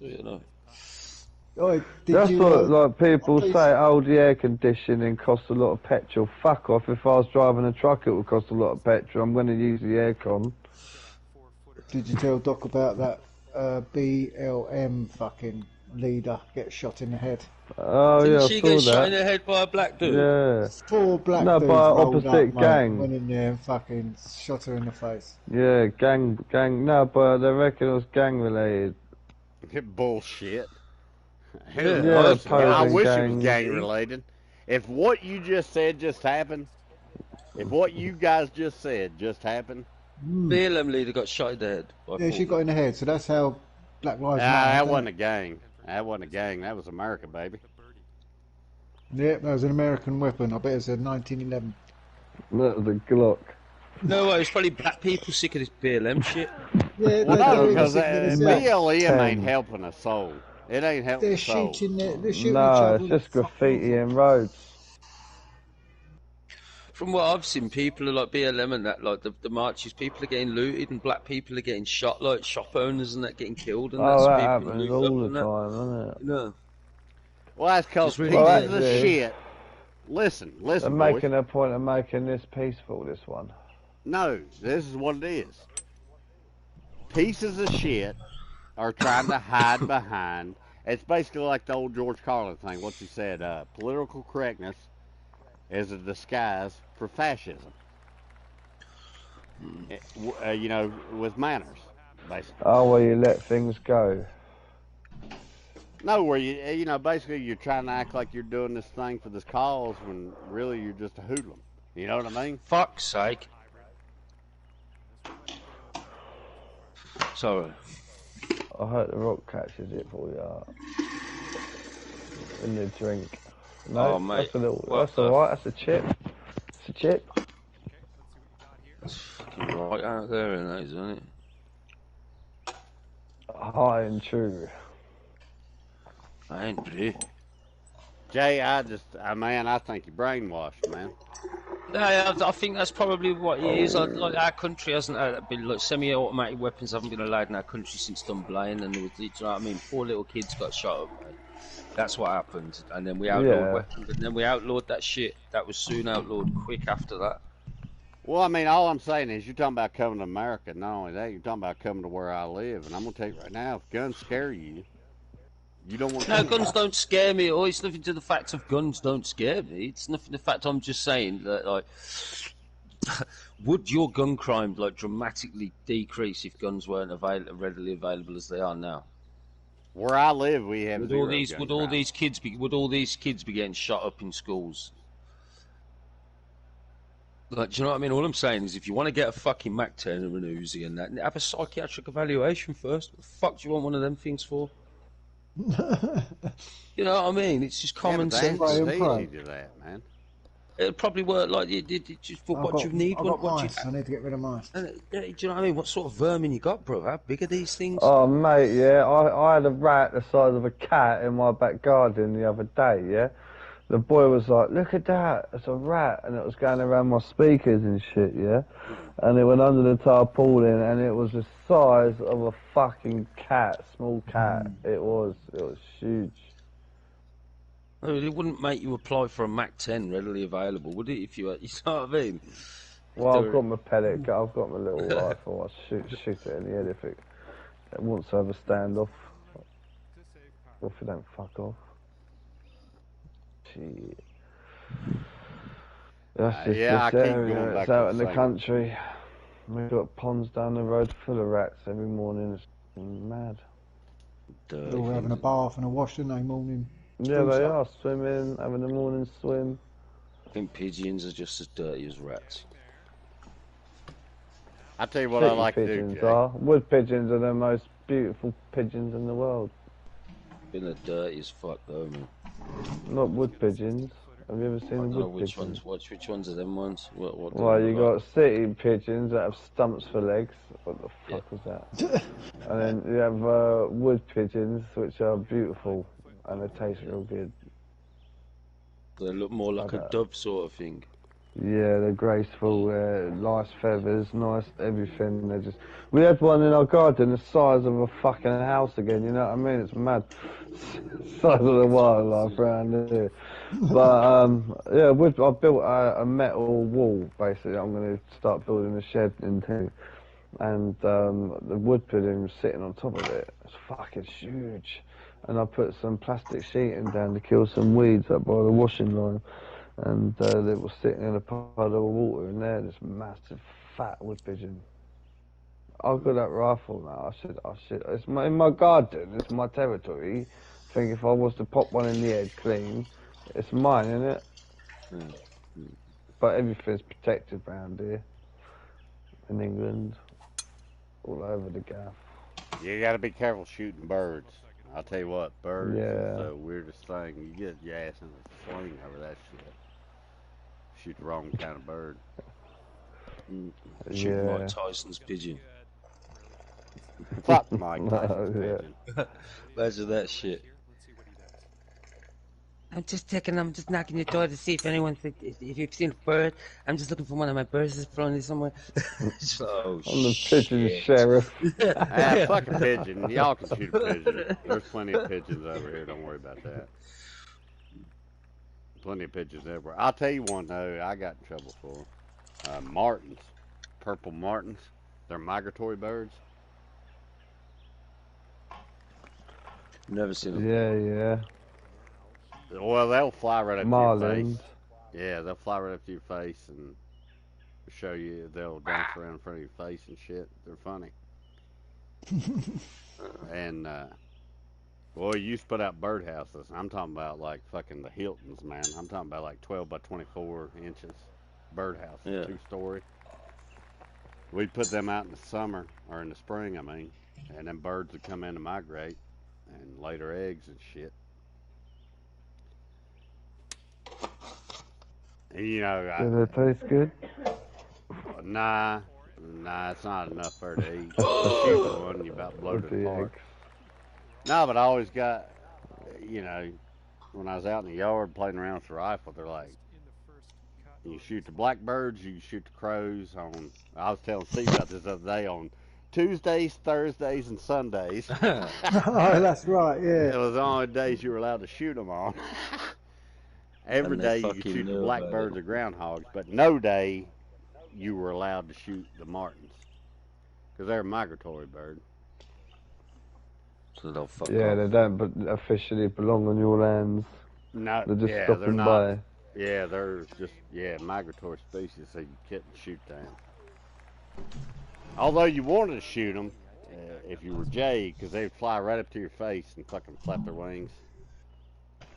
Oh, did That's you, what like people please- say. Oh, the air conditioning costs a lot of petrol. Fuck off! If I was driving a truck, it would cost a lot of petrol. I'm going to use the aircon. Did you tell Doc about that BLM fucking leader get shot in the head? Oh Didn't yeah, she I get saw shot in that. the head by a black dude? Yeah, 4 black No, dudes by rolled opposite up, mate, gang. went in there and fucking shot her in the face. yeah, gang. No, but they reckon it was gang related. Bullshit. Yeah, opposing I wish it was gangs. gang related. If what you just said just happened, if what you guys just said just happened, BLM leader got shot in the head. By Yeah, she four got in the head, so that's how Black Lives that Matter. wasn't a gang. That wasn't a gang. That was America, baby. Yep, that was an American weapon. I bet it was a 1911. That was a Glock. No way, it's probably black people sick of this BLM shit. Yeah, Well, they're no, doing because the same thing themselves. BLM ain't 10. helping a soul. It ain't helping They're a soul. shooting each No, other. it's just graffiti and roads. From what I've seen, people are like BLM and that, like the marches, people are getting looted and black people are getting shot, like shop owners and that getting killed. And Oh, that's that people happens loot all up the and that. time, doesn't it? No. Well, that's because Just really pieces bad. of Well, that's it. shit. Listen, They're boys. making a point of making this peaceful, this one. No, this is what it is. Pieces of shit are trying to hide behind. It's basically like the old George Carlin thing. What he said, political correctness is a disguise for fascism. With manners, basically. Oh, well, you let things go. No, where basically you're trying to act like you're doing this thing for this cause when really you're just a hoodlum. You know what I mean? Fuck's sake. Sorry. I hope the rock catches it for you. In the drink. No, Oh, mate. that's a little. What That's the- alright. That's a chip. It's a chip. It's fucking right out there, isn't it? High and true. I ain't blue. Jay, I think you're brainwashed, man. Yeah, I think that's probably what it is. Like our country hasn't been like semi-automatic weapons haven't been allowed in our country since Dunblane, and there was, you know what I mean? 4 little kids got shot up. Mate. That's what happened, and then we outlawed Yeah. weapons, and then we outlawed that shit. That was soon outlawed, quick after that. Well, I mean, all I'm saying is you're talking about coming to America. Not only that, you're talking about coming to where I live. And I'm going to tell you right now, if guns scare you, you don't want to No, come guns here. don't scare me. Or it's nothing to the fact of guns don't scare me. It's nothing to the fact I'm just saying that, like, would your gun crime like dramatically decrease if guns weren't readily available as they are now? Where I live, we have Would zero all these gun would all crime. these kids be getting shot up in schools? Like, do you know what I mean? All I'm saying is, if you want to get a fucking Mac 10 or an Uzi and that, have a psychiatric evaluation first. What the fuck do you want one of them things for? You know what I mean? It's just common yeah, sense. but Pray and pray. easy to that, man. It'll probably work like you did just for what you need. I've got what mice. I need to get rid of mice. do you know what I mean? What sort of vermin you got, bro? How big are these things? Oh, mate, yeah, I had a rat the size of a cat in my back garden the other day, yeah? The boy was like, look at that, it's a rat, and it was going around my speakers and shit, yeah? And it went under the tarpaulin, and it was the size of a fucking cat, small cat. It was huge. It wouldn't make you apply for a Mac 10 readily available, would it? If you know what I mean? Well, I've got my pellet gun, I've got my little rifle, I'll shoot it in the head if it wants to have a standoff. Or if it don't fuck off. Shit. That's just yeah, I this keep going area, back it's to out the in the same- country. We've got ponds down the road full of rats every morning, it's mad. They're all having a bath and a wash in the morning. Yeah, Spruce they up. are swimming, having a morning swim. I think pigeons are just as dirty as rats. I tell you what I City like to do, pigeons Jay. are. Wood pigeons are the most beautiful pigeons in the world. Been the dirty as fuck though, man. Not wood pigeons. Have you ever I seen don't the know wood which pigeons? ones. Which ones are them ones? What Well, you got? got city pigeons that have stumps for legs. What the fuck was that? And then you have wood pigeons, which are beautiful and they taste real good. They look more like a Okay. dove sort of thing. Yeah, they're graceful, nice feathers, nice everything. They're just. We had one in our garden the size of a fucking house again. You know what I mean? It's mad. Size of the wildlife around here. But yeah, I built a metal wall basically. I'm going to start building a shed into, and the wood pigeon was sitting on top of it. It's fucking huge. And I put some plastic sheeting down to kill some weeds up by the washing line. And they were sitting in a puddle of water in there, this massive fat wood pigeon. I've got that rifle now. I should. It's in my garden. It's my territory. I think if I was to pop one in the head clean, it's mine, isn't it? But everything's protected round here. In England, all over the gaff. You got to be careful shooting birds. I'll tell you what, birds Yeah. is the weirdest thing. You get your ass in a sling over that shit. Shoot the wrong kind of bird. Shoot Yeah. Mike Tyson's pigeon. Fuck Mike No, Tyson's yeah. pigeon. Imagine that shit. I'm just checking. I'm just knocking your door to see if if you've seen a bird. I'm just looking for one of my birds that's flown somewhere. Oh, I'm the pigeon shit. sheriff. Ah, fuck a pigeon. Y'all can shoot a pigeon. There's plenty of pigeons over here. Don't worry about that. Plenty of pigeons everywhere. I'll tell you one though. I got in trouble for martins, purple martins. They're migratory birds. Never seen them. Yeah. Well, they'll fly right up to your Marlins. face. Yeah, they'll fly right up to your face and show you. They'll dance around in front of your face and shit. They're funny. And well, you used to put out birdhouses. I'm talking about like fucking the Hiltons, man. I'm talking about like 12 by 24 inches birdhouse, Yeah. 2-story. We'd put them out in the summer or in the spring, I mean, and then birds would come in to migrate and lay their eggs and shit. And you know, Do they taste good? nah, it's not enough for her to eat. You shoot one, you about blow With it the apart. eggs. No, but I always got, you know, when I was out in the yard playing around with the rifle, they're like, you shoot the blackbirds, you shoot the crows on. I was telling Steve about this the other day on Tuesdays, Thursdays, and Sundays. Oh, that's right, It yeah. was the only days you were allowed to shoot them on. Every And they day you could fucking shoot the knew about blackbirds it. or groundhogs, but no day you were allowed to shoot the martins because they're a migratory bird. So they'll fuck Yeah, off. they don't but officially belong on your lands. No, They're just yeah, they're stopping not. by. Yeah, they're just migratory species, so you couldn't shoot them. Although you wanted to shoot them if you were Jay, because they'd fly right up to your face and fucking flap their wings.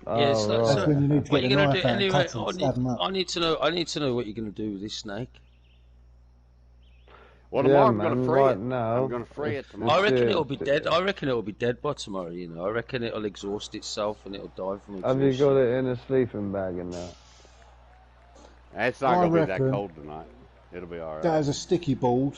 Yeah, Oh, so- right. That's when you need to What get are you the gonna knife do out and anyway? cut them, stab them up. I need to know what you're gonna do with this snake. Well, Yeah, tomorrow I'm going man, to free right it. now, I'm going to free it it's- tomorrow. I reckon Yeah, it'll be but- dead. I reckon it'll be dead by tomorrow. You know, I reckon it'll exhaust itself and it'll die from exhaustion. Have you got it in a sleeping bag and that? It's not I going to be that reckon cold tonight. It'll be all that right. has a sticky board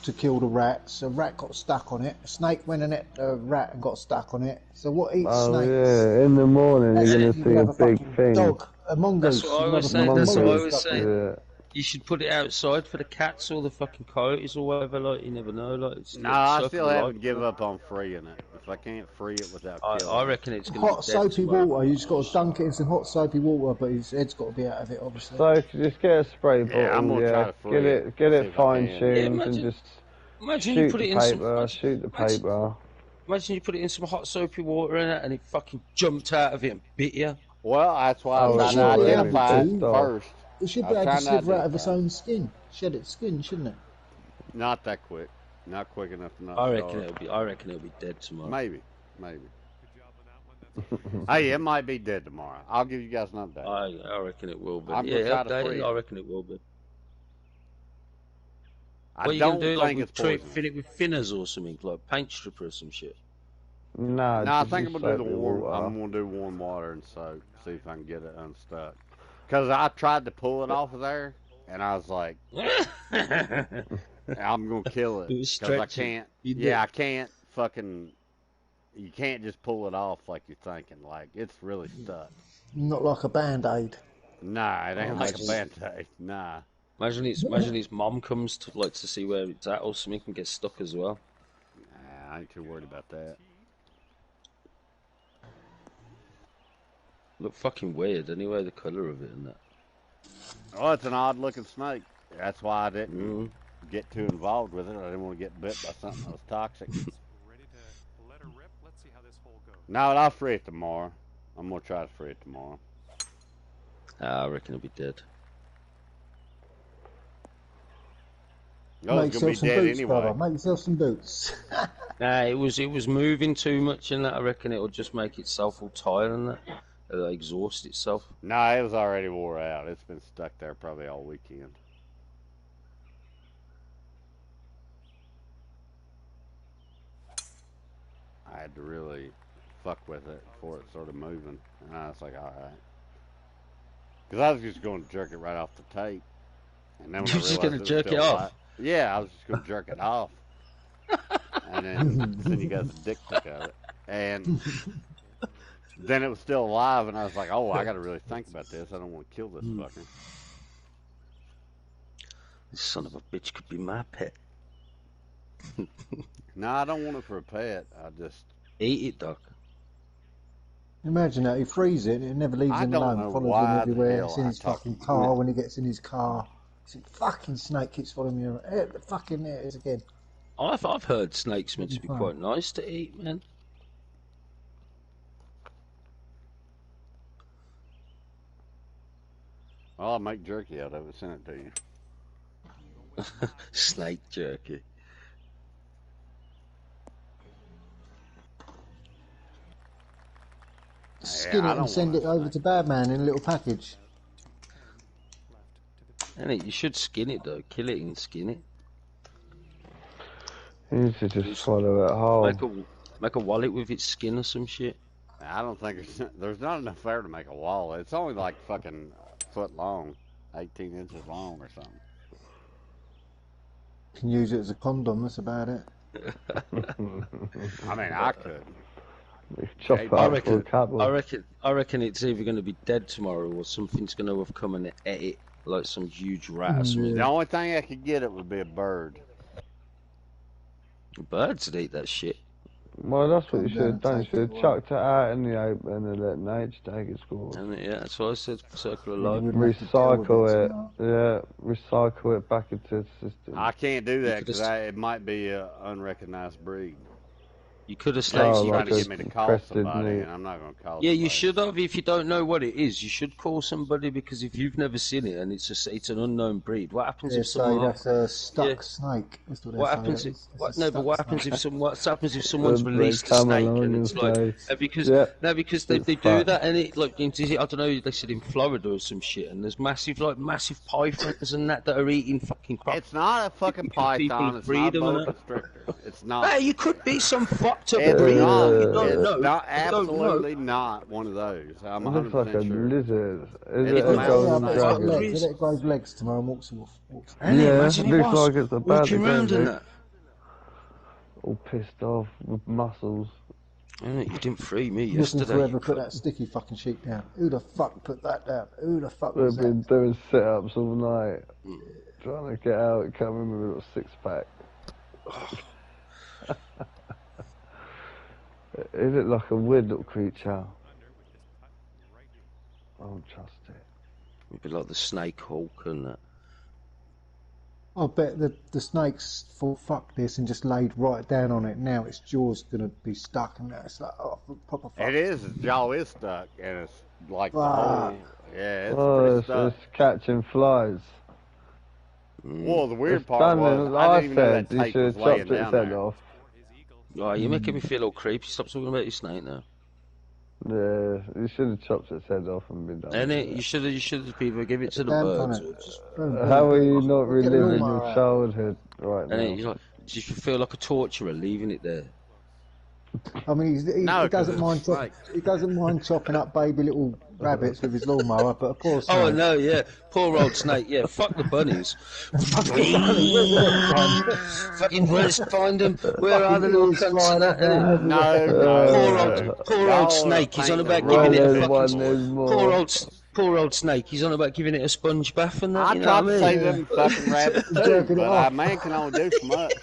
to kill the rats. A rat got stuck on it. A snake went in it, a rat and got stuck on it. So what eats Oh snakes? yeah, in the morning That's you're it. gonna You see could a have a big fucking thing. dog, a mongoose. That's what I You could was have a saying. fucking That's what I mongoose was stuck on it. saying. Yeah. You should put it outside for the cats or the fucking coyotes or whatever. Like you never know. Like it's No, like I circle still of haven't life. given up on freeing it. If I can't free it without killing I it. reckon it's going to Hot be dead soapy tomorrow. water. You just got to dunk it in some hot soapy water, but his head's got to be out of it, obviously. So just get a spray bottle, Yeah, I'm gonna try to free get it, it, get see it if I fine can. tuned Yeah, and imagine- just Imagine you shoot put the it in some. paper, shoot the paper. Imagine you put it in some hot soapy water in it, and it fucking jumped out of it and bit you. Well, that's why Oh, I'm trying to yeah, yeah, identify yeah. it first. It should I'm be able to trying to slither out of its identify. own skin. Shed its skin, shouldn't it? Not that quick. Not quick enough to not I reckon starve. it'll be. I reckon it'll be dead tomorrow. Maybe. Good job on that one. That's Hey, it might be dead tomorrow. I'll give you guys an update. I reckon it will be. I'm Yeah, gonna try to update free it. it. I reckon it will be. I What are you don't gonna do? think Like it's poison. fill it with thinners or something, like paint stripper or some shit. Nah, No, I just think I'm gonna do the soapy warm. water. I'm gonna do warm water and soak. See if I can get it unstuck. Cause I tried to pull it off of there, and I was like, I'm gonna kill it. It was Cause I stretching. can't. You did. Yeah, I can't fucking. You can't just pull it off like you're thinking. Like it's really stuck. Not like a band-aid. Nah, it ain't Oh, like a imagine- band-aid. Nah. Imagine his mom comes to see where it's at or something and gets stuck as well. Nah, I ain't too worried about that. Look fucking weird anyway, the colour of it and that. Oh, it's an odd-looking snake. That's why I didn't Mm. get too involved with it. I didn't want to get bit by something that was toxic. ready to let her rip. Let's see how this hole goes. No, I'll free it tomorrow. I'm gonna try to free it tomorrow. I reckon it'll be dead. Oh, Make it's gonna be yourself some dead boots, anyway. brother. Make yourself some boots. Nah, it was moving too much and that. I reckon it'll just make itself all tired and that. It'll exhaust itself. No, it was already wore out. It's been stuck there probably all weekend. I had to really fuck with it before it started moving. And I was like, alright. Because I was just going to jerk it right off the tape. And then when You I were just realized gonna was jerk still it off? alive- Yeah, I was just going to jerk it off. And then you got the dick pic of it. And then it was still alive, and I was like, oh, I got to really think about this. I don't want to kill this fucker. This son of a bitch could be my pet. No, I don't want it for a pet. I just, Eat it, Doc. Imagine that. He frees it and it never leaves I him don't alone. know Follows why him the everywhere. hell It's in I his talk- fucking car when he gets in his car. It's a fucking snake keeps following me around. The fucking there it is again. I've heard snakes meant to be Fine. quite nice to eat, man. well, I'll make jerky out of it, send it to you. Snake jerky. Skin I it don't and send want it a over snake. to Badman in a little package. And you should skin it though. Kill it and skin it. You need to just swallow it whole. Make a wallet with its skin or some shit. I don't think there's not enough there to make a wall. It's only like fucking a foot long, 18 inches long or something. Can use it as a condom. That's about it. I mean, I could. Chop I it up for a reckon- couple. I reckon it's either going to be dead tomorrow or something's going to have come and ate it, like some huge rat or something. The only thing I could get it would be a bird. Birds would eat that shit. Well, that's what you Come should have down, done. You take should it have away. chucked it out in the open and let nature take its course. And yeah, that's why I said circle of You life. wouldn't have to deal with Recycle it. so- Yeah, recycle it back into the system. I can't do that could because just- it might be an unrecognized breed. You could have He's stayed. Oh, you trying could to have get me to like call crested somebody, meat. and I'm not going to call Yeah, somebody. you should have. If you don't know what it is, you should call somebody, because if you've never seen it and it's an unknown breed, what happens They if say someone? that's a stuck Yeah. snake. That's what they What say. happens if It's a what? No, but stuck what snake. happens if someone's They released a come snake along and and it's like say, because yeah, because it's they do fucked. that, and it like I don't know, they said in Florida or some shit, and there's massive pythons and that are eating fucking crop. It's not a fucking People python. It's breed not a them and boa that. constrictor. It's Hey, not. you could be some fucked up It's breed. not. You don't It's know. not. You don't know. Absolutely not one of those. I'm It looks like a 100% sure. lizard. Is It's it a a mouse golden snake. It's got Fuck, dragon? legs. Chris. Let it grow legs tomorrow and walks. And Yeah, imagine it looks was like it's about to walking go, around and mate. that. All pissed off with muscles. You didn't free me Looking yesterday. for whoever You put cunt. that sticky fucking sheet down. Who the fuck put that down? Who the fuck They've was been that? doing sit-ups all night, trying to get out, coming with a little six-pack. It looked like a weird little creature. I don't trust it. It'd be like the snake hawk and that. I bet the snakes thought fuck this and just laid right down on it. Now its jaw's gonna be stuck, and now it's like, oh, proper fuck. It is. Its jaw is stuck, and it's like the Ah. whole. Yeah, it's Oh, pretty it's stuck. catching flies. Well, the weird It's part done was as I didn't even know said, that you tape should was have laying chopped its down head there. off. Oh, you're making me feel all creepy. Stop talking about your snake now. Yeah, you should have chopped its head off and been done. And with you should have either give it to the Damn birds funny. or just. How are you not Get the reliving lawnmower your out. childhood right And now? you like, just feel like a torturer leaving it there. I mean, he No, 'cause doesn't it's mind. like- He doesn't mind chopping up baby little rabbits with his lawnmower, but of course. Oh no, yeah, poor old snake. Yeah, fuck the bunnies. Fucking where's find them? Where are the little cunts and that? innit? No, Poor Y'all old snake. He's on about painting giving the it a There's one, fucking. there's more. Poor old snake. He's on about giving it a sponge bath and that. I You know tried what to I save mean? them fucking rabbits too, Jerking it but off. a man can only do so much.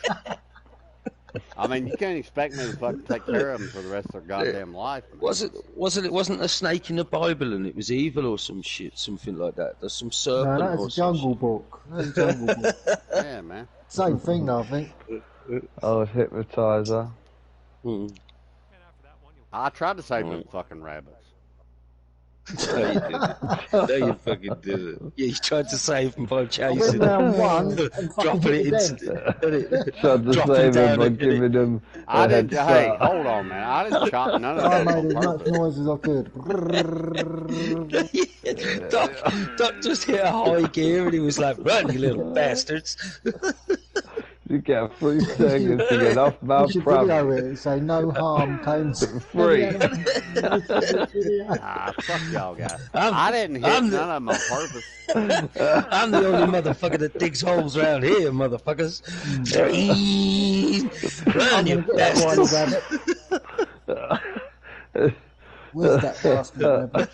I mean, you can't expect me to fucking take care of them for the rest of their goddamn life. It wasn't a snake in the Bible and it was evil or some shit, something like that. There's some No, serpent that or is a some Jungle Book. That's a Jungle Book. Yeah, man. Same thing, though, I think. Oh, hypnotizer. shit. Hmm. And after that one, you'll I tried to save them fucking rabbits. No, you didn't. No, you fucking didn't. Yeah, you tried to save him by I went chasing round him. one and fucking Dropping hit it the into. Tried to Dropping save him down by and hit it. giving him I a didn't. head Hey, start. hold on, man. I didn't chop none of I that made on as much purpose. noise as I could. Doc just hit a high gear and he was like, "Run, you little bastards!" You get 3 seconds to get off my You should video property. it and say no harm came to Free. Ah, fuck y'all guys. I'm- I didn't hit I'm none the- of them on purpose. I'm the only motherfucker that digs holes around here, motherfuckers. Run, you bastards! Where's that bastard? rabbit?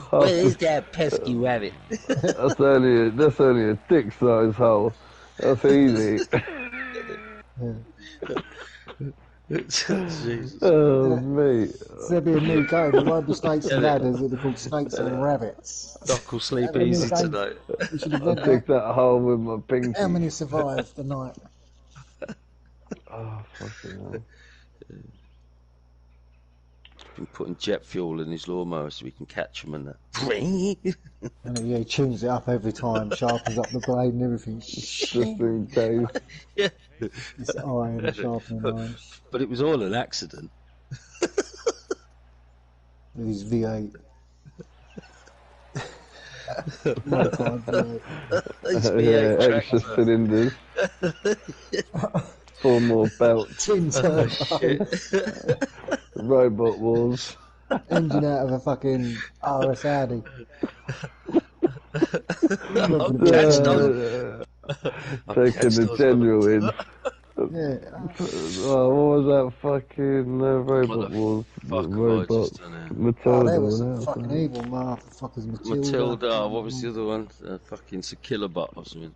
Where is that pesky rabbit? That's only a dick-sized hole. That's easy. Jesus. Oh, mate. There'll be a new game. It won't be snakes and ladders. It'll be called snakes and rabbits. Doc will sleep How many easy days- tonight. We should have I read dig that. that hole with my pinky. How many survived the night? Oh, fucking hell. Been putting jet fuel in his lawnmower so we can catch him and that. And yeah, he tunes it up every time, sharpens up the blade and everything. Just in case. Yeah. It's iron, sharpening iron. But it was all an accident. With his V8. Modified V8. These Yeah, V8 extra tracks, cylinders. 4 more belts. Tin turbo. shit. Robot wars. Engine out of a fucking RS Audi. Catch those. Taking the general in. Yeah. Oh, what was that fucking robot wars? Fuck, have I Robot. just done it? Oh, Matilda. there was was some that? fucking evil motherfuckers. Matilda, what was the other one? Fucking Sakilabot or something.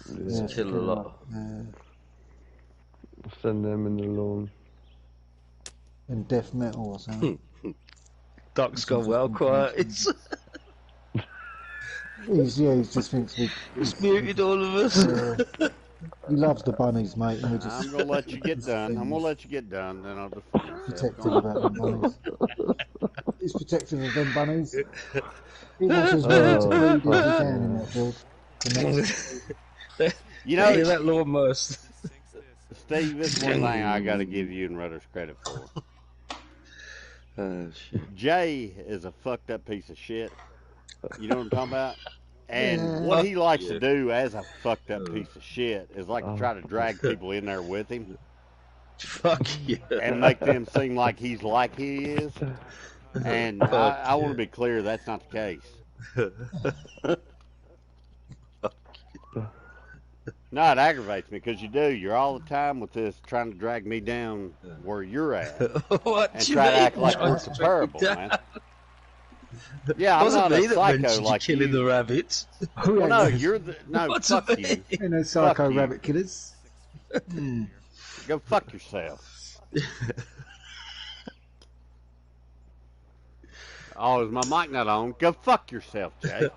Yeah, Sakilabot. Yeah. Send them in the lawn. And death metal or something. Doc's gone well quiet. It's He just thinks we. muted all of us. He loves the bunnies, mate. And we're I'm just gonna let you get done. I'm gonna let you get done, then I'll defend myself. protective about them bunnies. He's protective of them bunnies. He wants as many to breed as he can in that build. You Hear know, that lawnmower? Steve, this is one thing I got to give you and Rutter's credit for. Shit. Jay is a fucked up piece of shit. You know what I'm talking about? And what he likes to do as a fucked up piece of shit is like to try to drag people in there with him Fuck yeah. and make them seem like he's like he is. And I want to be clear, that's not the case. No, it aggravates me because you do. You're all the time with this trying to drag me down where you're at What and you try to mean? act like we're comparable, man. Yeah, I'm Wasn't not a me that psycho mentioned like you killing you. the rabbits. Well, no, you're the no. What's Fuck it you. mean? You know, psycho Fuck you. rabbit killers. Go fuck yourself. Oh, is my mic not on? Go fuck yourself, Jay.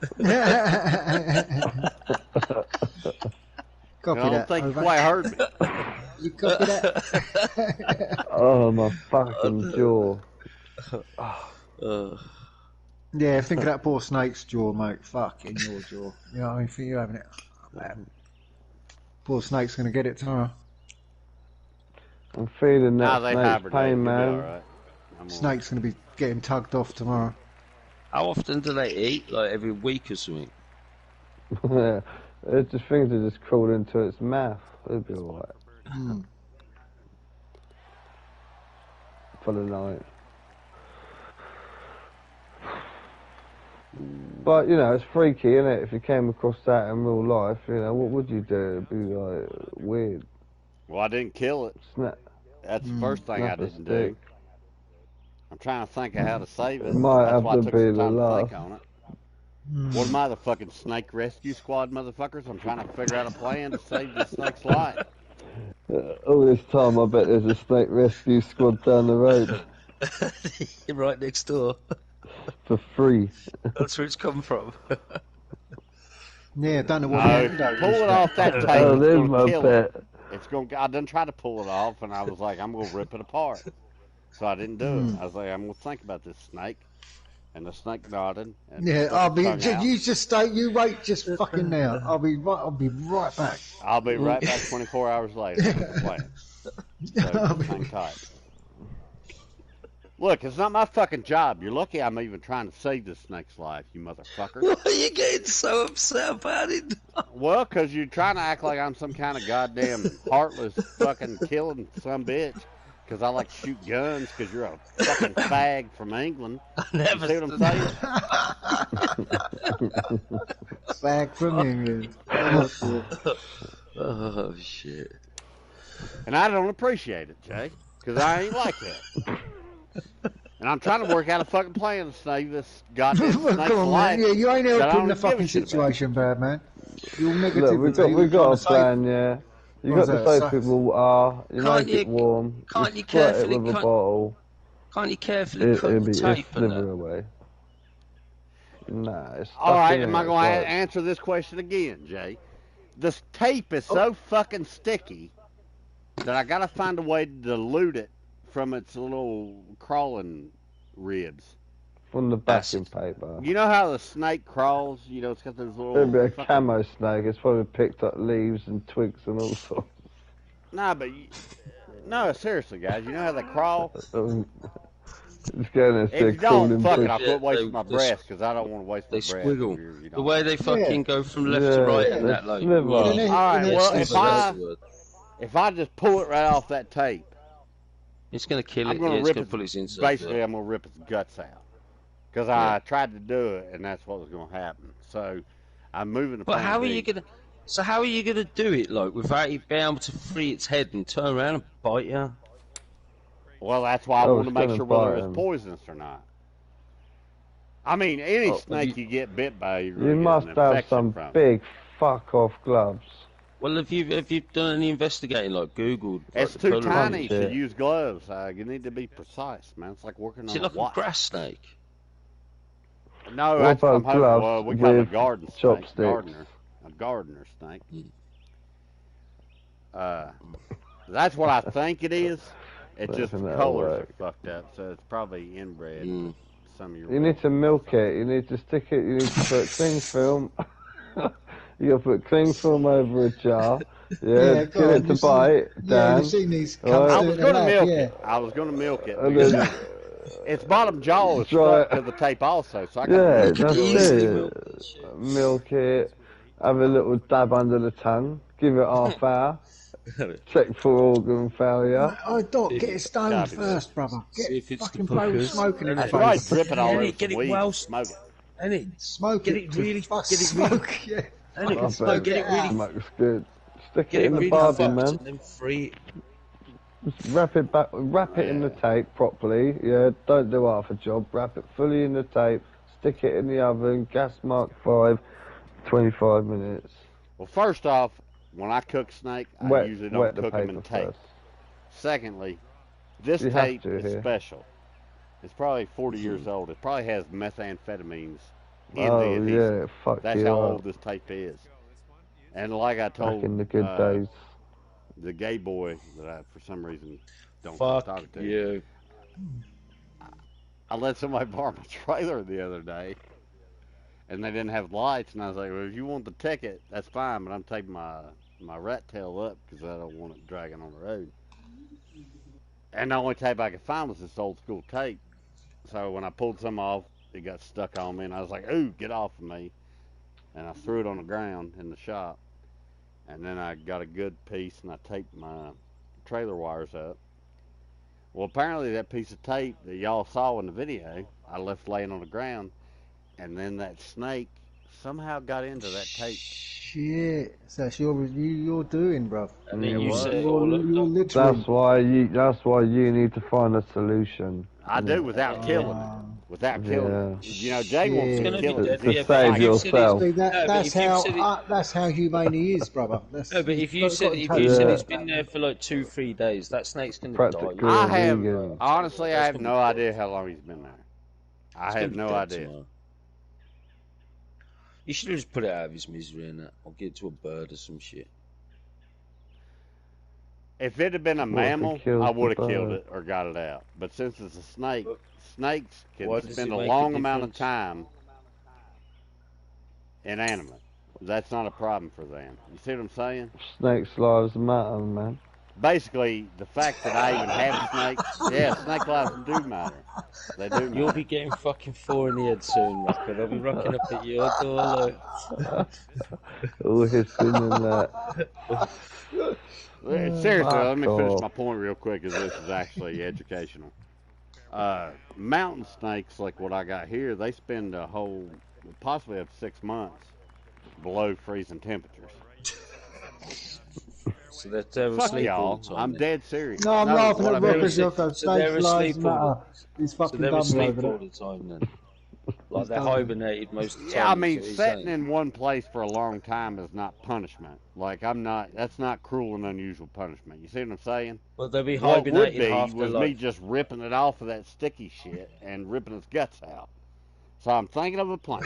Copy I don't that. think you over. quite heard me. You copy that? Oh, my fucking jaw. Yeah, think of that poor snake's jaw, mate. Fucking your jaw. You know what I mean? For you having it. Oh, man. Poor snake's going to get it tomorrow. I'm feeling Nah, that they snake's hibernate. pain, You'll be man. all right. Snake's going to be getting tugged off tomorrow. How often do they eat? Like every week or something? Yeah. It's just things that just crawled into its mouth. It'll be alright. For the night. But, you know, it's freaky, innit? If you came across that in real life, you know, what would you do? It'd be, like, weird. Well, I didn't kill it. Snap, That's the first thing I snap a didn't do. stick. I'm trying to think of how to save it. It might That's have why I to took be some the time to last. think on it. What am I, the fucking snake rescue squad motherfuckers? I'm trying to figure out a plan to save the snake's life. All this time, I bet there's a snake rescue squad down the road Right next door. for free. That's where it's come from. Yeah, don't know what No, the pull it off that tape. Oh, It's there's gonna my kill pet. it. It's gonna. I done tried to pull it off, and I was like, I'm gonna rip it apart. So I didn't do it. I was like, I'm gonna think about this snake. And the snake nodded. And Yeah, stuck I'll its be. tongue out. You just stay. You wait just fucking now. I'll be right back. I'll be right back 24 hours later. That's the plan. So hang tight. Look, it's not my fucking job. You're lucky I'm even trying to save this snake's life, you motherfucker. Why are you getting so upset about it? Well, 'cause you're trying to act like I'm some kind of goddamn heartless fucking killing some bitch. 'Cause I like to shoot guns 'cause you're a fucking fag from England. I You never see what I'm saying? Back from England. Oh, shit. And I don't appreciate it, Jay. 'Cause I ain't like that. And I'm trying to work out a fucking plan to save this goddamn snake's Come on, life. man. Yeah, you ain't that I helping don't the give a fucking shit about. situation, bad man. You're negative. Look, we got a plan, yeah. You got What's to that? soak it with water, you Can't make it you- warm, can't you you split it carefully with a cut- bottle, Can't you carefully cut it'll the be tape and slither that? away. Nah, it's All right, stuck in am I it, going to it's like- answer this question again, Jay? This tape is so fucking sticky that I got to find a way to dilute it from its little crawling ribs. from the backing paper. You know how the snake crawls? You know, it's got those little... It'll be a fucking- camo snake, it's probably picked up leaves and twigs and all sorts. Nah, but... No, seriously, guys. You know how they crawl? Just getting a If you stick don't, crawling fuck it. push. I'll quit wasting my They- breath because I don't want to waste my They breath. squiggle. if you The don't. way they fucking go from left to Yeah, right and they that, like. sliver. well, All right, yeah, well, sliver, if I just pull it right off that tape, it's going to kill I'm it. going Yeah, to it's rip going to it. pull his inside. Basically, I'm going to rip its guts out. Because I tried to do it, and that's what was going to happen. So, I'm moving the But plan how are B. you going to... So how are you going to do it, like, without it being able to free its head and turn around and bite you? Well, that's why I Oh, want to it's make gonna sure whether bite it's him. poisonous or not. I mean, any Oh, snake you get bit by, you're You going to must get an have infection some from. big fuck-off gloves. Well, have you done any investigating, like Googled? Like, It's the too colour of tiny it? to Yeah. use gloves. You need to be precise, man. It's like working Is on it like a watch. a grass snake? No, What that's what I'm about hoping. gloves Well, we call it a with garden snake. chopsticks? A gardener snake. That's what I think it is. It's just the That'll colors work. are fucked up, so it's probably inbred. Mm. Some of your You need to milk it. You need to stick it. You need to put cling film. You got to put cling film over a jar. Yeah, go get on, it to you've seen- bite. Yeah, Dan. you've seen these Right. cunts I do was it going to in the milk lab, it. I was going to milk it. And because then- its bottom jaw is Dry stuck to the tape also, so I Yeah, can that's Easily it. milk that shit. Milk it. Have a little dab under the tongue. Give it half hour. Check for organ failure. Oh, Doc, get it stoned Copy that. first, brother. See Get if it's fucking the blow hookers. smoking in the That's right, face. drip it all Yeah, over get some it weed, well- smoke it. And it, Smoke Get it. it really- fuck get it really- smoke, yeah. and it, I bet get it really, smokes good. Stick get it it in the really barbie, fucked man. and then free. Just wrap it back. Wrap it in the tape properly. Yeah, don't do half a job. Wrap it fully in the tape. Stick it in the oven. Gas mark 5. 25 minutes. Well, first off, when I cook snake, I Wet, usually don't wet the cook them paper in tape. first. Secondly, this You have tape to is here. special. It's probably 40 years old. It probably has methamphetamines in Oh the adhesive. yeah, fuck That's you how up. old this tape is. And like I told Back in the good days. the gay boy that I, for some reason, don't Fuck talk to, you. I let somebody borrow my trailer the other day, and they didn't have lights, and I was like, well, if you want the ticket, that's fine, but I'm taking my rat tail up because I don't want it dragging on the road. And the only tape I could find was this old school tape. So when I pulled some off, it got stuck on me, and I was like, ooh, get off of me. And I threw it on the ground in the shop. And then I got a good piece, and I taped my trailer wires up. Well, apparently that piece of tape that y'all saw in the video, I left laying on the ground, and then that snake somehow got into that tape. Shit. So that's you're doing, bruv. And then you was. set it You're, all up. you're literally. That's why you need to find a solution. I do without killing it. Without killing it. You know, Jay wants Shit. to It's kill gonna it. be To Yeah, but save if you said yourself. See, No, but that's if you how said it- that's how humane he is, brother. That's, No, but if you got- said got if to you take- said Yeah. it's been there for like 2-3 days, that snake's gonna Practically. die. I have, vegan. honestly, I That's have gonna no be idea how long he's been there. I It's have gonna be no dead idea. tomorrow. You should have just put it out of his misery and that, or give it to a bird or some shit. If it had been a What if it mammal, kills I the would have killed bird? it or got it out. But since it's a snake, snakes Why can does spend it a make a long amount of difference? time inanimate. That's not a problem for them. You see what I'm saying? Snakes' lives matter, man. Basically, the fact that I even have snakes, yeah, snake lives do matter. They do You'll matter. be getting fucking 4 in the head soon, Rocker. They'll be rocking up at your door. Look. All hissing and that. Seriously, let me finish off. my point real quick, as this is actually educational. Mountain snakes, like what I got here, they spend a whole, possibly up to 6 months below freezing temperatures. So they're Fuck asleep all y'all, the time. I'm then. dead serious. No, I'm laughing what at I mean Rocker is- Jocko. so they're Snakes' lives asleep all matter. He's So fucking they're dumb asleep over all it. the time then. Like they're done. hibernated most of the time. Yeah, I is mean, what you're sitting saying. in one place for a long time is not punishment. Like, that's not cruel and unusual punishment. You see what I'm saying? Well, they'll be What would hibernating be half their was me life. just ripping it off of that sticky shit and ripping its guts out. So I'm thinking of a plan.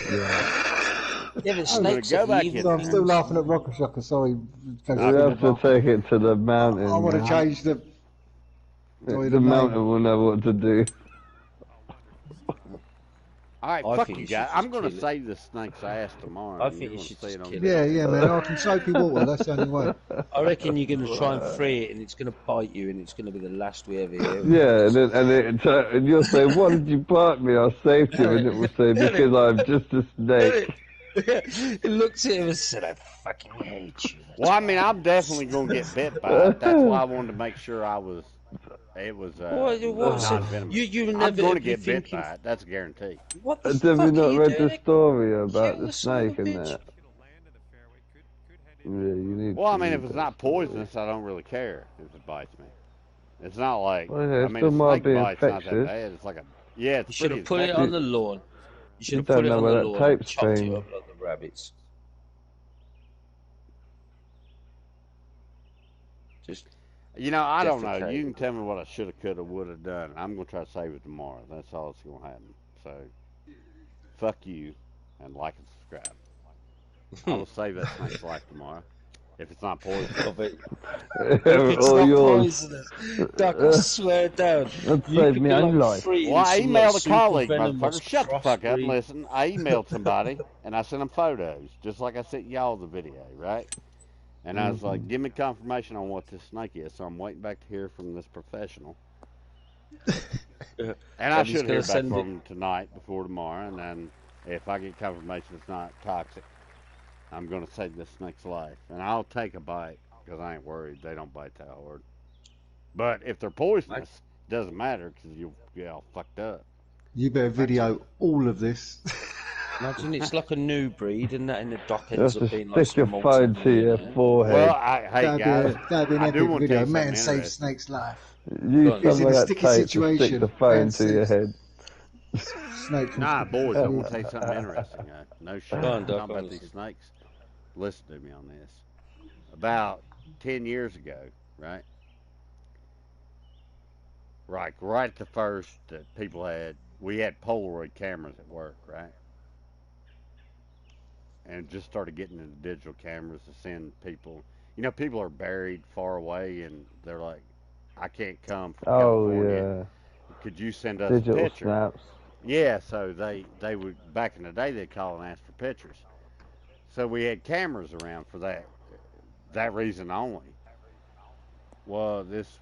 Yeah, but gonna snakes go are back evil. in So I'm still laughing at Rocker Shocker. Sorry. You have to take it to the mountain. I want to man. change the. Sorry, The the mountain name. will know what to do. All right, I fuck think you you should guys. just I'm going to kill it. save the snake's ass tomorrow. I and think you're you gonna should see just it on kill video. it. Yeah, man. I can soapy water. That's the only way. I reckon you're going to try and free it, and it's going to bite you, and it's going to be the last we ever hear. Yeah, and you'll say, "Why did you bite me? I saved you," and it will say, "Because I'm just a snake." It looks at him and said, "I fucking hate you." Well, I mean, I'm definitely going to get bit by it. That's why I wanted to make sure it was What's it? non-venomous. You I'm never going to be get bit thinking, by it. That's a guarantee. what the Have fuck you are not you read doing? the story about Kill the son of a snake and bitch. that? Yeah, you need. Well, I to mean, read if it's that not story. poisonous, I don't really care if it bites me. It's not like, Well, yeah, I it mean, still a might snake be bite's not that infectious. bad. It's like yeah, it's You should pretty have put it infectious. on the lawn. You should You have put don't it know on where the that lawn and tape's chopped been. it up like the rabbits. Just You know, I don't know. Defecate. You can tell me what I should have, could have, would have done. I'm going to try to save it tomorrow. That's all that's going to happen. So, fuck you, and like and subscribe. I will save that snake's life tomorrow. If it's not poison. Of it. If If it's all not yours. poisonous, Duck, I swear down. That'd You save could me be own like life. freeing Well, I some like emailed a super colleague, venomous motherfucker. Shut the fuck up and crossbreed. listen. I emailed somebody, and I sent them photos, just like I sent y'all the video, right? And I was like, give me confirmation on what this snake is. So I'm waiting back to hear from this professional. And I And he's should gonna hear back send from it. him tonight before tomorrow. And then if I get confirmation it's not toxic, I'm going to save this snake's life. And I'll take a bite because I ain't worried. They don't bite that hard. But if they're poisonous, it doesn't matter because you'll get all fucked up. You better video all of this. Imagine it's like a new breed, and that in the dock You ends have up to being like stick your some phone to your multi-millionaire. forehead. Well, hey guys, That'd be an I do epic want to video. tell you Man something saves interesting. Snake's life. Use He's some in of a that sticky tape to situation. stick the phone Man to your saves- head. Snake. Nah, boys, I want to tell you something interesting. No shit. Go on, Doc, Talking about honestly. these snakes. Listen to me on this. About 10 years ago, right? Right at the first that people had, we had Polaroid cameras at work, right? And just started getting into digital cameras to send people. You know, people are buried far away, and they're like, I can't come from Oh California. yeah, Could you send us a digital picture? snaps. Yeah, so they would, back in the day, they'd call and ask for pictures. So we had cameras around for that reason only. Well, this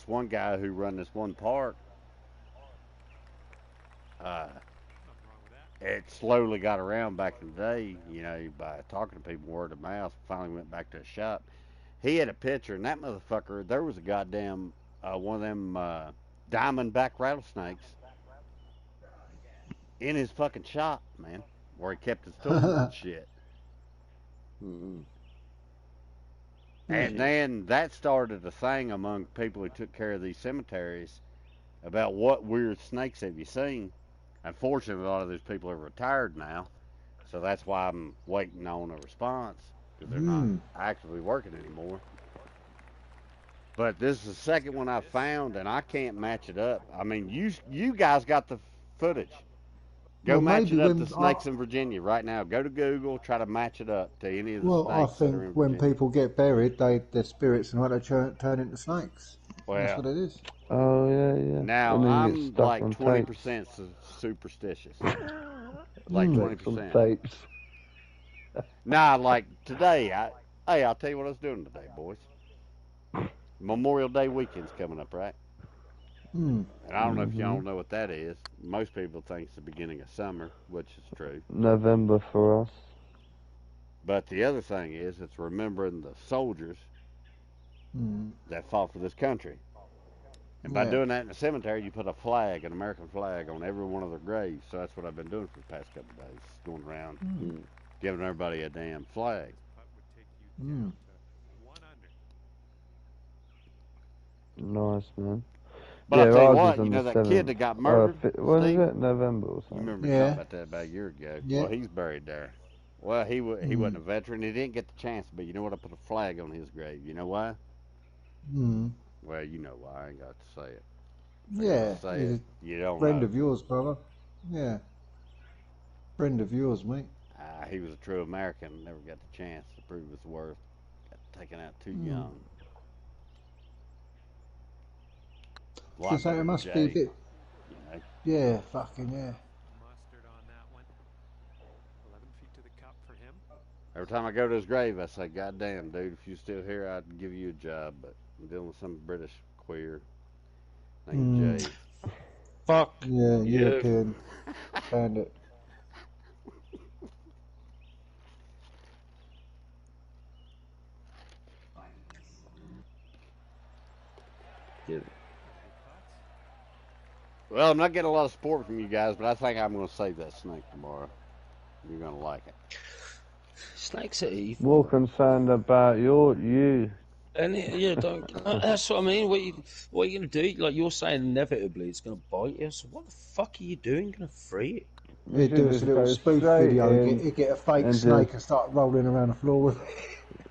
one guy who run this one park, it slowly got around back in the day, you know, by talking to people, word of mouth. Finally went back to a shop. He had a picture, and that motherfucker, there was a goddamn one of them diamondback rattlesnakes in his fucking shop, man, where he kept his tools and shit. Mm-mm. And then that started a thing among people who took care of these cemeteries about what weird snakes have you seen. Unfortunately, a lot of those people are retired now, so that's why I'm waiting on a response because they're not actively working anymore. But this is the second one I found, and I can't match it up. I mean, you guys got the footage. Go Well, match it maybe up when to snakes in Virginia right now. Go to Google, try to match it up to any of the Well, I snakes that are in think when Virginia. people get buried, their spirits and what they turn into snakes. That's Well, what it is. Oh yeah. now And then you I'm get stuck like on 20% superstitious. Like tapes. Some 20%. tapes. Nah, like today, I'll tell you what I was doing today, boys. Memorial Day weekend's coming up, right? Hmm. And I don't know if y'all know what that is. Most people think it's the beginning of summer, which is true. November for us. But the other thing is, it's remembering the soldiers that fought for this country. And by Yeah. doing that in the cemetery, you put a flag, an American flag, on every one of their graves. So that's what I've been doing for the past couple of days, going around giving everybody a damn flag. Nice, man. But yeah, I'll tell you ours what, is on you know the that kid 7th. that got murdered, When is Steve? it? November or You something? remember me Yeah. talking about that about a year ago. Yeah. Well, he's buried there. Well, he wasn't a veteran. He didn't get the chance, but you know what? I put a flag on his grave. You know why? Well, you know why. I ain't got to say it. I Yeah. gotta say He's it. You don't a friend know. of yours, brother. Yeah. Friend of yours, mate. He was a true American. Never got the chance to prove his worth. Got taken out too young. So say it must be a bit. You know? Yeah, fucking yeah. Mustard on that one. 11 feet to the cup for him. Every time I go to his grave, I say, "God damn, dude, if you still here, I'd give you a job." But I'm dealing with some British queer named Jay. Fuck. Yeah, Yeah. European bandit. Well, I'm not getting a lot of support from you guys, but I think I'm going to save that snake tomorrow. You're going to like it. Snakes are evil. More concerned about you. And yeah, don't. That's what I mean. What are you gonna do? Like you're saying, inevitably it's gonna bite you. So what the fuck are you doing? Gonna free it? Yeah, do us a little spoof video. You get a fake and snake and start rolling around the floor with it.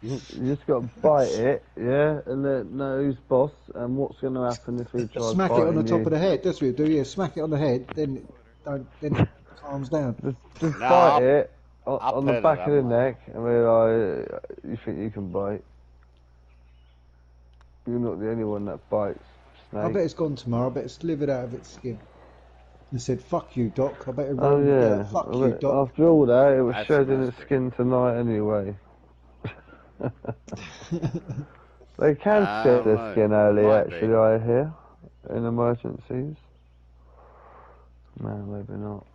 You just got to bite it, yeah, and let it know who's boss and what's going to happen if he tries Smack it on the biting top you. of the head. That's what you do. Yeah, smack it on the head. Then it calms down. Just Nah, bite it I'll on the pet it, back of the I'm like- neck. I mean, you think you can bite? You're not the only one that bites I snake. bet it's gone tomorrow. I bet it's slivered out of its skin. They said, "Fuck you, Doc." I bet it Oh rolled it yeah. out. Fuck I you, bet Doc. after all that, it was That's shedding its nasty. skin tonight anyway. They can I shed don't their know. skin early, Might be. actually, I hear, in emergencies. No, maybe not.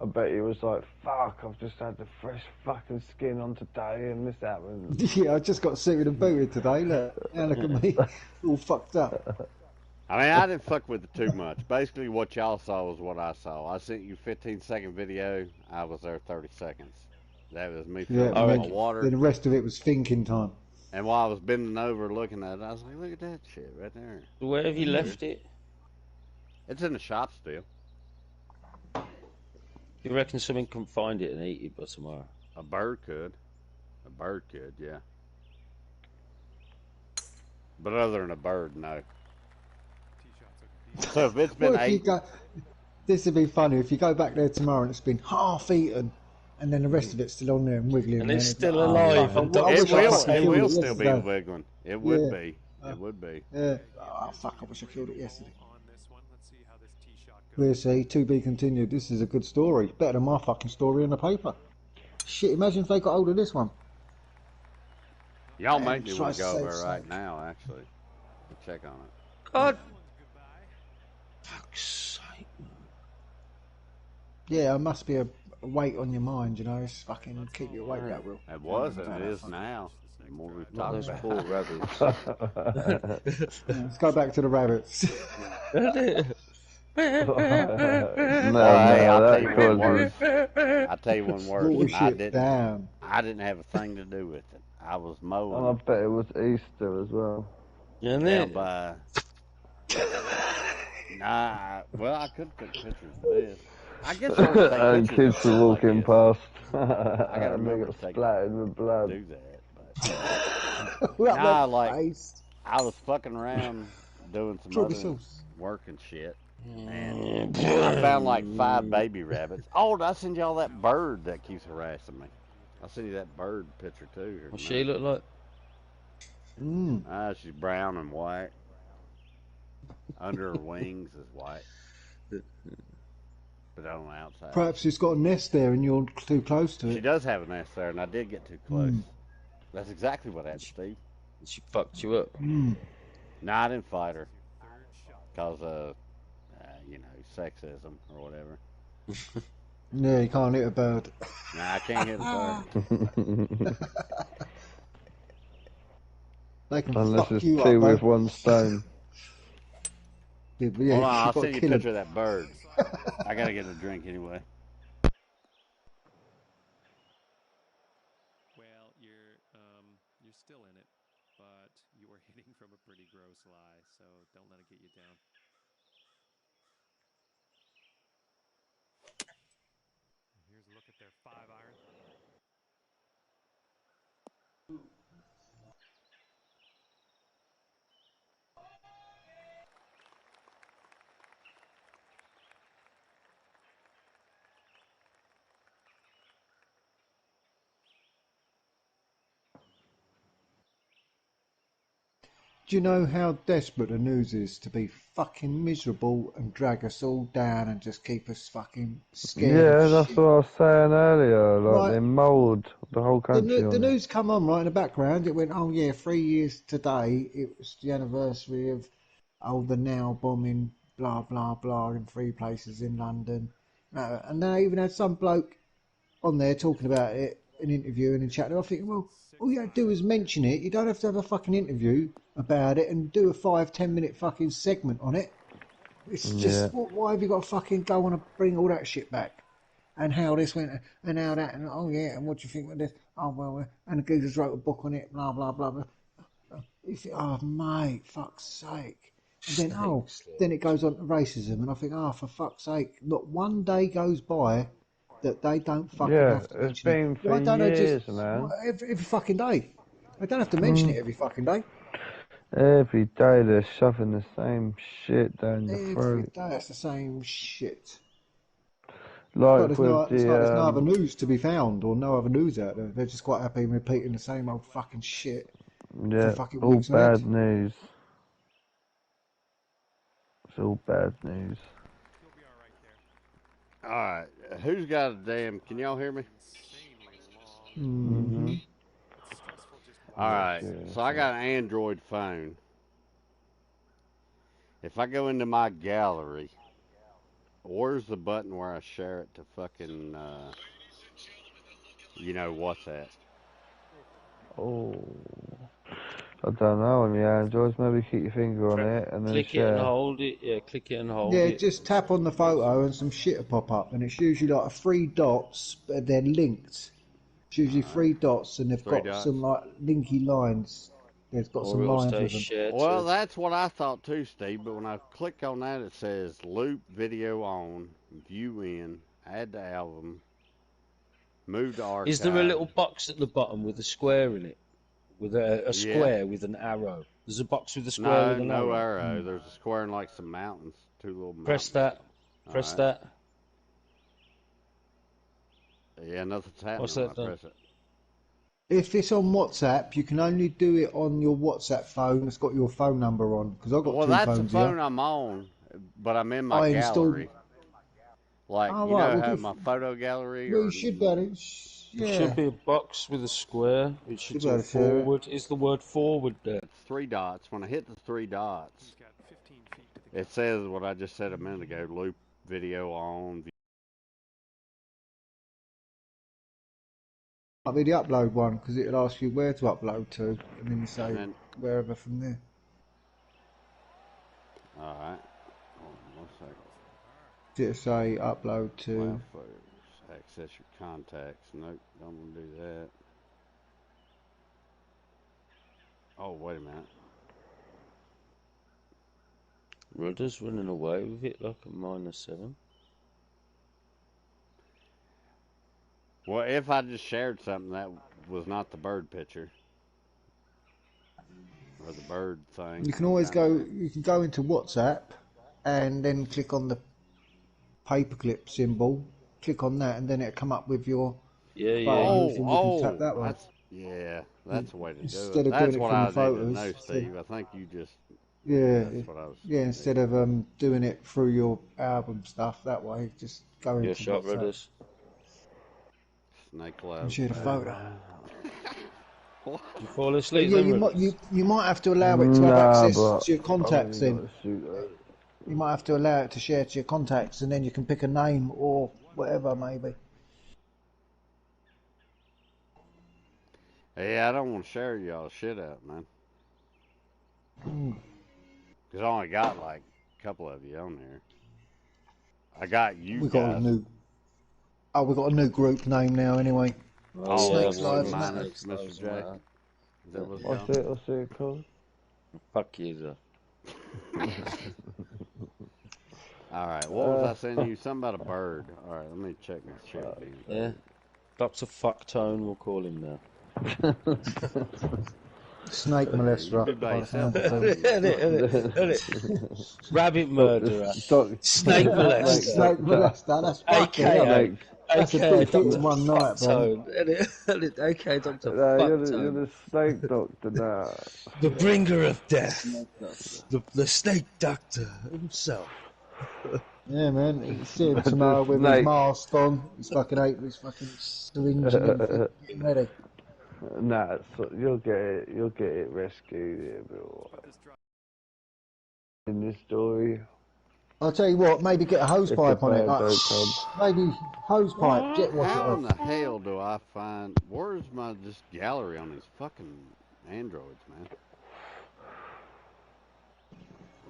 I bet he was like, fuck, I've just had the fresh fucking skin on today and this happened. Yeah, I just got suited and booted today. Look, now look at me, all fucked up. I mean, I didn't fuck with it too much. Basically, what y'all saw was what I saw. I sent you 15-second video. I was there 30 seconds. That was me Yeah, filling and my then, water. then the rest of it was thinking time. And while I was bending over looking at it, I was like, look at that shit right there. Where have you left it? It's in the shop still. You reckon someone can find it and eat it by tomorrow? A bird could. A bird could, yeah. But other than a bird, no. So if it's been Well, if you 8... go, this would be funny if you go back there tomorrow and it's been half eaten, and then the rest of it's still on there and wiggling. And it's then still like, oh, alive, fuck, and I It wish I will, fucking it killed will it still be yesterday. wiggling. It would Yeah. be. It would be. Yeah. Oh fuck! I wish I killed it yesterday. On this one, let's see how this tee shot goes. We'll see. To be continued. This is a good story. Better than my fucking story in the paper. Shit! Imagine if they got hold of this one. Y'all Man, make me try want to go to there save right some. now, actually. To check on it. God, Goodbye. fuck's sake. Yeah, it must be a weight on your mind. You know, it's fucking keep you awake. That will. It was, and it is now. The more we've Not talked those about poor it. rabbits. Yeah, let's go back to the rabbits. No, Hey, I'll tell that you one causes... worse. I'll tell you one worse. Bullshit down. I didn't have a thing to do with it. I was And I mowing bet it was Easter as well. Isn't down it? by. Nah, well, I could take pictures of this. I guess I would take And pictures kids of were stuff like walking this. past. gotta And they remember got to take- splattered with blood. Do that, but Look at Nah, that like- face. I was fucking around doing some Strawberry other sauce. work and shit. And I found like 5 baby rabbits. Oh, did I send y'all that bird that keeps harassing me? I'll send you that bird picture too. Here What's in a she minute. look like? Mm. She's brown and white. Under her wings is white. But on the outside. Perhaps it's got a nest there and you're too close to She it. does have a nest there, and I did get too close. Mm. That's exactly what happened, Steve. She fucked you up. Mm. No, I didn't fight her. Because you know, sexism or whatever. Yeah, you can't hit a bird. Nah, I can't hit a bird. They can Unless fuck it's you two up, with though. one stone. Yeah, but yeah, Hold on, I'll you've got send to you a kill 'em. picture of that bird. I gotta get a drink anyway. Well, you're still in it, but you are hitting from a pretty gross lie, so don't let it get you down. And here's a look at their 5-iron. Do you know how desperate the news is to be fucking miserable and drag us all down and just keep us fucking scared? Yeah, of that's shit? what I was saying earlier. Like, Right. they mould the whole country The on it. news come on right in the background. It went, oh yeah, 3 years today. It was the anniversary of the now bombing, blah blah blah, in 3 places in London. And they even had some bloke on there talking about it, an interview and in chat. And I'm thinking, well, all you have to do is mention it. You don't have to have a fucking interview about it and do a 5-10 minute fucking segment on it. It's just, why have you got to fucking go on and bring all that shit back? And how this went, and how that, and oh yeah, and what do you think of this? Oh well, and the geezers wrote a book on it, blah blah blah blah. Oh mate, fuck's sake. And then then it goes on to racism, and I think, oh for fuck's sake, not one day goes by that they don't fucking have to it's mention been it. for Why don't they years, just man. every fucking day? They don't have to mention it every fucking day. Every day they're shoving the same shit down your Every throat. day it's the same shit. Like It's with like there's no other the news to be found, or no other news out there. They're just quite happy repeating the same old fucking shit for yeah, fucking all weeks on end. bad news. It's all bad news. He'll be all right there. All right, who's got a damn? Can y'all hear me? Insanely long. Mm-hmm. It's stressful just All right, Okay, so I got an Android phone. If I go into my gallery, where's the button where I share it to fucking, WhatsApp? Oh, I don't know on the Androids. Maybe keep your finger on it and then Click it and share. hold it. Yeah, click it and hold Yeah, it. just tap on the photo and some shit will pop up, and it's usually like three dots, but they're linked. It's usually three dots, and they've Three got dots. some like linky lines. There's got Or some it'll lines say with them. share Well, to. that's what I thought too, Steve. But when I click on that, it says loop video on, view in, add to album, move to archive. Is there a little box at the bottom with a square in it? With a square with an arrow? There's a box with a square with an no arrow. arrow. There's a square and like some mountains, two little mountains. Press that. Press that. Yeah, nothing's happening What's when that I done? press it. If it's on WhatsApp, you can only do it on your WhatsApp phone that's got your phone number on. Because I've got Well, two that's the phones phone here. I'm on, but I'm in my I installed- gallery. Like, Oh, you right, know well, how good. my photo gallery Well, or you should be able to. There Yeah. should be a box with a square. It should Should be say able to share it. forward. Is the word forward there? it's three dots. When I hit the three dots, He's got 15 feet to the it says what I just said a minute ago: loop video on. Might be the upload one, because it'll ask you where to upload to, and then you say And then, wherever from there. all right. Hold on 1 second. It'll say upload to. Cloud photos, access your contacts. Nope, don't want to do that. Oh, wait a minute. Rudder's running away with it like a -7. Well, if I just shared something that was not the bird picture or the bird thing, You can always go. You can go into WhatsApp, and then click on the paperclip symbol. Click on that, and then it'll come up with your Yeah, phone. yeah. You can tap that one. that's the way to do Instead it. of That's doing it what from I the needed to know, photos, Steve. I think you just. Yeah, That's what I was. yeah. Instead of doing it through your album stuff that way, just go Your into shot, WhatsApp Rudders. Snake and Cloud. share the photo. You fall But asleep yeah, then, you might Rudders? you might have to allow it to have Nah, access but to your contacts. I've Then only got to shoot that. you might have to allow it to share to your contacts, and then you can pick a name or whatever maybe. Yeah, I don't want to share y'all shit out, man. Because I only got like a couple of you on there. I got you We got a guys. new. Oh, we got a new group name now. Anyway, Snakes yeah, Lives Snakes Matter. Mr. Lives J. Matter. Is that what's What's called? it? What's it called? Fuck you, though. All right, what was I saying to you? Something about a bird. All right, let me check my shit. Yeah. Dr. Fucktone, we'll call him now. Snake molester. You by by the sound yourself. of things. Rabbit murderer. Doc- Snake molester. Snake molester. That's fucking hell. AKA. That's a AKA big hit in Dr. one night, bro. Fucktone. AKA Dr. Nah, you're Fucktone. the snake doctor now. The bringer of death. The snake doctor himself. Yeah, man. You see him tomorrow with his Snake. mask on. He's fucking ate his fucking syringe and everything. Getting ready. Nah, you'll get it. You'll get it rescued. It'll be alright. In this story, I'll tell you what, maybe get a hose if pipe the on it. bird Like, don't come. maybe hose pipe, jet wash it How in off. the hell do I find? Where's my just gallery on these fucking androids, man?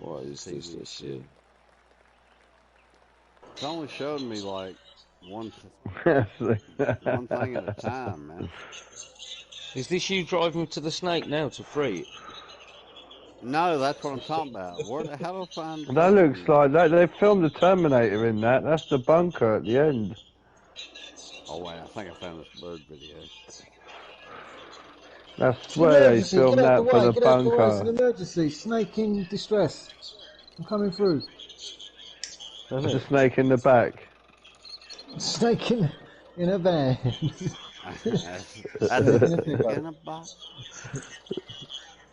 What is this shit? It's only showing me like one One thing at a time, man. Is this you driving to the snake now to free it? No, that's what I'm talking about. How do I find? That looks like they filmed the Terminator in that. That's the bunker at the end. Oh wait, I think I found this bird video. I swear they Emergency, filmed get out that the for way, the get out the way. It's an bunker. emergency. Snake in distress. I'm coming through. There's a snake in the back. Snake in a van. That's Snake in a it. pickup. In a box.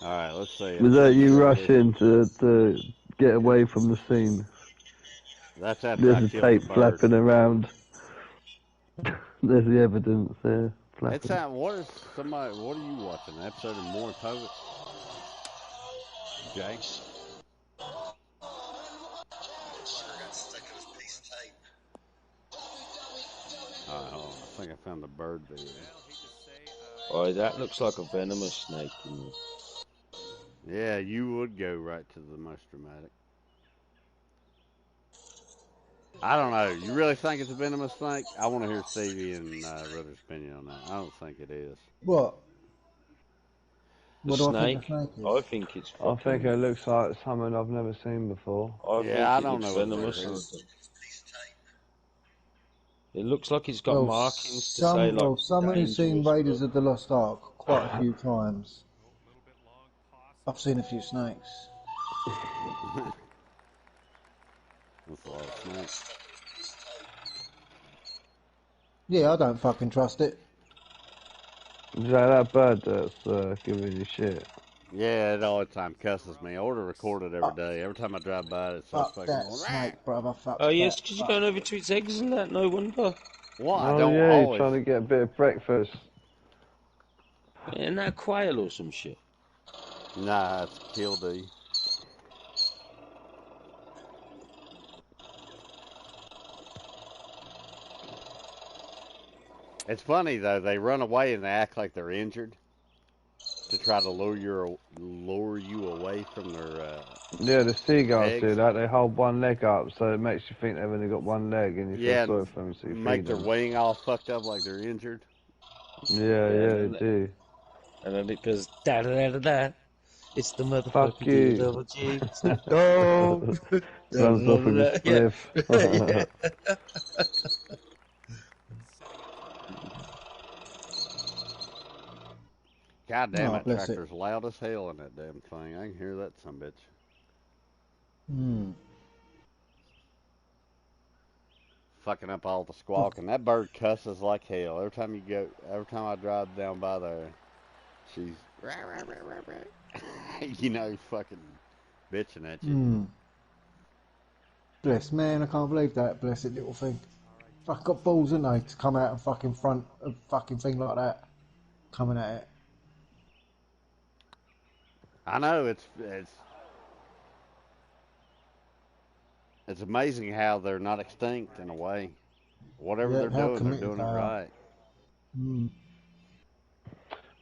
All right, let's see. Was that you Let's see. rushing to get away from the scene? That's after I There's a killed tape the bird. flapping around. There's the evidence there. It's Flapping. what is somebody? What are you watching? An episode of More Poet? Jay? Hold on. I think I found the bird video. Oh, that looks like a venomous snake. Yeah, you would go right to the most dramatic. I don't know. You really think it's a venomous snake? I want to hear Stevie and Ruther's opinion on that. I don't think it is. What? The What do I snake? think the snake is? I think it's I fucking... think it looks like something I've never seen before. Yeah, I think it don't looks know what venomous. it is. It looks like it's got Well, markings to say like... someone who's seen dangerous, Raiders of the Lost Ark quite a few times. I've seen a few snakes. That's a lot of snakes. Yeah, I don't fucking trust it. Is that bird that's giving you shit? Yeah, it all the time cusses me. I order recorded every day. Every time I drive by it, it starts Fuck fucking that going, snake, brother. Fuck Oh, yes, that. because you're going over to its eggs and that, no wonder. Well, I Oh don't yeah, you're always. trying to get a bit of breakfast. Isn't that quail or some shit? Nah, it's killdeer. It's funny though. They run away and they act like they're injured to try to lure you away from their. Yeah, the seagulls eggs. do that. They hold one leg up, so it makes you think they've only got one leg, and you Yeah, feel sorry for them, so you make feed their them. wing all fucked up like they're injured. Yeah, they do. And then it goes da da da da da. It's the motherfucking Fuck you. double G. Dog. Runs off with his spliff. God damn, Oh, that bless it. tractor's loud as hell in that damn thing. I can hear that sumbitch. Hmm. Fucking up all the squawking. That bird cusses like hell. Every time I drive down by there, she's rah, rah, rah, rah, rah. You know, fucking bitching at you. Hmm. Bless, man, I can't believe that blessed little thing. Fuck, got balls, ain't they, to come out and fucking front a fucking thing like that. Coming at it. I know it's amazing how they're not extinct in a way. Whatever Yeah, they're how doing it committed they are. right. Hmm.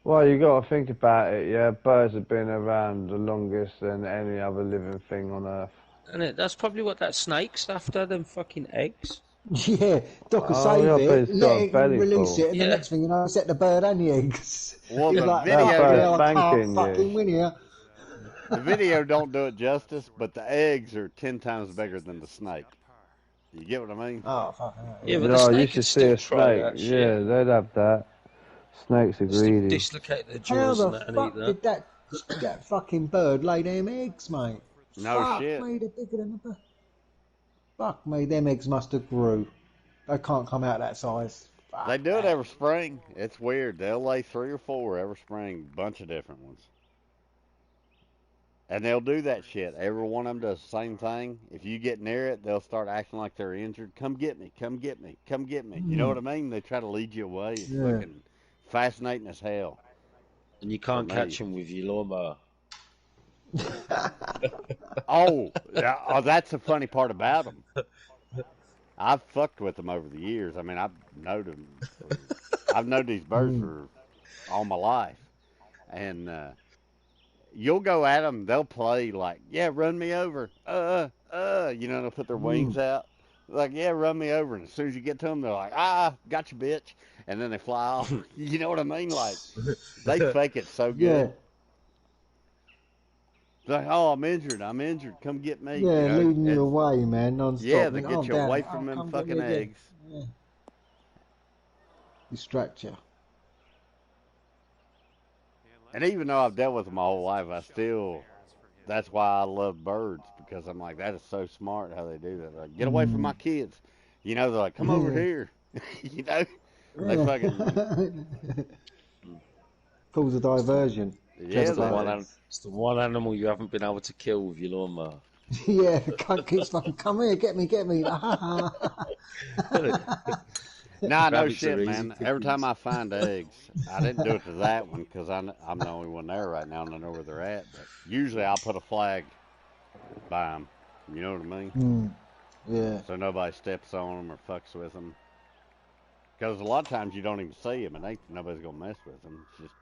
Well, you got to think about it. Yeah, birds have been around the longest than any other living thing on Earth. And that's probably what that snake's after, them fucking eggs. Yeah, Doc will Oh, save yeah, but it, it's got let a it belly release full. it, and the Yeah. next thing you know, set the bird and the eggs. Well, He's the like, video fucking bird's hell, I can't spanking you. fucking win here. The video don't do it justice, but the eggs are 10 times bigger than the snake. You get what I mean? Oh, fucking hell. Yeah, but the Oh, you snake should could see still a try snake. that Yeah, shit. they'd have that. Snakes are Still greedy. dislocate their How jaws and the that and fuck eat did that. that fucking bird lay them eggs, mate? No Fuck shit. me, they're bigger than the bird. Fuck me, them eggs must have grew. They can't come out that size. Fuck They do it that. every spring. It's weird. They'll lay 3 or 4 every spring, bunch of different ones. And they'll do that shit. Every one of them does the same thing. If you get near it, they'll start acting like they're injured. Come get me, come get me, come get me. You know what I mean? They try to lead you away. It's Yeah. fucking fascinating as hell. And you can't For catch me. them with your lawnmower. Oh, that's the funny part about them. I've fucked with them over the years. I mean, I've known these birds for all my life. And you'll go at them, they'll play like, yeah, run me over. You know, they'll put their wings out. Like, yeah, run me over. And as soon as you get to them, they're like, got you, bitch. And then they fly off. You know what I mean? Like, they fake it so Yeah, good. They're like, oh, I'm injured. Come get me. yeah, you know? leading you It's- away, man, non-stop. Yeah, they And, get I'm you down. away Oh, from them come get fucking me again. eggs. Yeah. Distract you. And even though I've dealt with them my whole life, that's why I love birds, because I'm like, that is so smart how they do that. Like, get away from my kids. You know, they're like, come over here. You know, they fucking, Cause a diversion. yeah, It's the Clever they one. bloke. do. It's the one animal you haven't been able to kill with your lawnmower. Yeah, the cunt keeps fucking, come here, get me. Nah, no Rabbits are shit, easy man. Every time pickings. I find eggs, I didn't do it to that one because I'm the only one there right now and I know where they're at. But usually I'll put a flag by them. You know what I mean? Yeah. So nobody steps on them or fucks with them. Because a lot of times you don't even see them and nobody's going to mess with them. It's just,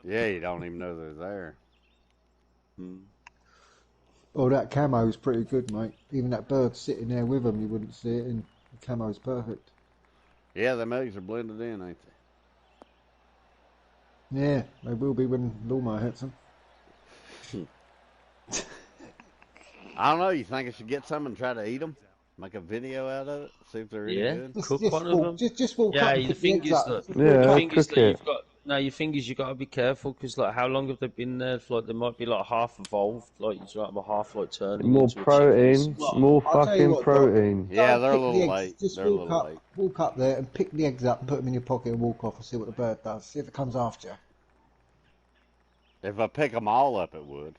yeah, you don't even know they're there. Oh, that camo's pretty good, mate. Even that bird sitting there with them, you wouldn't see it, and the camo's perfect. Yeah, them eggs are blended in, ain't they? Yeah, they will be when lawnmower hits them. I don't know. You think I should get some and try to eat them? Make a video out of it? See if they're any Yeah, good? cook one of them. Just walk Yeah, up and the pick the thing eggs is up. that Just Yeah, walk the up. thing is cook that it. you've got no. Your thing is you got to be careful because like how long have they been there? Like they might be like half evolved, like you might have half like turning More into a protein, chicken. more I'll tell you fucking what, Doc. protein. Go Yeah, and they're a pick the little eggs. late. Just They're a little late. walk up there and pick the eggs up and put them in your pocket and walk off and see what the bird does. See if it comes after you. If I pick them all up, it would.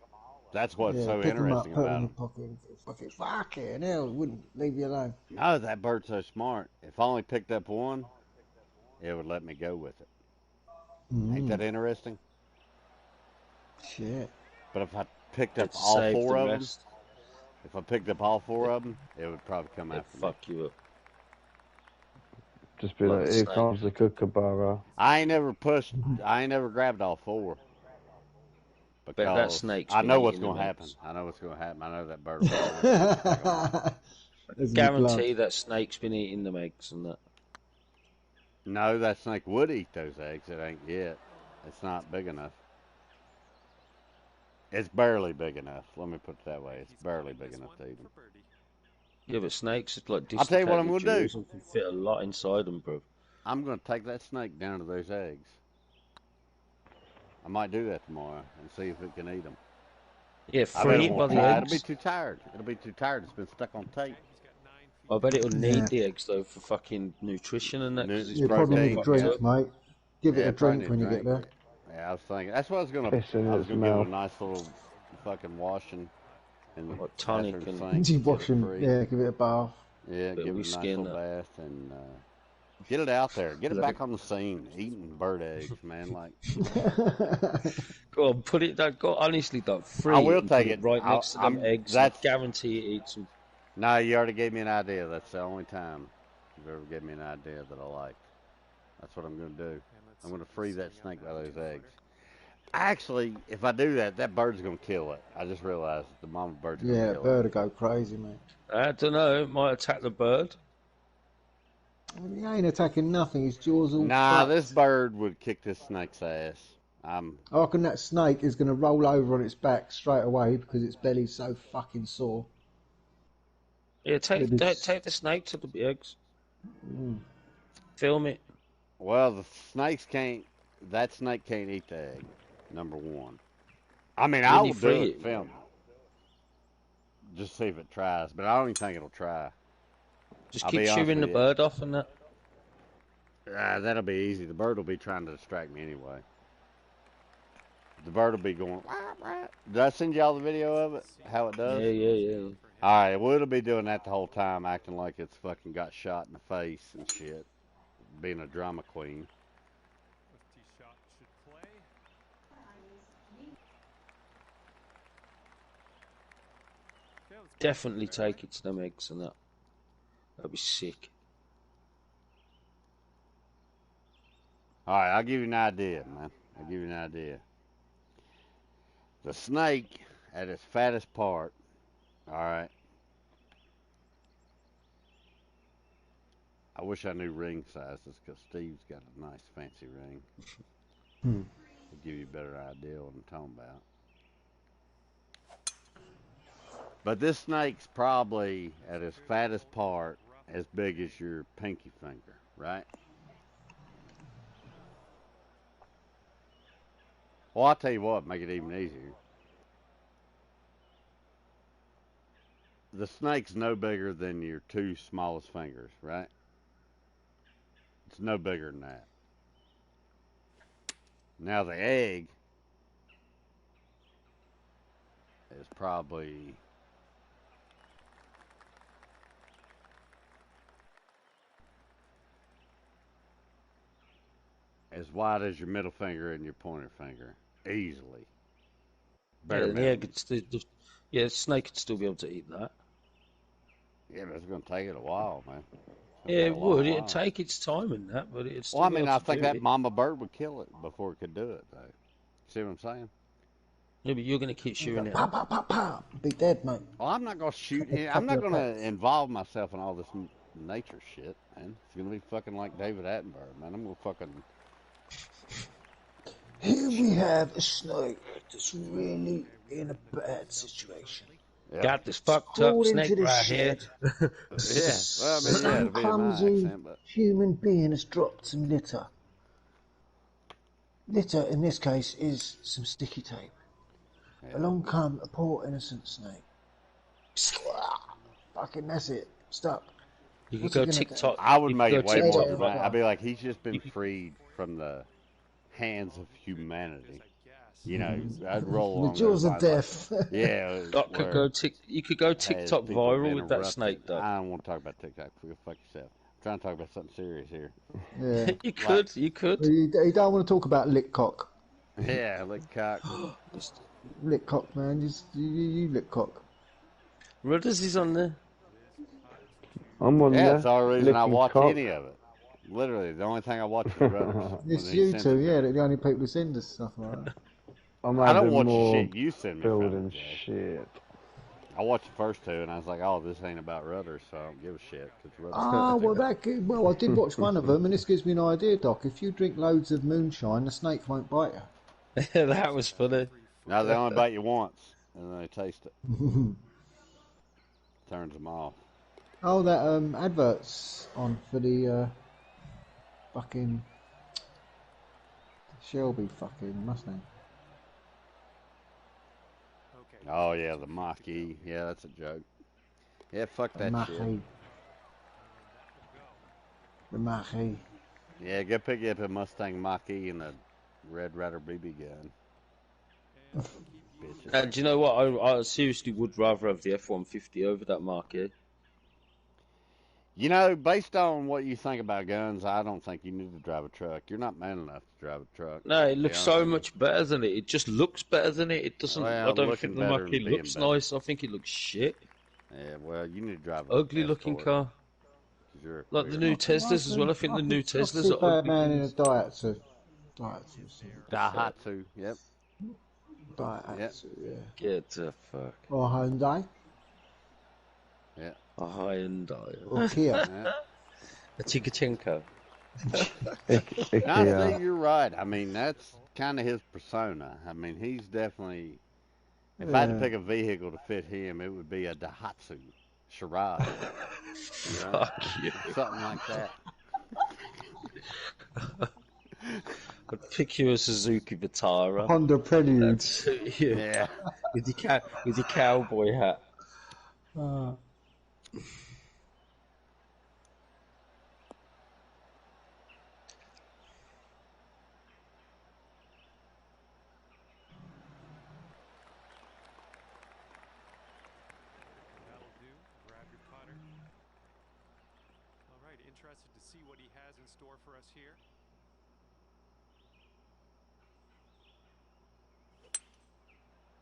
That's what's Yeah, so pick them up, interesting put them about in your them. pocket and fucking hell, it wouldn't leave you alone. No, that bird's so smart. If I only picked up one, it would let me go with it. Ain't that interesting? Shit. But if I picked up To all save four the of them, rest, it would probably come they'd after me. fuck you up. Just be Like like, the here snake. comes the kookaburra. I ain't never grabbed all four. Bet Because that snake's I been know what's eating going to them happen. eggs. I know what's going to happen. I know that bird will take 'em all. There's Guarantee that snake's been eating them eggs and that. No, that snake would eat those eggs. It ain't yet. It's not big enough. It's barely big enough. Let me put it that way. It's barely big enough to eat them. Yeah, but snakes are like I'll tell you what I'm dislocated gonna do. jaws and can fit a lot inside them, bro. I'm going to take that snake down to those eggs. I might do that tomorrow and see if it can eat them. Yeah, I bet free it it by won't the try. It'll be eggs. too tired. It'll be too tired. It's been stuck on tape. I bet it'll Yeah. need the eggs though for fucking nutrition and that because it's You probably probably need a Protein, drink, mate. Give it Yeah, a probably drink need when a you get drink. there. Yeah, I was thinking. That's what I was gonna. Piss in I was its gonna give it a mouth. nice little fucking washing in the Like tonic bathroom and- sink. You Get wash it them, free. yeah, give it a bath. Yeah, Bit of give it a whiskey nice and little that. bath and get it out there. Get it Let back it- on the scene. Eating bird eggs, man. Like Go on, put it that. Go honestly, though. Free I it will and take put it. right next to them eggs. And That's guarantee it eats them. no. You already gave me an idea. That's the only time you've ever given me an idea that I liked. That's what I'm gonna do. I'm gonna free that snake by those eggs. Actually, if I do that, that bird's gonna kill it. I just realized the mama bird's gonna Yeah, kill bird it. will go crazy, mate. I don't know. It might attack the bird. He ain't attacking nothing. His jaws all Nah, fucked. this bird would kick this snake's ass. I reckon that snake is going to roll over on its back straight away because its belly's so fucking sore. Yeah, take Maybe take the snake to the eggs. Film it. Well, the snakes can't. That snake can't eat the egg. Number one. I mean, I Really will do free it. it. Film it. Just see if it tries, but I don't even think it'll try. Just I'll keep be honest shooting the with you. bird off and that. That'll be easy. The bird will be trying to distract me anyway. The bird will be going. Wah, wah. Did I send y'all the video of it? How it does? Yeah. All right, well, it'll be doing that the whole time, acting like it's fucking got shot in the face and shit, being a drama queen. Definitely take it to them eggs and that. That'd be sick. All right, I'll give you an idea, man. I'll give you an idea. The snake at its fattest part, all right. I wish I knew ring sizes because Steve's got a nice fancy ring. It'll give you a better idea what I'm talking about. But this snake's probably at its fattest part as big as your pinky finger, right? Well, I'll tell you what, make it even easier. the snake's no bigger than your two smallest fingers, right? It's no bigger than that. Now the egg is probably as wide as your middle finger and your pointer finger, easily. Bare Yeah, minimum. the snake could still be able to eat that. Yeah, but it's gonna take it a while, man. It's gonna Yeah, take it a long would. It'd while. take its time in that, but it'd Well, still I be mean, able I to think do that it. mama bird would kill it before it could do it, though. See what I'm saying? Yeah, but you're going to keep shooting it Pow, up. pow, pow, pow. Be dead, mate. Well, I'm not gonna shoot him. I'm Couple not of gonna pets. involve myself in all this nature shit, man. It's gonna be fucking like David Attenborough, man. I'm gonna fucking. Here we have a snake that's really in a bad situation. Yeah. Got this fucked up Pulled snake into the right here. shed. Yeah. Well, I mean, yeah, Some it'll be in my clumsy accent, but human being has dropped some litter. Litter, in this case, is some sticky tape. yeah. Along come a poor innocent snake. Fucking that's it. Stuck. You could What's go he gonna do? TikTok. I would You make could it go way more TikTok. Yeah, dramatic. yeah. I'd be like, he's just been freed from the hands of humanity. You know, I'd roll The along jaws those of lines. Like, death. yeah, Doc could where go you could go has TikTok people viral with that interrupted. snake, Doc. I don't want to talk about TikTok. Fuck yourself. I'm trying to talk about something serious here. Yeah. You could. You could. You don't want to talk about lick cock. Yeah, lick cock. Lick cock, man. You lick cock. Rudders is on there. I'm on Yeah, there. that's the only reason I licking watch cock. any of it. Literally, the only thing I watch is Rudders. It's when he you sends two, it to yeah, me. they're the only people who send us stuff like that. I'm I don't having watch the more shit you send me from building it, Jay. shit. I watched the first two, and I was like, oh, this ain't about Rudders, so I don't give a shit. Cause Rudders Ah, well, I did watch one of them, and this gives me an idea, Doc. If you drink loads of moonshine, the snake won't bite you. That was funny. No, they only bite you once, and then they taste it. Turns them off. Oh, that advert's on for the fucking Shelby fucking Mustang. Okay. Oh, yeah, the Mach-E. Yeah, that's a joke. Yeah, fuck The that Mach-E. shit. The Mach-E. Yeah, go pick up a Mustang Mach-E and a Red Ryder BB gun. Bitches. Do you know what? I seriously would rather have the F-150 over that Mark-E. You know, based on what you think about guns, I don't think you need to drive a truck. You're not man enough to drive a truck. No, it to be looks honest so with you. much better than it. It just looks better than it. It doesn't. Well, I don't looking think the better Mark-E than being looks better. nice. I think it looks shit. Yeah, well, you need to drive an Ugly looking Escort, car. 'cause you're a Like the queer. new Teslas as well. I think the new I Teslas see are a ugly. man in a cars. Daihatsu. Daihatsu, yep. Daihatsu, yeah. Get the fuck. Or Hyundai. A Hyundai. Or Kia. Yeah. A Chikachenko. No, see, you're right. I mean, that's kind of his persona. I mean, he's definitely. If I had to Yeah. pick a vehicle to fit him, it would be a Daihatsu Charade. You know? Fuck you. Something like that. I'd pick you a Suzuki Vitara. Honda Prelude. That'd suit you. Yeah. With your cowboy hat. That'll do. Grab your putter. All right, interested to see what he has in store for us here.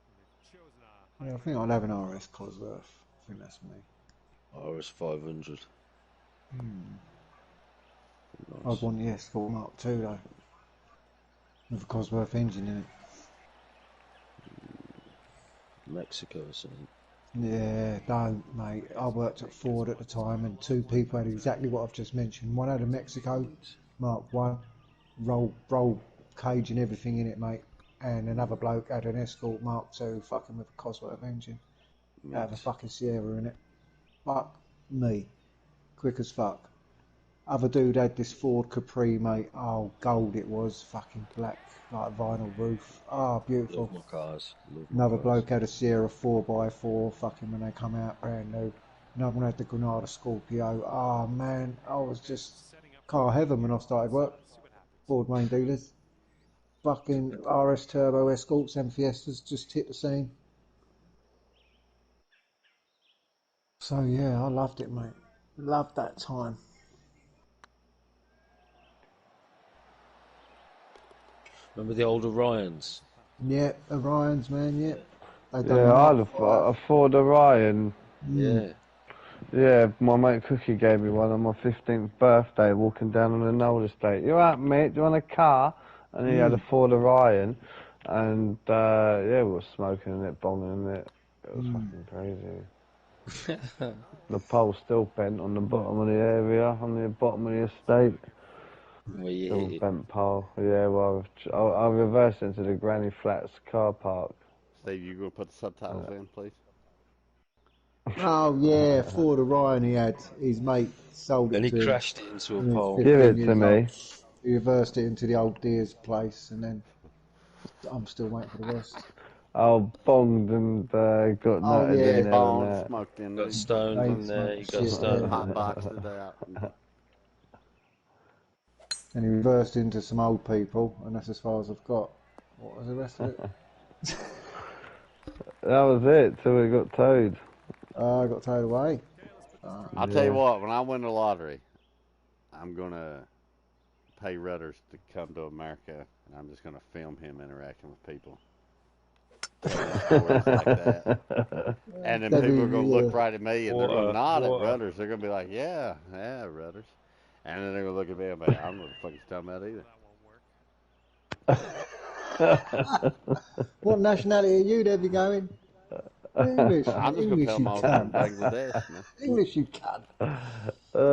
And they've chosen a Yeah, I think I'll have an RS Cosworth. I think that's me. RS 500. I'd want the S4 Mark II though. With a Cosworth engine in it. Mexico or something. Yeah, don't, mate. I worked at Ford at the time, and two people had exactly what I've just mentioned. One had a Mexico Mark One, roll cage and everything in it, mate. And another bloke had an Escort Mark Two, fucking with a Cosworth engine. Out of a fucking Sierra in it. Fuck me, quick as fuck. Other dude had this Ford Capri, mate. Oh, gold it was. Fucking black, like vinyl roof. Oh, beautiful. Love my cars. Love my Another cars. bloke had a Sierra 4x4, fucking when they come out brand new. Another one had the Granada Scorpio. Oh, man. I was just car heaven when I started work. Ford main dealers. Fucking RS Turbo Escorts and Fiestas just hit the scene. So, yeah, I loved it, mate. Loved that time. Remember the old Orions? Yeah, Orions, man, yeah. They done Yeah, the I had Mark V. a Ford Orion. Yeah. Yeah, my mate Cookie gave me one on my 15th birthday, walking down on the Knoll estate. You alright, mate? Do you want a car? And he had a Ford Orion, and yeah, we were smoking it, bonging it. It was fucking crazy. The pole's still bent on the bottom of the area, on the bottom of the estate. Well, you Still hit it. bent pole. Yeah, well, I'll reverse into the Granny Flats car park. Steve, you gonna put the subtitles in, please? Oh, yeah, Ford Orion he had. His mate sold it And he to him. crashed it into a When he was pole. 15 Give it to years me. old. He reversed it into the old Deer's place, and then I'm still waiting for the rest. Oh, bonged and got Oh, nutted yeah. in there and Bond, that. smoked in Got there, stoned They in there. smoked You the got shit, stoned. yeah. hot boxed it out. And he reversed into some old people, and that's as far as I've got. What was the rest of it? That was it till we got towed. I got towed away. I'll tell you what, when I win the lottery, I'm gonna pay Rudders to come to America, and I'm just gonna film him interacting with people. Telling stories like that. And then people are going to look right at me and they're going to nod at Rudders. They're going to be like, yeah, Rudders. And then they're going to look at me and be like, I don't know what the fuck he's talking about either. What nationality are you, Debbie, going? English. I'm just going to English, tell you them I was from cunt. Bangladesh, man. English, you cunt. Right, let's see how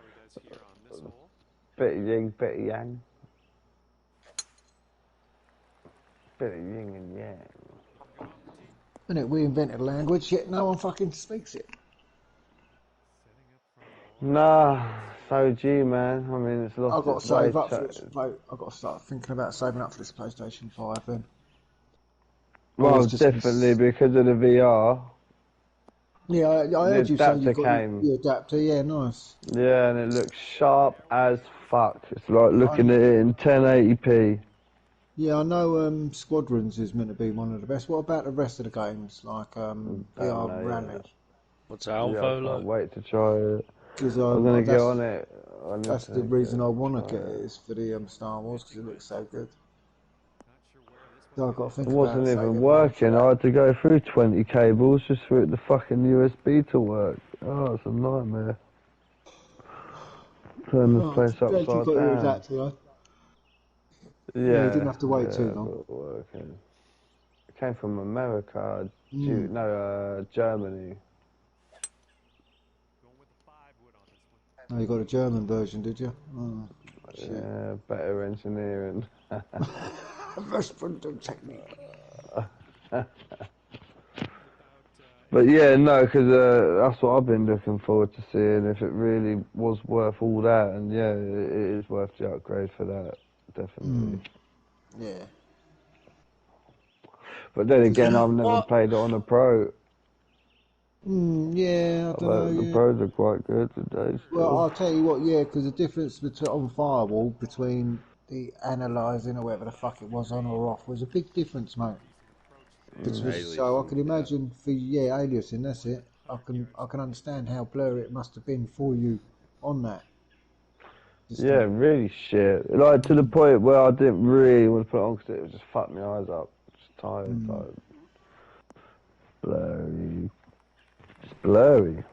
he does here on this hole. Bit of yin, bit of yang. Bit of yin and yang. Isn't it? We invented a language, yet no one fucking speaks it. Nah, so G, man. I mean, it's lost I've got its to way. save up for this. I've got to start thinking about saving up for this PlayStation 5 then. Well, definitely because of the VR. Yeah, I heard you say you adapter got came. your adapter. Yeah, nice. Yeah, and it looks sharp as fuck. It's like looking at it in 1080p. Yeah, I know Squadrons is meant to be one of the best. What about the rest of the games, like VR Rally? What's Yeah, I Alvo can't like? wait to try it. Because I'm gonna get on it. That's the reason I want to get it, is for the Star Wars, because it looks so good. So I've got to think It about wasn't saving even money working. for I that. had to go through 20 cables just for the fucking USB to work. Oh, it's a nightmare. Turn this place Glad you upside got your down. adapter, though. Yeah, You didn't have to wait too long. got it working. It came from America, Mm. Germany. Oh, you got a German version, did you? Oh, shit. Yeah, better engineering. Best printing technique. But yeah, no, because that's what I've been looking forward to seeing, if it really was worth all that. And yeah, it is worth the upgrade for that, definitely. Yeah. But then again, I've never played it on a Pro. Yeah, I don't know. The Yeah. Pros are quite good today still. Well, I'll tell you what, yeah, because the difference on Firewall between the analysing or whatever the fuck it was on or off was a big difference, mate. So I can imagine for aliasing, that's it. I can understand how blurry it must have been for you on that. Yeah, really shit. Like to the point where I didn't really want to put it on because it would just fuck my eyes up. Just tired, like blurry. It's blurry.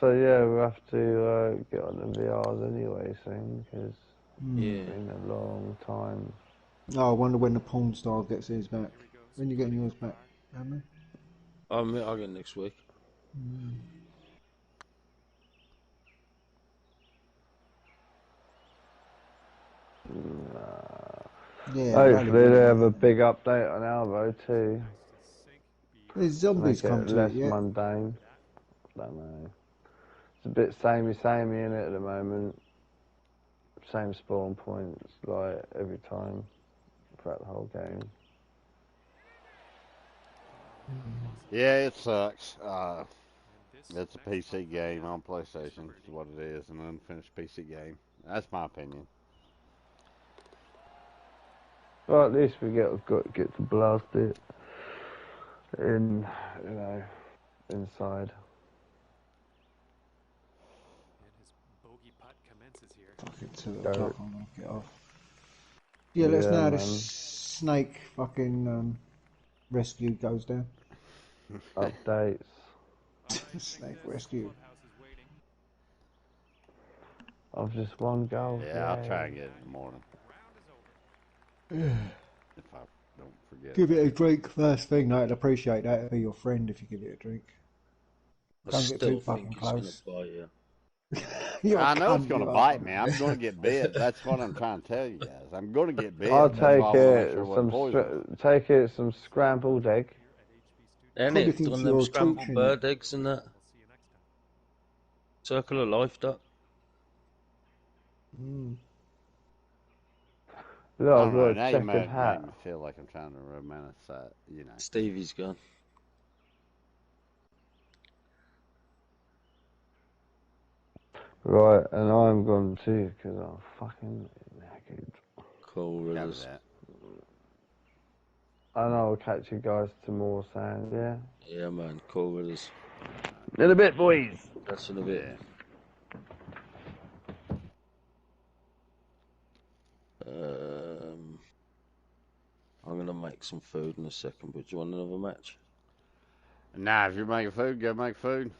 So yeah, we'll have to get on the VRs anyway soon because it's been a long time. Oh, I wonder when the porn star gets his back. When you getting yours back, Hammer? I'll get next week. Yeah, Hopefully they have a big update on Alvo too. There's zombies Make come it to less it yet. mundane. Don't know. It's a bit samey in it at the moment. Same spawn points like every time throughout the whole game. Yeah, it sucks. It's a PC game on PlayStation. Is what it is, an unfinished PC game. That's my opinion. Well, at least we get to blast it in, inside. And his bogey putt commences here. Fucking 2 Go. o'clock, I'll knock it off. Yeah, let us know how man. this snake fucking rescue goes down. Updates. Snake rescue. I've just one goal. Yeah, I'll try and get it in the morning. If I don't forget. Give it a drink first thing, though. I'd appreciate that. It'd be your friend if you give it a drink. I Don't get still too fucking think he's close. gonna bite you. You're a I know it's cunt, going to you are. bite me. I'm going to get bit. That's what I'm trying to tell you guys. I'm going to get bit. I'll That's why I take wanna make it sure it wasn't poison. take it some scrambled egg. And Probably it thinks on them you're scrambled torturing bird eggs and that. Circle of life, Doc. Look, I I've don't know. got a Now you checkered make hat. me feel like I'm trying to romanticize, Stevie's gone. Right, and I'm gone too because I'm fucking knackered. Cool, Copy Riddles. that. And I'll catch you guys tomorrow, Sand, yeah? Yeah, man. Cool, Riddles. In a bit, boys! That's in a bit. I'm gonna make some food in a second, but do you want another match? Nah, if you're making food, go make food.